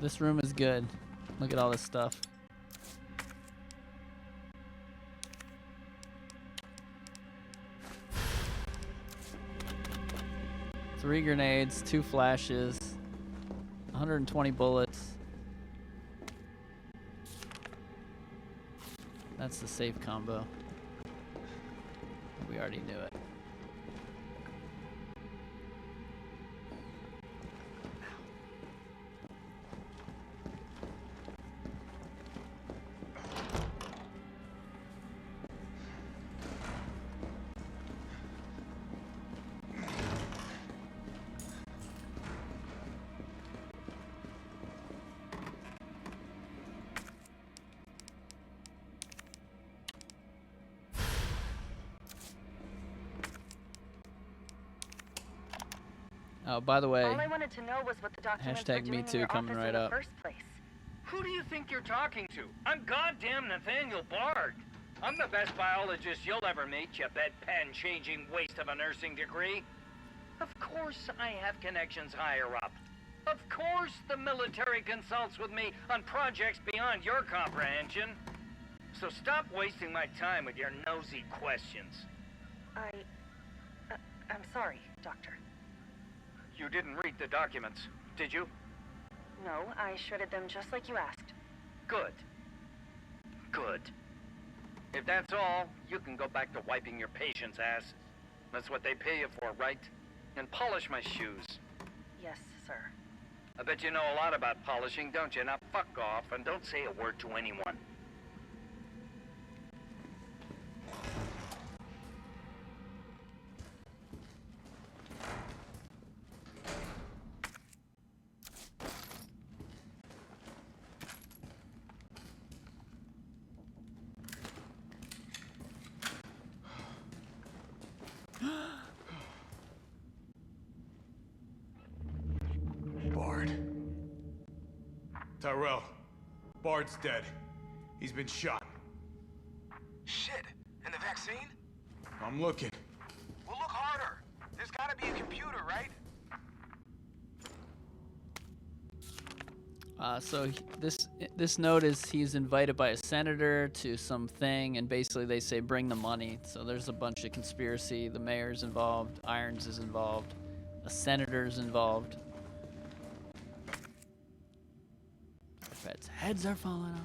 This room is good. Look at all this stuff. Three grenades, 2 flashes, 120 bullets. That's the safe combo. We already knew it. Oh, by the way, All I wanted to know was what the documents were hashtag doing me too in your coming office right in the up. first place. Who do you think you're talking to? I'm goddamn Nathaniel Bard. I'm the best biologist you'll ever meet, you bedpan-changing waste of a nursing degree. Of course I have connections higher up. Of course the military consults with me on projects beyond your comprehension. So stop wasting my time with your nosy questions. I'm sorry, Doctor. You didn't read the documents, did you? No, I shredded them just like you asked. Good. Good. If that's all, you can go back to wiping your patient's ass. That's what they pay you for, right? And polish my shoes. Yes, sir. I bet you know a lot about polishing, don't you? Now fuck off and don't say a word to anyone. Bard. Tyrell. Bard's dead. He's been shot. Shit. And the vaccine? I'm looking. Well, look harder. There's gotta be a computer, right? So this note is he's invited by a senator to some thing, and basically they say bring the money. So there's a bunch of conspiracy. The mayor's involved. Irons is involved. A senator's involved. Feds' heads are falling off.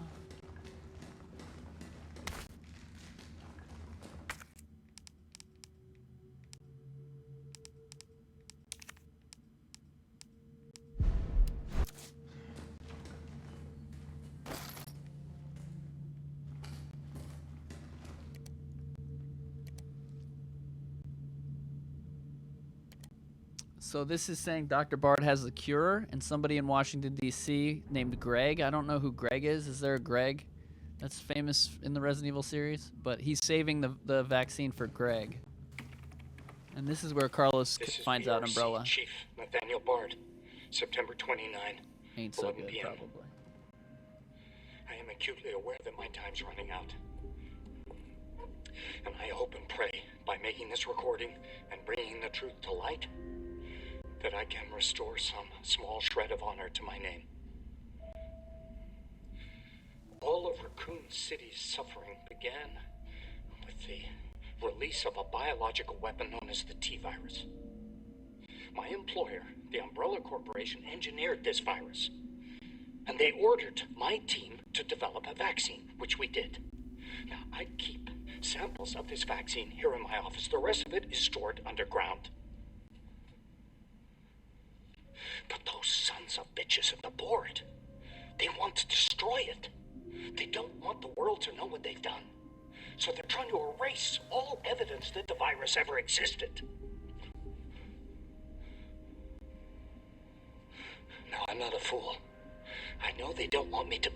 So this is saying Dr. Bard has the cure, and somebody in Washington, D.C. named Greg. I don't know who Greg is. Is there a Greg that's famous in the Resident Evil series? But he's saving the vaccine for Greg. And this is where Carlos finds out Umbrella. Chief Nathaniel Bard, September 29, Ain't so 11 good, p.m. probably. I am acutely aware that my time's running out. And I hope and pray, by making this recording and bringing the truth to light, that I can restore some small shred of honor to my name. All of Raccoon City's suffering began with the release of a biological weapon known as the T-virus. My employer, the Umbrella Corporation, engineered this virus, and they ordered my team to develop a vaccine, which we did. Now, I keep samples of this vaccine here in my office. The rest of it is stored underground. But those sons of bitches at the board, they want to destroy it. They don't want the world to know what they've done. So they're trying to erase all evidence that the virus ever existed. Now, I'm not a fool. I know they don't want me to...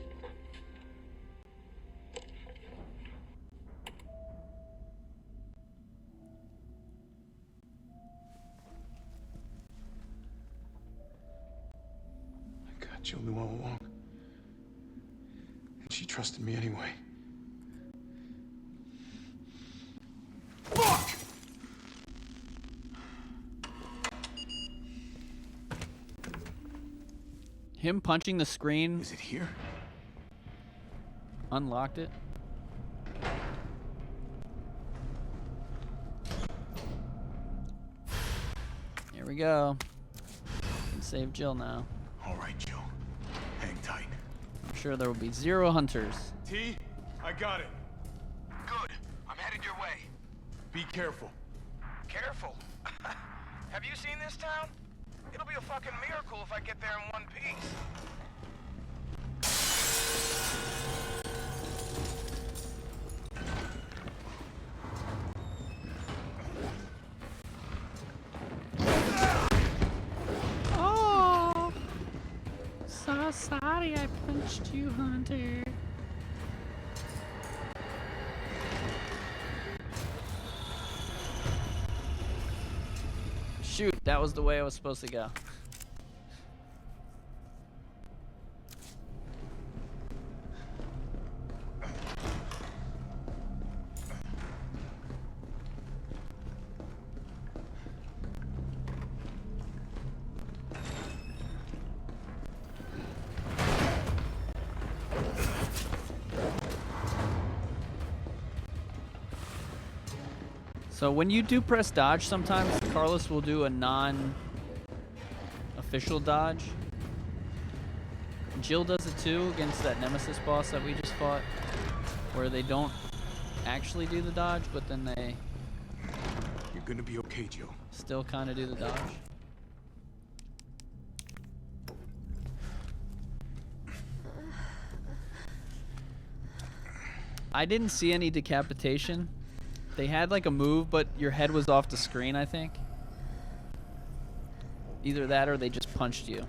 I got Julie all along. And she trusted me anyway. Fuck! Him punching the screen. Is it here? Unlocked it. Here we go. Can save Jill now. All right, Jill. Hang tight. I'm sure there will be 0 hunters. T, I got it. Good. I'm headed your way. Be careful. Careful. Have you seen this town? It'll be a fucking miracle if I get there in one piece. Oh, so sorry I punched you, Hunter. Shoot, that was the way I was supposed to go. So when you do press dodge, sometimes Carlos will do a non-official dodge. Jill does it too against that Nemesis boss that we just fought, where they don't actually do the dodge, but then they... You're gonna be okay, Jill. Still kind of do the dodge. I didn't see any decapitation. They had like a move, but your head was off the screen, I think. Either that or they just punched you.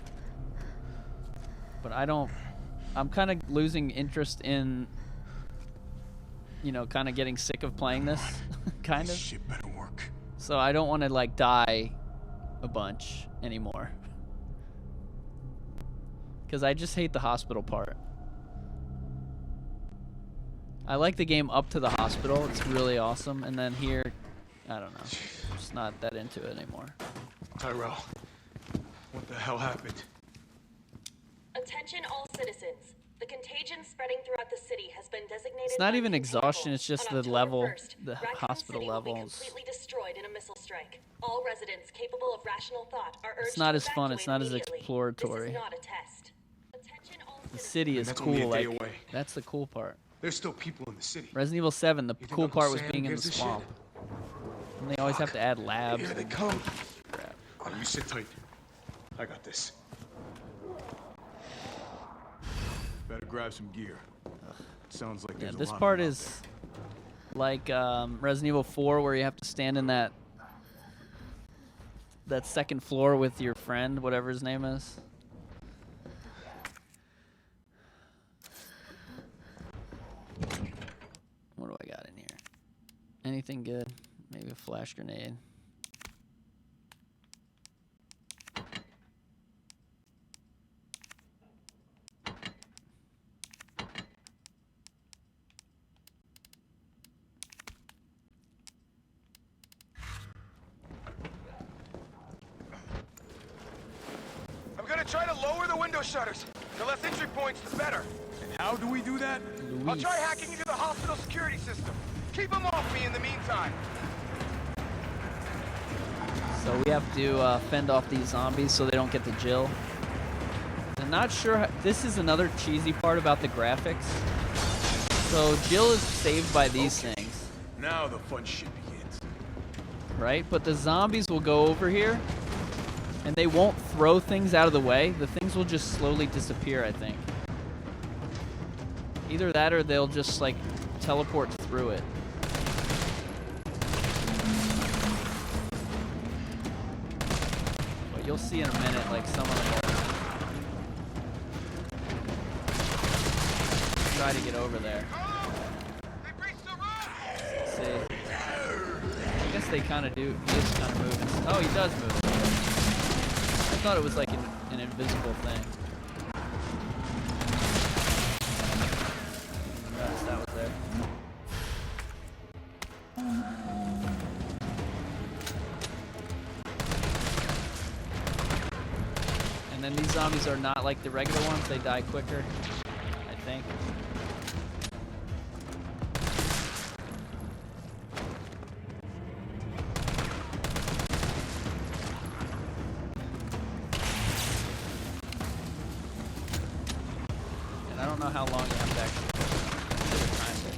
But I'm kind of losing interest in, you know, kind of getting sick of playing this, kind of. This shit better work. So I don't want to like die a bunch anymore. Because I just hate the hospital part. I like the game up to the hospital. It's really awesome. And then here, I don't know. I'm just not that into it anymore. Tyrell, what the hell happened? Attention all citizens. The contagion spreading throughout the city has been designated. It's not even exhaustion. It's just the level, 1st, the Raccoon hospital City will be levels. completely destroyed in a missile strike. All residents capable of rational thought are urged It's not to as fun. It's not as evacuate exploratory. immediately. This is not a test. Attention all The city is that's cool. only a day Like away. that's the cool part. There's still people in the city. Resident Evil 7. The You think cool Uncle part was Sam being in the gives a shit? swamp. And they always have to add labs. Here they come. Oh, you sit tight. I got this. Better grab some gear. Sounds like Yeah, there's a this lot part of them is like Resident Evil 4, where you have to stand in that that second floor with your friend, whatever his name is. What do I got in here? Anything good? Maybe a flash grenade. I'm gonna try to lower the window shutters. The less entry points, the better. And how do we do that? I'll try hacking into the hospital security system. Keep them off me in the meantime. So we have to fend off these zombies so they don't get the Jill. I'm not sure. This is another cheesy part about the graphics. So Jill is saved by these things. Now the fun shit begins. Right? But the zombies will go over here, and they won't throw things out of the way. The things will just slowly disappear, I think. Either that or they'll just, like, teleport through it. But you'll see in a minute, like, some of them will try to get over there. See? I guess they kind of do. He is kind of moving. Oh, he does move. I thought it was like an invisible thing. Noticed that was there. And then these zombies are not like the regular ones. They die quicker, I think. I don't know how long you have to actually time it.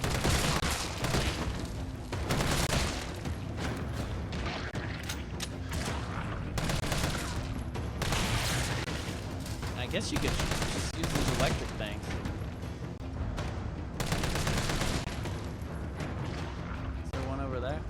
I guess you could just use these electric things. Is there one over there?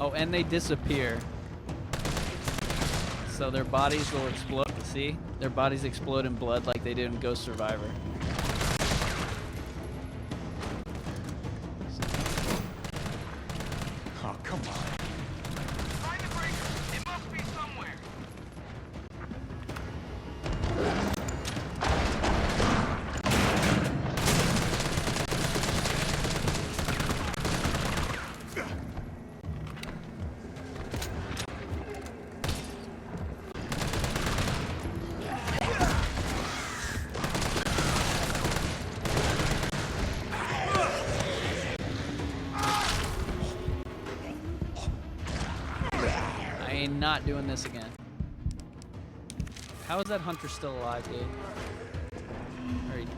Oh, and they disappear. So their bodies will explode. See? Their bodies explode in blood like they did in Ghost Survivor. Oh, come on. Find the breaker. It must be somewhere. I ain't not doing this again. How is that hunter still alive, dude?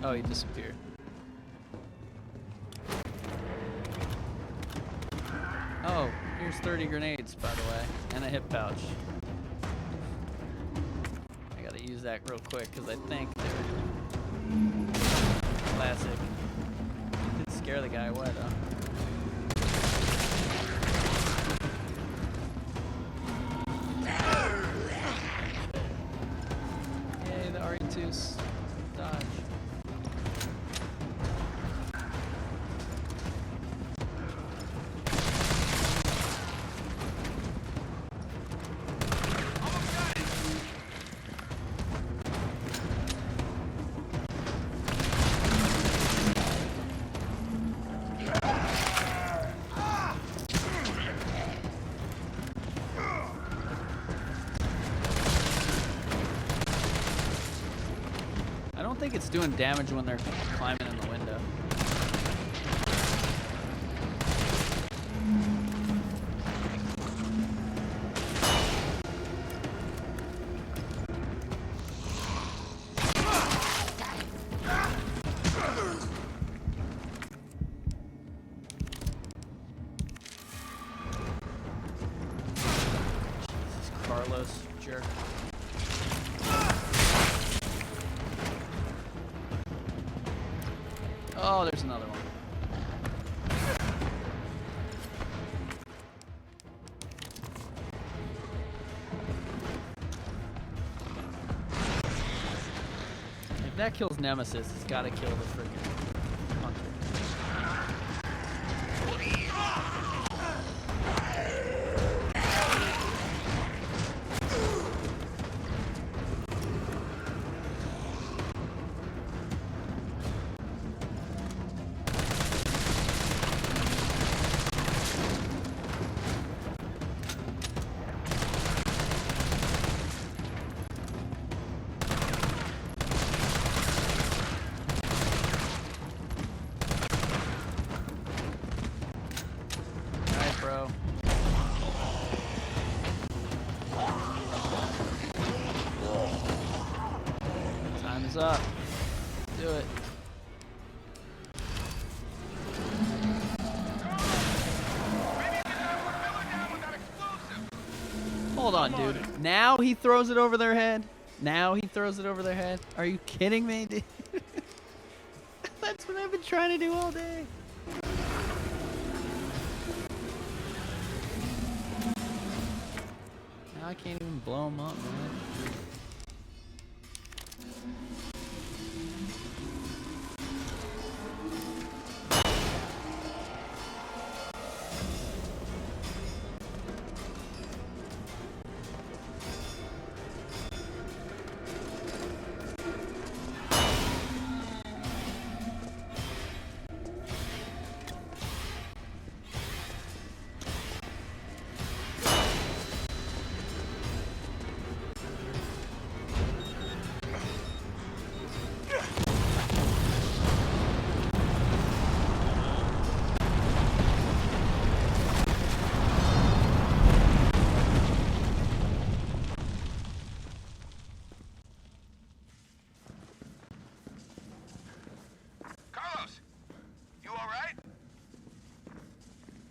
Or oh, he disappeared. Oh, here's 30 grenades, by the way, and a hip pouch. I gotta use that real quick, because I think they're classic. Did scare the guy away, though. Yay, the RE2's dodge. I don't think it's doing damage when they're climbing in the window. This is Carlos, jerk. Oh, there's another one. If that kills Nemesis, it's gotta kill the freaking hunter. Up. Let's do it. Hold on, dude. Now he throws it over their head? Now he throws it over their head? Are you kidding me, dude? That's what I've been trying to do all day. Now I can't even blow him up, man.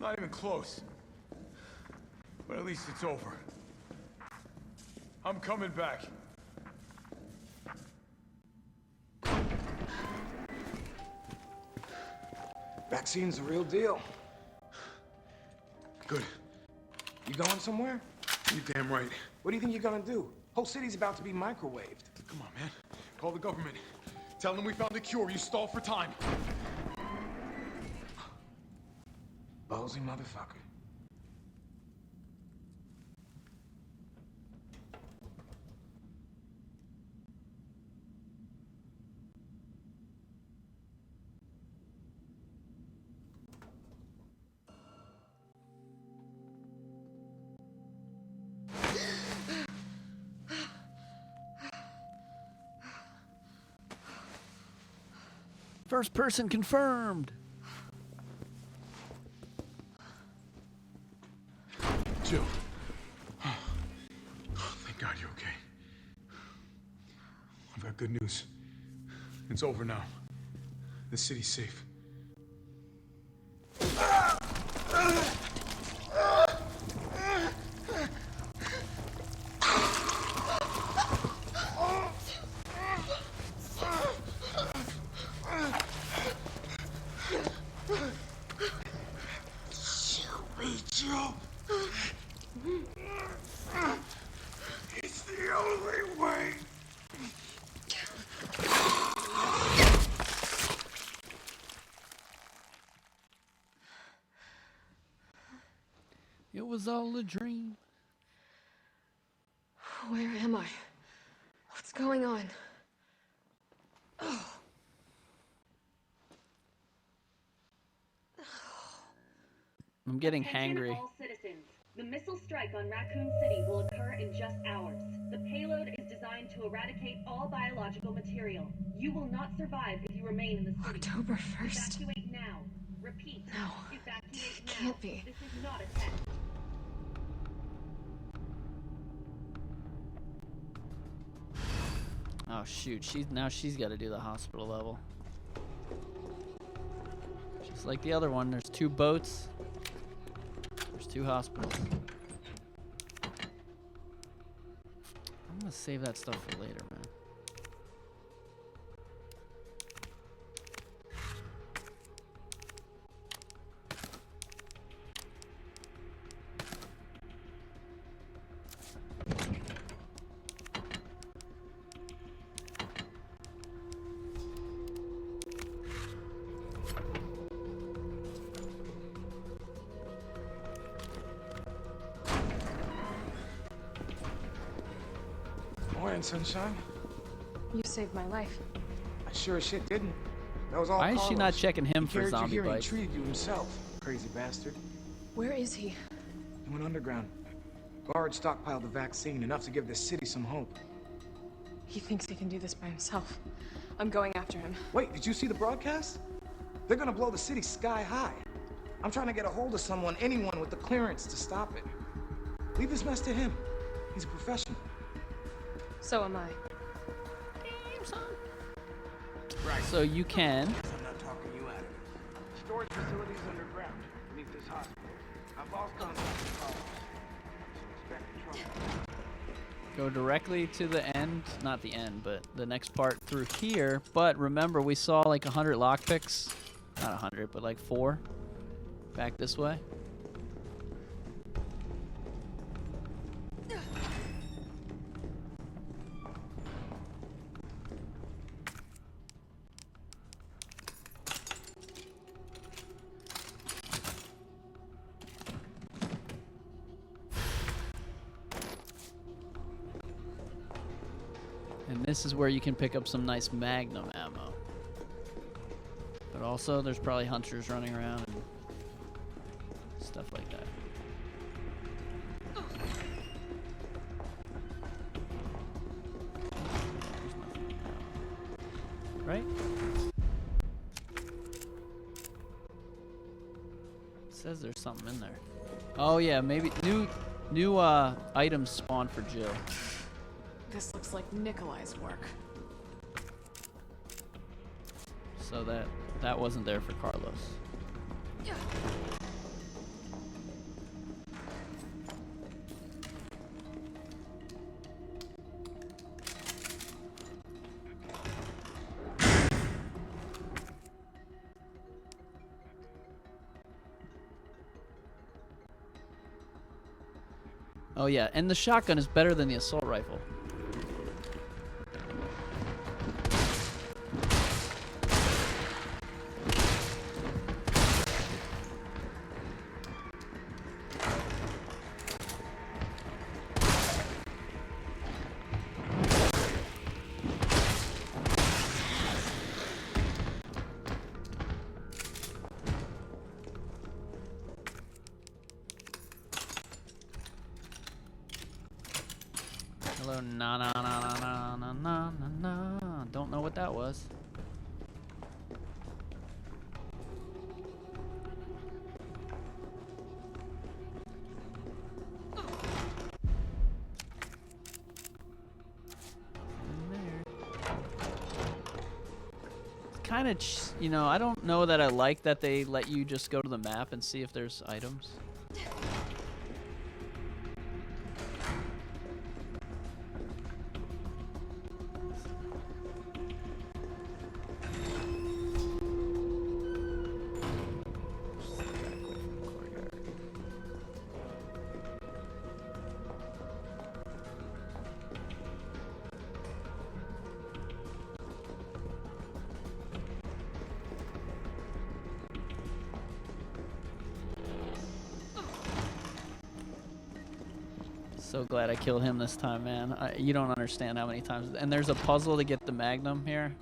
Not even close. But at least it's over. I'm coming back. Vaccine's the real deal. Good. You going somewhere? You damn right. What do you think you're gonna do? Whole city's about to be microwaved. Come on, man. Call the government. Tell them we found a cure. You stall for time. Ballsy motherfucker. First person confirmed. Jill. Oh, thank God you're okay. I've got good news. It's over now. The city's safe. It's the only way. It was all a dream. Where am I? What's going on? Oh. I'm getting Attention hangry. all citizens. The missile strike on Raccoon City will occur in just hours. The payload is designed to eradicate all biological material. You will not survive if you remain in the city. October 1st? Evacuate now. Repeat. No. Evacuate now. Can't be. This is not a test. Oh shoot, she's got to do the hospital level. Just like the other one, there's 2 boats. There's 2 hospitals. I'm gonna save that stuff for later, man. again, sunshine. You saved my life. I sure as shit didn't. That was all Why is she not Carlos. checking him He for carried you zombie here and bites? he treated you himself, crazy bastard. Where is he? He went underground. Bard stockpiled the vaccine, enough to give this city some hope. He thinks he can do this by himself. I'm going after him. Wait, did you see the broadcast? They're gonna blow the city sky high. I'm trying to get a hold of someone, anyone with the clearance to stop it. Leave this mess to him. He's a professional. So am I. Right. So you can. I'm not talking you out of it. Storage facilities underground, beneath this hospital. I've lost contact with Carlos. So expect trouble. Go directly to the end, not the end, but the next part through here. But remember, we saw like 100 lockpicks. Not 100, but like 4. Back this way. And this is where you can pick up some nice Magnum ammo. But also, there's probably hunters running around and stuff like that. Right? It says there's something in there. Oh yeah, maybe new items spawn for Jill. This looks like Nikolai's work. So that wasn't there for Carlos. Oh yeah, and the shotgun is better than the assault rifle. Hello, na na na na na na na na na. Don't know what that was. Kind of, you know, I don't know that I like that they let you just go to the map and see if there's items. So glad I killed him this time, man. You don't understand how many times. And there's a puzzle to get the Magnum here.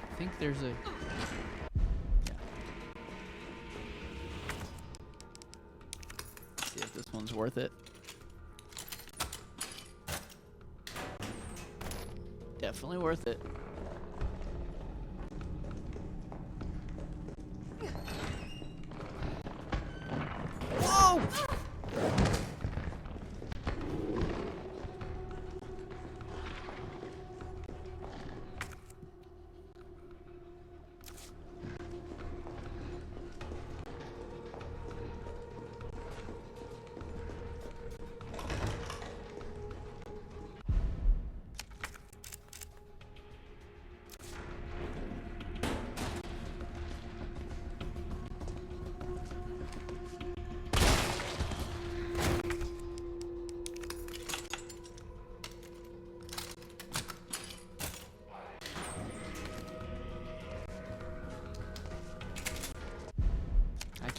I think there's a... See if this one's worth it. Definitely worth it. Whoa!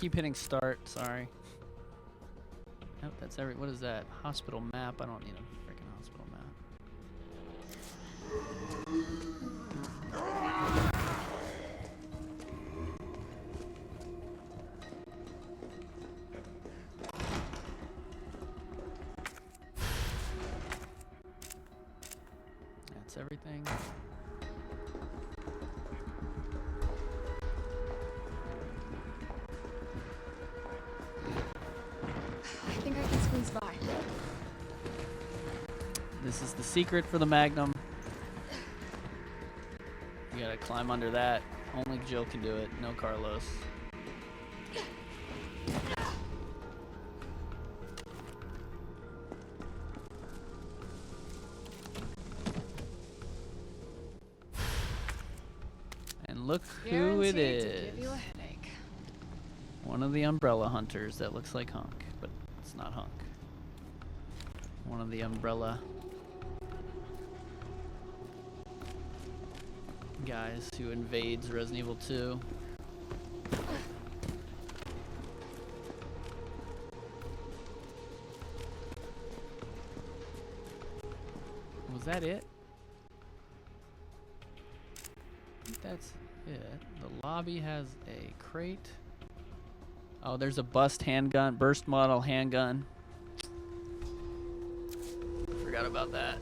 keep hitting start. Sorry. Nope, that's every. What is that? Hospital map. I don't need a freaking hospital map. That's everything. I think I can squeeze by. This is the secret for the Magnum. You gotta climb under that. Only Jill can do it. No Carlos. And look who it Guaranteed to is. give you a headache. One of the umbrella hunters that looks like Hunk, but it's not Hunk. One of the umbrella guys who invades Resident Evil 2. Was that it? I think that's it. The lobby has a crate. Oh, there's a burst model handgun. Forgot about that.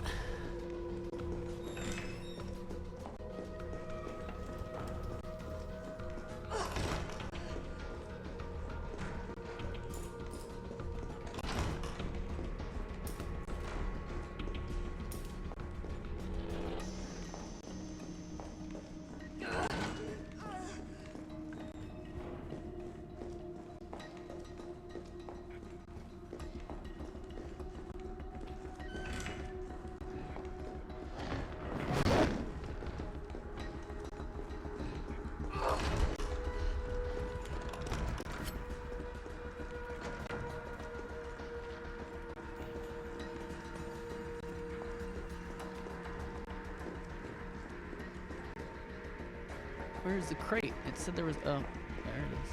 Where's the crate? It said there was. Oh, there it is.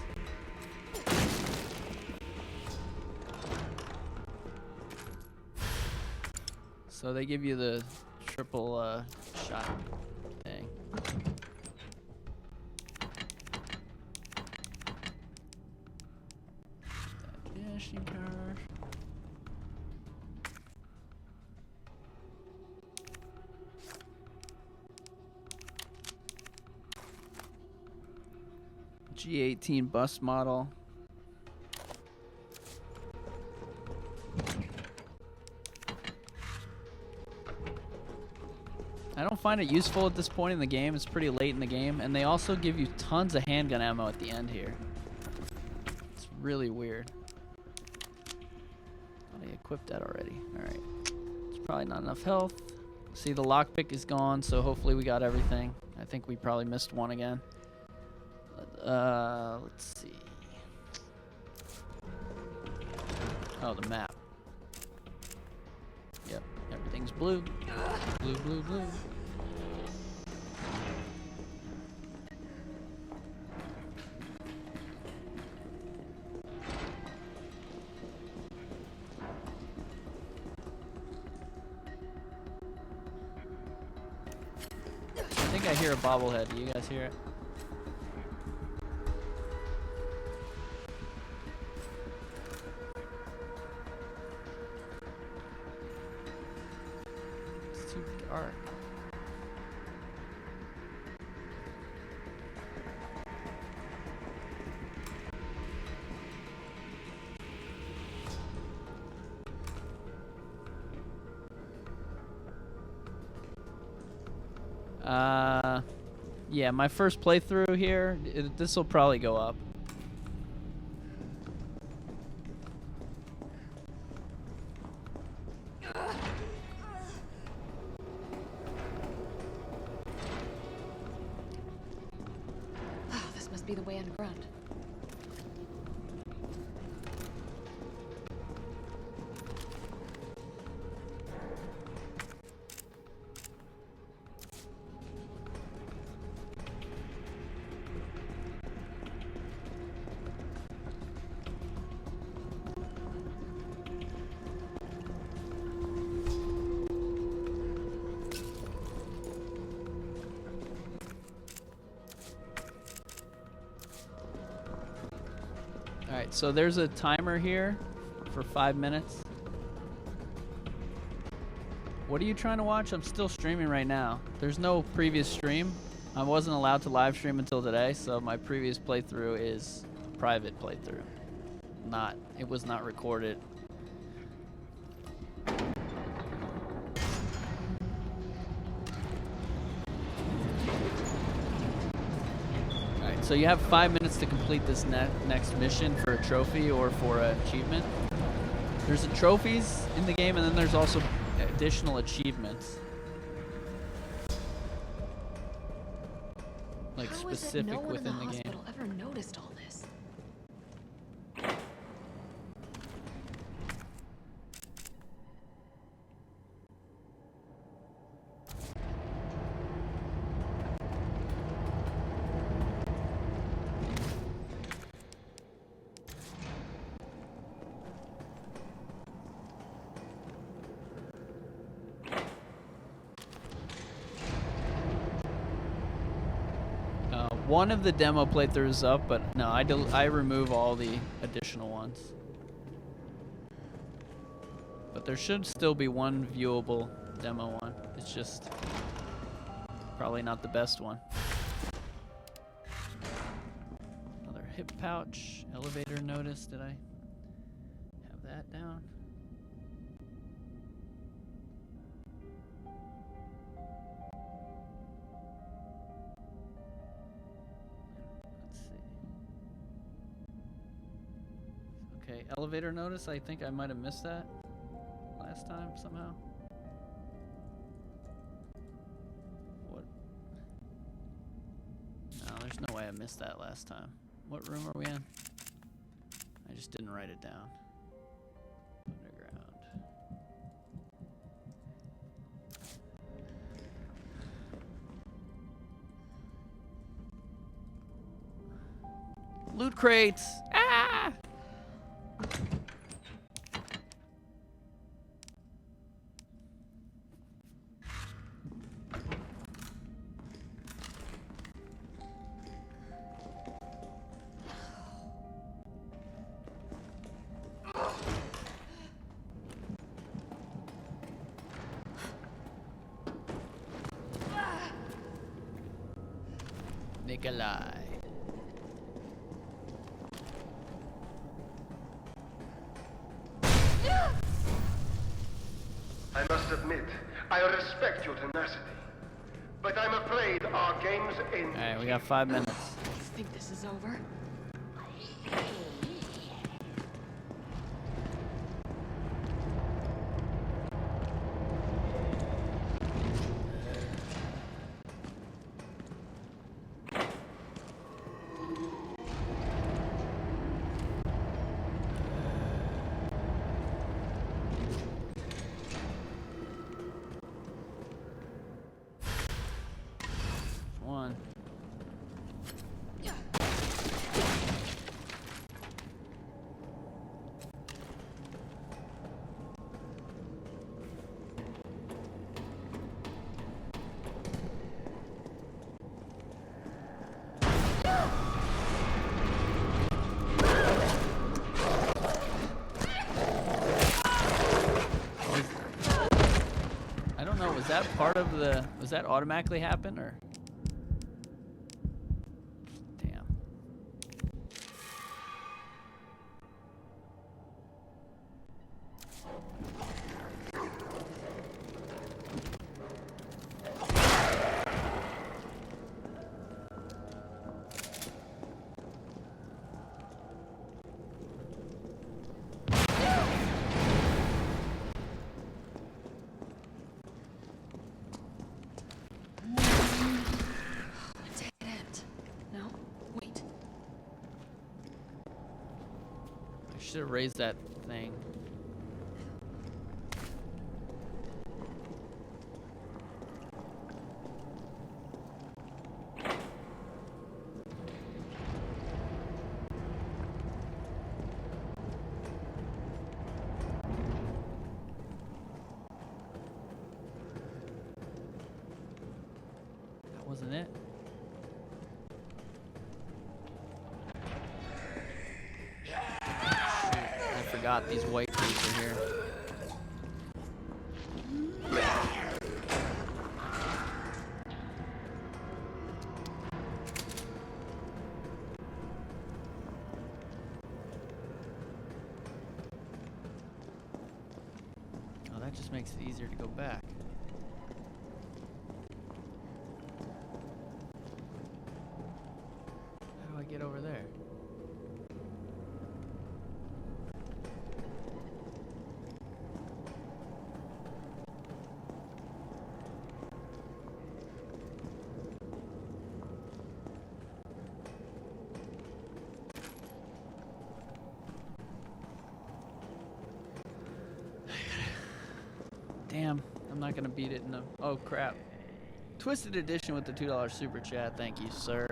So they give you the triple shot thing. Diminishing power. G18 bus model. I don't find it useful at this point in the game. It's pretty late in the game, and they also give you tons of handgun ammo at the end here. It's really weird. Oh, they equipped that already. Alright. It's probably not enough health. See, the lockpick is gone, so hopefully we got everything. I think we probably missed one again. Let's see. Oh, the map. Yep, everything's blue. Blue, blue, blue. I think I hear a bobblehead. Do you guys hear it? It's too dark. Yeah, my first playthrough here, this will probably go up. Oh, this must be the way underground. Alright, so there's a timer here for 5 minutes. What are you trying to watch? I'm still streaming right now. There's no previous stream. I wasn't allowed to live stream until today, so my previous playthrough is private playthrough. It was not recorded. Alright, so you have 5 minutes to complete this next mission for a trophy or for an achievement. There's trophies in the game, and then there's also additional achievements. Like specific within the game. Ever noticed all this? One of the demo playthroughs is up, but no, I remove all the additional ones. But there should still be one viewable demo one. It's just probably not the best one. Another hip pouch, elevator notice. Did I have that down? Okay, elevator notice. I think I might have missed that last time somehow. What? No, there's no way I missed that last time. What room are we in? I just didn't write it down. Underground. Loot crates! Ah! Nikolai. I must admit, I respect your tenacity, but I'm afraid our game's end. Alright, we got 5 minutes. You think this is over? One. I don't know, was that part of the, was that automatically happen or? Damn. Dead end. No? Wait. I should have raised that thing. That wasn't it. forgot these white dudes are here. Oh, that just makes it easier to go back. How do I get over there? Damn, I'm not gonna beat it in a... Oh, crap. Twisted Edition with the $2 super chat. Thank you, sir.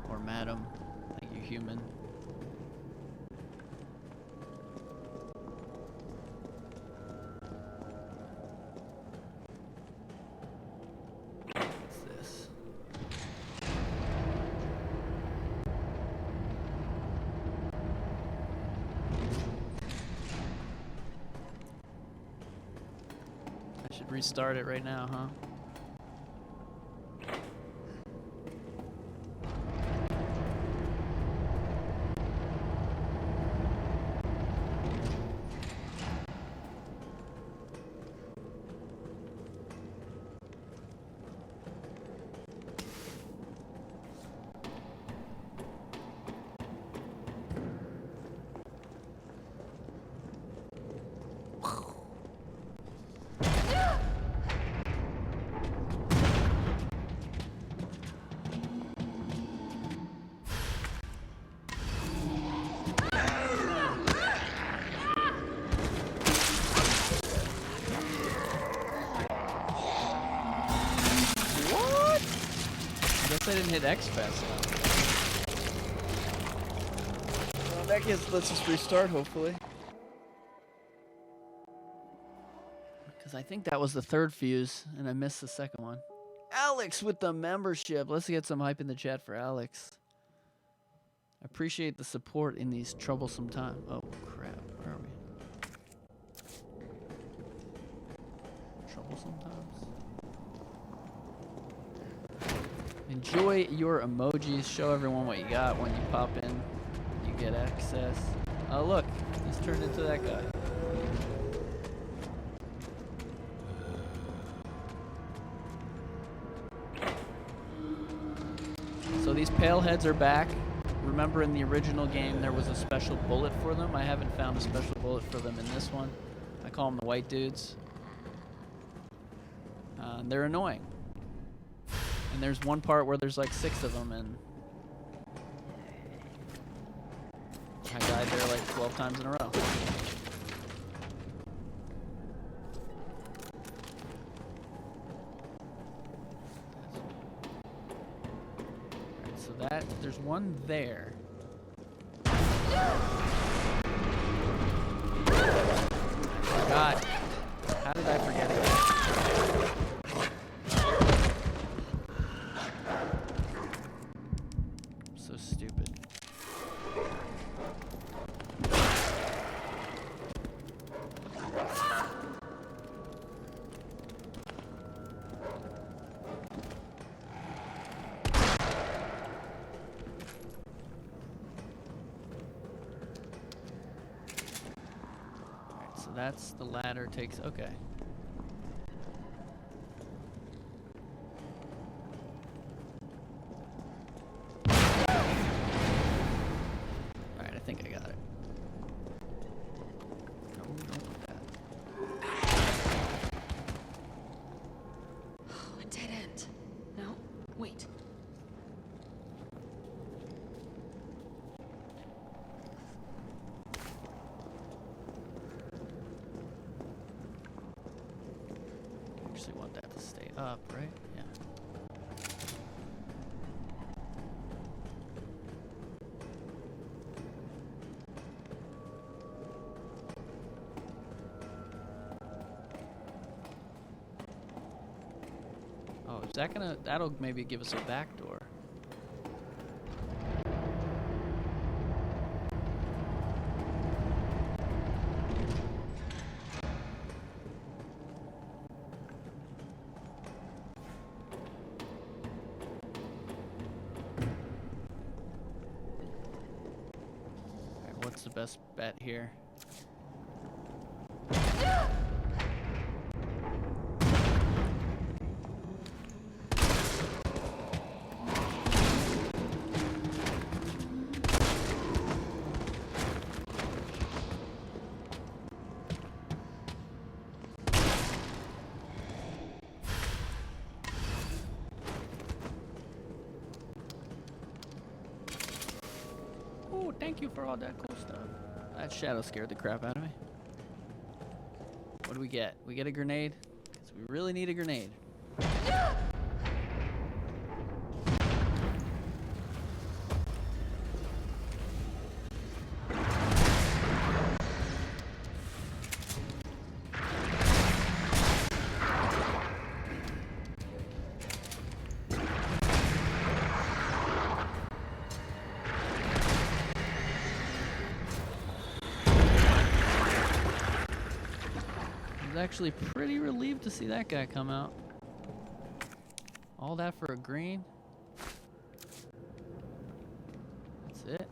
Or madam. Thank you, human. What's this? I should restart it right now, huh? I didn't hit X fast enough. Well, in that case, let's just restart, hopefully. Because I think that was the third fuse, and I missed the second one. Alex with the membership. Let's get some hype in the chat for Alex. I appreciate the support in these troublesome times. Oh, crap. Where are we? Troublesome times? Enjoy your emojis. Show everyone what you got when you pop in. You get access. Oh, look. He's turned into that guy. So these pale heads are back. Remember in the original game there was a special bullet for them. I haven't found a special bullet for them in this one. I call them the white dudes. They're annoying. And there's one part where there's like 6 of them, and I died there like 12 times in a row. Alright, so that, there's one there. God, how did I forget it? Stupid. Alright, so that's the ladder takes, okay. I think I got it. No, don't want that. Oh, a dead end. No, wait. I actually want that to stay up, right? Yeah. Is that gonna, that'll maybe give us a back door. That's the best bet here. Oh, thank you for all that cool stuff. That shadow scared the crap out of me. What do we get? We get a grenade? Because we really need a grenade. Actually pretty relieved to see that guy come out. All that for a green? That's it?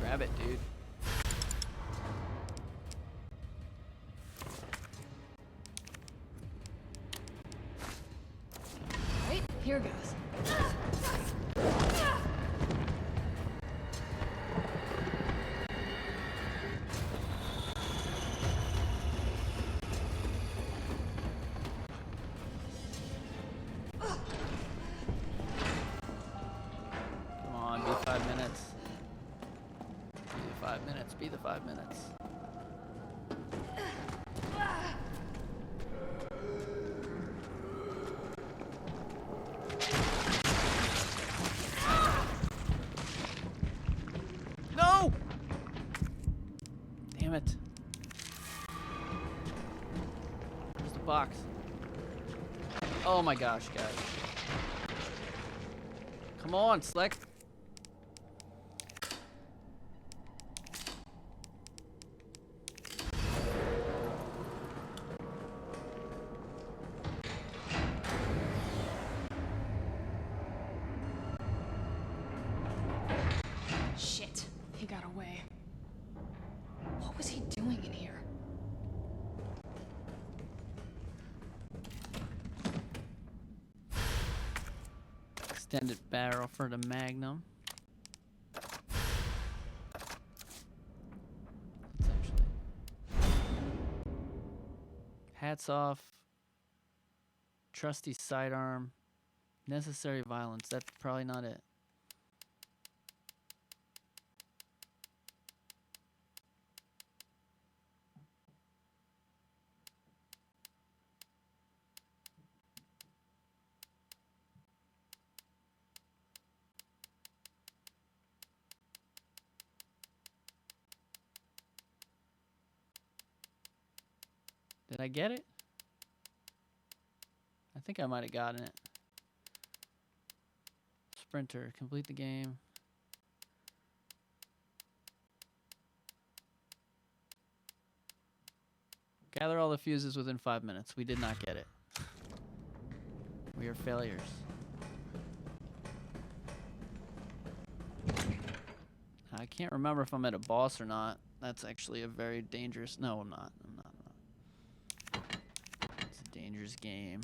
Grab it, dude. Right, here goes. Come on, be 5 minutes. Be the 5 minutes. Be the 5 minutes. No! Damn it. Where's the box? Oh my gosh, guys. Come on, Slick. Shit, he got away. What was he doing in here? Extended barrel for the Magnum. Hats off. Trusty sidearm. Necessary violence. That's probably not it. Did I get it? I think I might have gotten it. Sprinter, complete the game. Gather all the fuses within 5 minutes. We did not get it. We are failures. I can't remember if I'm at a boss or not. That's actually a very dangerous... No, I'm not. I'm not. It's a dangerous game.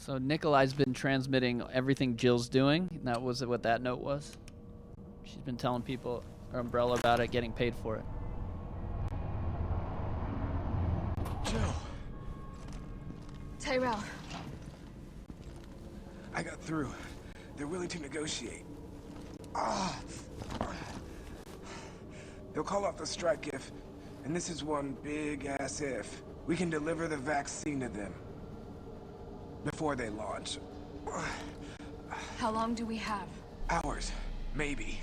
So Nikolai's been transmitting everything Jill's doing. And that was what that note was. She's been telling people, or Umbrella, about it, getting paid for it. Jill. Tyrell. I got through. They're willing to negotiate. Ah. They'll call off the strike if, and this is one big-ass if, we can deliver the vaccine to them before they launch. How long do we have? Hours, maybe.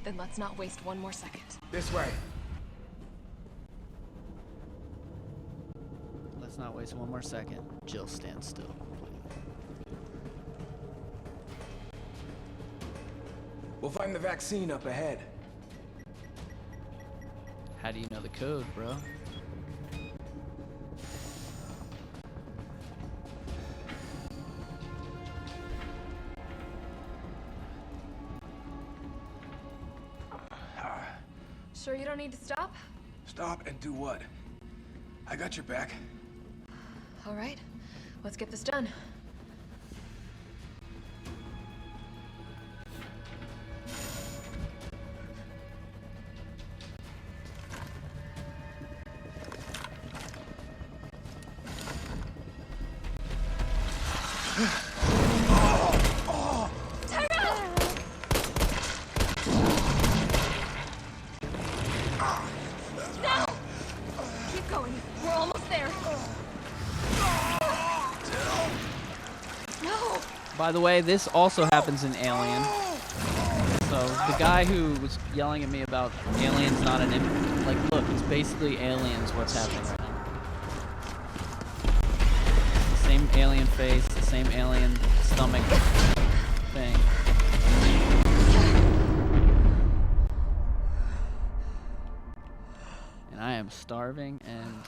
Then let's not waste one more second. This way. Let's not waste one more second. Jill, stand still. We'll find the vaccine up ahead. How do you know the code, bro? Sure you don't need to stop? Stop and do what? I got your back. All right, let's get this done. By the way, this also happens in Alien. So the guy who was yelling at me about Alien's not an like, look, it's basically Aliens what's happening right now. The same alien face, the same alien stomach thing. And I am starving and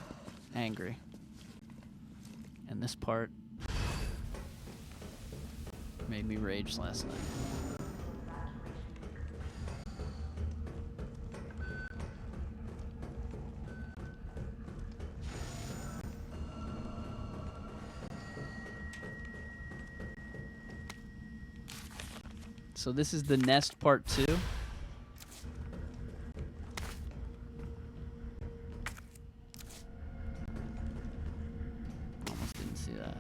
angry. And this part made me rage last night. So this is the nest part 2. Almost didn't see that.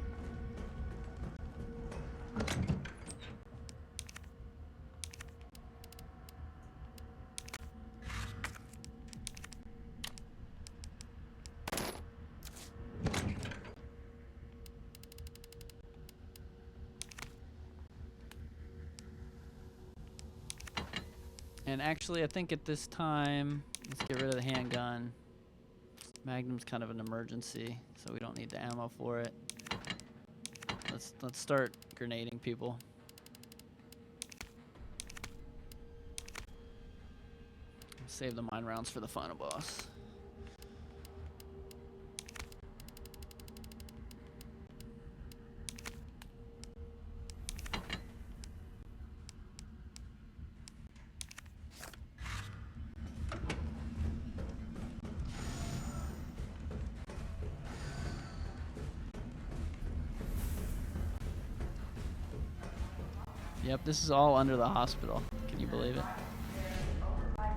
And actually, I think at this time, let's get rid of the handgun. Magnum's kind of an emergency, so we don't need the ammo for it. Let's start grenading people. Save the mine rounds for the final boss. Yep, this is all under the hospital. Can you believe it? I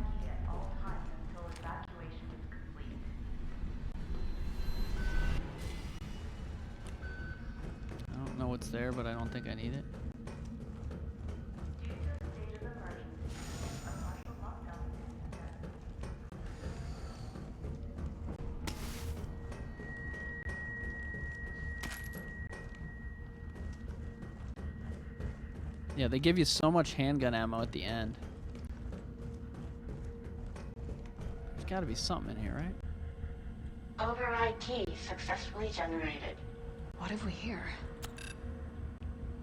don't know what's there, but I don't think I need it. Yeah, they give you so much handgun ammo at the end. There's got to be something in here, right? Override key successfully generated. What have we here?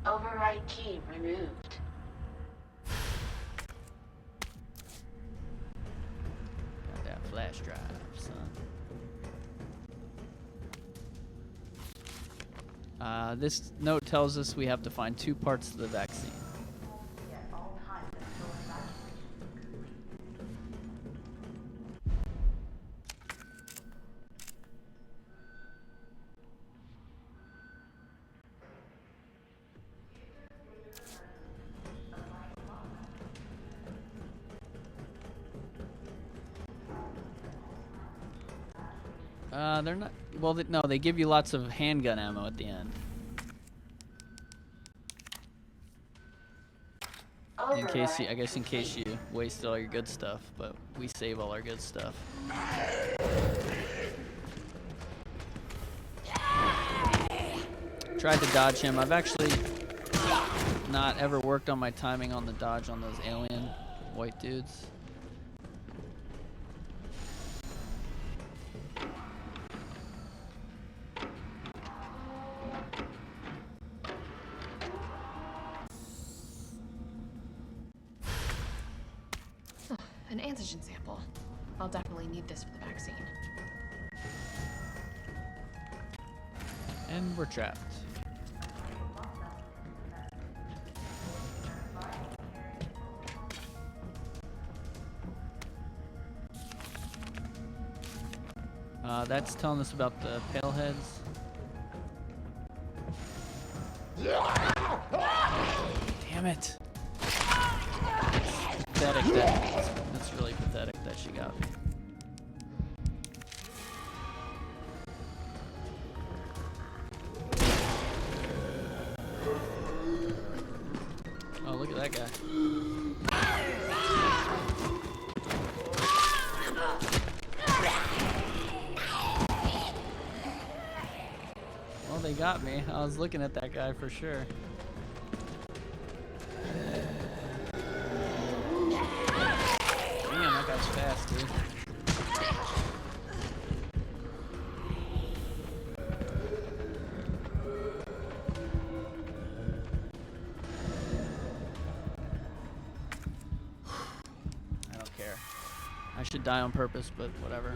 Override key removed. Got that flash drive, son. This note tells us we have to find 2 parts of the vaccine. They're not. Well, no, they give you lots of handgun ammo at the end. In case you, I guess, in case you wasted all your good stuff, but we save all our good stuff. Tried to dodge him. I've actually not ever worked on my timing on the dodge on those alien white dudes. An antigen sample. I'll definitely need this for the vaccine. And we're trapped. That's telling us about the pale heads. Damn it. Pathetic that's really pathetic that she got me. Oh, look at that guy. Well, they got me. I was looking at that guy for sure. Damn, that guy's fast, dude. I don't care. I should die on purpose, but whatever.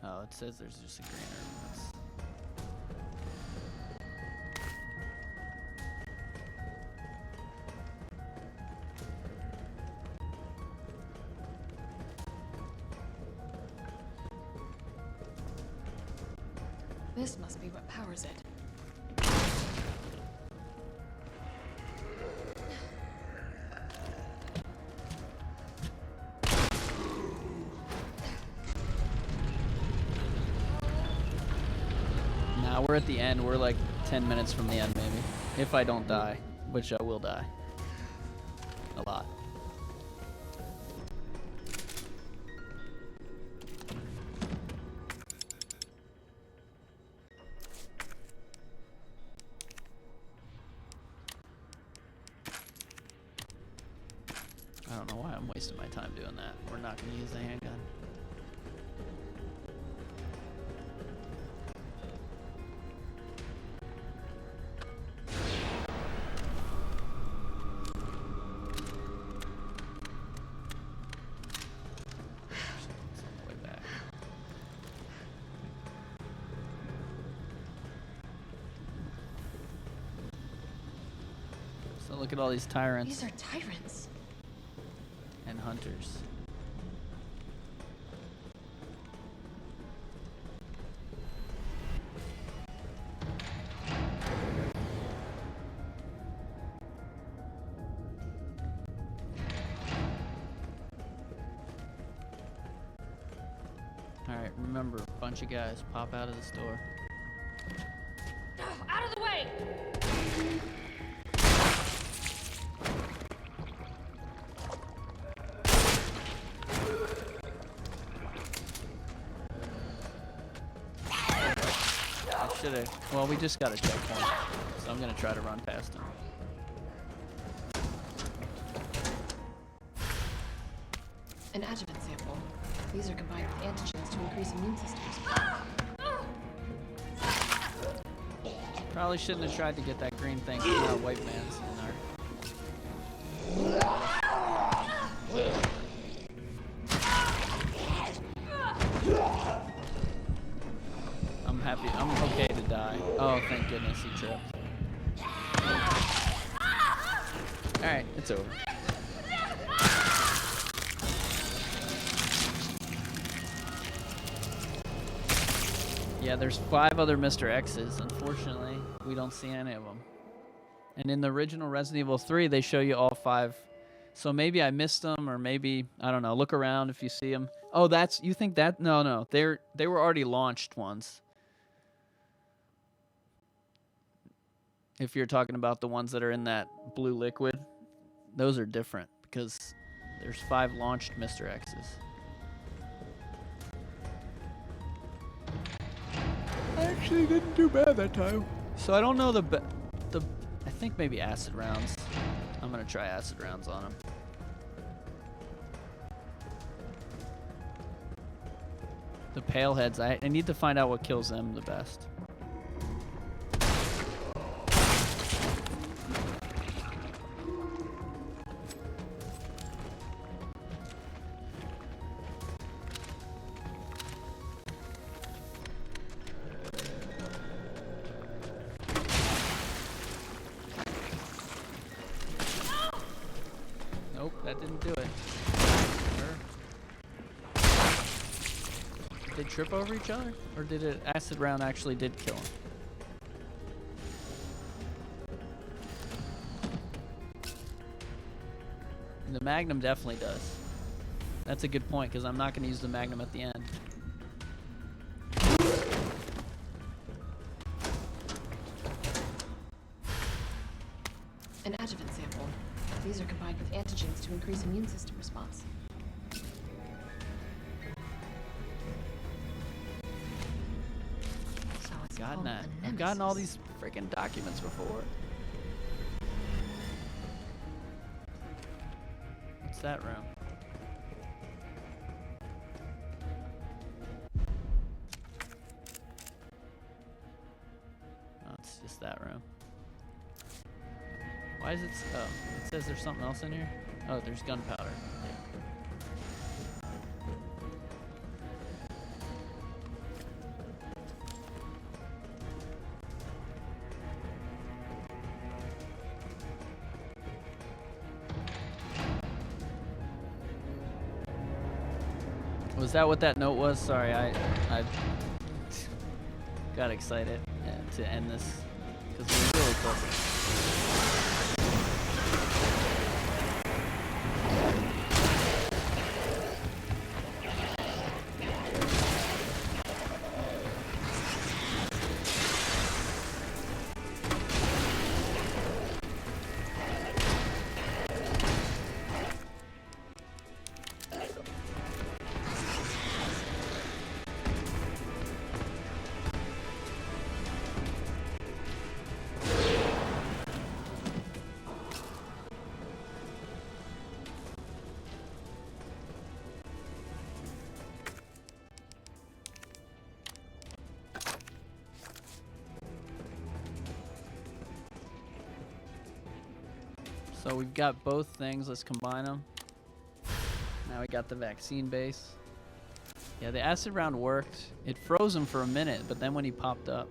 Oh, it says there's just a green ordinance. This must be what powers it. Nah, we're at the end. We're like 10 minutes from the end, maybe. If I don't die, which I will die. A lot. I don't know why I'm wasting my time doing that. We're not going to use the handgun. Way back. So look at all these tyrants. These are tyrants. And hunters. Alright, remember, a bunch of guys pop out of the store. Out of the way! I should've. Well, we just got a checkpoint, so I'm gonna try to run past him. An adjuvant sample. These are combined with antigens to increase immune systems. Probably shouldn't have tried to get that green thing from our white man's in our... I'm happy. I'm okay to die. Oh, thank goodness he tripped. Alright, it's over. Yeah, there's 5 other Mr. X's. Unfortunately, we don't see any of them. And in the original Resident Evil 3, they show you all 5. So maybe I missed them, or maybe, I don't know. Look around if you see them. Oh, that's, you think that? No. They were already launched ones. If you're talking about the ones that are in that blue liquid, those are different because there's 5 launched Mr. X's. I actually didn't do bad that time. So I don't know I think maybe acid rounds. I'm gonna try acid rounds on him. The pale heads, I need to find out what kills them the best. Nope, that didn't do it. Did they trip over each other? Or did an acid round actually did kill him? The Magnum definitely does. That's a good point, because I'm not going to use the Magnum at the end. An adjuvant sample. These are combined with antigens to increase immune system response. So it's Gotten called that. a I've gotten all Nemesis. these freaking documents before. What's that room? Oh, it's just that room. Why is it? Oh, it says there's something else in here. Oh, there's gunpowder. Was that what that note was? Sorry, I got excited to end this because we're really close. So we've got both things. Let's combine them. Now we got the vaccine base. Yeah, the acid round worked. It froze him for a minute, but then when he popped up.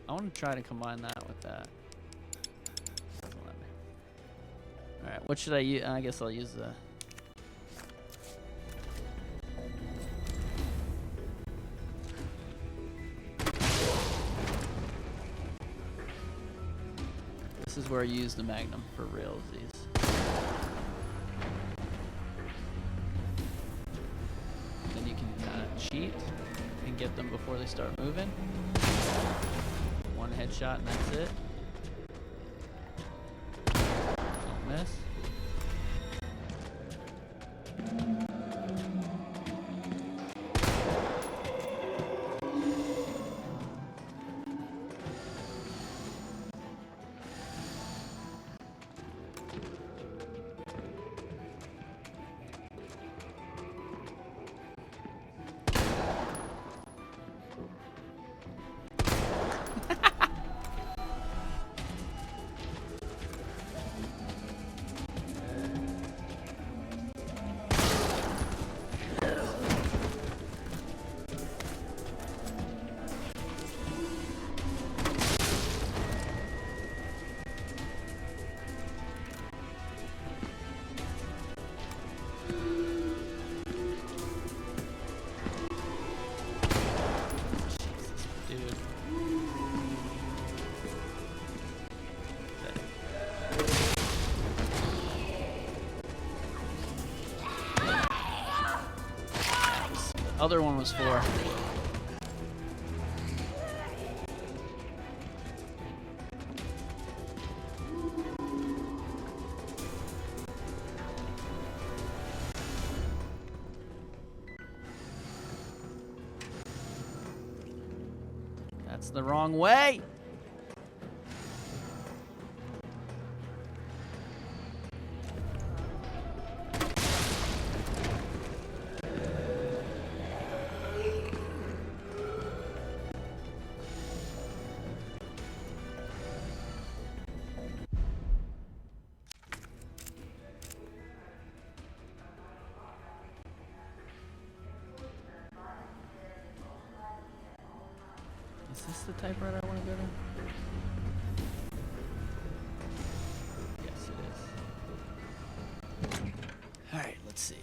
I want to try to combine that with that. Doesn't let me. Alright, what should I use? I guess I'll use the... This is where I use the Magnum for realsies. Then you can kind of cheat and get them before they start moving. One headshot and that's it. Don't miss. other one was for. That's the wrong way. Is this the typewriter I want to go to? Yes, it is. Alright, let's see.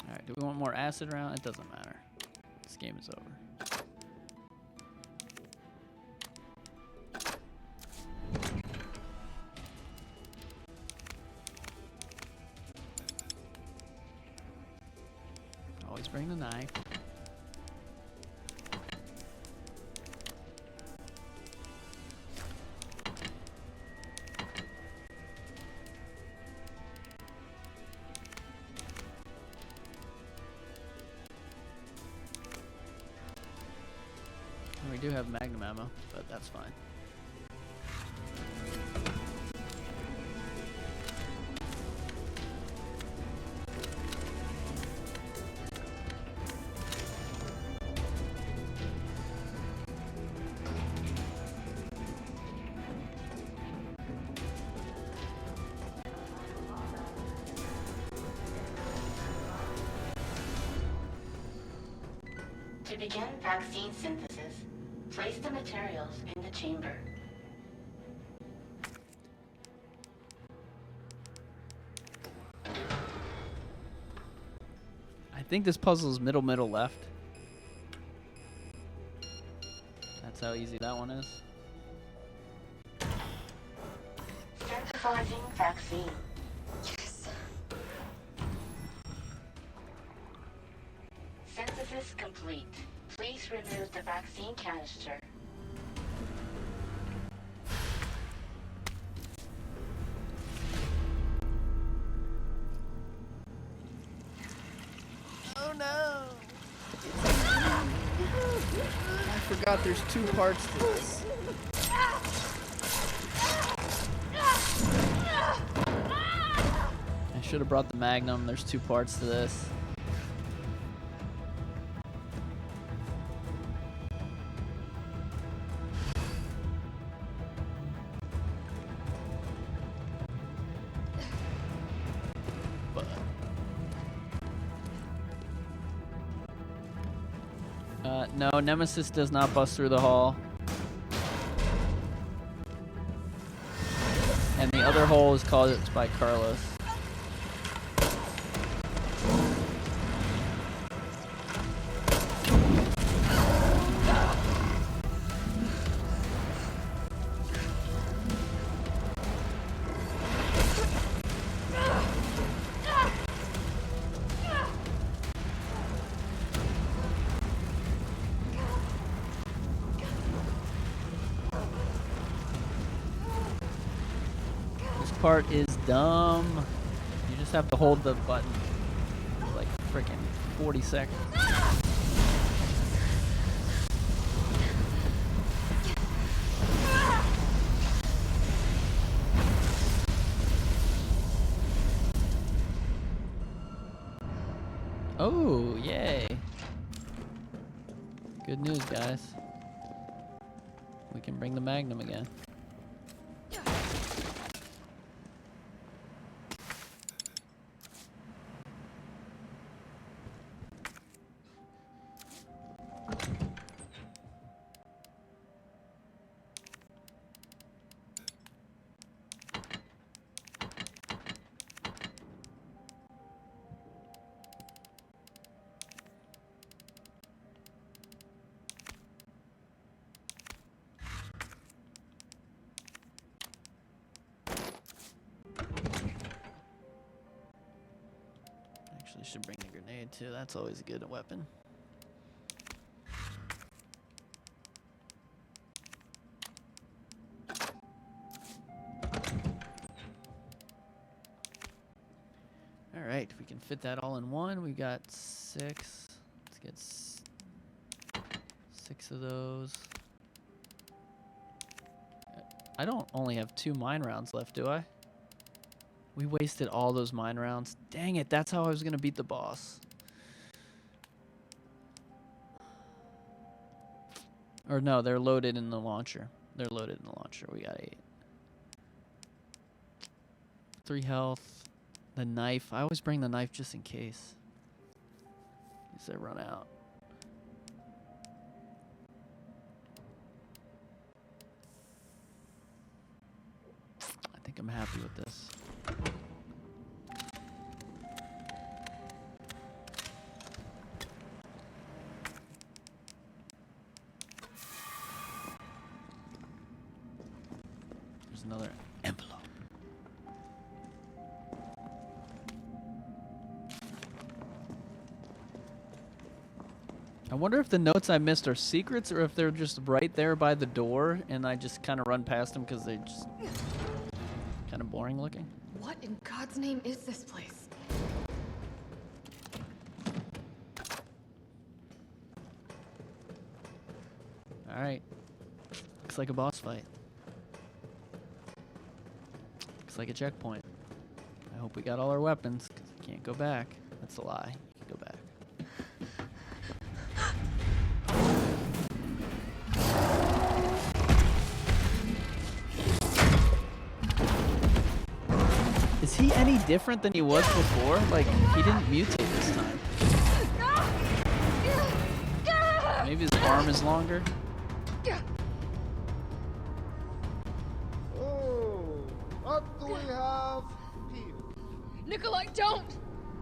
Alright, do we want more acid round? It doesn't matter. This game is over. Always bring the knife. We do have magnum ammo, but that's fine. To begin vaccine synthesis, place the materials in the chamber. I think this puzzle is middle, left. That's how easy that one is. Synthesizing vaccine. Yes. Synthesis complete. Please remove the vaccine canister. Oh no! I forgot there's two parts to this. I should have brought the Magnum. There's two parts to this. No, Nemesis does not bust through the hall. And the other hole is caused by Carlos. Part is dumb. You just have to hold the button for like freaking 40 seconds. Oh, yay. Good news, guys. We can bring the Magnum again. should bring a grenade too. That's always a good weapon. All right, we can fit that all in one. We got 6. Let's get 6 of those. I don't only have 2 mine rounds left, do I? We wasted all those mine rounds. Dang it, that's how I was gonna beat the boss. Or no, they're loaded in the launcher. They're loaded in the launcher. We got 8. 3 health. The knife. I always bring the knife just in case. In case I run out. I think I'm happy with this. There's another envelope. I wonder if the notes I missed are secrets or if they're just right there by the door and I just kind of run past them because they're just kind of boring looking. What in God's name is this place? All right. Looks like a boss fight. Looks like a checkpoint. I hope we got all our weapons because I can't go back. That's a lie. You can go back. Is he any different than he was before? Like, he didn't mutate this time. Maybe his arm is longer. Oh, what do we have here? Nikolai, don't!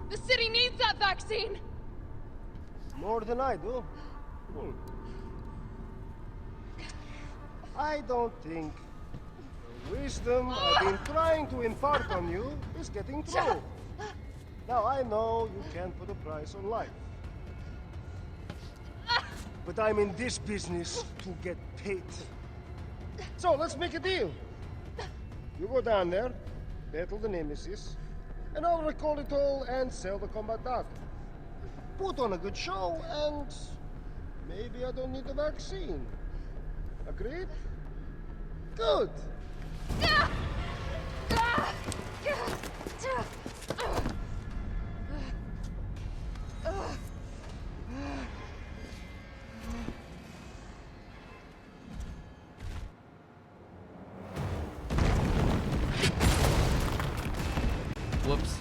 The city needs that vaccine! More than I do. I don't think the wisdom I've been trying to impart on you is getting through. Now, I know you can't put a price on life. But I'm in this business to get paid. So, let's make a deal. You go down there, battle the Nemesis, and I'll recall it all and sell the combat data. Put on a good show, and maybe I don't need the vaccine. Agreed? Good. Whoops.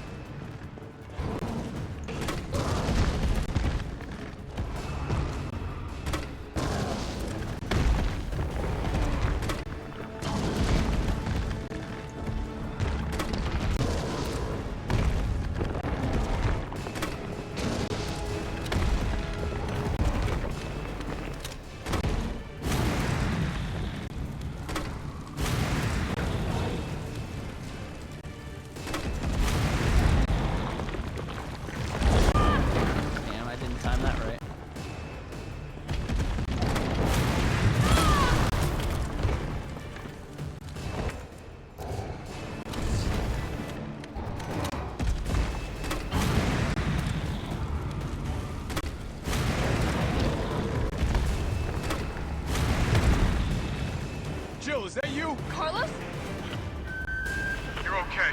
Jill, is that you? Carlos? You're okay.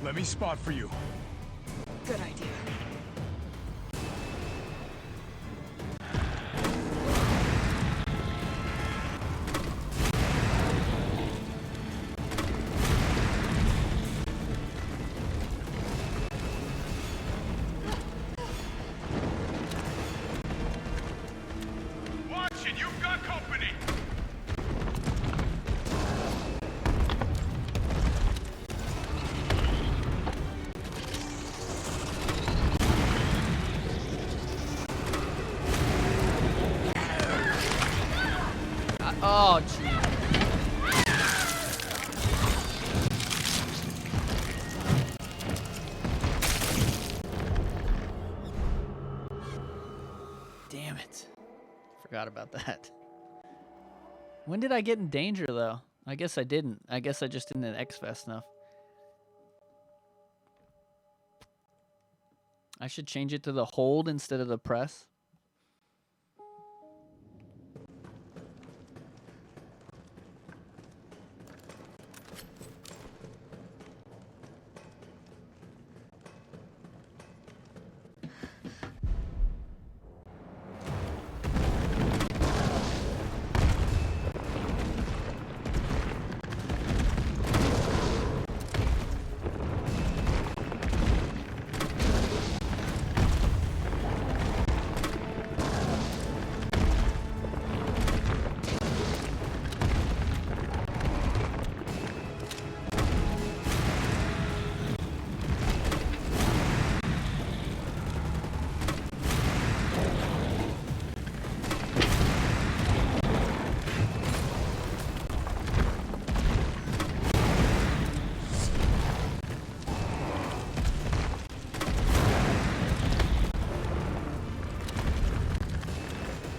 Let me spot for you. Good idea. Watch it, you've got company! Oh, gee. Damn it. Forgot about that. When did I get in danger, though? I guess I didn't. I guess I just didn't X fast enough. I should change it to the hold instead of the press.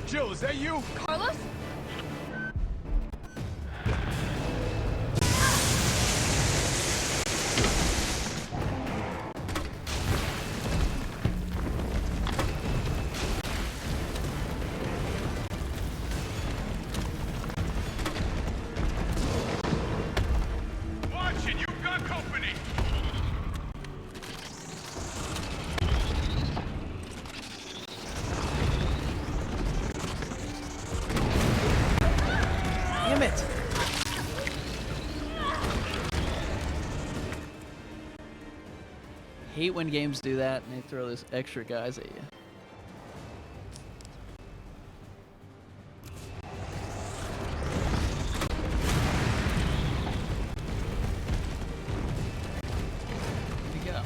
Jill, is that you? Carlos? Watch it, you've got company! Damn it! Hate when games do that and they throw those extra guys at you. Here we go.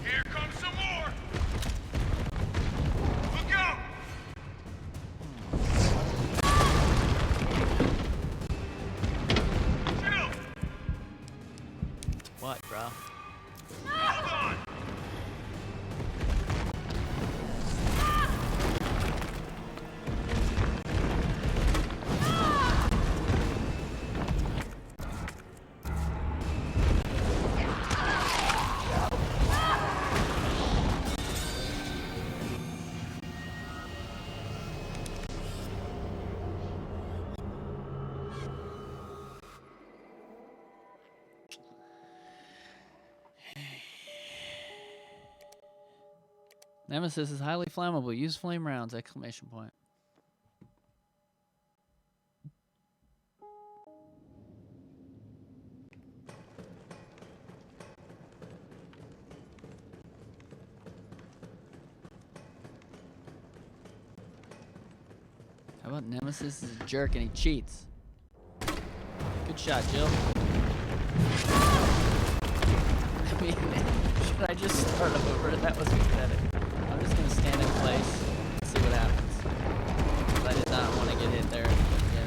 Here comes some more! Look out! Jill! What, bro? Hold on! Nemesis is highly flammable. Use flame rounds! Exclamation point. How about Nemesis is a jerk and he cheats? Good shot, Jill. I mean, should I just start over? That was pathetic. I'm just gonna stand in place and see what happens. 'Cause I did not want to get hit there at the beginning.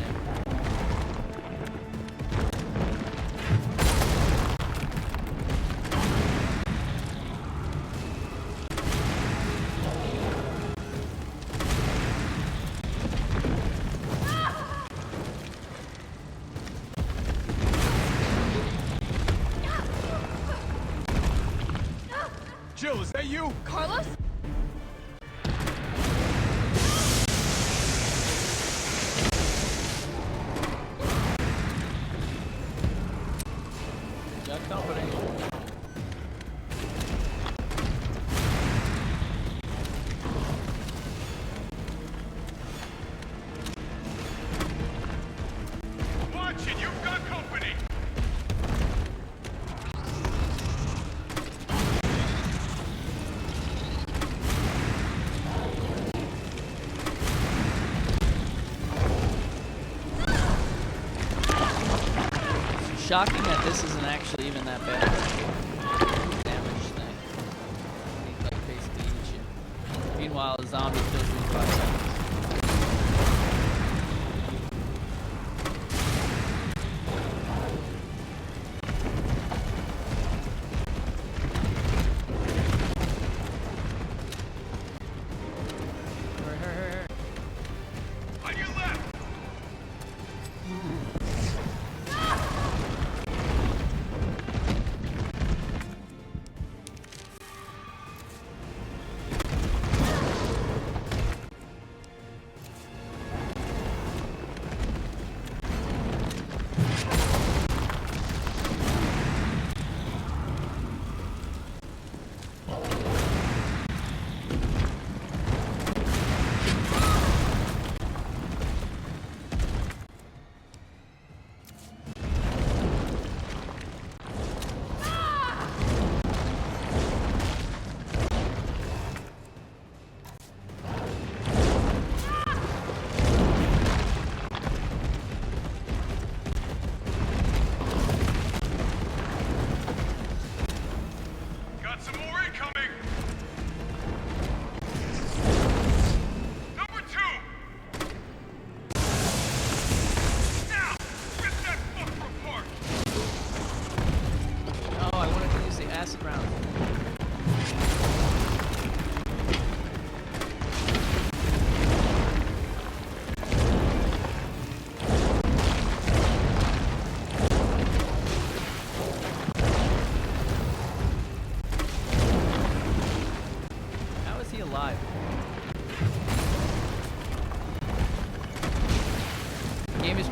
Jill, is that you? Carlos? Got company. Shocking that this isn't actually even that bad. Damage thing. He like basically eats you. Meanwhile, a zombie kills you in 5 seconds.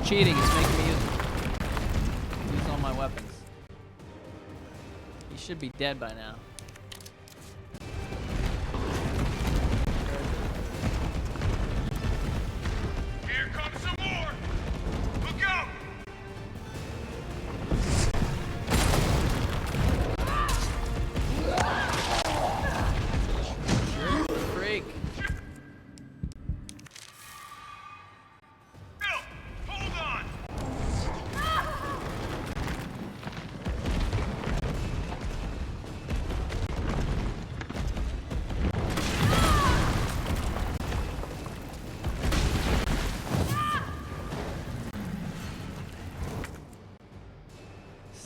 Cheating, it's making me use all my weapons. He should be dead by now. Here comes some more! Look out! Sure, freak.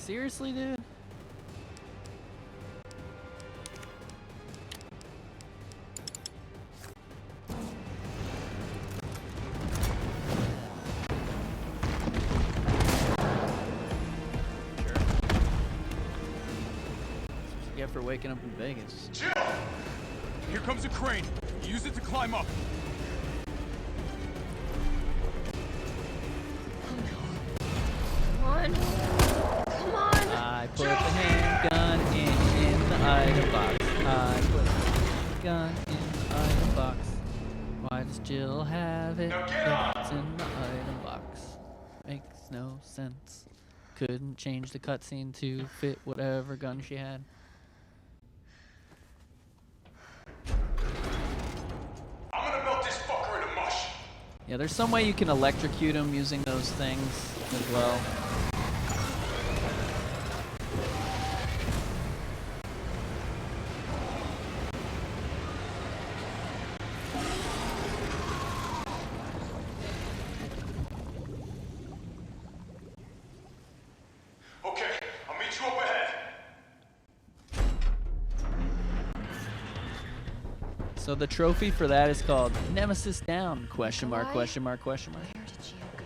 Seriously, dude? Sure. That's what you get for waking up in Vegas. Chill! Here comes a crane. Use it to climb up. Come on. I put the handgun in the item box. I put the gun in the item box. Why does Jill have it if it's in the item box? Makes no sense. Couldn't change the cutscene to fit whatever gun she had. I'm gonna melt this fucker into mush! Yeah, there's some way you can electrocute him using those things as well. So the trophy for that is called Nemesis down, question mark, question mark, question mark. Where did you go?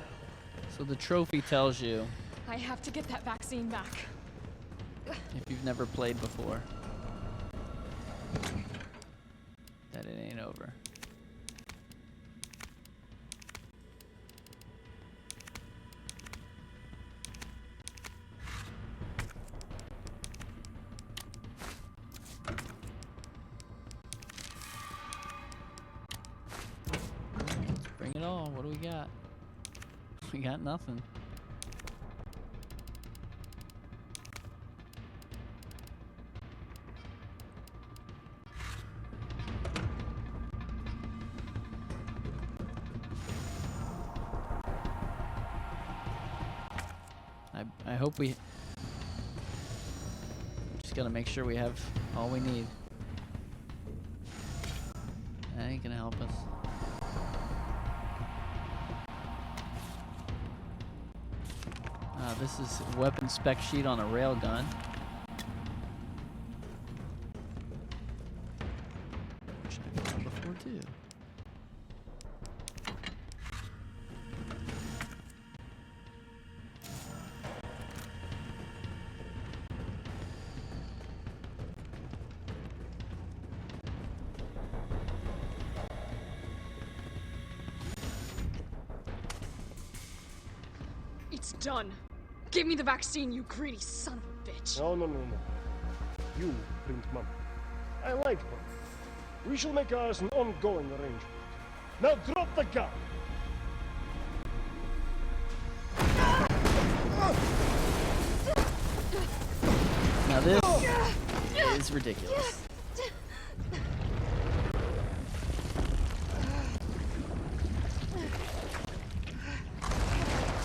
So the trophy tells you I have to get that vaccine back. if you've never played before that it ain't over. Bring it all. What do we got? We got nothing. I hope we... Just gotta make sure we have all we need. That ain't gonna help us. This is weapon spec sheet on a railgun. Which I've done before too. It's done. Give me the vaccine, you greedy son of a bitch. No. You print money. I like money. We shall make ours an ongoing arrangement. Now drop the gun! Now this is ridiculous.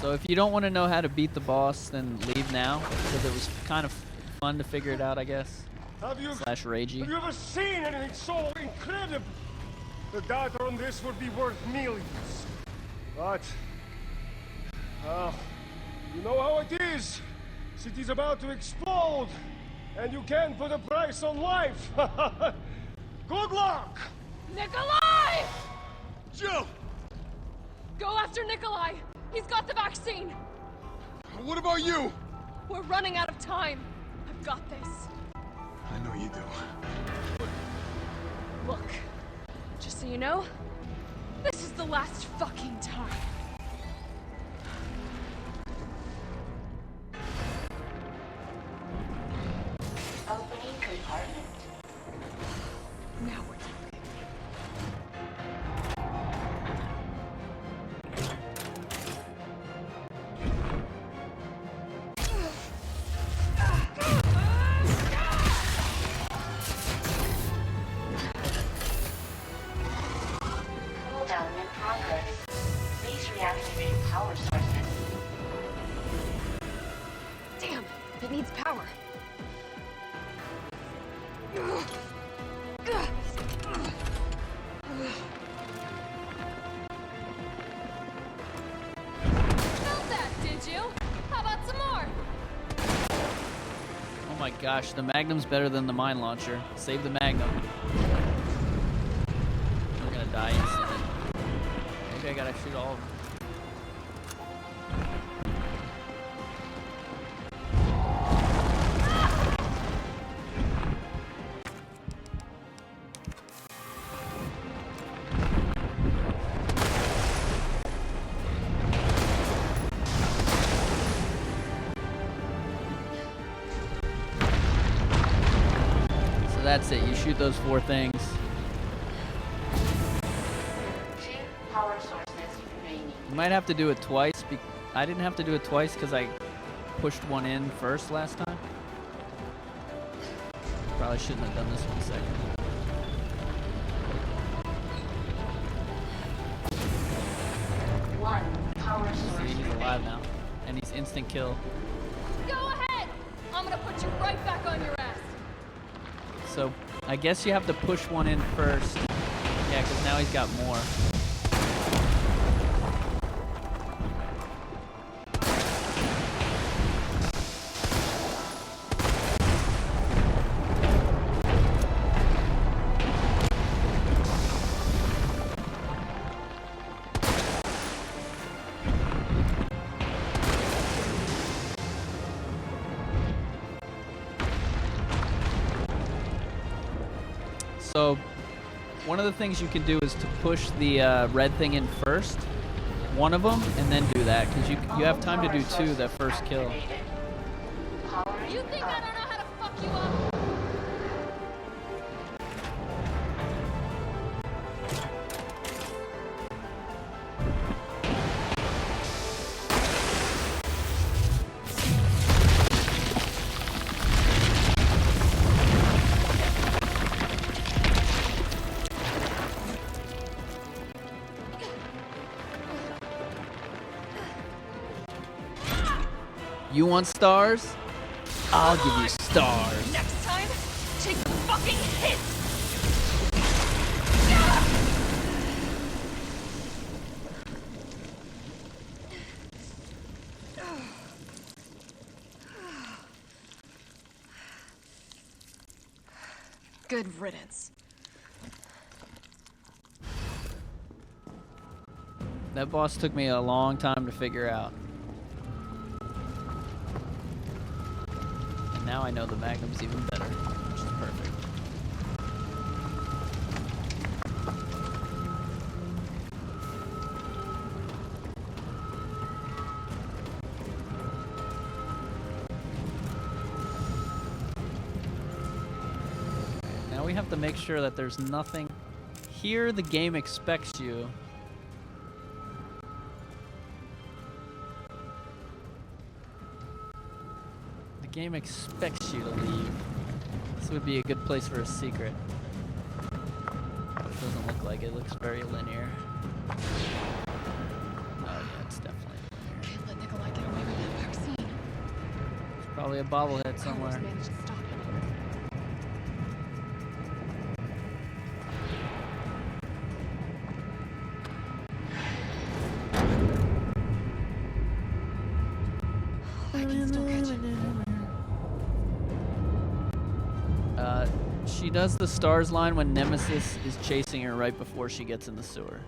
So if you don't want to know how to beat the boss, then leave now, because it was kind of fun to figure it out, I guess. Slash ragey. Have you ever seen anything so incredible? The data on this would be worth millions. But, you know how it is. City's about to explode, and you can't put a price on life. Good luck! Nikolai! Jill! Go after Nikolai! He's got the vaccine! What about you? We're running out of time. I've got this. I know you do. Look, just so you know, this is the last fucking time. Opening compartment. Now we're talking. Cooldown in progress. Please reactivate power sources. Damn, it needs power. Felt that, did you? How about some more? Oh my gosh, the Magnum's better than the mine launcher. Save the Magnum. We're gonna die instantly. Maybe I gotta shoot all of them. That's it. You shoot those 4 things. 2 power sources remaining. You might have to do it twice. I didn't have to do it twice because I pushed one in first last time. Probably shouldn't have done this one second. One power source. See, he's alive now. And he's instant kill. Go ahead! I'm gonna put you right back on your ass. So I guess you have to push one in first. Yeah, because now he's got more. So one of the things you can do is to push the red thing in first, one of them, and then do that, because you have time to do 2 that first kill. You think I don't know how to fuck you up? You want stars? I'll give you stars. Next time, take the fucking hit! Good riddance. That boss took me a long time to figure out. And now I know the Magnum's even better, which is perfect. Now we have to make sure that there's nothing. Here the game expects you. The game expects you to leave. This would be a good place for a secret. It doesn't look like it. It looks very linear. Oh yeah, it's definitely linear. Can't let Nikolai get away with that vaccine. There's probably a bobblehead somewhere. Carlos managed to stop it. I can still catch it. She does the stars line when Nemesis is chasing her right before she gets in the sewer.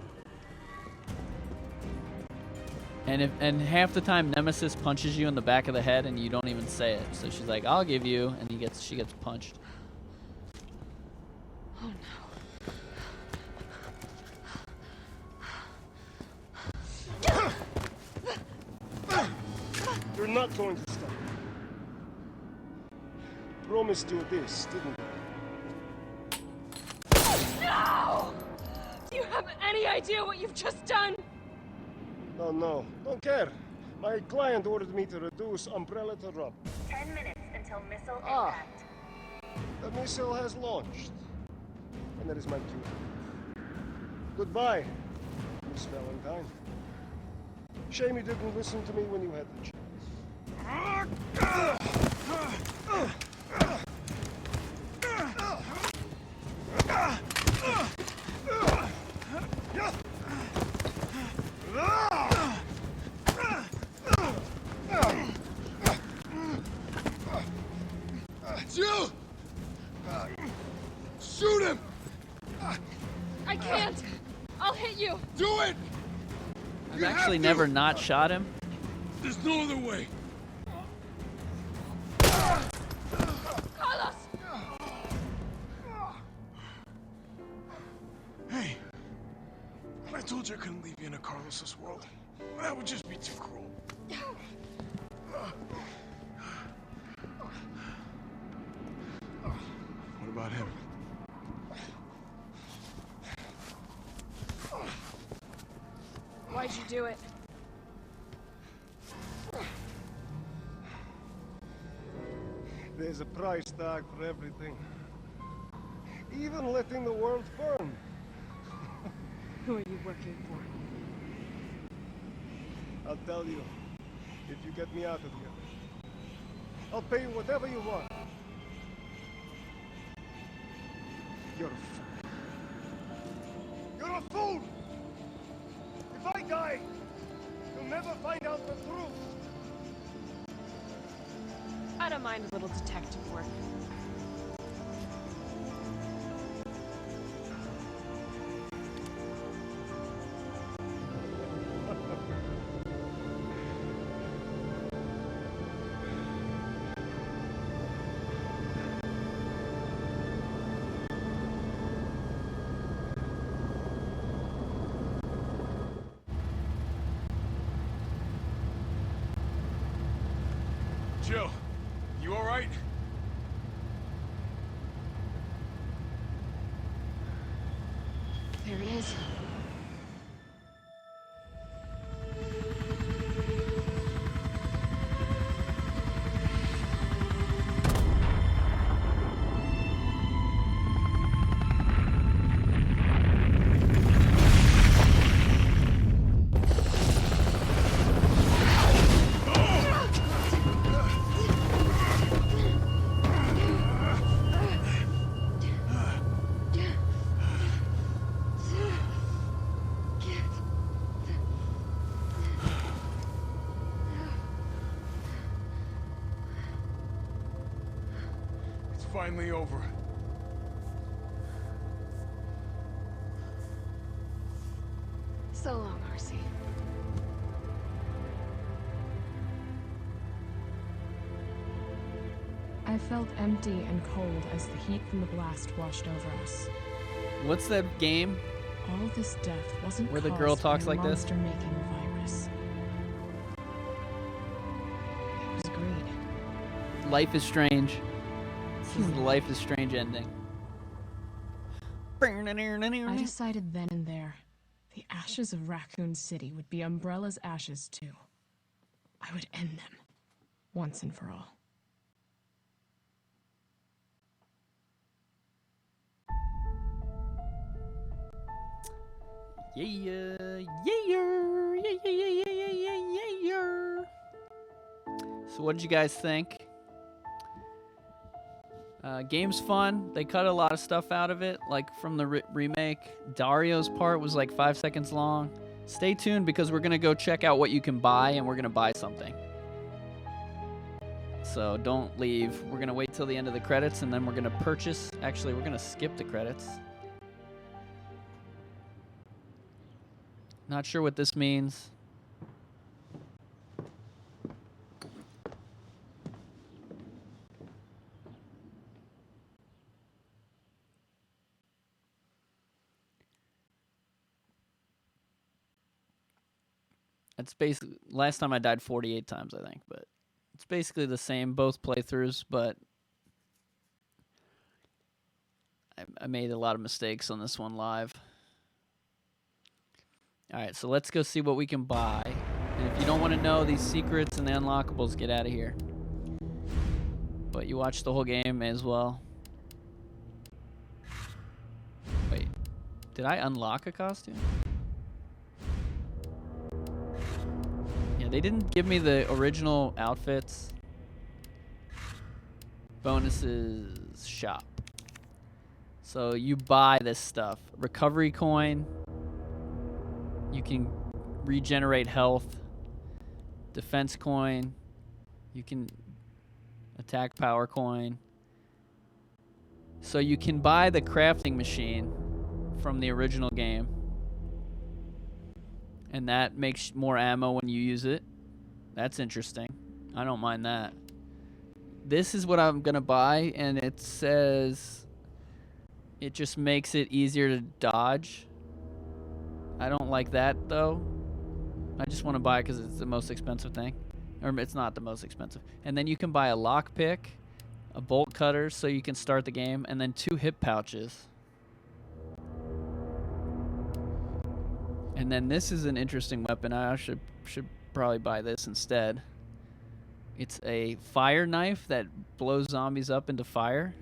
And half the time Nemesis punches you in the back of the head and you don't even say it. So she's like, "I'll give you," and she gets punched. Oh no. You're not going to stop. Promised you this, didn't I? No! Do you have any idea what you've just done? No, don't care. My client ordered me to reduce Umbrella to rubble. 10 minutes until missile impact. The missile has launched. And that is my cue. Goodbye, Miss Valentine. Shame you didn't listen to me when you had the chance. You! Shoot him! I can't! I'll hit you! Do it! I've actually never not shot him. There's no other way. Carlos! Hey, I told you I couldn't leave you in a Carlos's world. That would just be too cruel. What about him? Why'd you do it? There's a price tag for everything. Even letting the world burn. Who are you working for? I'll tell you, if you get me out of here. I'll pay you whatever you want. You're a fool. You're a fool! If I die, you'll never find out the truth. I don't mind a little detective work. Jill, you all right? finally over. So long, RC. I felt empty and cold as the heat from the blast washed over us. What's that game? All this death wasn't where the caused girl talks by a like this? monster-making virus. It was greed. Life is Strange. This is the Life is Strange ending. I decided then and there, the ashes of Raccoon City would be Umbrella's ashes too. I would end them, once and for all. Yeah, yeah. So what did you guys think? Game's fun. They cut a lot of stuff out of it, like from the remake. Dario's part was like 5 seconds long. Stay tuned because we're gonna go check out what you can buy, and we're gonna buy something. So don't leave. We're gonna wait till the end of the credits, and then we're gonna purchase. Actually, we're gonna skip the credits. Not sure what this means. It's basically, last time I died 48 times, I think, but it's basically the same, both playthroughs, but I made a lot of mistakes on this one live. Alright, so let's go see what we can buy. And if you don't want to know these secrets and the unlockables, get out of here. But you watch the whole game, may as well. Wait, did I unlock a costume? Yeah, they didn't give me the original outfits. Bonuses shop. So you buy this stuff. Recovery coin. You can regenerate health. Defense coin. You can attack power coin. So you can buy the crafting machine from the original game. And that makes more ammo when you use it. That's interesting. I don't mind that. This is what I'm going to buy, and it says it just makes it easier to dodge. I don't like that, though. I just want to buy it because it's the most expensive thing. Or it's not the most expensive. And then you can buy a lockpick, a bolt cutter so you can start the game, and then 2 hip pouches. And then this is an interesting weapon. I should probably buy this instead. It's a fire knife that blows zombies up into fire.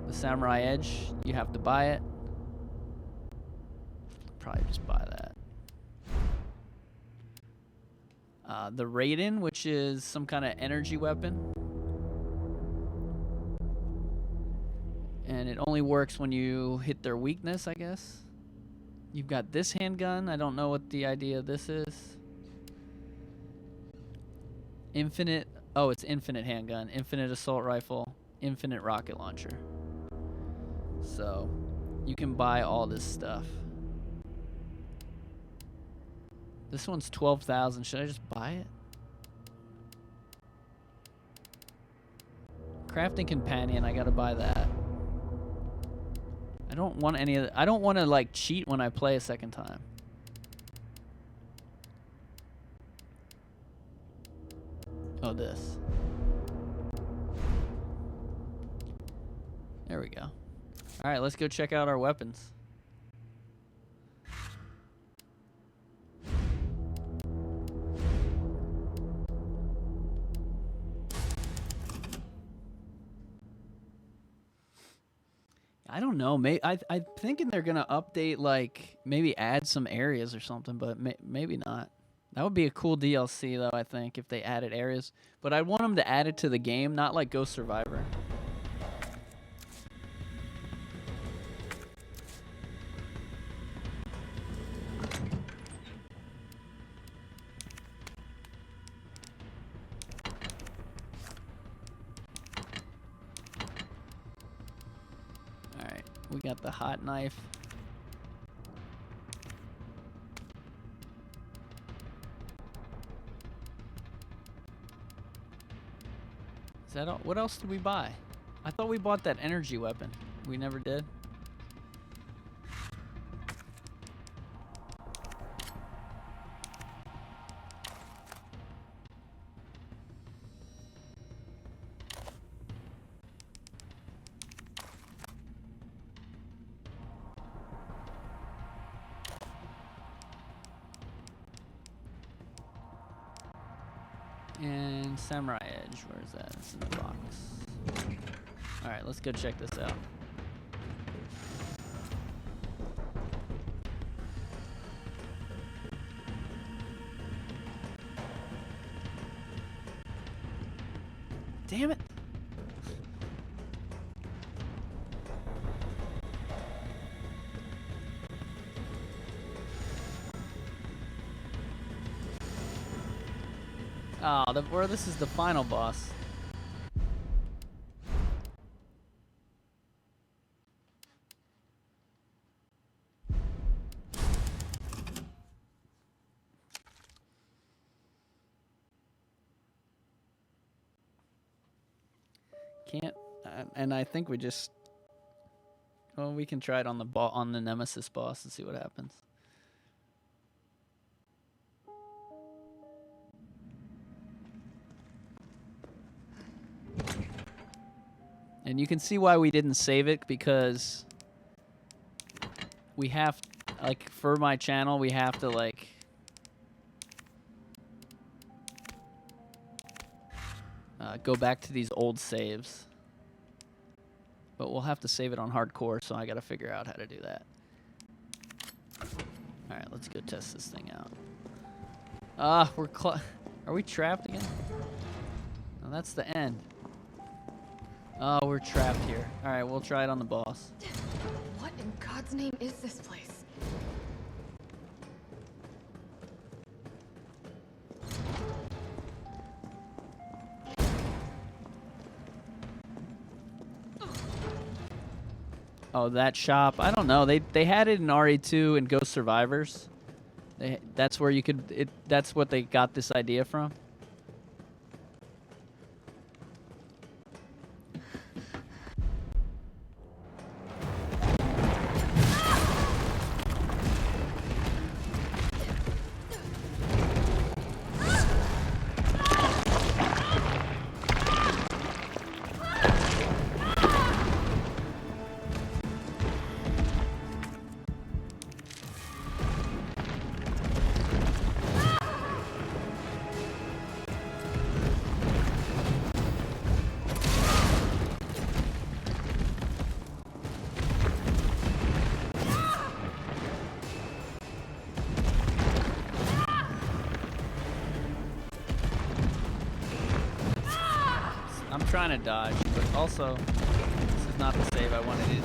The Samurai Edge, you have to buy it. Probably just buy that. The Raiden, which is some kind of energy weapon. And it only works when you hit their weakness, I guess. You've got this handgun. I don't know what the idea of this is. Infinite. Oh, it's infinite handgun. Infinite assault rifle. Infinite rocket launcher. So, you can buy all this stuff. This one's 12,000. Should I just buy it? Crafting companion. I gotta buy that. I don't want any of the, I don't want to like cheat when I play a second time. Oh, this. There we go. All right, let's go check out our weapons. I don't know. I'm thinking they're gonna update, like maybe add some areas or something, but maybe not. That would be a cool DLC, though. I think if they added areas, but I want them to add it to the game, not like Ghost Survivor. got the hot knife. Is that all? What else did we buy? I thought we bought that energy weapon. We never did. And Samurai Edge, where is that? It's in the box. Alright, let's go check this out. Damn it! Oh, this is the final boss. Can't, and I think we just, well, we can try it on the Nemesis boss and see what happens. And you can see why we didn't save it, because we have, like, for my channel, we have to, like, go back to these old saves. But we'll have to save it on hardcore, so I gotta figure out how to do that. Alright, let's go test this thing out. Are we trapped again? No, that's the end. Oh, we're trapped here. Alright, we'll try it on the boss. What in God's name is this place? Oh, that shop. I don't know. They had it in RE2 and Ghost Survivors. That's where you could. That's what they got this idea from. I'm trying to dodge, but also, this is not the save I wanted to do.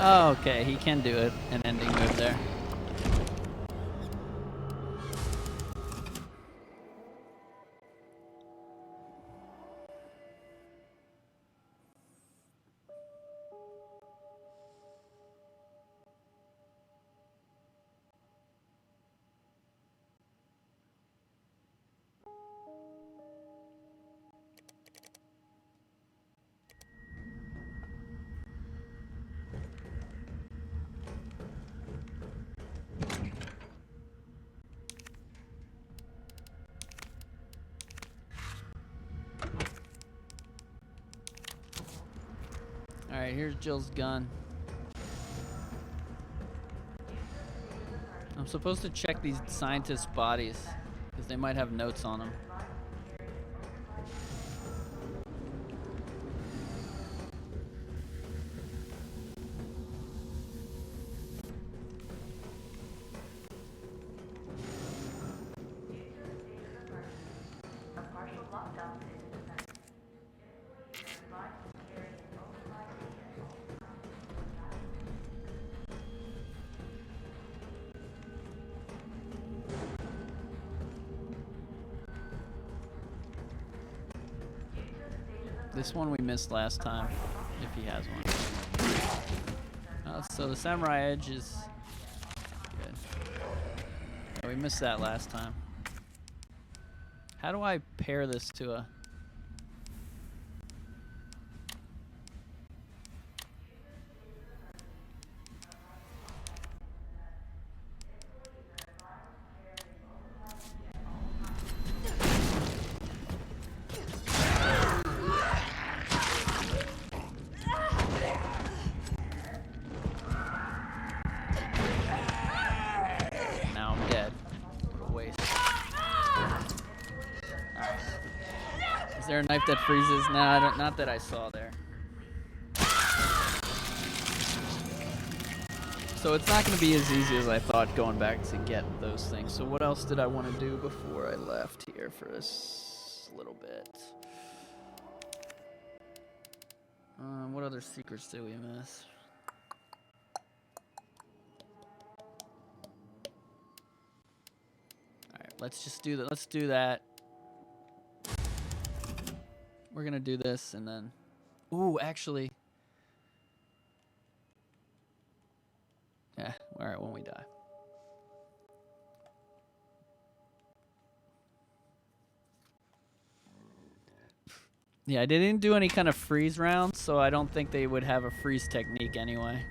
Oh, okay, he can do it. An ending move there. Alright, here's Jill's gun. I'm supposed to check these scientists' bodies, because they might have notes on them. This one we missed last time, if he has one. So the Samurai Edge is good. Yeah, we missed that last time. How do I pair this to a... Is there a knife that freezes? No, I don't, not that I saw there. So it's not going to be as easy as I thought going back to get those things. So what else did I want to do before I left here for this little bit? What other secrets did we miss? Alright, let's just do that. Let's do that. We're gonna do this and then... Ooh, actually... Yeah, alright, when we die. Yeah, I didn't do any kind of freeze rounds, so I don't think they would have a freeze technique anyway.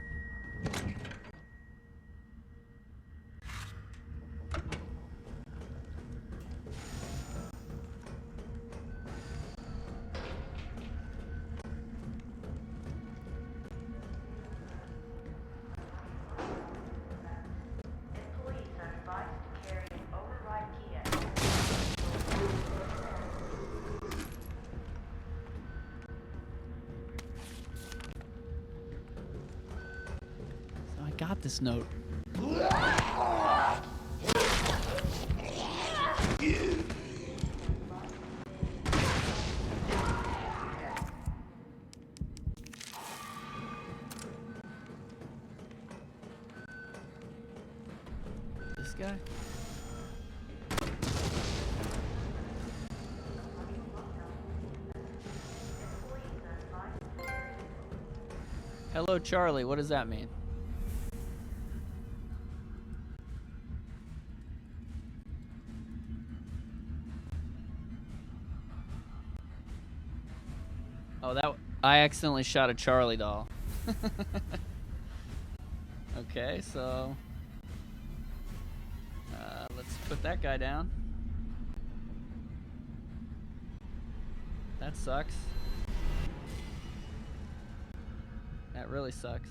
Got this note. This guy? Hello, Charlie. What does that mean? Oh, I accidentally shot a Charlie doll. Okay, so let's put that guy down. That sucks. That really sucks.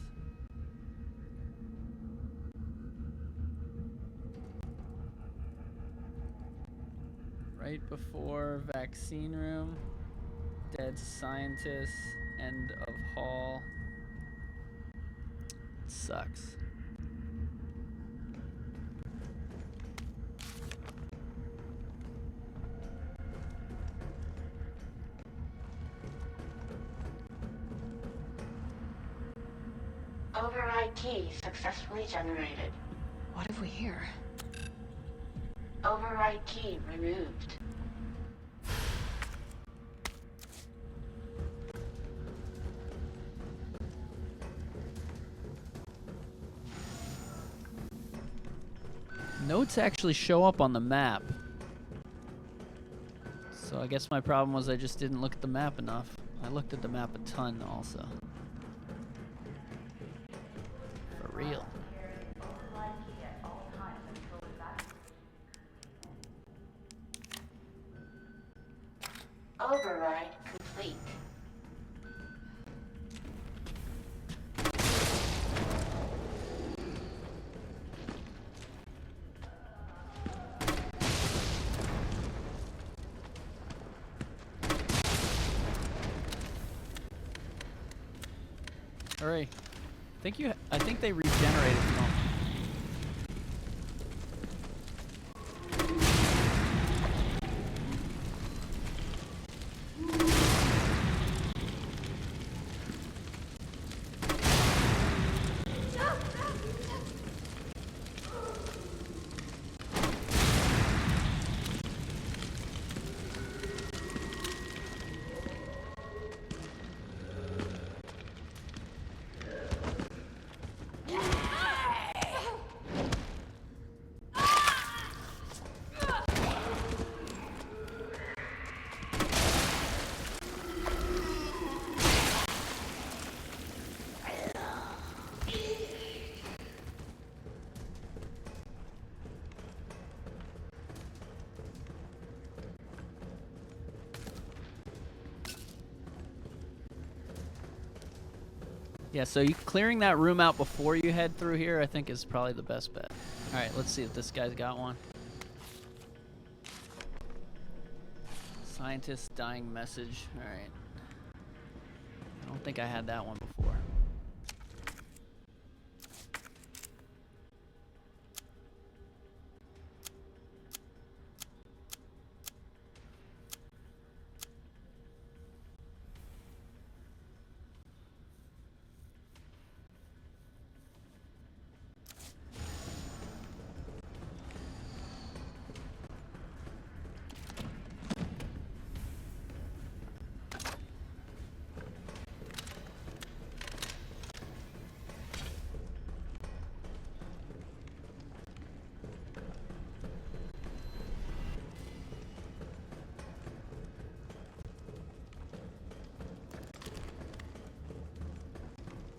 Right before vaccine room. Dead scientist, end of hall. Sucks. Override key successfully generated. What have we here? Override key removed. Notes actually show up on the map. So I guess my problem was I just didn't look at the map enough. I looked at the map a ton also. For real. Override complete. Hurry. I think they regenerate if you don't. Yeah, so clearing that room out before you head through here, I think, is probably the best bet. All right, let's see if this guy's got one. Scientist dying message. All right. I don't think I had that one before.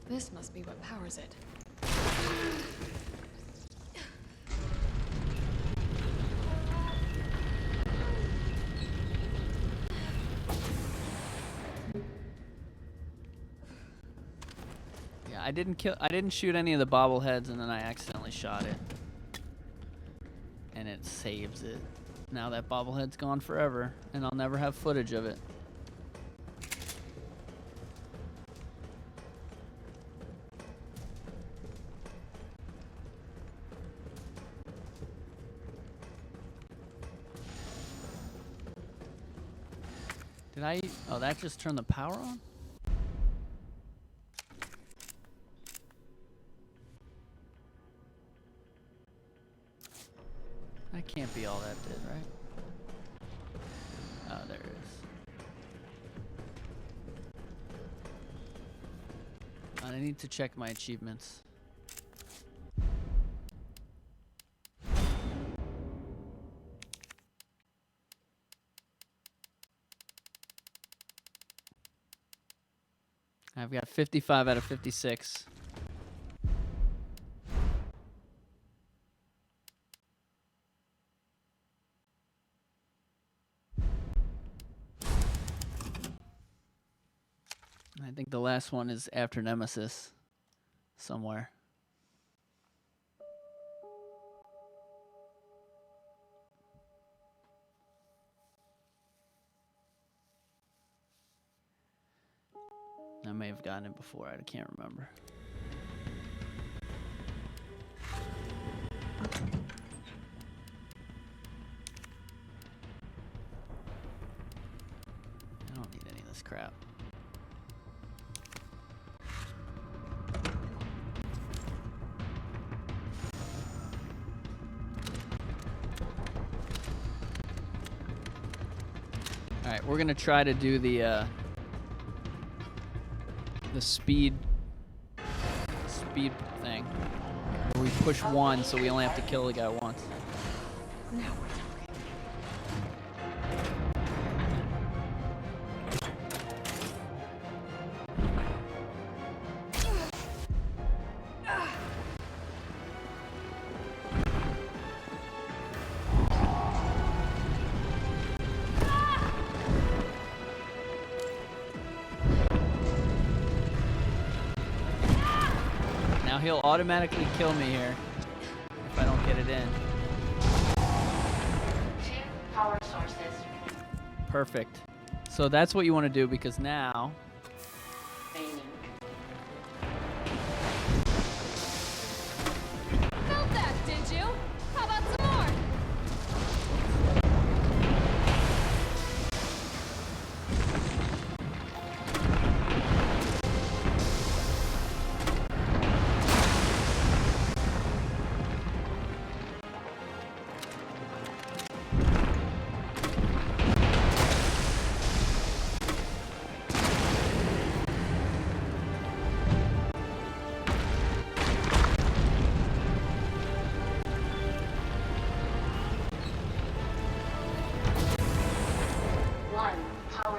This must be what powers it. Yeah, I didn't shoot any of the bobbleheads, and then I accidentally shot it. And it saves it. Now that bobblehead's gone forever, and I'll never have footage of it. Did I? Oh, that just turned the power on? That can't be all that did, right? Oh, there it is. I need to check my achievements. I've got 55 out of 56. I think the last one is after Nemesis somewhere. I may have gotten it before, I can't remember. I don't need any of this crap. Alright, we're gonna try to do the speed thing. Where we push one so we only have to kill the guy once. Now we're talking. He'll automatically kill me here if I don't get it in. 2 power sources. Perfect. So that's what you want to do, because now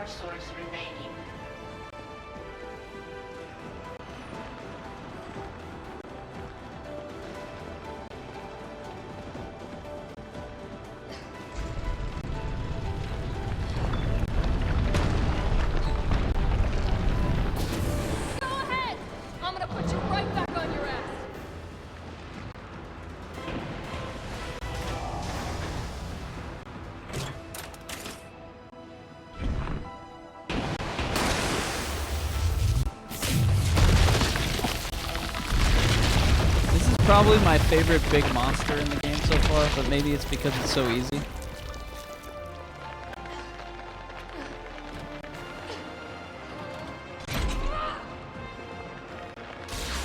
source remaining. Go ahead! I'm gonna put you right back on your ass. This is probably my favorite big monster in the game so far, but maybe it's because it's so easy.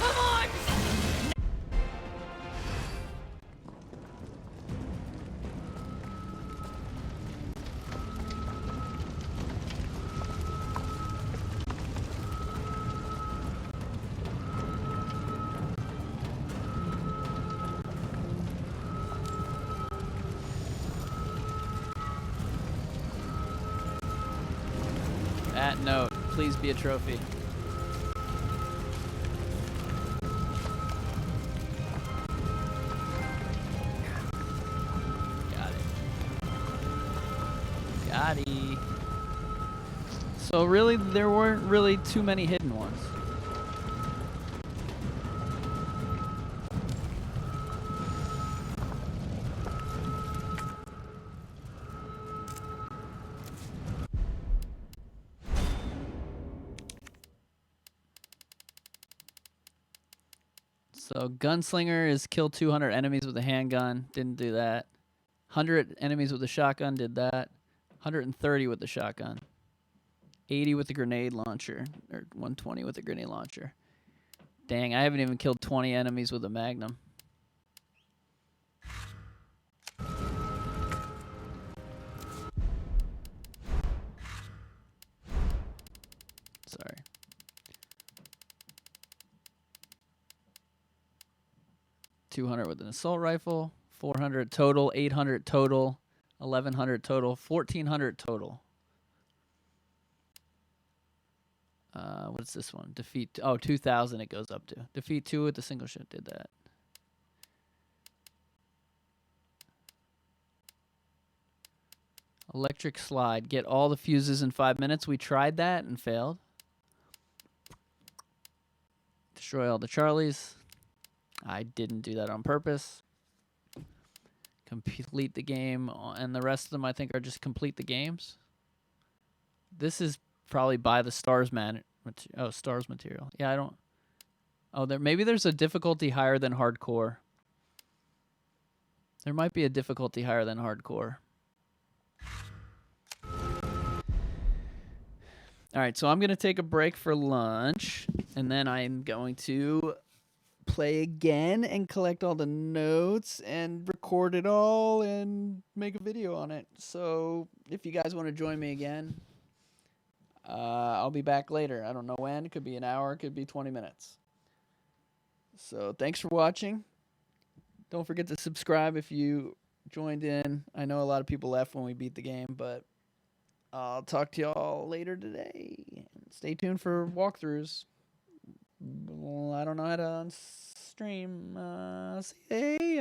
Come on! That note, please be a trophy. Got it. So really, there weren't really too many hidden ones. So gunslinger is kill 200 enemies with a handgun. Didn't do that. 100 enemies with a shotgun. Did that. 130 with the shotgun. 80 with the grenade launcher. Or 120 with the grenade launcher. Dang, I haven't even killed 20 enemies with a magnum. Sorry. $200 with an assault rifle, 400 total, 800 total, 1100 total, 1400 total. What's this one? Defeat, 2000 it goes up to. Defeat 2 with the single shot, did that. Electric slide, get all the fuses in 5 minutes. We tried that and failed. Destroy all the Charlies. I didn't do that on purpose. Complete the game, and the rest of them I think are just complete the games. This is probably by the stars stars material. Yeah, I don't. Oh, maybe there's a difficulty higher than hardcore. There might be a difficulty higher than hardcore. All right, so I'm going to take a break for lunch, and then I'm going to play again and collect all the notes and record it all and make a video on it. So if you guys want to join me again, I'll be back later. I don't know when. It could be an hour. It could be 20 minutes. So thanks for watching. Don't forget to subscribe if you joined in. I know a lot of people left when we beat the game, but I'll talk to y'all later today. Stay tuned for walkthroughs. Well, I don't know how to stream. See ya.